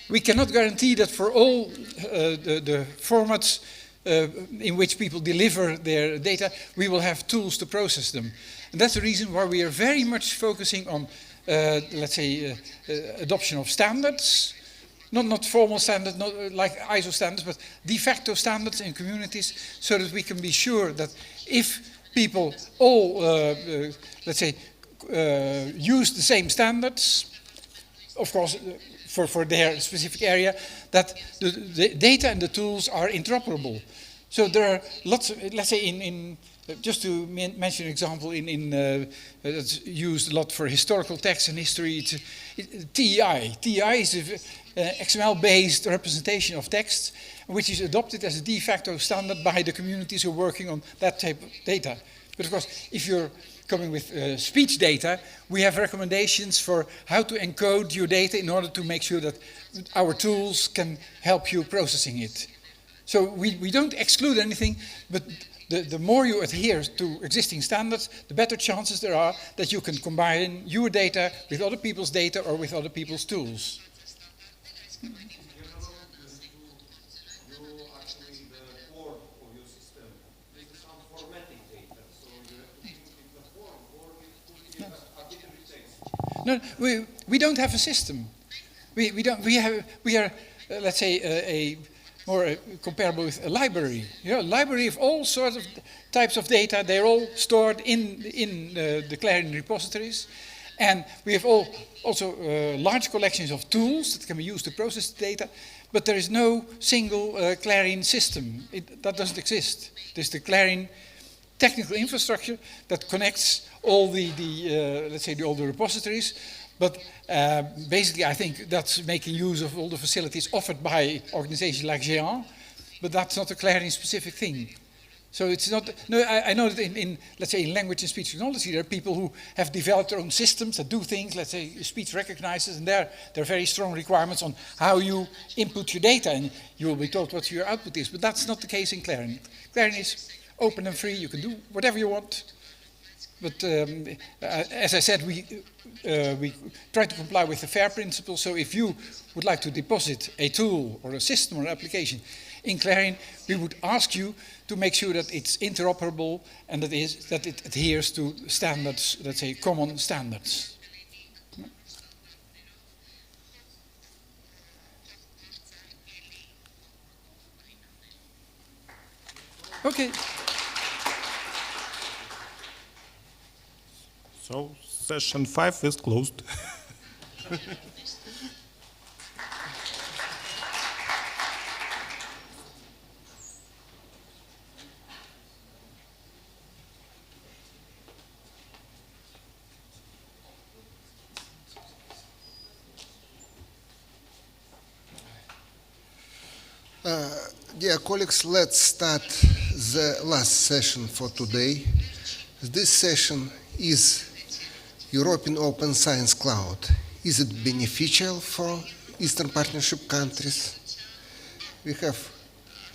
we cannot guarantee that for all the formats in which people deliver their data, we will have tools to process them. And that's the reason why we are very much focusing on, let's say, adoption of standards. Not formal standards, not like ISO standards, but de facto standards in communities, so that we can be sure that if people all, let's say, use the same standards, of course, for their specific area, that the data and the tools are interoperable. So there are lots of, let's say, just to mention an example, that's used a lot for historical text and history, it's TEI. TEI is an XML-based representation of text, which is adopted as a de facto standard by the communities who are working on that type of data. But of course, if you're coming with speech data, we have recommendations for how to encode your data in order to make sure that our tools can help you processing it. So we don't exclude anything, but the more you adhere to existing standards, the better chances there are that you can combine your data with other people's data or with other people's tools. No, we don't have a system. We are let's say more comparable with a library. You know, a library of all sorts of types of data. They're all stored in the Clarion repositories. And we have also large collections of tools that can be used to process the data. But there is no single Clarion system. That doesn't exist. There's the Clarion technical infrastructure that connects all let's say, all the repositories. But basically, I think that's making use of all the facilities offered by organizations like Géant, but that's not a Clarion-specific thing. So it's not. No, I know that in let's say in language and speech technology, there are people who have developed their own systems that do things. Let's say speech recognizes, and there are very strong requirements on how you input your data, and you will be told what your output is. But that's not the case in Clarion. Clarion is open and free. You can do whatever you want. But as I said, we try to comply with the FAIR principle. So if you would like to deposit a tool or a system or an application in Clarion, we would ask you to make sure that it's interoperable and that it adheres to standards, let's say common standards. Okay. So session 5 is closed. Dear colleagues, let's start the last session for today. This session is European Open Science Cloud. Is it beneficial for Eastern Partnership countries? We have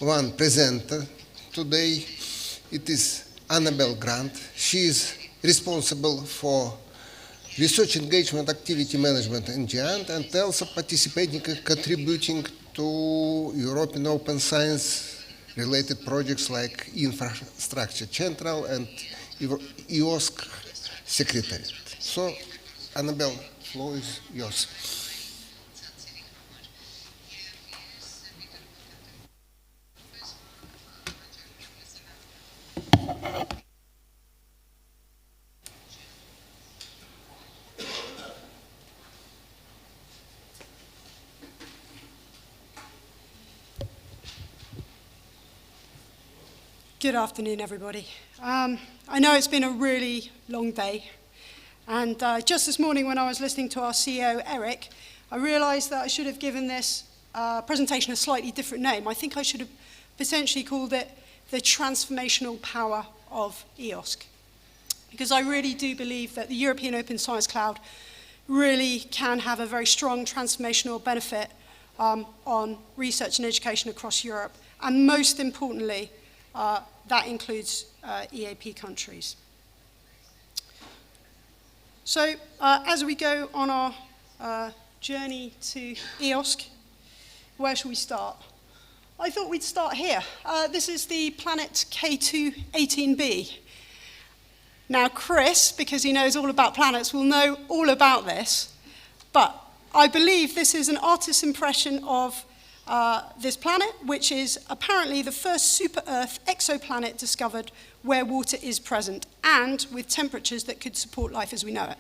one presenter today. It is Annabelle Grant. She is responsible for research engagement activity management in GIANT and also participating and contributing to European Open Science related projects like Infrastructure Central and EOSC Secretariat. So, Annabelle, the floor is yours. Good afternoon, everybody. I know it's been a really long day, and just this morning when I was listening to our CEO, Eric, I realized that I should have given this presentation a slightly different name. I think I should have potentially called it The Transformational Power of EOSC, because I really do believe that the European Open Science Cloud really can have a very strong transformational benefit on research and education across Europe, and most importantly, that includes EAP countries. So as we go on our journey to EOSC, where shall we start? I thought we'd start here. This is the Planet K2-18b. Now Chris, because he knows all about planets, will know all about this, but I believe this is an artist's impression of this planet, which is apparently the first super-Earth exoplanet discovered where water is present and with temperatures that could support life as we know it.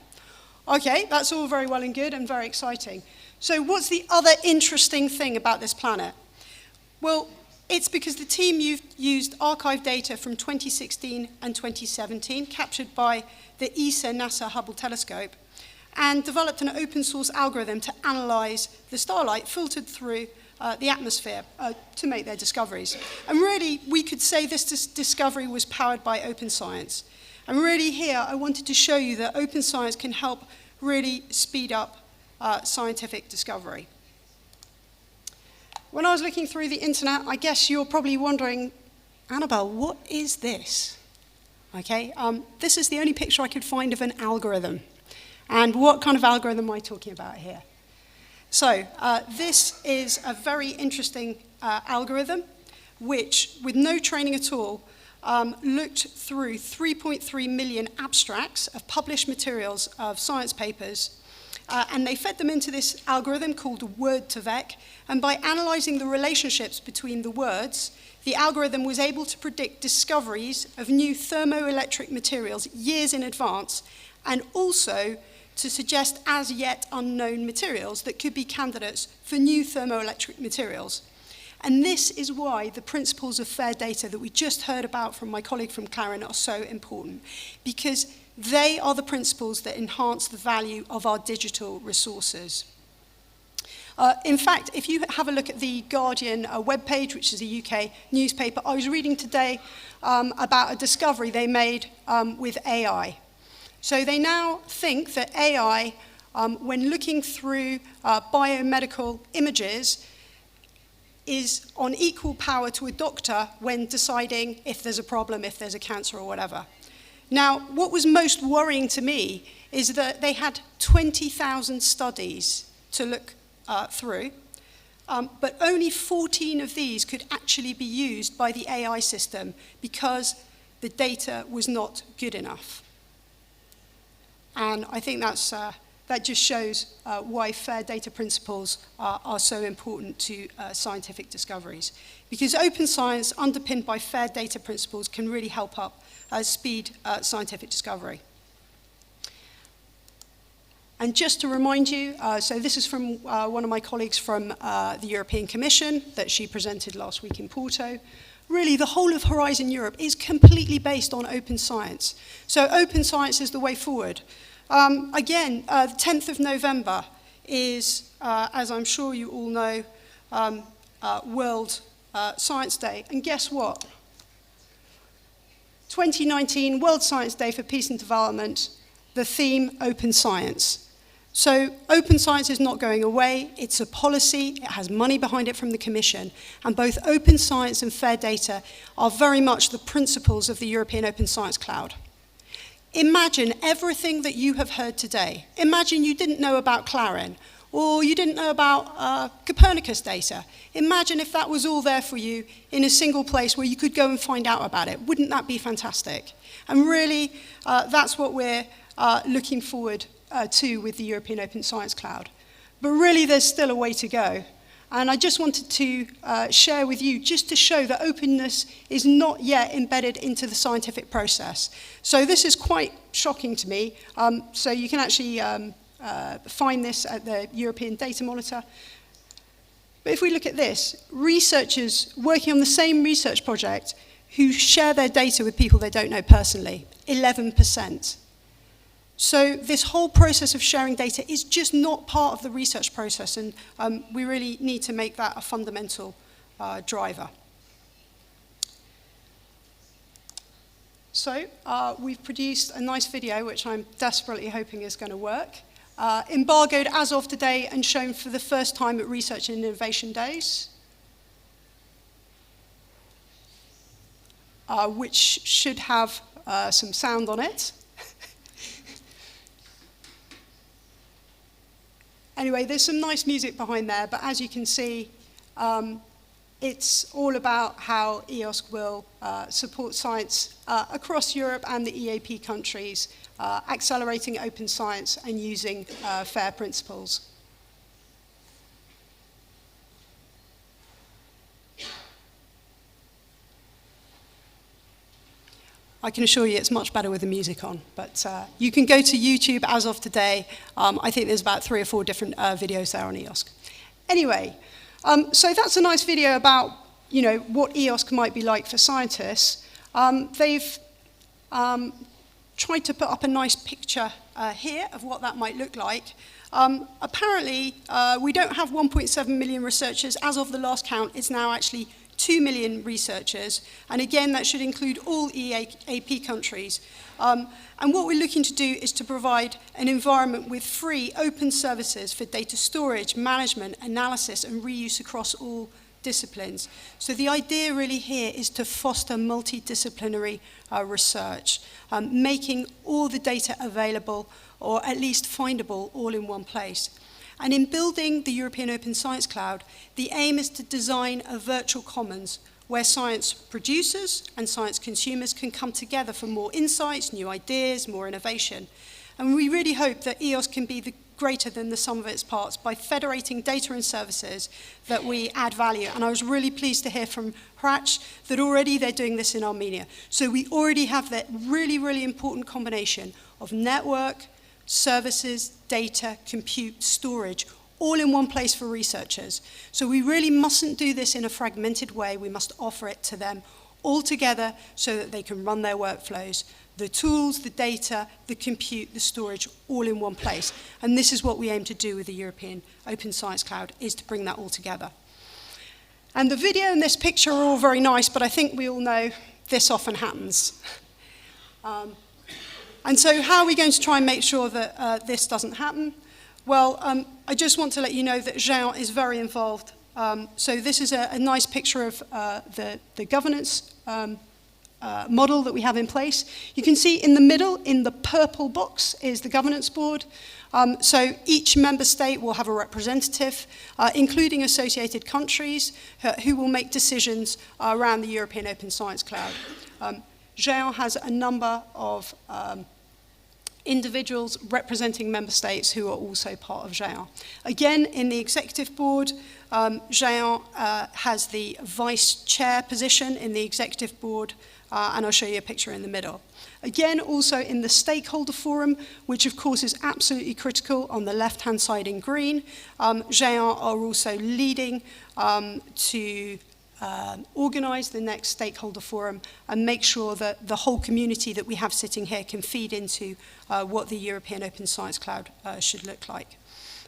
Okay, that's all very well and good and very exciting. So what's the other interesting thing about this planet? Well, it's because the team used archive data from 2016 and 2017, captured by the ESA-NASA Hubble telescope, and developed an open source algorithm to analyze the starlight filtered through the atmosphere to make their discoveries. And really, we could say this discovery was powered by open science. And really here, I wanted to show you that open science can help really speed up scientific discovery. When I was looking through the internet, I guess you're probably wondering, Annabelle, what is this? Okay, this is the only picture I could find of an algorithm. And what kind of algorithm am I talking about here? So this is a very interesting algorithm which, with no training at all, looked through 3.3 million abstracts of published materials of science papers and they fed them into this algorithm called word2vec, and by analyzing the relationships between the words, the algorithm was able to predict discoveries of new thermoelectric materials years in advance, and also to suggest as yet unknown materials that could be candidates for new thermoelectric materials. And this is why the principles of fair data that we just heard about from my colleague from Clarin are so important, because they are the principles that enhance the value of our digital resources. In fact, if you have a look at the Guardian webpage, which is a UK newspaper, I was reading today about a discovery they made with AI. So they now think that AI, when looking through biomedical images, is on equal power to a doctor when deciding if there's a problem, if there's a cancer or whatever. Now, what was most worrying to me is that they had 20,000 studies to look through, but only 14 of these could actually be used by the AI system because the data was not good enough. And I think that just shows why fair data principles are so important to scientific discoveries. Because open science underpinned by fair data principles can really help up speed scientific discovery. And just to remind you, so this is from one of my colleagues from the European Commission that she presented last week in Porto. Really, the whole of Horizon Europe is completely based on open science. So open science is the way forward. Again, the 10th of November is, as I'm sure you all know, World Science Day. And guess what? 2019 World Science Day for Peace and Development, the theme, open science. So open science is not going away, it's a policy, it has money behind it from the Commission, and both open science and fair data are very much the principles of the European Open Science Cloud. Imagine everything that you have heard today. Imagine you didn't know about Clarin, or you didn't know about Copernicus data. Imagine if that was all there for you in a single place where you could go and find out about it. Wouldn't that be fantastic? And really, that's what we're looking forward to with the European Open Science Cloud. But really, there's still a way to go. And I just wanted to share with you, just to show that openness is not yet embedded into the scientific process. So this is quite shocking to me. So you can actually find this at the European Data Monitor. But if we look at this, researchers working on the same research project who share their data with people they don't know personally, 11%. So this whole process of sharing data is just not part of the research process, and we really need to make that a fundamental driver. So we've produced a nice video, which I'm desperately hoping is going to work, embargoed as of today and shown for the first time at Research and Innovation Days, which should have some sound on it. Anyway, there's some nice music behind there, but as you can see, it's all about how EOSC will support science across Europe and the EAP countries, accelerating open science and using fair principles. I can assure you it's much better with the music on, but you can go to YouTube as of today. I think there's about 3 or 4 different videos there on EOSC. Anyway, so that's a nice video about, what EOSC might be like for scientists. They've tried to put up a nice picture here of what that might look like. Apparently, we don't have 1.7 million researchers. As of the last count, it's now actually 2 million researchers, and again, that should include all EAP countries. And what we're looking to do is to provide an environment with free, open services for data storage, management, analysis, and reuse across all disciplines. So the idea really here is to foster multidisciplinary research, making all the data available, or at least findable, all in one place. And in building the European Open Science Cloud, the aim is to design a virtual commons where science producers and science consumers can come together for more insights, new ideas, more innovation. And we really hope that EOSC can be the greater than the sum of its parts by federating data and services that we add value. And I was really pleased to hear from Hratch that already they're doing this in Armenia. So we already have that really, really important combination of network, services, data, compute, storage, all in one place for researchers. So we really mustn't do this in a fragmented way. We must offer it to them all together so that they can run their workflows. The tools, the data, the compute, the storage, all in one place. And this is what we aim to do with the European Open Science Cloud, is to bring that all together. And the video and this picture are all very nice, but I think we all know this often happens. And so how are we going to try and make sure that this doesn't happen? Well, I just want to let you know that Jean is very involved. So this is a nice picture of the governance model that we have in place. You can see in the middle, in the purple box, is the governance board. So each member state will have a representative, including associated countries, who will make decisions around the European Open Science Cloud. Jean has a number of individuals representing member states who are also part of Jean. Again, in the executive board, Jean has the vice chair position in the executive board, and I'll show you a picture in the middle. Again, also in the stakeholder forum, which of course is absolutely critical on the left-hand side in green, Jean are also leading to organize the next stakeholder forum and make sure that the whole community that we have sitting here can feed into what the European Open Science Cloud should look like.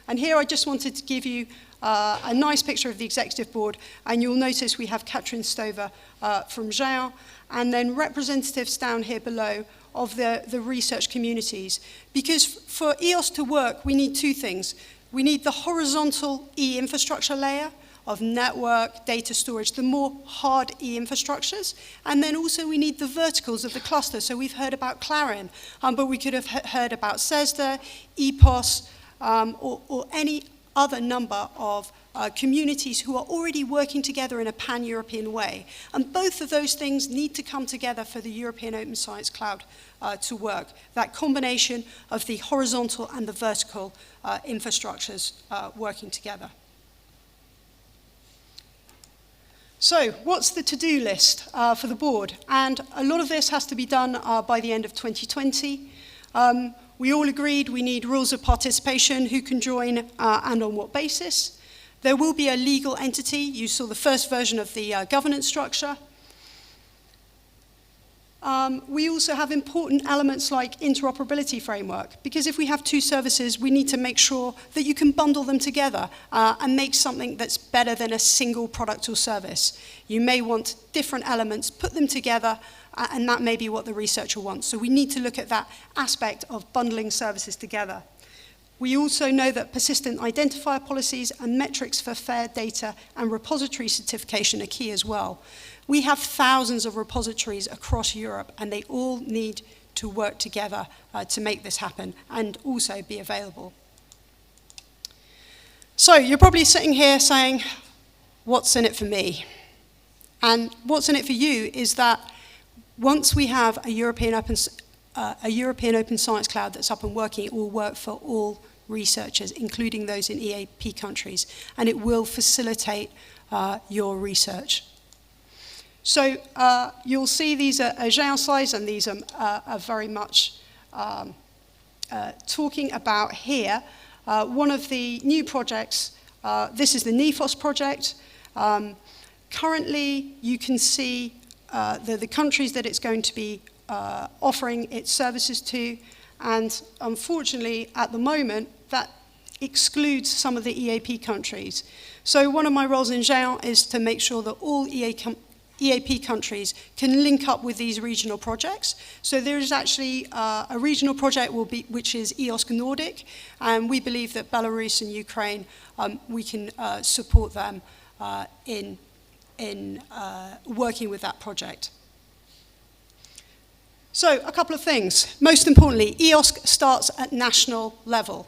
And here I just wanted to give you a nice picture of the executive board, and you'll notice we have Katrin Stover from Jean, and then representatives down here below of the research communities. Because for EOS to work, we need two things. We need the horizontal E-infrastructure layer of network, data storage, the more hard E-infrastructures, and then also we need the verticals of the cluster. So we've heard about Clarion, but we could have heard about CESDA, EPOS, or any other number of communities who are already working together in a pan-European way. And both of those things need to come together for the European Open Science Cloud to work. That combination of the horizontal and the vertical infrastructures working together. So what's the to-do list for the board? And a lot of this has to be done by the end of 2020. We all agreed we need rules of participation, who can join and on what basis. There will be a legal entity. You saw the first version of the governance structure. We also have important elements like interoperability framework, because if we have two services, we need to make sure that you can bundle them together and make something that's better than a single product or service. You may want different elements, put them together, and that may be what the researcher wants. So we need to look at that aspect of bundling services together. We also know that persistent identifier policies and metrics for fair data and repository certification are key as well. We have thousands of repositories across Europe, and they all need to work together to make this happen and also be available. So you're probably sitting here saying, what's in it for me? And what's in it for you is that once we have a European Open Science Cloud that's up and working, it will work for all researchers, including those in EAP countries, and it will facilitate your research. So you'll see these are Jean slides, and these are very much talking about here. One of the new projects, this is the NEFOS project. Currently, you can see the countries that it's going to be offering its services to, and unfortunately, at the moment, that excludes some of the EAP countries. So one of my roles in Jean is to make sure that all EAP countries can link up with these regional projects. So there is actually a regional project which is EOSC Nordic, and we believe that Belarus and Ukraine, we can support them in working with that project. So a couple of things. Most importantly, EOSC starts at national level.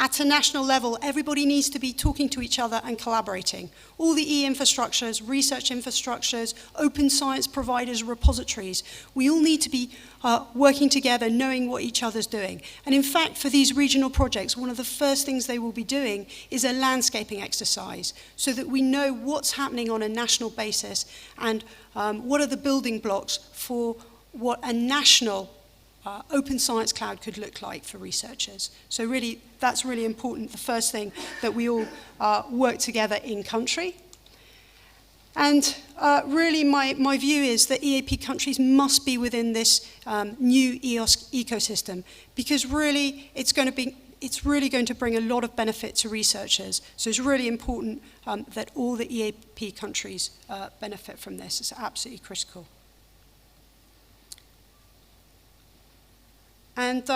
At a national level, everybody needs to be talking to each other and collaborating. All the e-infrastructures, research infrastructures, open science providers, repositories, we all need to be working together, knowing what each other's doing. And in fact, for these regional projects, one of the first things they will be doing is a landscaping exercise, so that we know what's happening on a national basis and what are the building blocks for what a national open science cloud could look like for researchers. So really, that's really important, the first thing, that we all work together in country. And really, my view is that EAP countries must be within this new EOSC ecosystem, because really, it's really going to bring a lot of benefit to researchers. So it's really important that all the EAP countries benefit from this. It's absolutely critical. And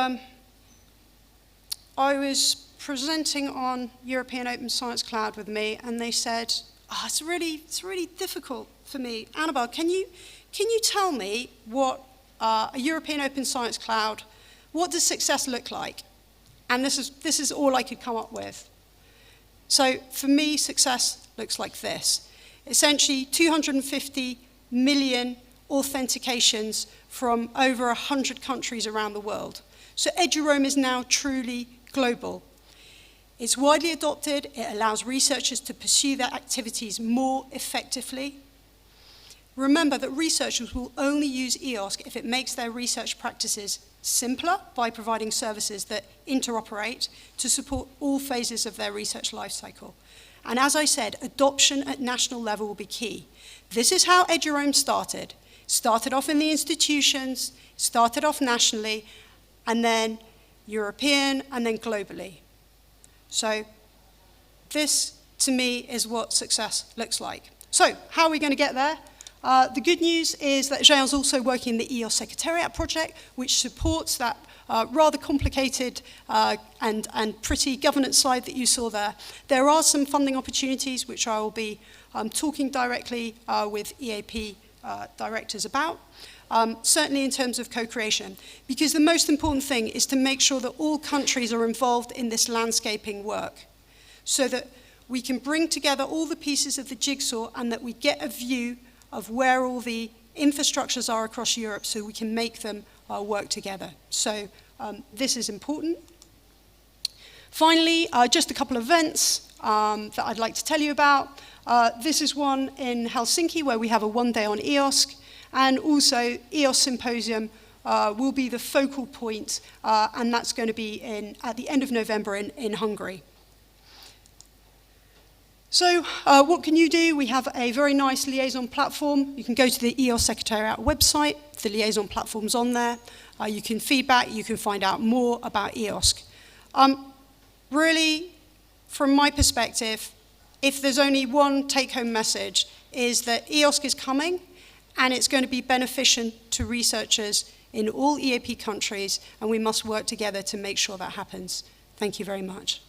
I was presenting on European Open Science Cloud with me, and they said, "Oh, it's really difficult for me. Annabelle, can you tell me what a European Open Science Cloud, what does success look like?" And this is all I could come up with. So for me, success looks like this. Essentially, 250 million authentications from over 100 countries around the world. So EduRoam is now truly global. It's widely adopted. It allows researchers to pursue their activities more effectively. Remember that researchers will only use EOSC if it makes their research practices simpler by providing services that interoperate to support all phases of their research lifecycle. And as I said, adoption at national level will be key. This is how EduRoam started. Started off in the institutions, started off nationally, and then European, and then globally. So this, to me, is what success looks like. So how are we going to get there? The good news is that Jean's also working in the EOS Secretariat project, which supports that rather complicated and pretty governance slide that you saw there. There are some funding opportunities which I will be talking directly with EAP directors about, certainly in terms of co-creation, because the most important thing is to make sure that all countries are involved in this landscaping work, so that we can bring together all the pieces of the jigsaw and that we get a view of where all the infrastructures are across Europe, so we can make them work together. So this is important. Finally, just a couple of events that I'd like to tell you about. This is one in Helsinki where we have a one-day on EOSC, and also EOS Symposium will be the focal point, and that's going to be at the end of November in Hungary. So what can you do? We have a very nice liaison platform. You can go to the EOS Secretariat website. The liaison platform's on there. You can feedback. You can find out more about EOSC. Really, from my perspective, if there's only one take-home message, is that EOSC is coming, and it's going to be beneficial to researchers in all EAP countries, and we must work together to make sure that happens. Thank you very much.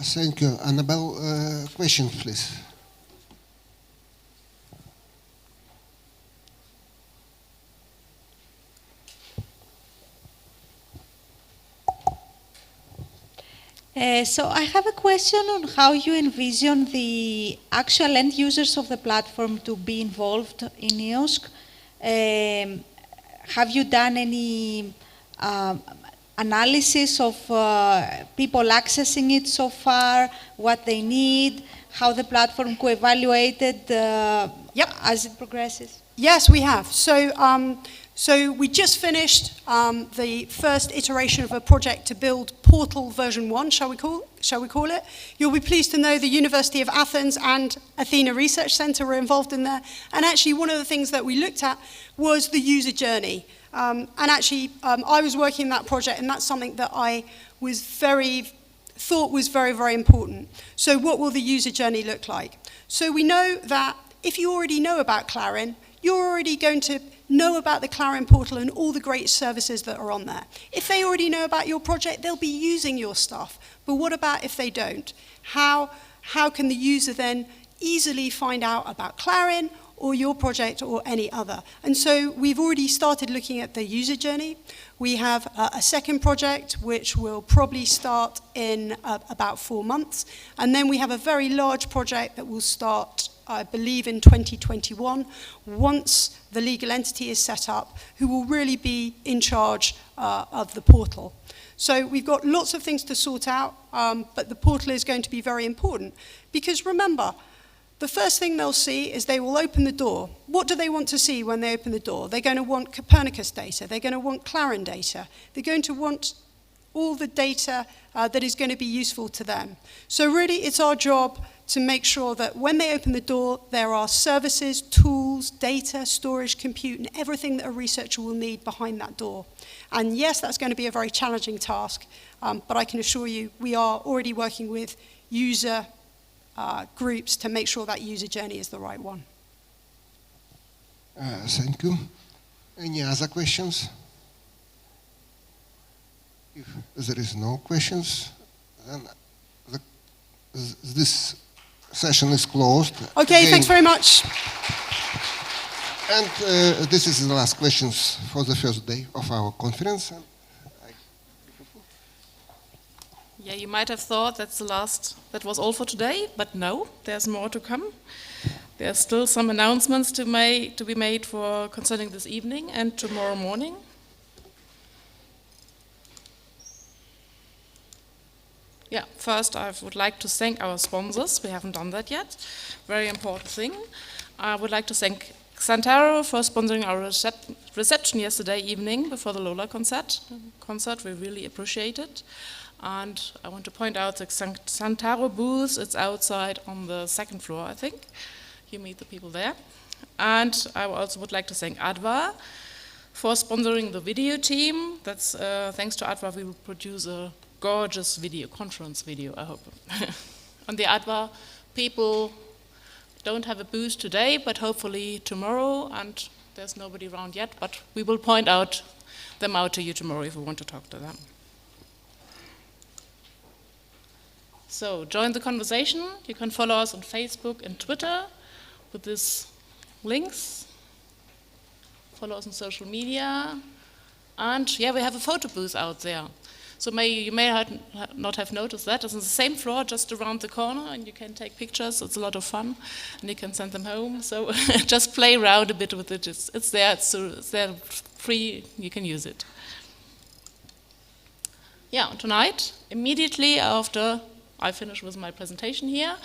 Thank you. Annabelle, question, please. So I have a question on how you envision the actual end users of the platform to be involved in EOSC. Have you done any analysis of people accessing it so far, what they need, how the platform co-evaluated as it progresses? Yes, we have. So we just finished the first iteration of a project to build Portal version 1, shall we call it? You'll be pleased to know the University of Athens and Athena Research Centre were involved in there. And actually, one of the things that we looked at was the user journey. And actually, I was working in that project, and that's something that I thought was very, very important. So what will the user journey look like? So we know that if you already know about Clarin, you're already going to know about the Clarin portal and all the great services that are on there. If they already know about your project, they'll be using your stuff. But what about if they don't? How can the user then easily find out about Clarin or your project or any other. And so we've already started looking at the user journey. We have a second project which will probably start in about 4 months. And then we have a very large project that will start, I believe, in 2021, once the legal entity is set up, who will really be in charge of the portal. So we've got lots of things to sort out, but the portal is going to be very important. Because remember, the first thing they'll see is they will open the door. What do they want to see when they open the door? They're going to want Copernicus data. They're going to want Clarin data. They're going to want all the data that is going to be useful to them. So really, it's our job to make sure that when they open the door, there are services, tools, data, storage, compute, and everything that a researcher will need behind that door. And yes, that's going to be a very challenging task, but I can assure you we are already working with user groups to make sure that user journey is the right one. Thank you. Any other questions? If there is no questions, then this session is closed. Okay, thanks very much. And this is the last questions for the first day of our conference. Yeah, you might have thought that's the last, that was all for today, but no, there's more to come. There's still some announcements to be made for concerning this evening and tomorrow morning. Yeah, first I would like to thank our sponsors. We haven't done that yet. Very important thing. I would like to thank Xantaro for sponsoring our reception yesterday evening before the Lola concert. We really appreciate it. And I want to point out the Xantaro booth. It's outside on the second floor, I think. You meet the people there. And I also would like to thank Adva for sponsoring the video team. That's thanks to Adva, we will produce a gorgeous video, conference video, I hope. On the Adva, people don't have a booth today, but hopefully tomorrow, and there's nobody around yet, but we will point them out to you tomorrow if we want to talk to them. So join the conversation. You can follow us on Facebook and Twitter with these links. Follow us on social media. And yeah, we have a photo booth out there. So you may not have noticed that. It's on the same floor, just around the corner, and you can take pictures. It's a lot of fun, and you can send them home. So just play around a bit with it. It's there. It's there free. You can use it. Yeah, tonight, immediately after I finish with my presentation here,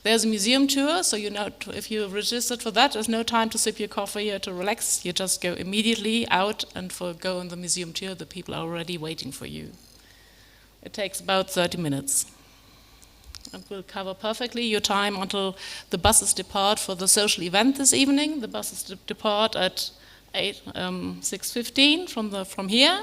there's a museum tour. So you know, if you registered for that, there's no time to sip your coffee or to relax. You just go immediately out and go on the museum tour. The people are already waiting for you. It takes about 30 minutes. And will cover perfectly your time until the buses depart for the social event this evening. The buses depart at 6:15 from here,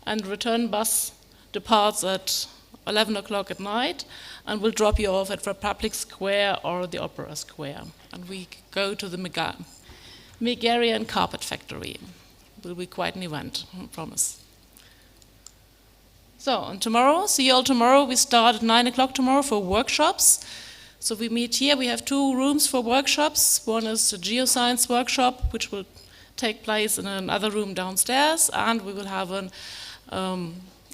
and the return bus departs at 11 o'clock at night and will drop you off at Republic Square or the Opera Square. And we go to the Megarian Carpet Factory. It will be quite an event, I promise. So, and tomorrow, see you all tomorrow. We start at 9 o'clock tomorrow for workshops. So we meet here. We have 2 rooms for workshops. One is a geoscience workshop, which will take place in another room downstairs. And we will have an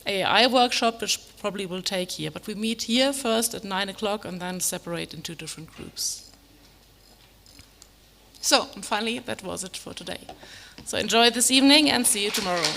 AI workshop, which probably will take here. But we meet here first at 9 o'clock and then separate in 2 different groups. So, and finally, that was it for today. So enjoy this evening and see you tomorrow.